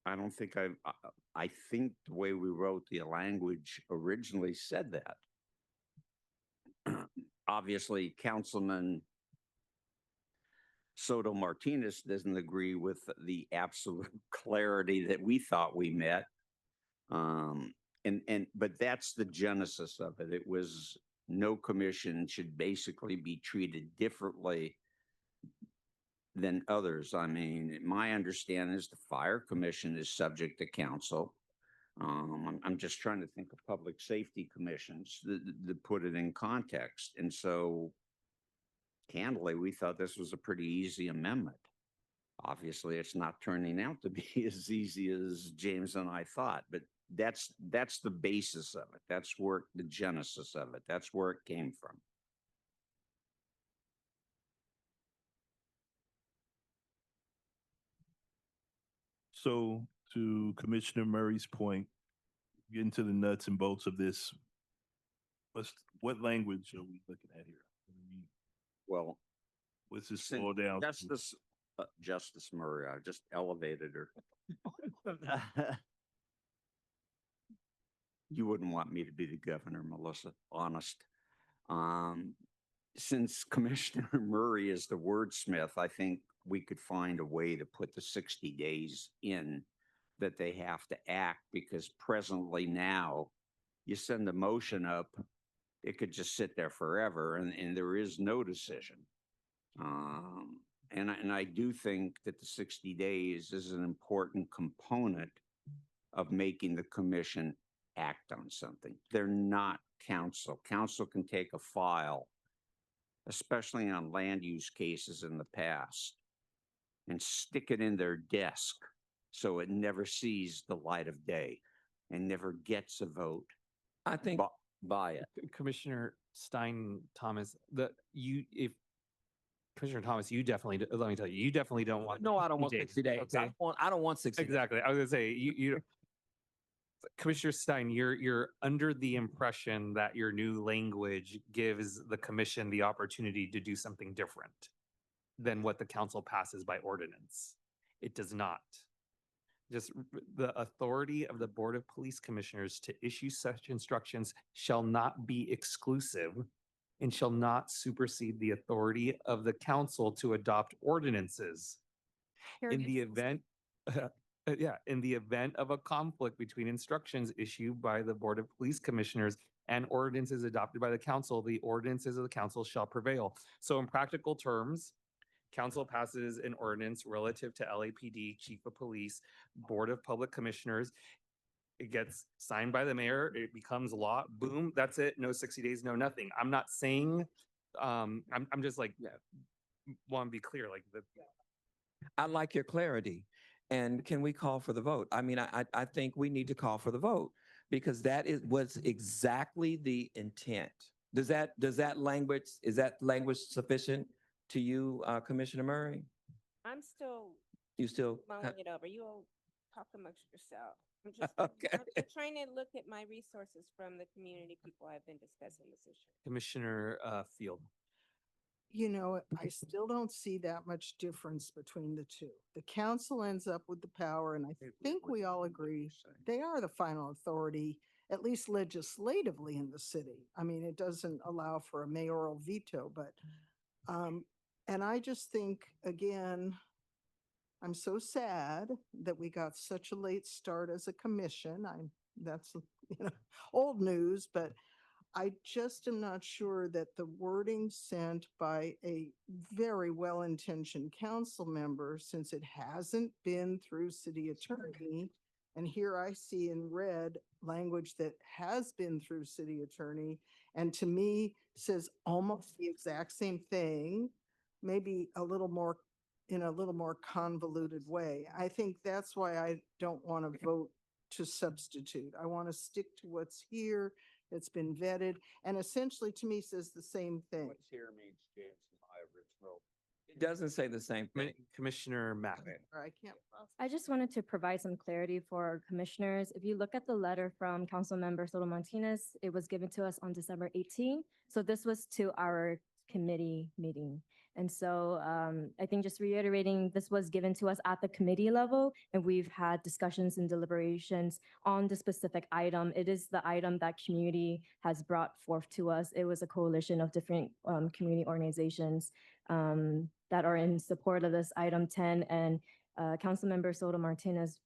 I don't think I think the way we wrote the language originally said that. Obviously, Councilman Soto Martinez doesn't agree with the absolute clarity that we thought we met. But that's the genesis of it. It was no commission should basically be treated differently than others. I mean, my understanding is the fire commission is subject to council. I'm just trying to think of public safety commissions to put it in context. And so candidly, we thought this was a pretty easy amendment. Obviously, it's not turning out to be as easy as James and I thought, but that's the basis of it. That's where the genesis of it. That's where it came from. So to Commissioner Murray's point, getting to the nuts and bolts of this, what language are we looking at here? Well, let's just slow down. Justice Murray, I just elevated her. You wouldn't want me to be the governor, Melissa, honest. Since Commissioner Murray is the wordsmith, I think we could find a way to put the 60 days in that they have to act, because presently now you send a motion up, it could just sit there forever and there is no decision. And I do think that the 60 days is an important component of making the commission act on something. They're not council. Council can take a file, especially on land use cases in the past, and stick it in their desk so it never sees the light of day and never gets a vote. I think by it. Commissioner Stein, Thomas, if Commissioner Thomas, you definitely, let me tell you, you definitely don't want. No, I don't want 60 days. Okay? I don't want 60 days. Exactly. I was gonna say, you Commissioner Stein, you're under the impression that your new language gives the commission the opportunity to do something different than what the council passes by ordinance. It does not. Just the authority of the Board of Police Commissioners to issue such instructions shall not be exclusive and shall not supersede the authority of the council to adopt ordinances. In the event, in the event of a conflict between instructions issued by the Board of Police Commissioners and ordinances adopted by the council, the ordinances of the council shall prevail. So in practical terms, council passes an ordinance relative to LAPD, Chief of Police, Board of Public Commissioners. It gets signed by the mayor, it becomes law, boom, that's it, no 60 days, no nothing. I'm not saying, I'm just like, want to be clear, like I like your clarity. And can we call for the vote? I mean, I think we need to call for the vote, because that was exactly the intent. Is that language sufficient to you, Commissioner Murray? I'm still You still? mulling it over. You all talk amongst yourself. I'm just Okay. I'm trying to look at my resources from the community people I've been discussing this issue. Commissioner Field. You know, I still don't see that much difference between the two. The council ends up with the power, and I think we all agree they are the final authority, at least legislatively in the city. I mean, it doesn't allow for a mayoral veto, but, and I just think, again, I'm so sad that we got such a late start as a commission. That's, old news, but I just am not sure that the wording sent by a very well-intentioned council member, since it hasn't been through city attorney, and here I see in red language that has been through city attorney, and to me says almost the exact same thing, maybe a little more, in a little more convoluted way. I think that's why I don't want to vote to substitute. I want to stick to what's here, that's been vetted, and essentially to me says the same thing. What's here means James and I, Rich Road. It doesn't say the same thing. Commissioner Mack. Or I can't. I just wanted to provide some clarity for our commissioners. If you look at the letter from Councilmember Soto Martinez, it was given to us on December 18. So this was to our committee meeting. And so I think just reiterating, this was given to us at the committee level, and we've had discussions and deliberations on the specific item. It is the item that community has brought forth to us. It was a coalition of different community organizations that are in support of this item 10. And Councilmember Soto Martinez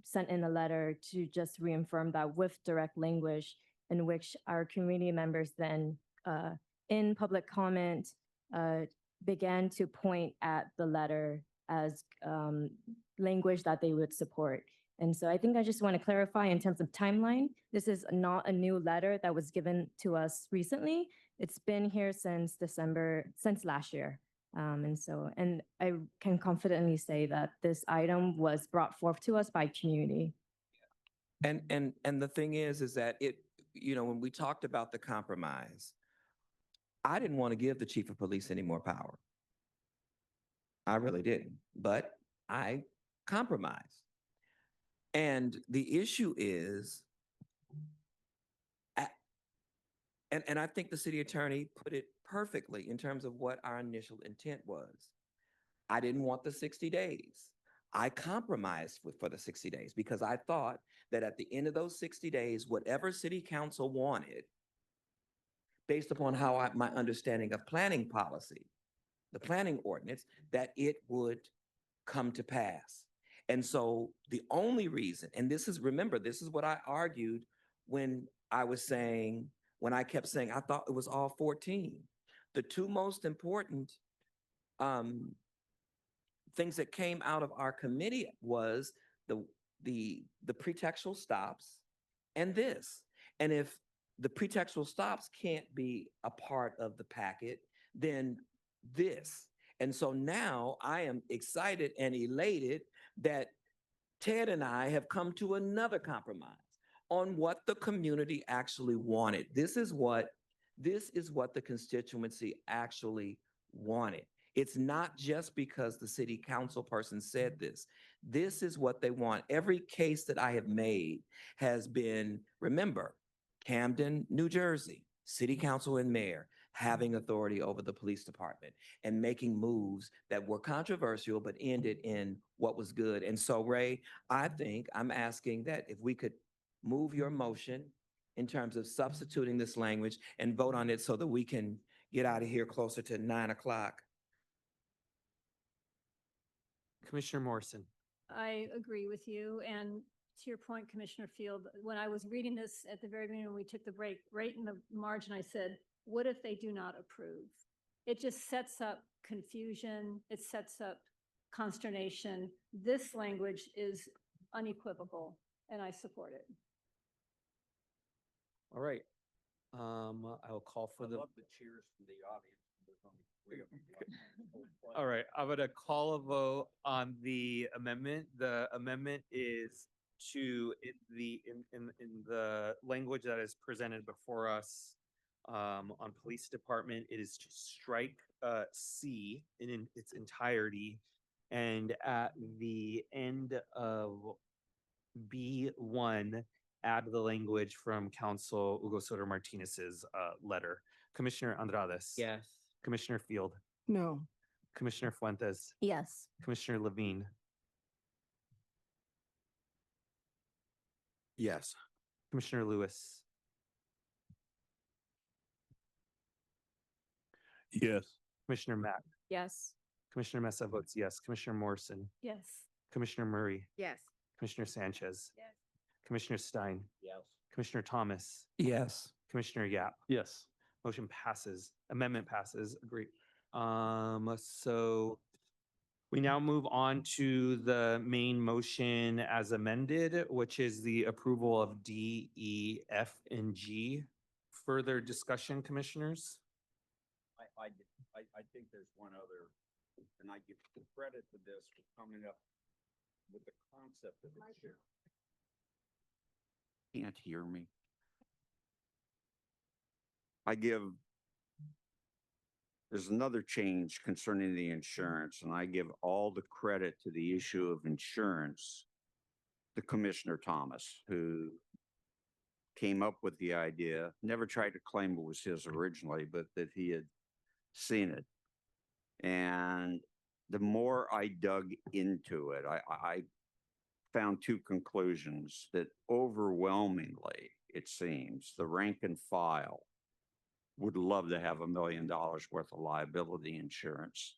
sent in a letter to just reaffirm that with direct language, in which our community members then in public comment began to point at the letter as language that they would support. And so I think I just want to clarify in terms of timeline, this is not a new letter that was given to us recently. It's been here since December, since last year. And I can confidently say that this item was brought forth to us by community. And the thing is that it, you know, when we talked about the compromise, I didn't want to give the chief of police any more power. I really didn't, but I compromised. And the issue is, and I think the city attorney put it perfectly in terms of what our initial intent was. I didn't want the 60 days. I compromised for the 60 days because I thought that at the end of those 60 days, whatever city council wanted, based upon how my understanding of planning policy, the planning ordinance, that it would come to pass. And so the only reason, and this is, remember, this is what I argued when I was saying, when I kept saying, I thought it was all 14. The two most important things that came out of our committee was the pretextual stops and this. And if the pretextual stops can't be a part of the packet, then this. And so now I am excited and elated that Ted and I have come to another compromise on what the community actually wanted. This is what the constituency actually wanted. It's not just because the city council person said this. This is what they want. Every case that I have made has been, remember, Camden, New Jersey, city council and mayor having authority over the police department and making moves that were controversial but ended in what was good. And so, Ray, I think I'm asking that if we could move your motion in terms of substituting this language and vote on it so that we can get out of here closer to 9 o'clock. Commissioner Morrison. I agree with you. And to your point, Commissioner Field, when I was reading this at the very beginning, when we took the break, right in the margin, I said, what if they do not approve? It just sets up confusion. It sets up consternation. This language is unequivocal, and I support it. All right. I will call for I the. love the cheers from the audience. There's only 3 of them. All right, I'm gonna call a vote on the amendment. The amendment is to in the language that is presented before us on police department. It is to strike C in its entirety, and at the end of B1, add the language from Council Hugo Soto Martinez's letter. Commissioner Andrades. Yes. Commissioner Field. No. Commissioner Fuentes. Yes. Commissioner Levine. Yes. Commissioner Lewis. Yes. Commissioner Mack. Yes. Commissioner Mesa votes yes. Commissioner Morrison. Yes. Commissioner Murray. Yes. Commissioner Sanchez. Yes. Commissioner Stein. Yes. Commissioner Thomas, Yes. Commissioner Yap. Yes. Motion passes. Amendment passes. Agree. So we now move on to the main motion as amended, which is the approval of D, E, F, and G. Further discussion, commissioners? I think there's one other, and I give credit to this for coming up with the concept of it. Can't hear me. There's another change concerning the insurance, and I give all the credit to the issue of insurance to Commissioner Thomas, who came up with the idea, never tried to claim it was his originally, but that he had seen it. And the more I dug into it, I found two conclusions that overwhelmingly, it seems, the rank and file would love to have $1 million worth of liability insurance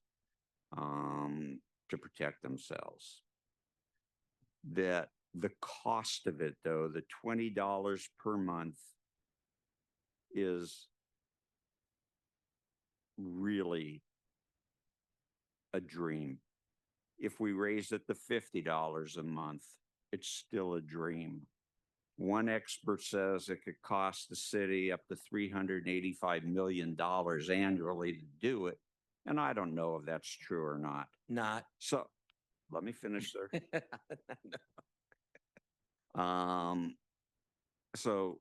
to protect themselves. That the cost of it, though, the $20 per month is really a dream. If we raise it to $50 a month, it's still a dream. One expert says it could cost the city up to $385 million annually to do it. And I don't know if that's true or not. Not. So let me finish, sir. So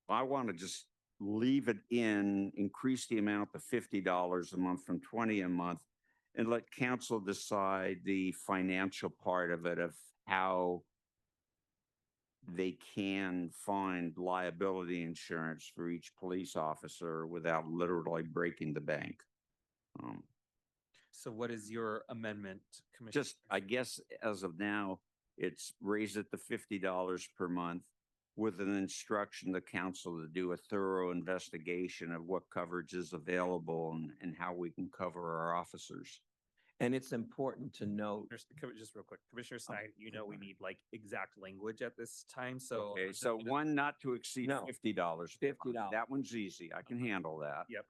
I want to just leave it in, increase the amount to $50 a month from 20 a month, and let council decide the financial part of it, of how they can find liability insurance for each police officer without literally breaking the bank. So what is your amendment, Commissioner? Just, I guess, as of now, it's raise it to $50 per month with an instruction to council to do a thorough investigation of what coverage is available and how we can cover our officers. And it's important to note. Just real quick, Commissioner Snyder, you know we need like exact language at this time, so. Okay, so one not to exceed No. $50. $50. That one's easy. I can handle that. Yep.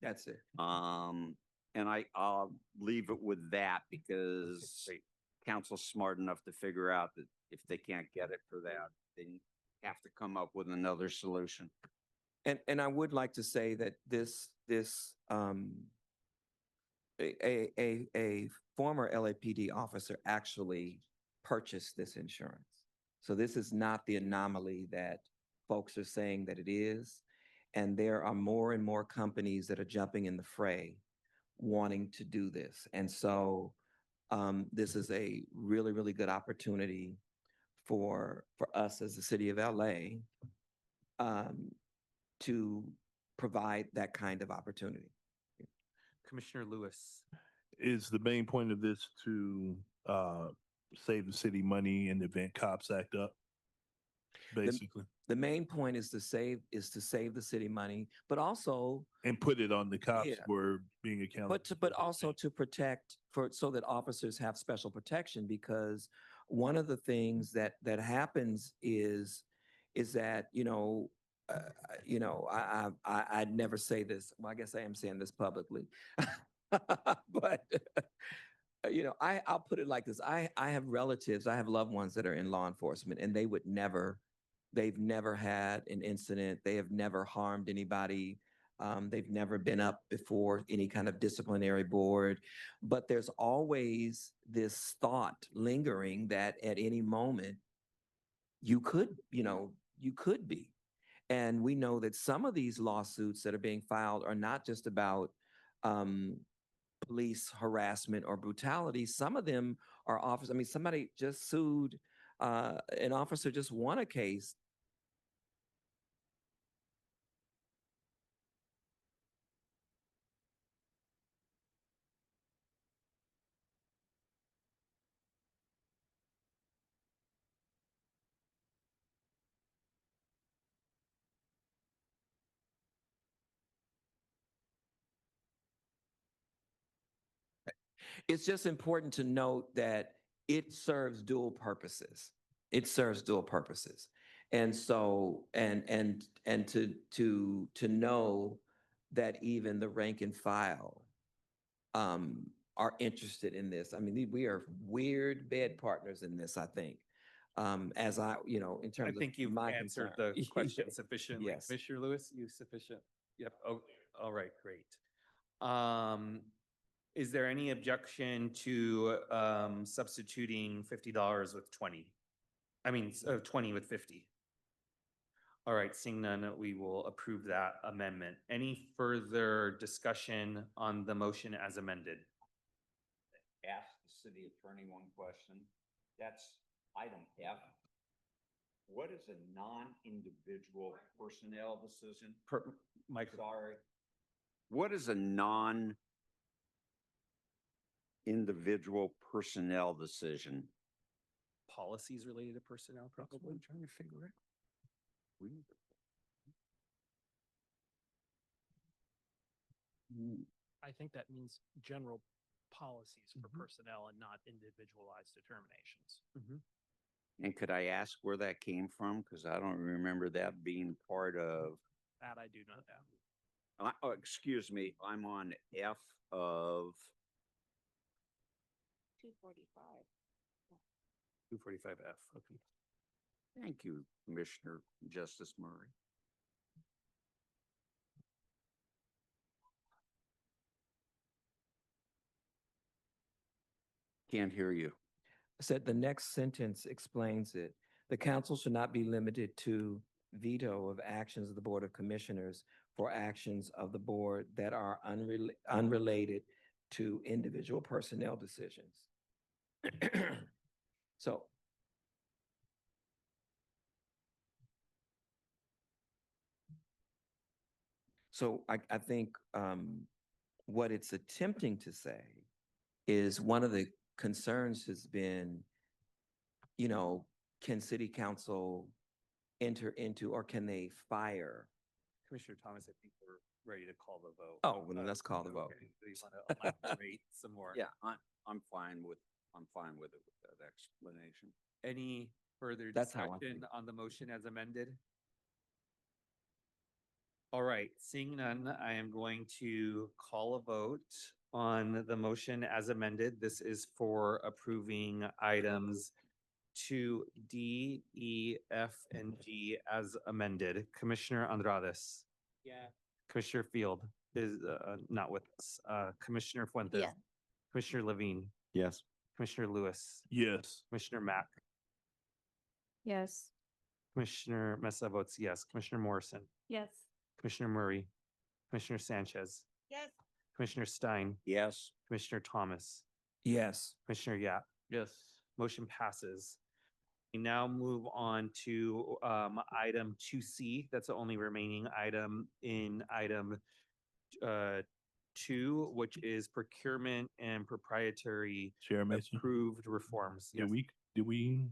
That's it. And I'll leave it with that because Great. council's smart enough to figure out that if they can't get it for that, they have to come up with another solution. And I would like to say that a former LAPD officer actually purchased this insurance. So this is not the anomaly that folks are saying that it is. And there are more and more companies that are jumping in the fray wanting to do this. And so this is a really, really good opportunity for us as the city of LA to provide that kind of opportunity. Commissioner Lewis. Is the main point of this to save the city money and event cops act up? Basically. The main point is to save the city money, but also And put it on the cops Yeah. for being accountable. but also to protect so that officers have special protection, because one of the things that happens is that, I'd never say this. Well, I guess I am saying this publicly, but I'll put it like this. I have relatives, I have loved ones that are in law enforcement, and they've never had an incident. They have never harmed anybody. They've never been up before any kind of disciplinary board, but there's always this thought lingering that at any moment you could be. And we know that some of these lawsuits that are being filed are not just about police harassment or brutality. Some of them are officers. I mean, somebody just sued, an officer just won a case. It's just important to note that it serves dual purposes. It serves dual purposes. And so, and to know that even the rank and file are interested in this. I mean, we are weird bed partners in this, I think. As I, in I terms of think you've my answered concern. the question sufficiently. Yes. Commissioner Lewis, you sufficient? Yep. Oh, all right, great. Is there any objection to substituting $50 with 20? I mean, 20 with 50. All right, seeing none, we will approve that amendment. Any further discussion on the motion as amended? Ask the city attorney one question. That's item F. What is a non-individual personnel decision? Sorry. What is a non-individual personnel decision? Policies related to personnel, probably. I'm trying to figure it. I think that means general policies for Mm-hmm. personnel and not individualized determinations. And could I ask where that came from? Because I don't remember that being part of, That I do not know. excuse me, I'm on F of 245. 245F, okay. Thank you, Commissioner Justice Murray. Can't hear you. Said the next sentence explains it. The council should not be limited to veto of actions of the Board of Commissioners for actions of the board that are unrelated to individual personnel decisions. So I think what it's attempting to say is one of the concerns has been, can city council enter into, or can they fire? Commissioner Thomas, I think we're ready to call the vote. Oh, well, then let's call the vote. Okay, so you want to elaborate some more? Yeah, I'm fine with it with that explanation. Any further That's how I discussion think. on the motion as amended? All right, seeing none, I am going to call a vote on the motion as amended. This is for approving items 2D, E, F, and G as amended. Commissioner Andrades. Yeah. Commissioner Field is not with us. Commissioner Fuentes. Yeah. Commissioner Levine. Yes. Commissioner Lewis. Yes. Commissioner Mack. Yes. Commissioner Mesa votes yes. Commissioner Morrison. Yes. Commissioner Murray. Commissioner Sanchez. Yes. Commissioner Stein. Yes. Commissioner Thomas. Yes. Commissioner Yap. Yes. Motion passes. We now move on to item 2C. That's the only remaining item in item 2, which is procurement and proprietary Chair Mason, approved reforms. Yes. did we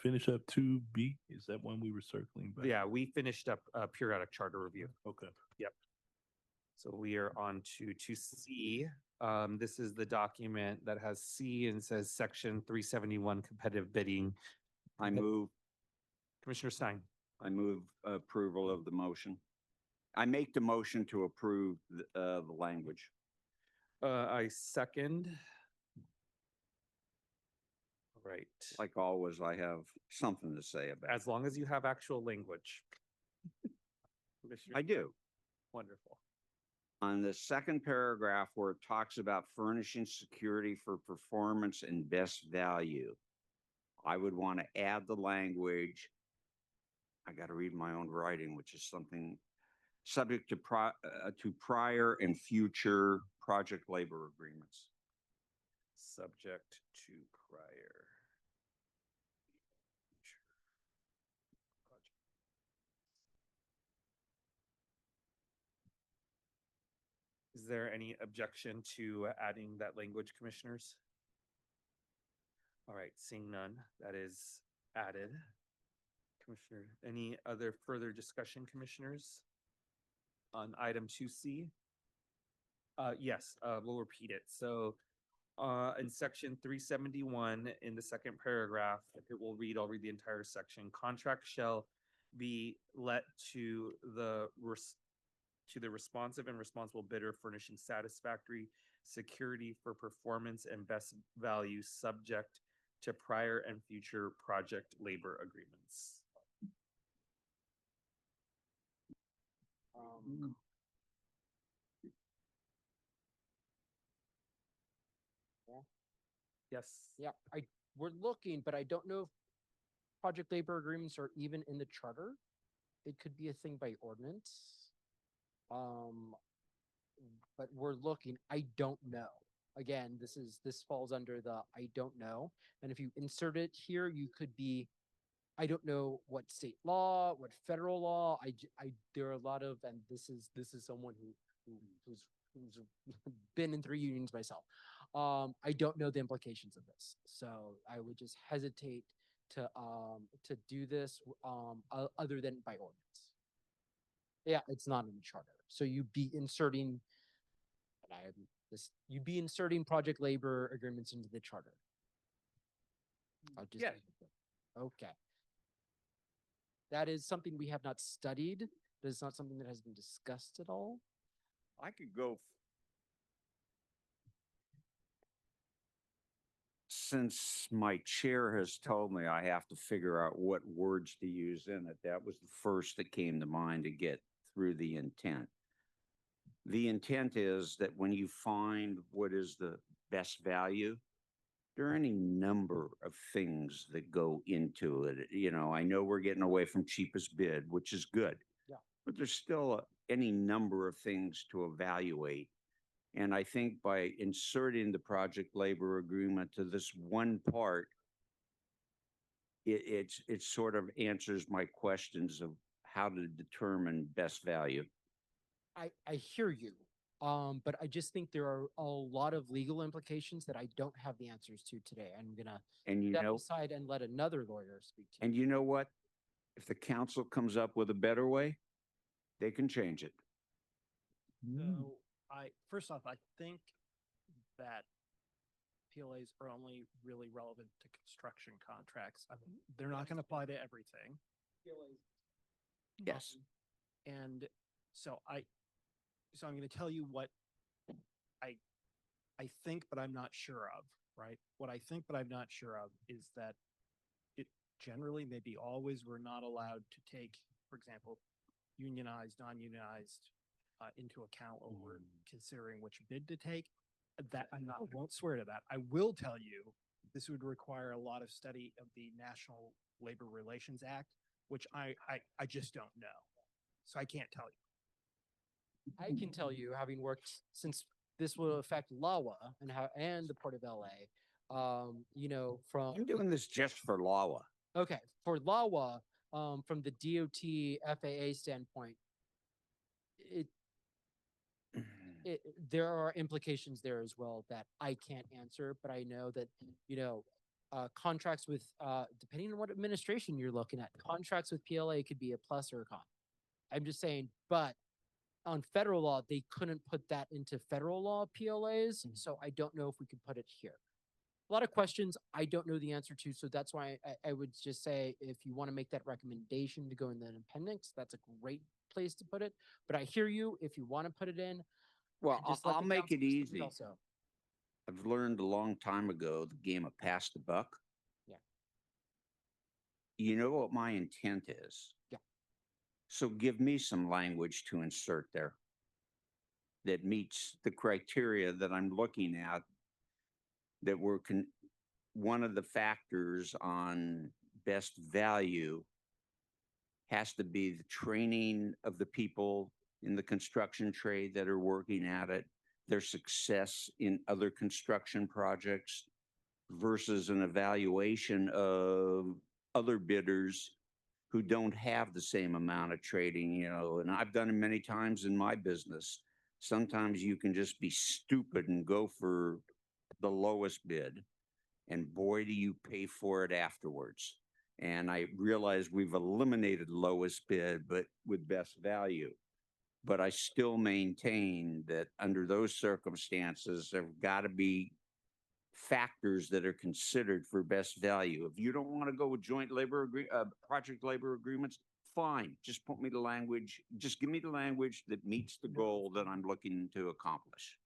finish up 2B? Is that one we were circling back? Yeah, we finished up periodic charter review. Okay. Yep. So we are on to 2C. This is the document that has C and says section 371 competitive bidding. I move Commissioner Stein. I move approval of the motion. I make the motion to approve the language. I second. All right. Like always, I have something to say about it. As long as you have actual language. I do. Wonderful. On the second paragraph where it talks about furnishing security for performance and best value, I would want to add the language. I got to read my own writing, which is something subject to prior and future project labor agreements. Subject to prior. Is there any objection to adding that language, commissioners? All right, seeing none, that is added. Commissioner, any other further discussion, commissioners? On item 2C? Yes, we'll repeat it. So in section 371, in the second paragraph, I'll read the entire section. Contract shall be let to the responsive and responsible bidder furnishing satisfactory security for performance and best value subject to prior and future project labor agreements. Yes. Yeah, we're looking, but I don't know if project labor agreements are even in the charter. It could be a thing by ordinance. But we're looking, I don't know. Again, this falls under the I don't know. And if you insert it here, you could be, I don't know what state law, what federal law. There are a lot of, and this is someone who's been in 3 unions myself. I don't know the implications of this, so I would just hesitate to do this other than by ordinance. Yeah, it's not in the charter, so you'd be inserting, you'd be inserting project labor agreements into the charter. I'll just Yeah. Okay. That is something we have not studied. That is not something that has been discussed at all. I could go. Since my chair has told me I have to figure out what words to use in it, that was the first that came to mind to get through the intent. The intent is that when you find what is the best value, there are any number of things that go into it. You know, I know we're getting away from cheapest bid, which is good. Yeah. But there's still any number of things to evaluate. And I think by inserting the project labor agreement to this one part, it sort of answers my questions of how to determine best value. I hear you. But I just think there are a lot of legal implications that I don't have the answers to today. I'm gonna step aside and let another lawyer speak to you. And you know what? If the council comes up with a better way, they can change it. So first off, I think that PLAs are only really relevant to construction contracts. I mean, they're not going to apply to everything. Yes. And so I'm going to tell you what I think, but I'm not sure of, right? What I think, but I'm not sure of is that it generally, maybe always, we're not allowed to take, for example, unionized, non-unionized into account when we're considering which bid to take. That I won't swear to that. I will tell you this would require a lot of study of the National Labor Relations Act, which I just don't know. So I can't tell you. I can tell you, having worked since this will affect LAWA and the Port of LA, you know, from I'm doing this just for LAWA. Okay, for LAWA, from the DOT FAA standpoint, there are implications there as well that I can't answer, but I know that, you know, contracts with, depending on what administration you're looking at, contracts with PLA could be a plus or a con. I'm just saying, but on federal law, they couldn't put that into federal law PLAs, so I don't know if we could put it here. A lot of questions I don't know the answer to, so that's why I would just say if you want to make that recommendation to go in the appendix, that's a great place to put it. But I hear you. If you want to put it in, well, I'll make it easy. Also. I've learned a long time ago the game of pass the buck. Yeah. You know what my intent is? Yeah. So give me some language to insert there that meets the criteria that I'm looking at, that we're one of the factors on best value has to be the training of the people in the construction trade that are working at it, their success in other construction projects versus an evaluation of other bidders who don't have the same amount of trading, you know, and I've done it many times in my business. Sometimes you can just be stupid and go for the lowest bid, and boy, do you pay for it afterwards. And I realize we've eliminated lowest bid, but with best value. But I still maintain that under those circumstances, there've got to be factors that are considered for best value. If you don't want to go with joint labor project labor agreements, fine. Just put me the language, just give me the language that meets the goal that I'm looking to accomplish.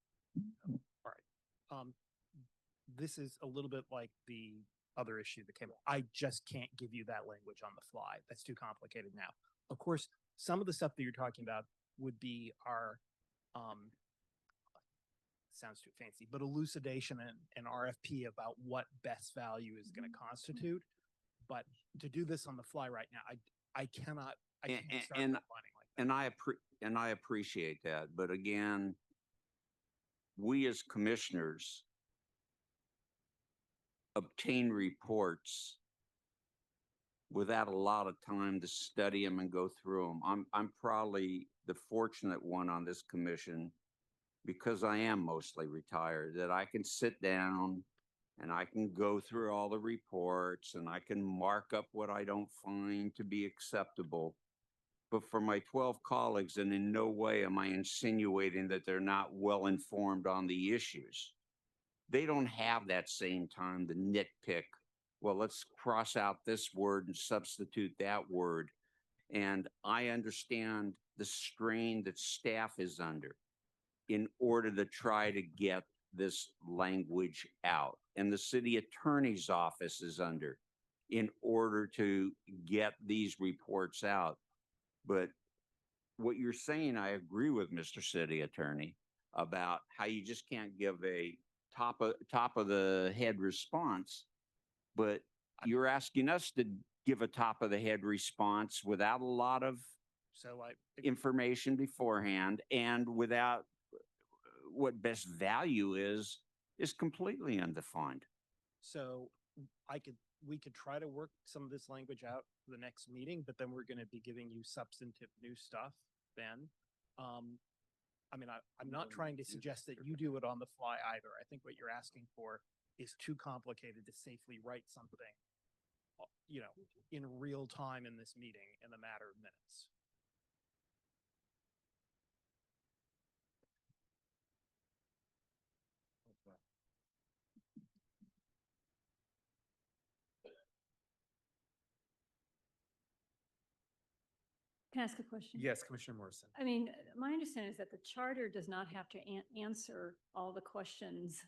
This is a little bit like the other issue that came up. I just can't give you that language on the fly. That's too complicated now. Of course, some of the stuff that you're talking about would be our, sounds too fancy, but elucidation and RFP about what best value is going to constitute. But to do this on the fly right now, I cannot, I can't start And, defining like and I appreciate that, but again, we as commissioners obtain reports without a lot of time to study them and go through them. I'm probably the fortunate one on this commission because I am mostly retired, that I can sit down and I can go through all the reports and I can mark up what I don't find to be acceptable. But for my 12 colleagues, and in no way am I insinuating that they're not well informed on the issues. They don't have that same time to nitpick. Well, let's cross out this word and substitute that word. And I understand the strain that staff is under in order to try to get this language out. And the city attorney's office is under in order to get these reports out. But what you're saying, I agree with Mr. City Attorney about how you just can't give a top of the head response, but you're asking us to give a top of the head response without a lot of information beforehand and without what best value is completely undefined. So we could try to work some of this language out for the next meeting, but then we're going to be giving you substantive new stuff then. I mean, I'm not trying to suggest that you do it on the fly either. I think what you're asking for is too complicated to safely write something, you know, in real time in this meeting in a matter of minutes. Can I ask a question? Yes, Commissioner Morrison. I mean, my understanding is that the charter does not have to answer all the questions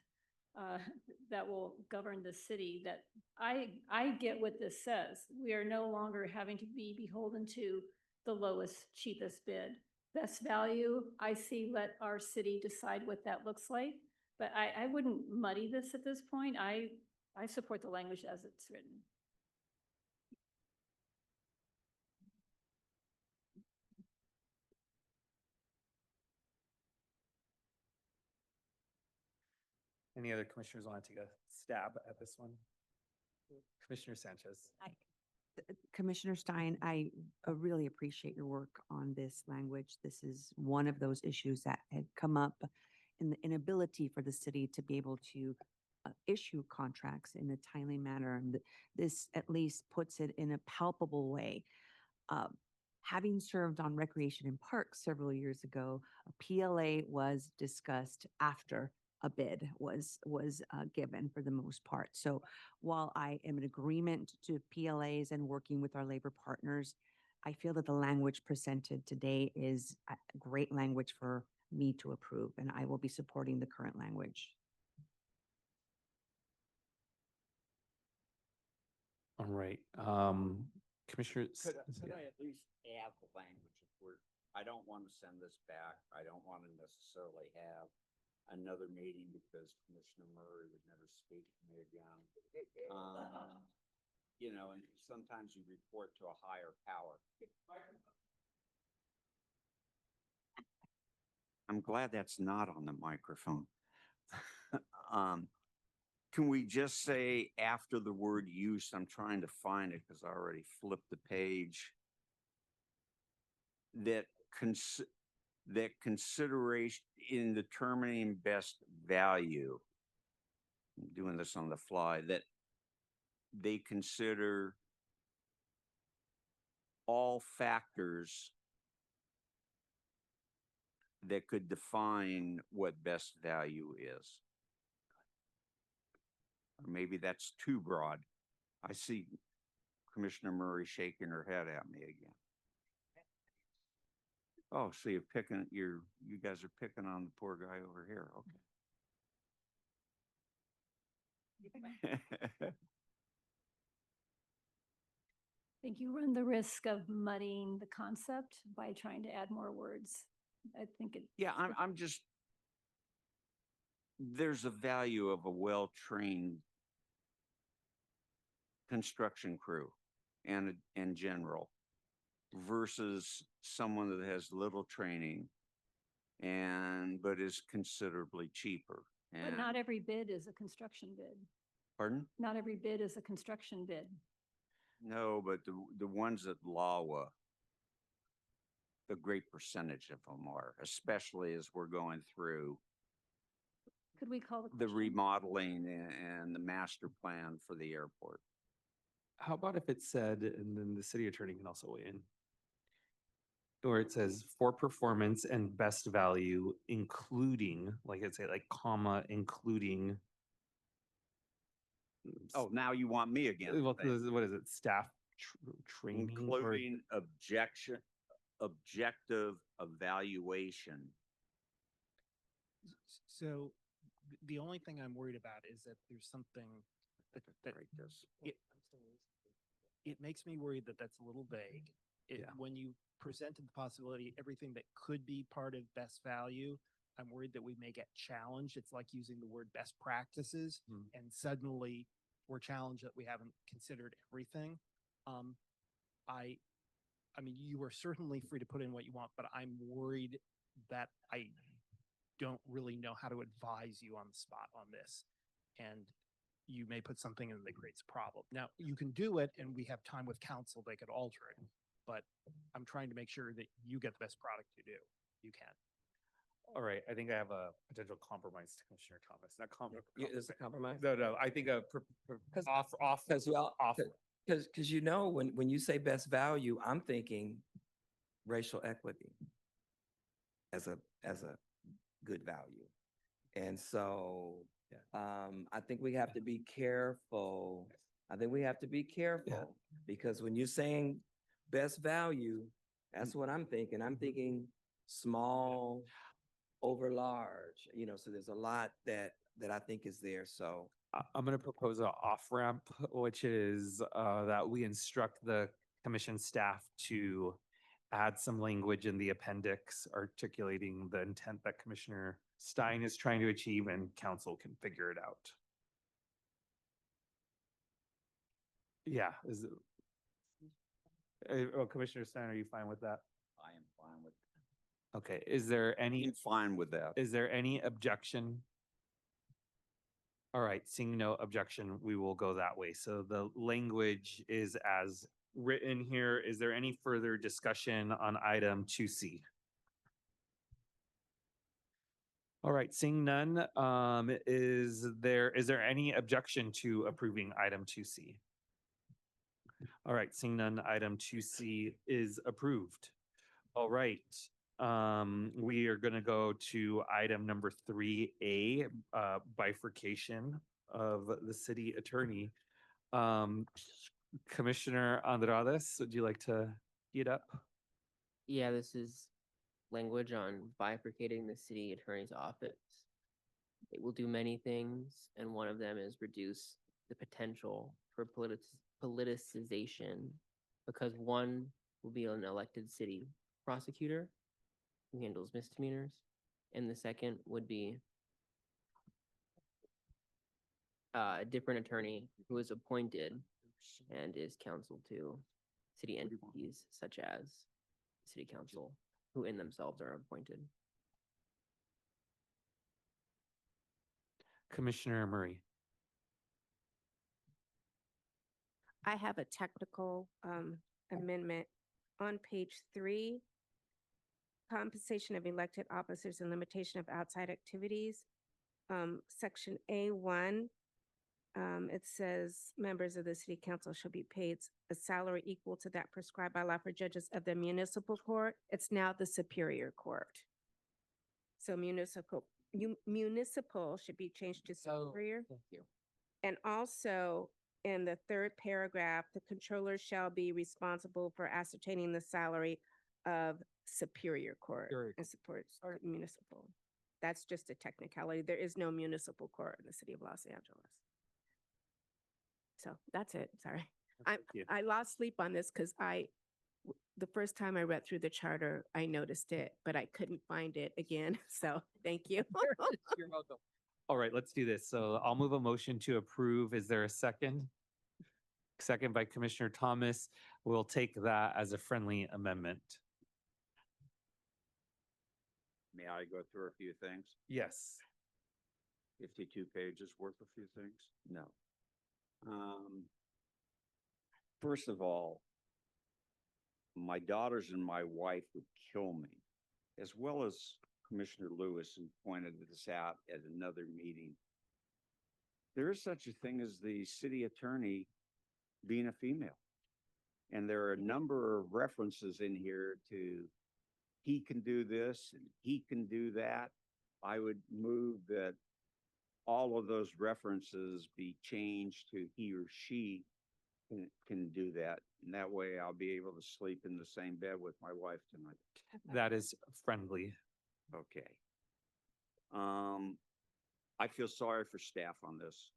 that will govern the city. That I get what this says. We are no longer having to be beholden to the lowest, cheapest bid. Best value, I see, let our city decide what that looks like. But I wouldn't muddy this at this point. I support the language as it's written. Any other commissioners want to take a stab at this one? Commissioner Sanchez. Commissioner Stein, I really appreciate your work on this language. This is one of those issues that had come up in the inability for the city to be able to issue contracts in a timely manner. And this at least puts it in a palpable way. Having served on Recreation and Parks several years ago, a PLA was discussed after a bid was given for the most part. So while I am in agreement to PLAs and working with our labor partners, I feel that the language presented today is a great language for me to approve, and I will be supporting the current language. All right. Commissioner. Could I at least add the language if I don't want to send this back. I don't want to necessarily have another meeting because Commissioner Murray would never speak to me again. You know, and sometimes you report to a higher power. I'm glad that's not on the microphone. Can we just say after the word use, I'm trying to find it because I already flipped the page, that consideration in determining best value, I'm doing this on the fly, that they consider all factors that could define what best value is. Or maybe that's too broad. I see Commissioner Murray shaking her head at me again. Oh, so you guys are picking on the poor guy over here. Okay. I think you run the risk of muddying the concept by trying to add more words. I think it. Yeah, I'm just, there's a value of a well-trained construction crew and in general versus someone that has little training but is considerably cheaper. But And not every bid is a construction bid. pardon? Not every bid is a construction bid. No, but the ones at LAWA, a great percentage of them are, especially as we're going through Could we call the question? remodeling and the master plan for the airport. How about if it said, and then the city attorney can also weigh in, or it says for performance and best value, including, like I'd say, like comma, including. Oh, now you want me again. What is it? Staff training? or- Including objective evaluation. So the only thing I'm worried about is that there's something that it makes me worried that that's a little vague. When you presented the possibility, everything that could be part of best value, I'm worried that we may get challenged. It's like using the word best practices and suddenly we're challenged that we haven't considered everything. I mean, you are certainly free to put in what you want, but I'm worried that I don't really know how to advise you on the spot on this. And you may put something in that creates a problem. Now, you can do it and we have time with council, they could alter it. But I'm trying to make sure that you get the best product you do. You can. All right, I think I have a potential compromise to Commissioner Thomas. Is a compromise? No, I think off. Because off. because when you say best value, I'm thinking racial equity as a good value. And so I think we have to be careful. Because when you're saying best value, that's what I'm thinking. I'm thinking small over large, so there's a lot that I think is there. So I'm going to propose an off-ramp, which is that we instruct the commission staff to add some language in the appendix articulating the intent that Commissioner Stein is trying to achieve, and council can figure it out. Yeah. Commissioner Stein, are you fine with that? I am fine with. Okay, is there any? I'm fine with that. Is there any objection? All right, seeing no objection, we will go that way. So the language is as written here. Is there any further discussion on item 2C? All right, seeing none, is there any objection to approving item 2C? All right, seeing none, item 2C is approved. All right, we are going to go to item number 3A, bifurcation of the city attorney. Commissioner Andrades, would you like to tee it up? Yeah, this is language on bifurcating the city attorney's office. It will do many things, and one of them is reduce the potential for politicization, because one will be an elected city prosecutor who handles misdemeanors, and the second would be a different attorney who is appointed and is counsel to city entities such as city council, who in themselves are appointed. Commissioner Murray. I have a technical amendment on page 3, compensation of elected officers and limitation of outside activities. Section A1, it says members of the city council shall be paid a salary equal to that prescribed by law for judges of the municipal court. It's now the superior court. So municipal should be changed to superior. Thank you. And also, in the third paragraph, the controller shall be responsible for ascertaining the salary of Superior Court Superior and supports municipal. That's just a technicality. There is no municipal court in the city of Los Angeles. So that's it. Sorry. you. I lost sleep on this because the first time I read through the charter, I noticed it, but I couldn't find it again. So thank you. You're welcome. All right, let's do this. So I'll move a motion to approve. Is there a second? Second by Commissioner Thomas. We'll take that as a friendly amendment. May I go through a few things? Yes. 52 pages worth of few things? No. First of all, my daughters and my wife would kill me, as well as Commissioner Lewis, who pointed this out at another meeting. There is such a thing as the city attorney being a female. And there are a number of references in here to he can do this and he can do that. I would move that all of those references be changed to he or she can do that. And that way I'll be able to sleep in the same bed with my wife tonight. That is friendly. Okay. I feel sorry for staff on this.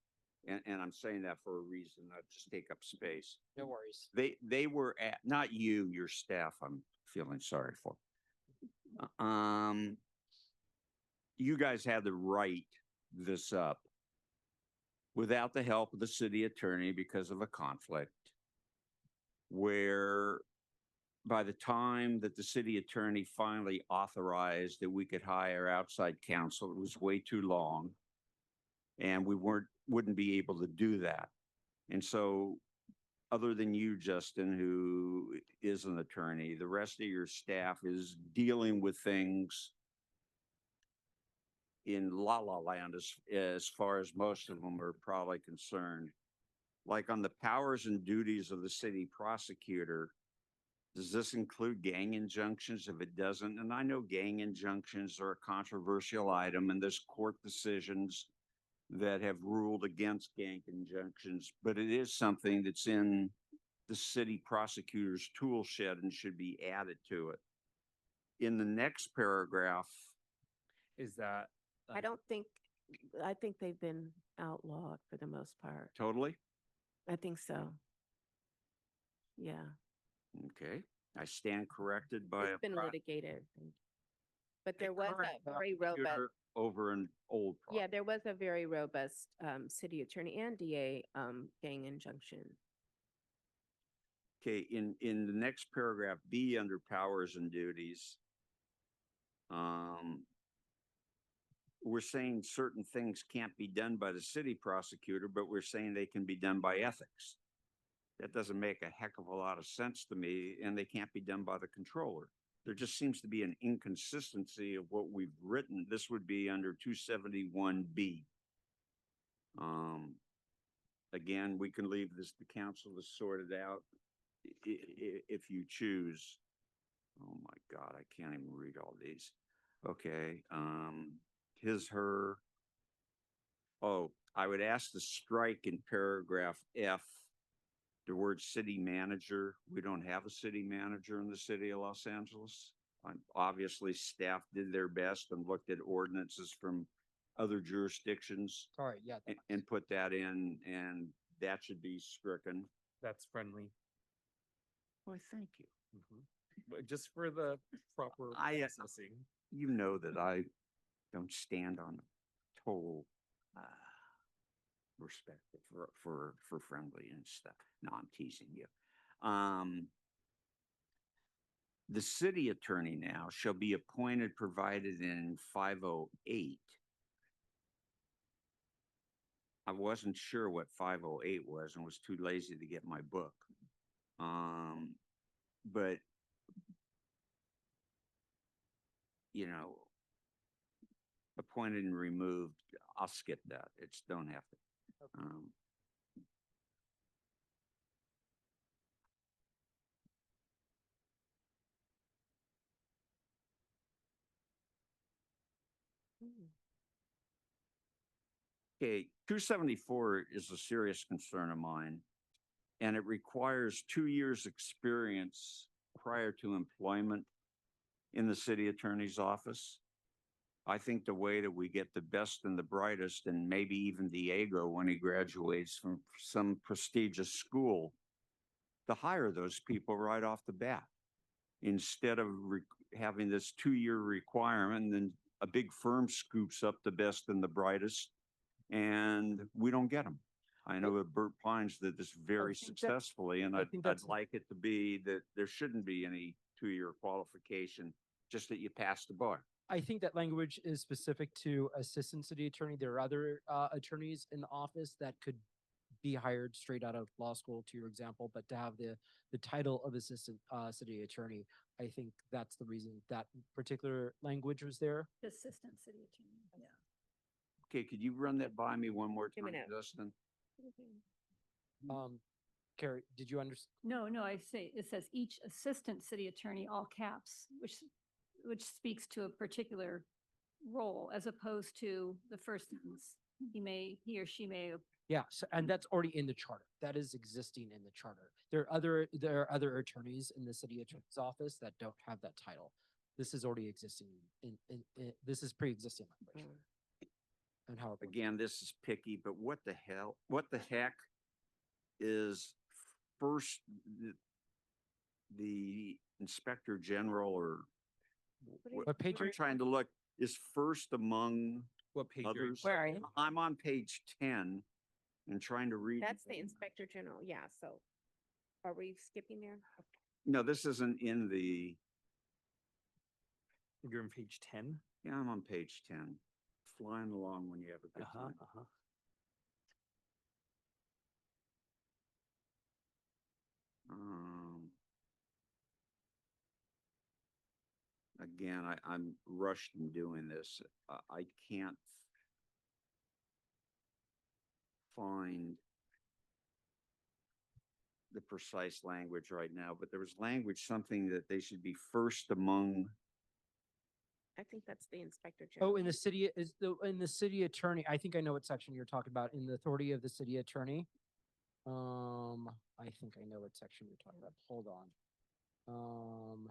And I'm saying that for a reason, not just take up space. No worries. They were at, not you, your staff, I'm feeling sorry for. You guys had to write this up without the help of the city attorney because of a conflict, where by the time that the city attorney finally authorized that we could hire outside counsel, it was way too long. And we wouldn't be able to do that. And so other than you, Justin, who is an attorney, the rest of your staff is dealing with things in la la land as far as most of them are probably concerned. Like on the powers and duties of the city prosecutor, does this include gang injunctions? If it doesn't, and I know gang injunctions are a controversial item and there's court decisions that have ruled against gang injunctions, but it is something that's in the city prosecutor's tool shed and should be added to it. In the next paragraph, Is that? I think they've been outlawed for the most part. totally? I think so. Yeah, Okay, I stand corrected by it's a been litigated. But there was current a very robust, prosecutor over an old. yeah, there was a very robust city attorney and DA gang injunction. Okay, in the next paragraph, B under powers and duties. We're saying certain things can't be done by the city prosecutor, but we're saying they can be done by ethics. That doesn't make a heck of a lot of sense to me, and they can't be done by the controller. There just seems to be an inconsistency of what we've written. This would be under 271B. Again, we can leave this to council to sort it out if you choose. Oh my God, I can't even read all these. Okay, his, her. Oh, I would ask to strike in paragraph F, the word city manager. We don't have a city manager in the city of Los Angeles. Obviously, staff did their best and looked at ordinances from other jurisdictions All right, yeah. and put that in, and that should be stricken. That's friendly. Well, thank you. But just for the proper processing. You know that I don't stand on total respect for friendly and stuff. No, I'm teasing you. The city attorney now shall be appointed provided in 508. I wasn't sure what 508 was and was too lazy to get my book. But you know, appointed and removed, I'll skip that. It's don't have to. Okay, 274 is a serious concern of mine, and it requires 2 years' experience prior to employment in the city attorney's office. I think the way that we get the best and the brightest, and maybe even Diego when he graduates from some prestigious school, to hire those people right off the bat, instead of having this 2-year requirement, and then a big firm scoops up the best and the brightest, and we don't get them. I know at Burt Pines did this very think that- successfully, and I I'd think that's- like it to be that there shouldn't be any 2-year qualification, just that you pass the bar. I think that language is specific to assistant city attorney. There are other attorneys in the office that could be hired straight out of law school, to your example, but to have the title of assistant city attorney, I think that's the reason that particular language was there. Assistant city attorney, yeah. Okay, could you run that by me one more time, minute. Justin? Carrie, did you understand? No, I say, it says each assistant city attorney, all caps, which speaks to a particular role as opposed to the first sentence. He or she may. Yeah, and that's already in the charter. That is existing in the charter. There are other attorneys in the city attorney's office that don't have that title. This is already existing this is pre-existing language. And how it works. Again, this is picky, but what the heck is first, the Inspector General or What page are I'm you- trying to look, is first among What page are you? others? Where are you? I'm on page 10 and trying to read. That's the Inspector General, yeah, so are we skipping there? No, this isn't in the, You're on page 10? yeah, I'm on page 10. Flying along when you have a good time. Again, I'm rushed in doing this. I can't find the precise language right now, but there was language, something that they should be first among. I think that's the Inspector General. Oh, in the city attorney, I think I know what section you're talking about, in the authority of the city attorney. I think I know what section you're talking about. Hold on.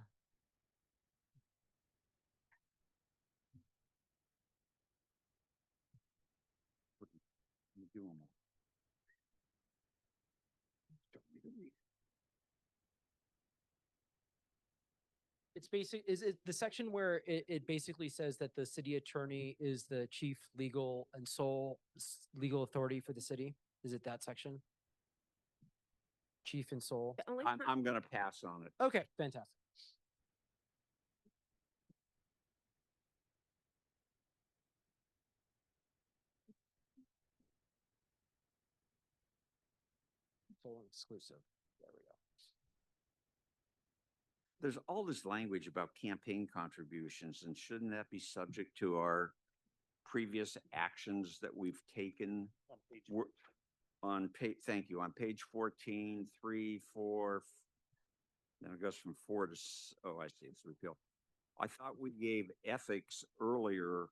You do 'em all. It's is it the section where it basically says that the city attorney is the chief legal and sole legal authority for the city? Is it that section? Chief and sole? The only I'm gonna pass on it. Okay, fantastic. Sole and exclusive. There we go. There's all this language about campaign contributions, and shouldn't that be subject to our previous actions that we've taken? On page, thank you, on page 14, 3, 4, then it goes from 4 to, oh, I see, it's repeal. I thought we gave ethics earlier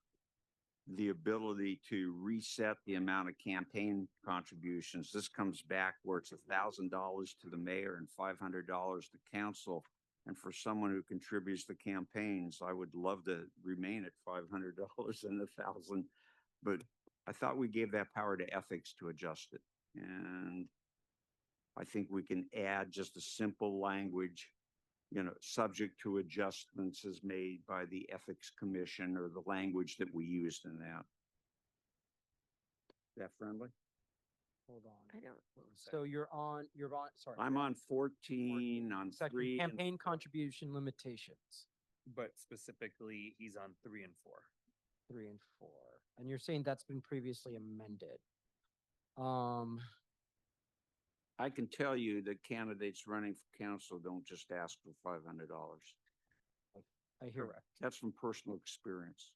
the ability to reset the amount of campaign contributions. This comes back where it's $1,000 to the mayor and $500 to council. And for someone who contributes to campaigns, I would love to remain at $500 and 1,000. But I thought we gave that power to ethics to adjust it. And I think we can add just a simple language, subject to adjustments as made by the Ethics Commission, or the language that we used in that. Is that friendly? Hold on. I don't. So you're on, sorry. I'm on 14, on Section 3. and campaign contribution limitations, But specifically, he's on 3 and 4. 3 and 4. And you're saying that's been previously amended. I can tell you that candidates running for council don't just ask for $500. I hear that. That's from personal experience.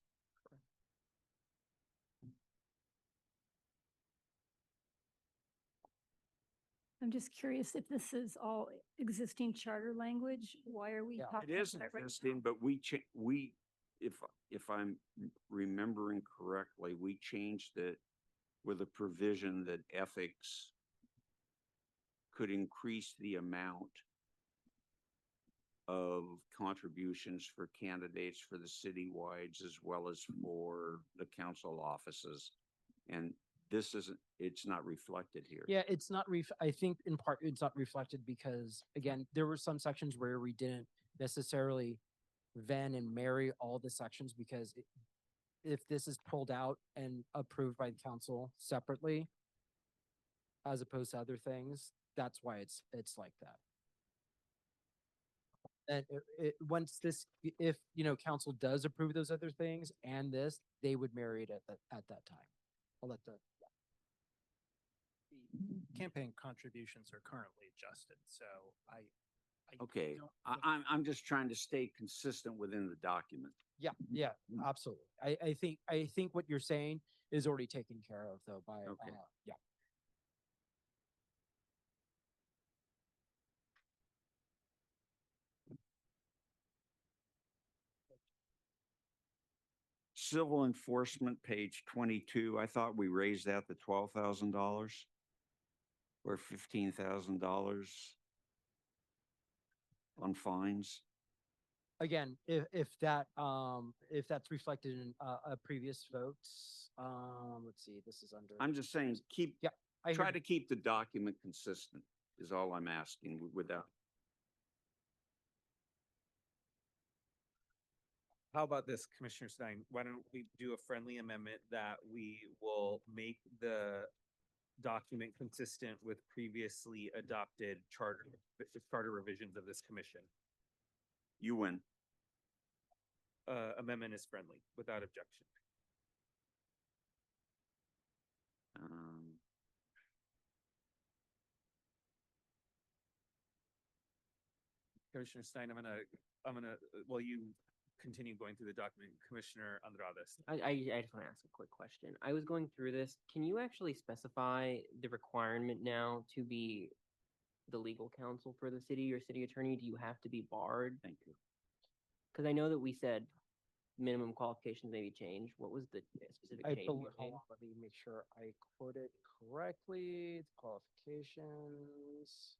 I'm just curious if this is all existing charter language, why are we Yeah. talking It is about it right existing, but if I'm remembering correctly, we changed it with a provision that ethics could increase the amount of contributions for candidates for the citywides as well as for the council offices. And this isn't, it's not reflected here. Yeah, it's not I think in part it's not reflected because again, there were some sections where we didn't necessarily ven and marry all the sections because if this is pulled out and approved by the council separately, as opposed to other things, that's why it's like that. And once this, if, you know, council does approve those other things and this, they would marry it at that time. I'll let the. Campaign contributions are currently adjusted, so I Okay, don't I'm just trying to stay consistent within the document. Yeah, yeah, absolutely. I think what you're saying is already taken care of though by, Okay. yeah. Civil enforcement, page 22, I thought we raised that to $12,000 or $15,000 on fines. Again, if that's reflected in previous votes, let's see, this is under. I'm just saying, Yeah, I try hear to keep the document consistent is all I'm asking without. How about this, Commissioner Stein? Why don't we do a friendly amendment that we will make the document consistent with previously adopted charter revisions of this commission? You win. Amendment is friendly, without objection. Commissioner Stein, I'm gonna, while you continue going through the document, Commissioner Andrades. I just want to ask a quick question. I was going through this. Can you actually specify the requirement now to be the legal counsel for the city or city attorney? Do you have to be barred? Thank you. Because I know that we said minimum qualifications may be changed. What was the specific change? you made? Let me make sure I quote it correctly. The qualifications.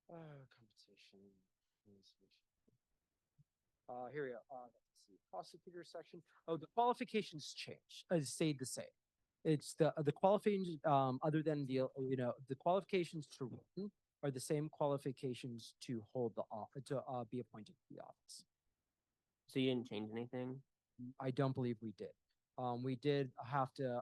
Compensation. Here we go. Let's see, prosecutor section. Oh, the qualifications change. Stayed the same. It's the qualifications, other than the, you know, the qualifications to run are the same qualifications to hold the office, to be appointed to the office. So you didn't change anything? I don't believe we did. We did have to,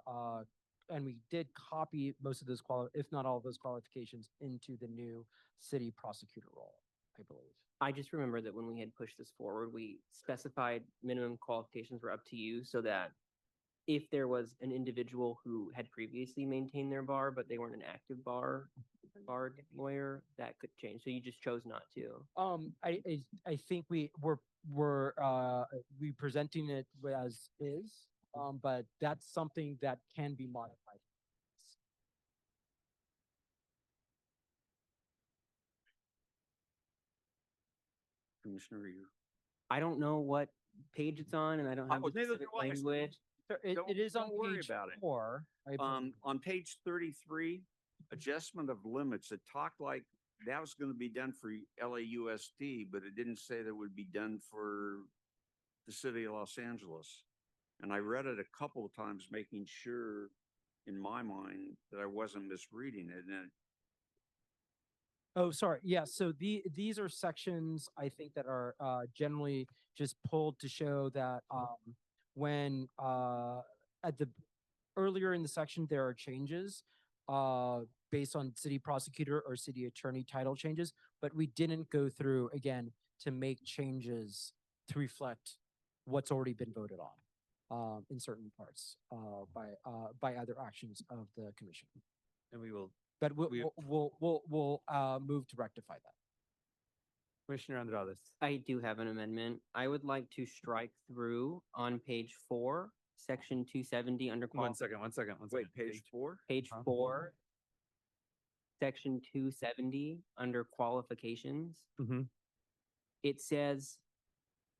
and we did copy most of those if not all of those qualifications into the new city prosecutor role, I believe. I just remember that when we had pushed this forward, we specified minimum qualifications were up to you so that if there was an individual who had previously maintained their bar, but they weren't an active barred lawyer, that could change. So you just chose not to. I think we presenting it as is, but that's something that can be modified. Commissioner, you. I don't know what page it's on, and I don't have the neither specific do I. language. It is on Don't worry page about it. 4. On page 33, adjustment of limits, it talked like that was going to be done for LAUSD, but it didn't say that would be done for the city of Los Angeles. And I read it a couple of times, making sure in my mind that I wasn't misreading it. And Oh, sorry. Yeah. So these are sections I think that are generally just pulled to show that when at the earlier in the section there are changes based on city prosecutor or city attorney title changes, but we didn't go through again to make changes to reflect what's already been voted on in certain parts by other actions of the commission. And we will. But we'll move to rectify that. Commissioner Andrades. I do have an amendment. I would like to strike through on page 4, section 270 under. One second. wait, page 4? Page 4, section 270 under qualifications. It says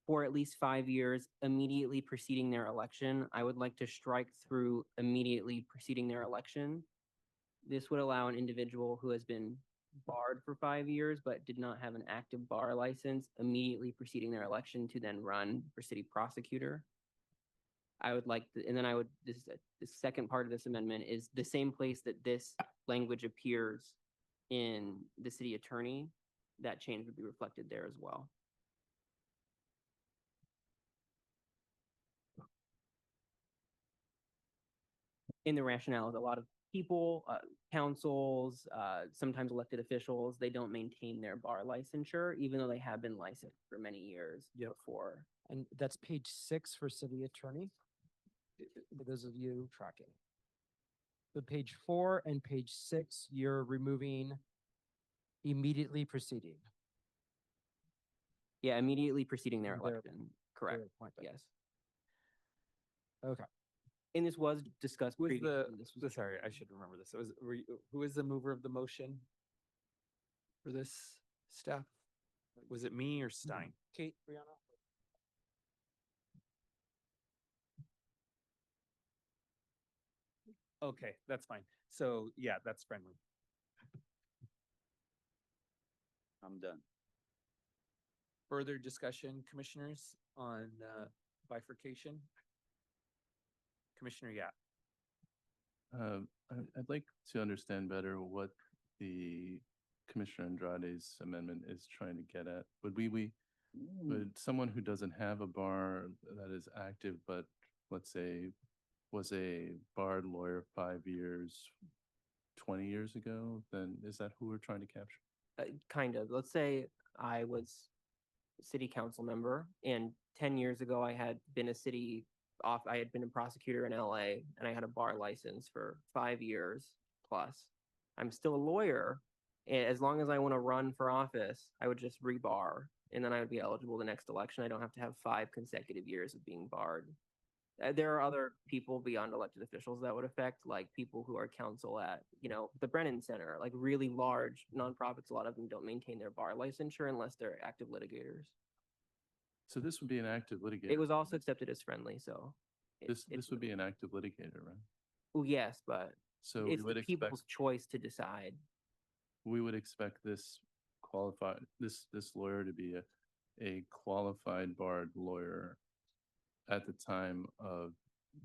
for at least 5 years immediately preceding their election. I would like to strike through immediately preceding their election. This would allow an individual who has been barred for 5 years but did not have an active bar license immediately preceding their election to then run for city prosecutor. I would like, and then I would, the second part of this amendment is the same place that this language appears in the city attorney, that change would be reflected there as well. In the rationale is a lot of people, councils, sometimes elected officials, they don't maintain their bar licensure, even though they have been licensed for many years before. And that's page 6 for city attorney, for those of you tracking. So page 4 and page 6, you're removing immediately preceding. Yeah, immediately preceding their Their- election, correct, appointment. yes. Okay. And this was discussed Who was previously. This was sorry, I should remember this. Who is the mover of the motion for this staff? Was it me or Stein? Kate, Brianna? Okay, that's fine. So yeah, that's friendly. I'm done. Further discussion, commissioners, on bifurcation? Commissioner Yap. I'd like to understand better what the Commissioner Andrade's amendment is trying to get at. Would someone who doesn't have a bar that is active, but let's say was a barred lawyer 5 years, 20 years ago, then is that who we're trying to capture? kind of, let's say I was a city council member and 10 years ago I had been I had been a prosecutor in LA and I had a bar license for 5 years plus. I'm still a lawyer. As long as I want to run for office, I would just rebar and then I would be eligible the next election. I don't have to have 5 consecutive years of being barred. There are other people beyond elected officials that would affect, like people who are counsel at, the Brennan Center, like really large nonprofits. A lot of them don't maintain their bar licensure unless they're active litigators. So this would be an active litigator. It was also accepted as friendly, so. This would be an active litigator, right? Well, yes, but So we it's would the expect, people's choice to decide. we would expect this lawyer to be a qualified barred lawyer at the time of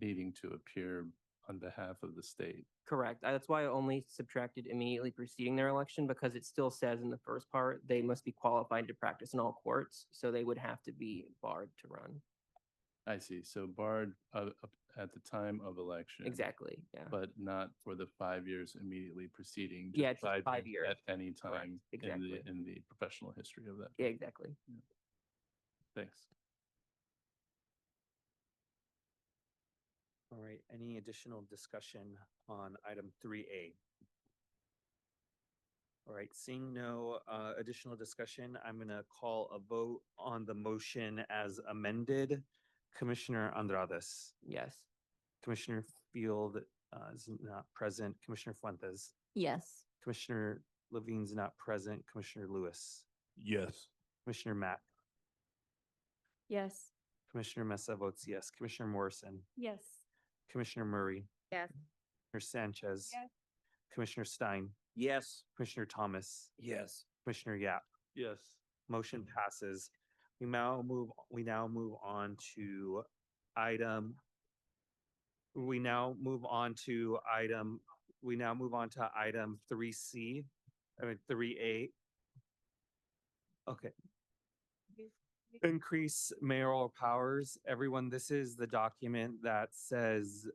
needing to appear on behalf of the state. Correct. That's why I only subtracted immediately preceding their election, because it still says in the first part, they must be qualified to practice in all courts. So they would have to be barred to run. I see. So barred at the time of election. Exactly, yeah. But not for the 5 years immediately preceding. Yeah, just 5 years. At any time exactly. in the professional history of that. Yeah, exactly. Thanks. All right, any additional discussion on item 3A? All right, seeing no additional discussion, I'm going to call a vote on the motion as amended. Commissioner Andrades. Yes. Commissioner Field is not present. Commissioner Fuentes. Yes. Commissioner Levine's not present. Commissioner Lewis. Yes. Commissioner Mack. Yes. Commissioner Mesa votes yes. Commissioner Morrison. Yes. Commissioner Murray. Yes. Commissioner Sanchez. Yes. Commissioner Stein. Yes. Commissioner Thomas. Yes. Commissioner Yap. Yes. Motion passes. We now move on to item 3C, 3A. Okay. Increase mayoral powers. Everyone, this is the document that says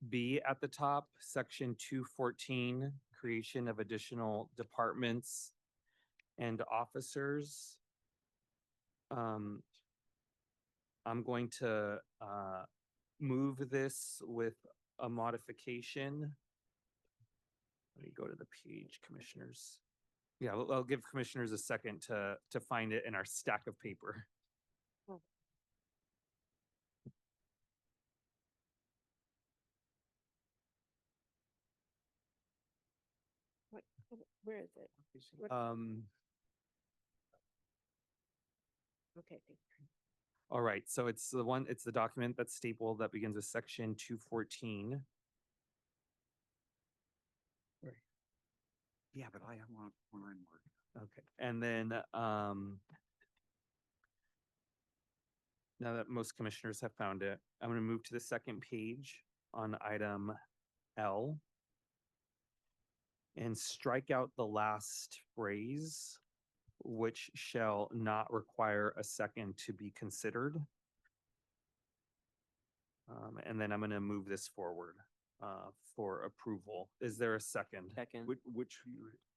B at the top, section 214, creation of additional departments and officers. I'm going to move this with a modification. Let me go to the page, commissioners. Yeah, I'll give commissioners a second to find it in our stack of paper. Where is it? What- Okay, thank you. All right, so it's the document that's stapled that begins with section 214. Yeah, but I want mine more. Okay, and then, now that most commissioners have found it, I'm going to move to the second page on item L and strike out the last phrase, which shall not require a second to be considered. And then I'm going to move this forward for approval. Is there a second? Second. Which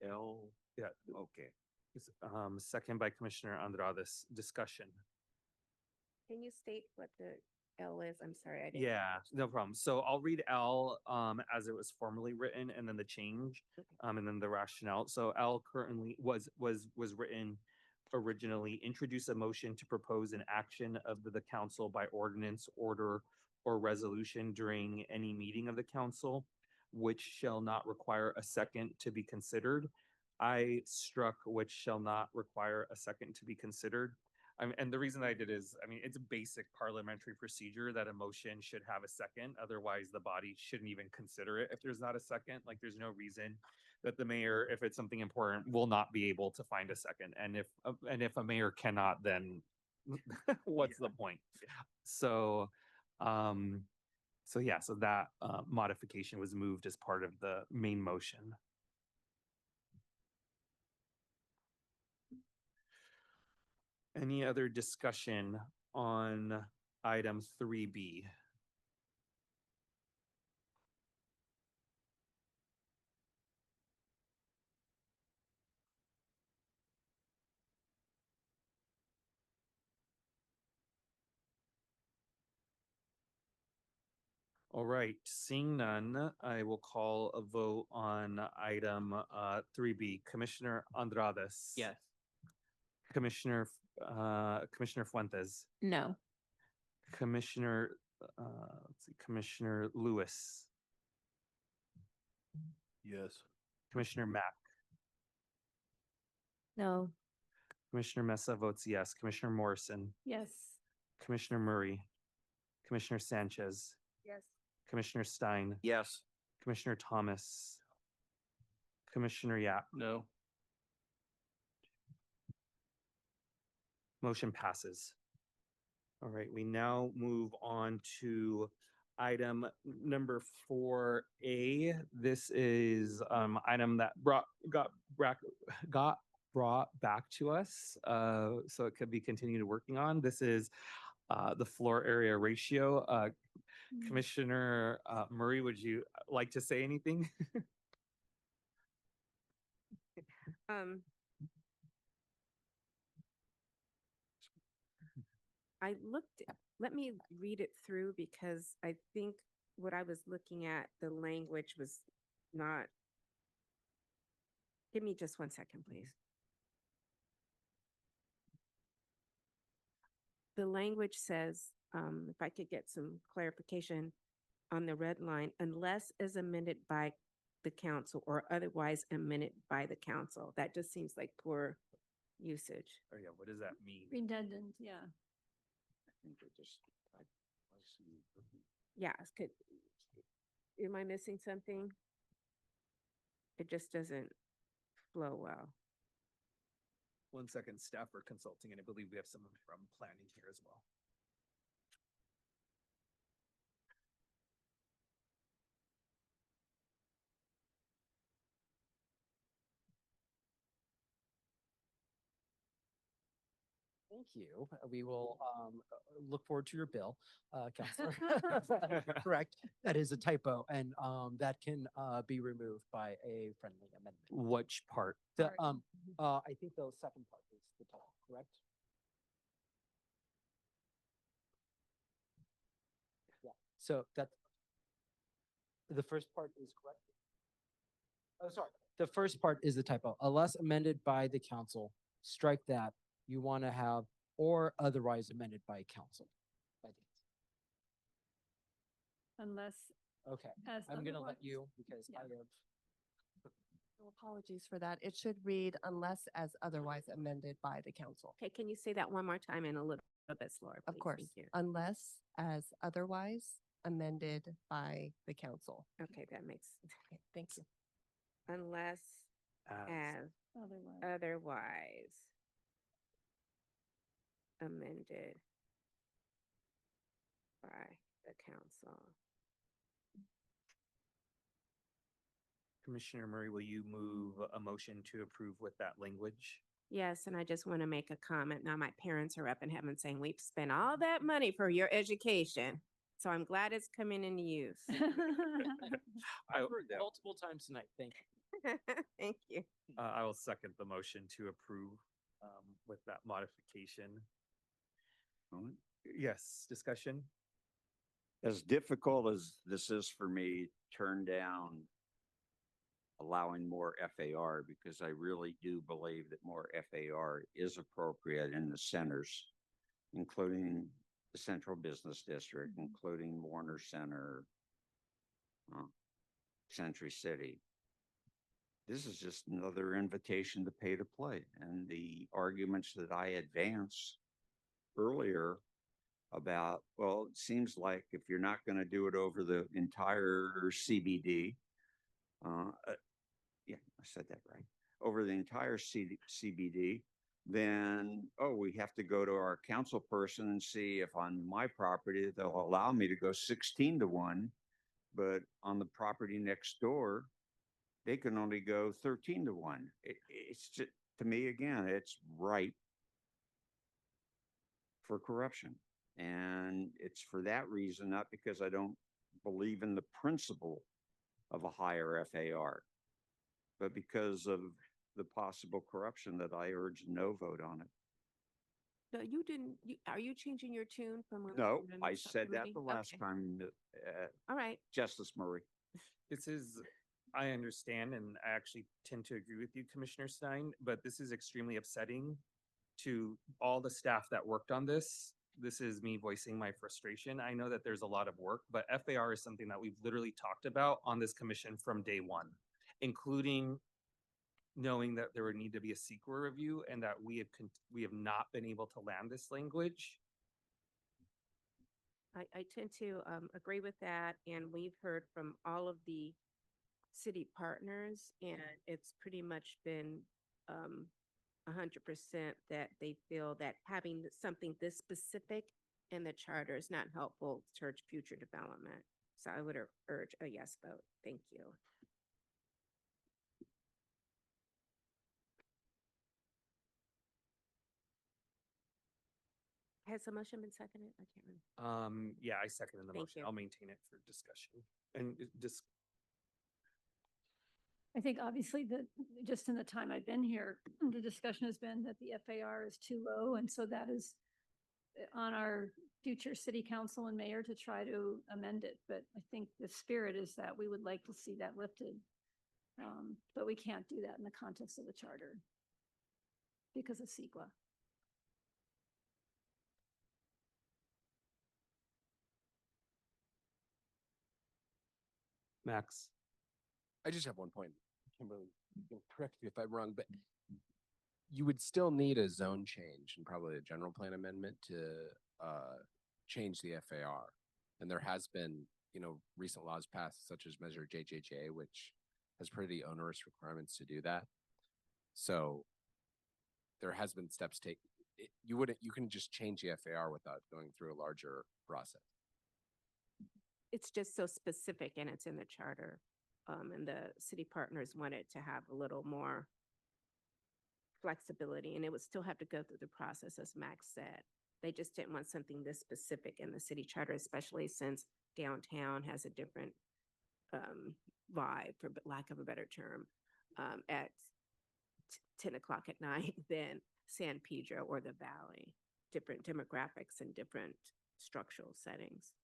L? Yeah, Okay. second by Commissioner Andrades. Discussion. Can you state what the L is? I'm sorry, I didn't. Yeah, no problem. So I'll read L as it was formerly written and then the change and then the rationale. So L currently was written originally, introduce a motion to propose an action of the council by ordinance, order, or resolution during any meeting of the council, which shall not require a second to be considered. I struck which shall not require a second to be considered. And the reason I did is, I mean, it's a basic parliamentary procedure that a motion should have a second. Otherwise, the body shouldn't even consider it if there's not a second. Like, there's no reason that the mayor, if it's something important, will not be able to find a second. And if a mayor cannot, then what's the point? So, so that modification was moved as part of the main motion. Any other discussion on item 3B? All right, seeing none, I will call a vote on item 3B. Commissioner Andrades. Yes. Commissioner Fuentes. No. Commissioner Commissioner Lewis. Yes. Commissioner Mack. No. Commissioner Mesa votes yes. Commissioner Morrison. Yes. Commissioner Murray. Commissioner Sanchez. Yes. Commissioner Stein. Yes. Commissioner Thomas. Commissioner Yap. No. Motion passes. All right, we now move on to item number 4A. This is item that got brought back to us, so it could be continued working on. This is the floor area ratio. Commissioner Murray, would you like to say anything? Let me read it through because I think what I was looking at, the language was not. Give me just 1 second, please. The language says, if I could get some clarification on the red line, unless is amended by the council or otherwise amended by the council. That just seems like poor usage. Oh yeah, what does that mean? Redundant, yeah. Yeah, am I missing something? It just doesn't flow well. 1 second, staff are consulting, and I believe we have someone from planning here as well. Thank you. We will look forward to your bill, Counselor. Correct. That is a typo, and that can be removed by a friendly amendment. Which part? The I think the second part is the title, correct? Yeah. So that the first part is correct. Oh, sorry. The first part is the typo. Unless amended by the council, strike that. You want to have or otherwise amended by council. I think. Unless. Okay, as I'm gonna let otherwise- you because I have. No apologies for that. It should read unless as otherwise amended by the council. Okay, can you say that one more time and a little bit slower, Of please? course, Thank you. unless as otherwise amended by the council. Okay, that makes, Okay, thank you. unless as otherwise amended by the council. Commissioner Murray, will you move a motion to approve with that language? Yes, and I just want to make a comment. Now, my parents are up in heaven saying, we've spent all that money for your education. So I'm glad it's coming into use. I've heard that multiple times tonight. Thank you. Thank you. I will second the motion to approve with that modification. Yes, discussion? As difficult as this is for me, turn down allowing more FAR because I really do believe that more FAR is appropriate in the centers, including the Central Business District, including Warner Center, Century City. This is just another invitation to pay to play. And the arguments that I advanced earlier about, well, it seems like if you're not going to do it over the entire CBD, yeah, I said that right, over the entire CBD, then, oh, we have to go to our council person and see if on my property, they'll allow me to go 16-1, but on the property next door, they can only go 13-1. It's just, to me, again, it's ripe for corruption. And it's for that reason, not because I don't believe in the principle of a higher FAR, but because of the possible corruption that I urge no vote on it. No, you didn't, are you changing your tune from? when we No, voted in the I said that subcommittee? the last Okay. time, All right. Justice Murray. This is, I understand, and I actually tend to agree with you, Commissioner Stein, but this is extremely upsetting to all the staff that worked on this. This is me voicing my frustration. I know that there's a lot of work, but FAR is something that we've literally talked about on this commission from day one, including knowing that there would need to be a CEQA review and that we have not been able to land this language. I tend to agree with that, and we've heard from all of the city partners, and it's pretty much been 100% that they feel that having something this specific in the charter is not helpful towards future development. So I would urge a yes vote. Thank you. Has the motion been seconded? I can't remember. Yeah, I seconded the Thank motion. you. I'll maintain it for discussion. And just I think obviously that just in the time I've been here, the discussion has been that the FAR is too low. And so that is on our future city council and mayor to try to amend it. But I think the spirit is that we would like to see that lifted. But we can't do that in the context of the charter because of CEQA. Max. I just have one point. Kimberly, you can correct me if I'm wrong, but you would still need a zone change and probably a general plan amendment to change the FAR. And there has been, recent laws passed such as Measure JJJ, which has pretty onerous requirements to do that. So there has been steps taken. You can just change the FAR without going through a larger process. It's just so specific and it's in the charter. And the city partners wanted to have a little more flexibility, and it would still have to go through the process, as Max said. They just didn't want something this specific in the city charter, especially since downtown has a different vibe, for lack of a better term, at 10 o'clock at night than San Pedro or the Valley. Different demographics and different structural settings.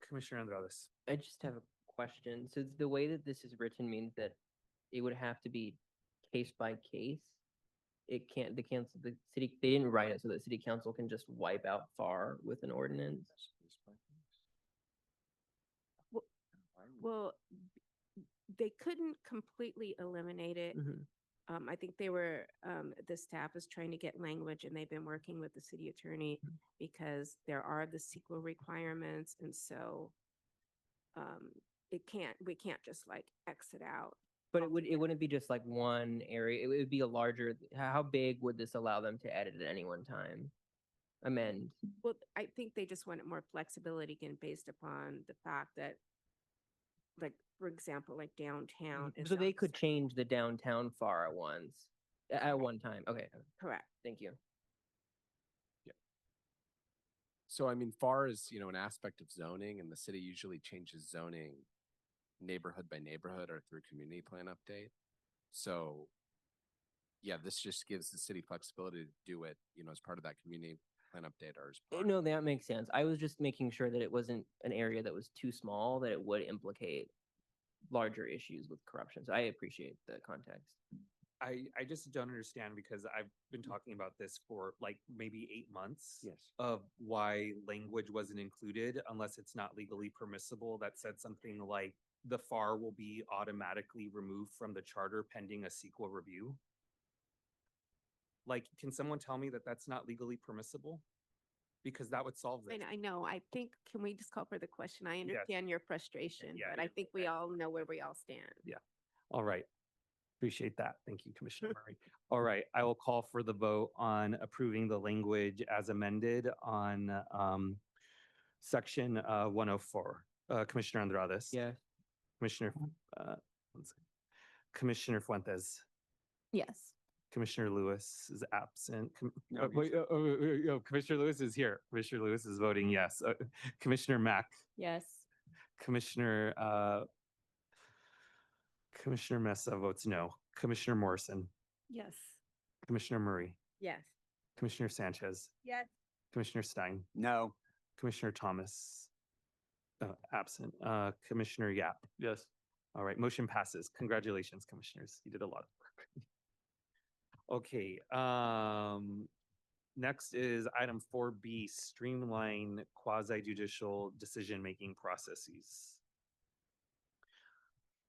Commissioner Andrades. I just have a question. So the way that this is written means that it would have to be case by case. It can't, the city, they didn't write it so that city council can just wipe out FAR with an ordinance. Well, they couldn't completely eliminate it. I think they were, the staff is trying to get language, and they've been working with the city attorney because there are the CEQA requirements. And so we can't just like exit out. But it wouldn't be just like one area. It would be a larger, how big would this allow them to edit at any one time? Amend. Well, I think they just wanted more flexibility again based upon the fact that, like, for example, like downtown. is So they outside- could change the downtown FAR at once, at one time. Okay, Correct. thank you. So I mean, FAR is, an aspect of zoning, and the city usually changes zoning neighborhood by neighborhood or through community plan update. So yeah, this just gives the city flexibility to do it, as part of that community plan update or as part. No, that makes sense. I was just making sure that it wasn't an area that was too small, that it would implicate larger issues with corruption. So I appreciate the context. I just don't understand because I've been talking about this for like maybe 8 months. Yes. Of why language wasn't included unless it's not legally permissible. That said something like the FAR will be automatically removed from the charter pending a CEQA review. Like, can someone tell me that that's not legally permissible? Because that would solve this. And I know, I think, can we just call for the question? I understand your frustration, Yeah, but I think we all know where we all stand. Yeah. All right. Appreciate that. Thank you, Commissioner Murray. All right, I will call for the vote on approving the language as amended on section 104. Commissioner Andrades. Yes. Commissioner, one second. Commissioner Fuentes. Yes. Commissioner Lewis is absent. No, he's- Wait, Commissioner Lewis is here. Commissioner Lewis is voting yes. Commissioner Mack. Yes. Commissioner Commissioner Mesa votes no. Commissioner Morrison. Yes. Commissioner Murray. Yes. Commissioner Sanchez. Yes. Commissioner Stein. No. Commissioner Thomas. Absent. Commissioner Yap. Yes. All right, motion passes. Congratulations, commissioners. You did a lot of work. Okay, next is item 4B, streamline quasi-judicial decision-making processes.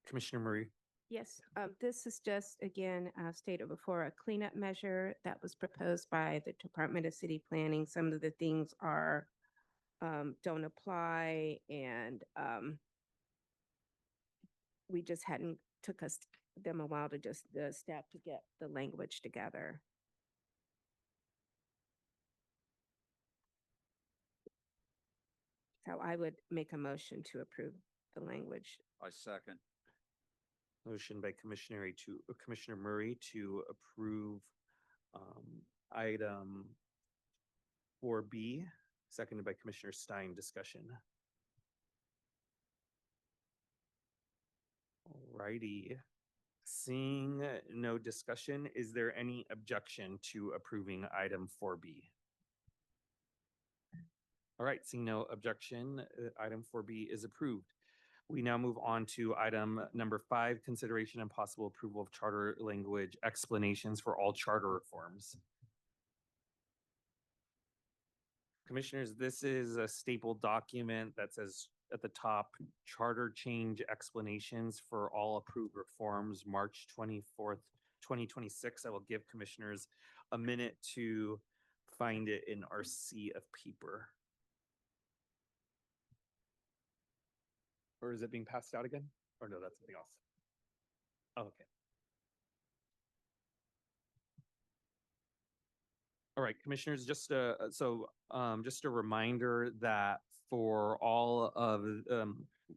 Commissioner Murray. Yes, this is just, again, stated before, a cleanup measure that was proposed by the Department of City Planning. Some of the things are, don't apply, and we just took them a while to just, the staff to get the language together. So I would make a motion to approve the language. I second. Motion by Commissioner Murray to approve item 4B, seconded by Commissioner Stein. Discussion. Alrighty. Seeing no discussion, is there any objection to approving item 4B? All right, seeing no objection, item 4B is approved. We now move on to item number 5, consideration and possible approval of charter language explanations for all charter reforms. Commissioners, this is a staple document that says at the top, charter change explanations for all approved reforms, March 24th, 2026. I will give commissioners a minute to find it in our sea of paper. Or is it being passed out again? Or no, that's something else. Oh, okay. All right, commissioners, just just a reminder that for all of,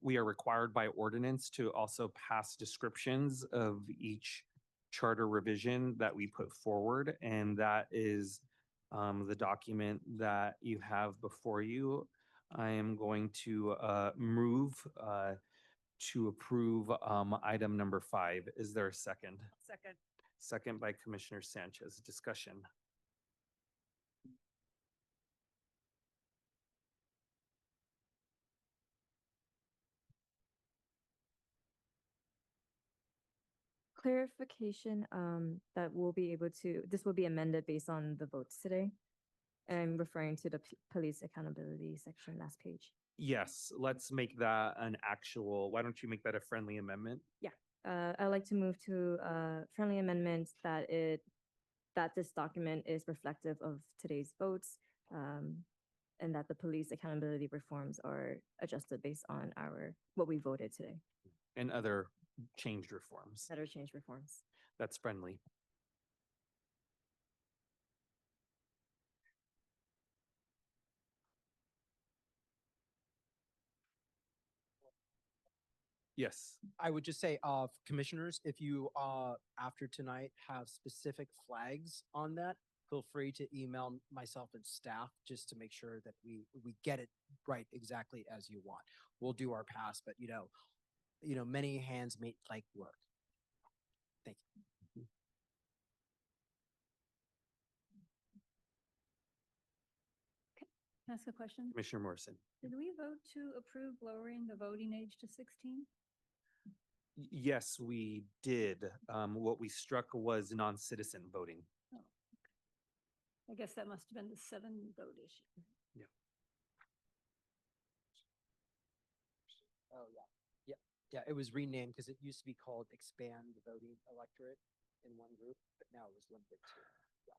we are required by ordinance to also pass descriptions of each charter revision that we put forward. And that is the document that you have before you. I am going to move to approve item number 5. Is there a second? Second. Second by Commissioner Sanchez. Discussion. Clarification, that we'll be able to, this will be amended based on the votes today. And I'm referring to the police accountability section, last page. Yes, let's make that an actual, why don't you make that a friendly amendment? Yeah. I'd like to move to friendly amendments that this document is reflective of today's votes. and that the police accountability reforms are adjusted based on what we voted today, And other changed reforms. that are change reforms. That's friendly. Yes. I would just say, commissioners, if you, after tonight have specific flags on that, feel free to email myself and staff just to make sure that we get it right exactly as you want. We'll do our pass, but many hands make light work. Thank you. Can I ask a question? Commissioner Morrison. Did we vote to approve lowering the voting age to 16? Yes, we did. What we struck was non-citizen voting. Oh, okay. I guess that must have been the 7 vote issue. Yeah. Oh, yeah. Yeah, it was renamed because it used to be called Expand the Voting Electorate in one group, but now it was limited to, yeah.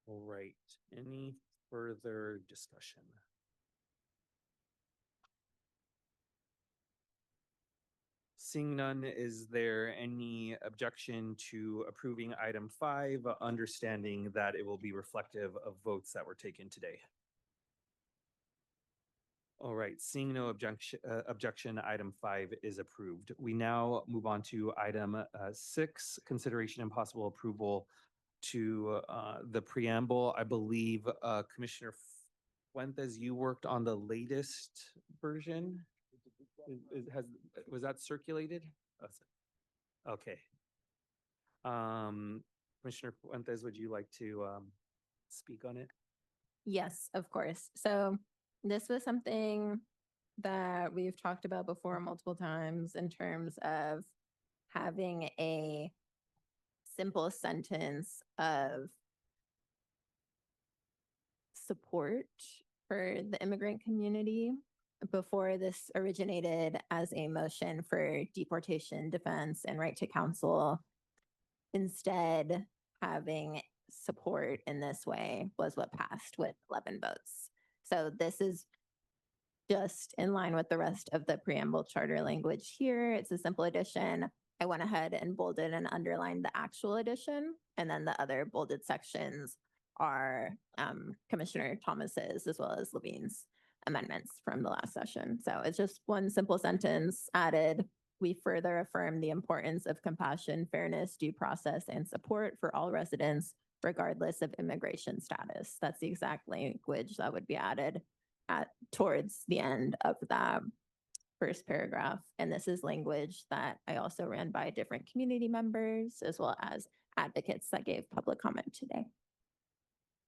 All right. Any further discussion? Seeing none, is there any objection to approving item 5, understanding that it will be reflective of votes that were taken today? All right, seeing no objection, item 5 is approved. We now move on to item 6, consideration and possible approval to the preamble. I believe Commissioner Fuentes, you worked on the latest version. Was that circulated? Okay. Commissioner Fuentes, would you like to speak on it? Yes, of course. So this was something that we've talked about before multiple times in terms of having a simple sentence of support for the immigrant community. Before this originated as a motion for deportation, defense, and right to counsel, instead having support in this way was what passed with 11 votes. So this is just in line with the rest of the preamble charter language here. It's a simple addition. I went ahead and bolded and underlined the actual addition, and then the other bolded sections are Commissioner Thomas's as well as Levine's amendments from the last session. So it's just one simple sentence added. We further affirm the importance of compassion, fairness, due process, and support for all residents, regardless of immigration status. That's the exact language that would be added towards the end of the first paragraph. And this is language that I also ran by different community members as well as advocates that gave public comment today.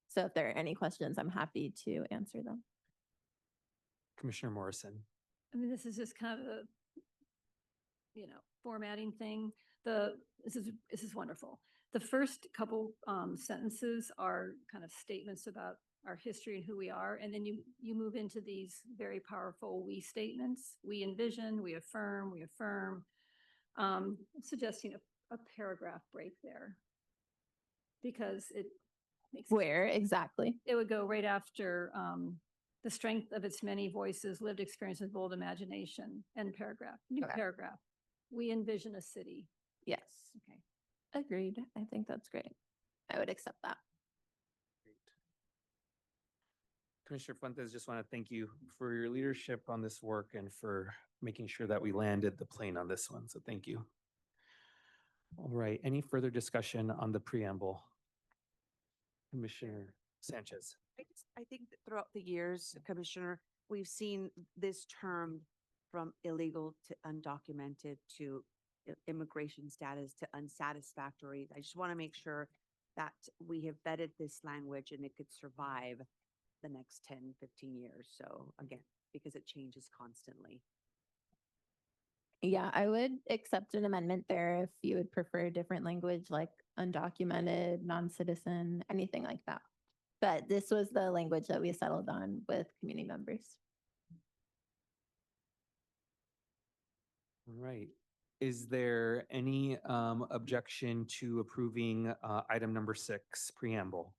So if there are any questions, I'm happy to answer them. Commissioner Morrison. I mean, this is just kind of a, formatting thing. This is wonderful. The first couple sentences are kind of statements about our history and who we are. And then you move into these very powerful we statements. We envision, we affirm, suggesting a paragraph break there. Because it makes Where exactly? It would go right after the strength of its many voices, lived experiences, bold imagination, end paragraph, new Okay. paragraph. We envision a city. Yes. Okay. Agreed. I think that's great. I would accept that. Commissioner Fuentes, just want to thank you for your leadership on this work and for making sure that we landed the plane on this one. So thank you. All right. Any further discussion on the preamble? Commissioner Sanchez. I think that throughout the years, Commissioner, we've seen this term from illegal to undocumented to immigration status to unsatisfactory. I just want to make sure that we have vetted this language and it could survive the next 10, 15 years. So again, because it changes constantly. Yeah, I would accept an amendment there if you would prefer different language like undocumented, non-citizen, anything like that. But this was the language that we settled on with community members. All right. Is there any objection to approving item number 6, preamble?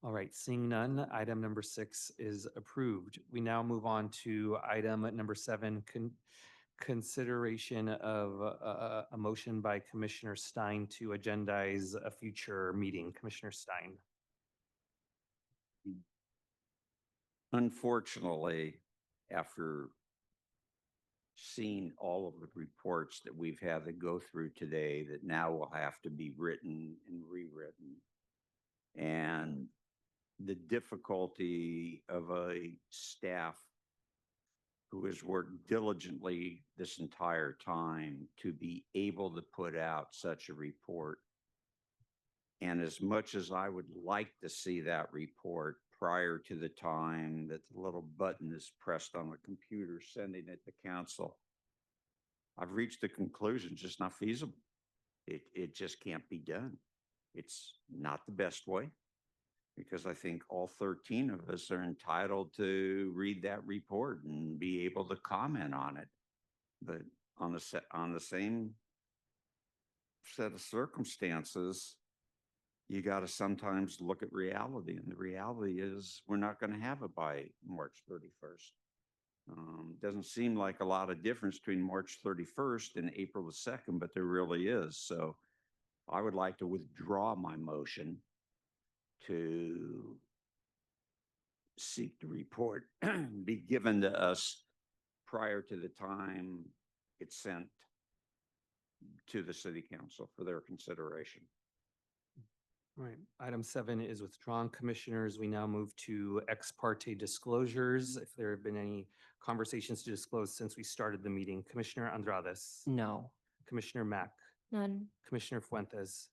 All right, seeing none, item number 6 is approved. We now move on to item number 7, consideration of a motion by Commissioner Stein to agendize a future meeting. Commissioner Stein. Unfortunately, after seeing all of the reports that we've had to go through today, that now will have to be written and rewritten. And the difficulty of a staff who has worked diligently this entire time to be able to put out such a report. And as much as I would like to see that report prior to the time that the little button is pressed on the computer sending it to council, I've reached the conclusion it's just not feasible. It just can't be done. It's not the best way, because I think all 13 of us are entitled to read that report and be able to comment on it. But on the same set of circumstances, you got to sometimes look at reality, and the reality is we're not going to have it by March 31st. Doesn't seem like a lot of difference between March 31st and April the 2nd, but there really is. So I would like to withdraw my motion to seek the report be given to us prior to the time it's sent to the city council for their consideration. All right, item 7 is withdrawn. Commissioners, we now move to ex parte disclosures. If there have been any conversations to disclose since we started the meeting. Commissioner Andrades. No. Commissioner Mack. None. Commissioner Fuentes.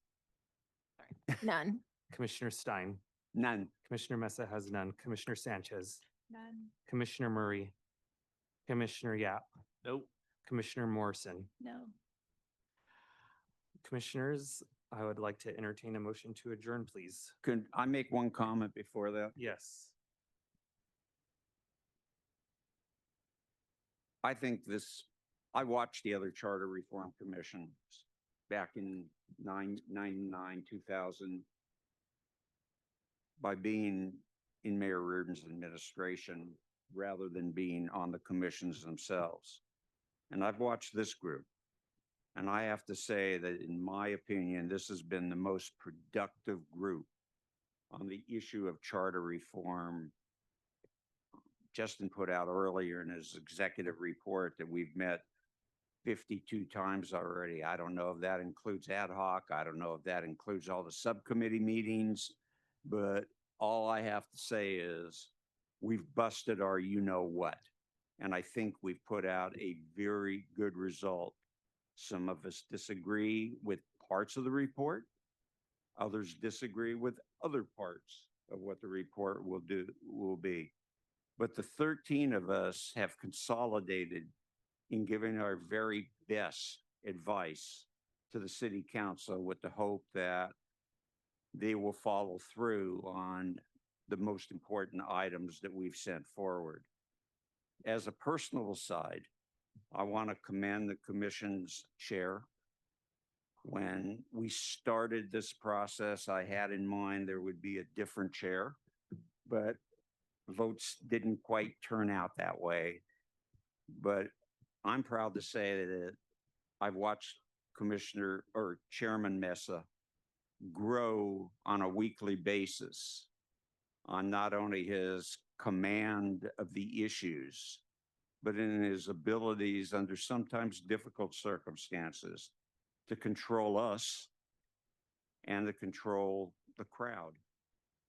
None. Commissioner Stein. None. Commissioner Mesa has none. Commissioner Sanchez. None. Commissioner Murray. Commissioner Yap. Nope. Commissioner Morrison. No. Commissioners, I would like to entertain a motion to adjourn, please. Could I make one comment before that? Yes. I think I watched the other charter reform commissions back in 99, 2000. By being in Mayor Reardon's administration rather than being on the commissions themselves. And I've watched this group. And I have to say that in my opinion, this has been the most productive group on the issue of charter reform. Justin put out earlier in his executive report that we've met 52 times already. I don't know if that includes ad hoc. I don't know if that includes all the subcommittee meetings, but all I have to say is we've busted our you-know-what. And I think we've put out a very good result. Some of us disagree with parts of the report. Others disagree with other parts of what the report will be. But the 13 of us have consolidated in giving our very best advice to the city council with the hope that they will follow through on the most important items that we've sent forward. As a personal aside, I want to commend the commission's chair. When we started this process, I had in mind there would be a different chair, but votes didn't quite turn out that way. But I'm proud to say that I've watched Commissioner or Chairman Mesa grow on a weekly basis on not only his command of the issues, but in his abilities under sometimes difficult circumstances to control us and to control the crowd.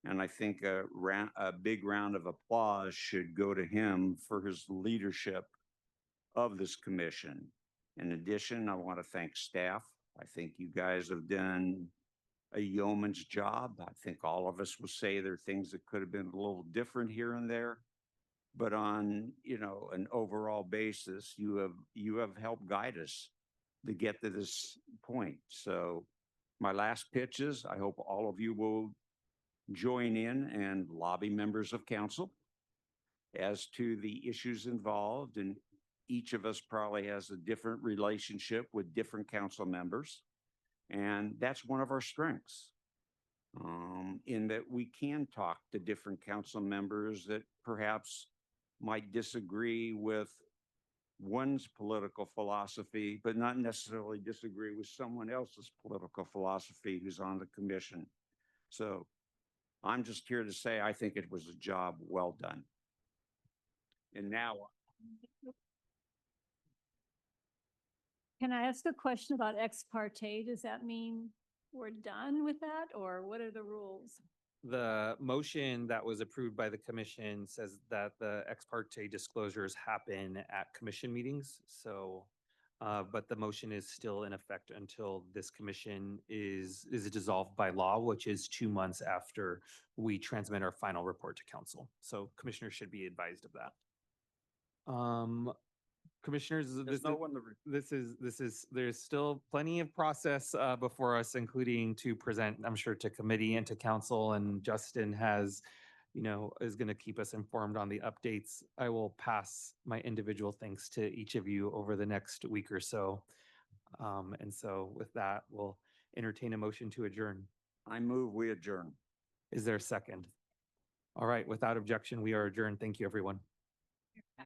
And I think a big round of applause should go to him for his leadership of this commission. In addition, I want to thank staff. I think you guys have done a yeoman's job. I think all of us will say there are things that could have been a little different here and there, but on, an overall basis, you have helped guide us to get to this point. So my last pitch is I hope all of you will join in and lobby members of council as to the issues involved and each of us probably has a different relationship with different council members. And that's one of our strengths. In that we can talk to different council members that perhaps might disagree with one's political philosophy, but not necessarily disagree with someone else's political philosophy who's on the commission. So I'm just here to say, I think it was a job well done. And now, Can I ask a question about ex parte? Does that mean we're done with that, or what are the rules? The motion that was approved by the commission says that the ex parte disclosures happen at commission meetings. So, but the motion is still in effect until this commission is dissolved by law, which is 2 months after we transmit our final report to council. So commissioners should be advised of that. Commissioners, there's still plenty of process before us, including to present, I'm sure, to committee and to council, and Justin has, is going to keep us informed on the updates. I will pass my individual thanks to each of you over the next week or so. And so with that, we'll entertain a motion to adjourn. I move we adjourn. Is there a second? All right, without objection, we are adjourned. Thank you, everyone.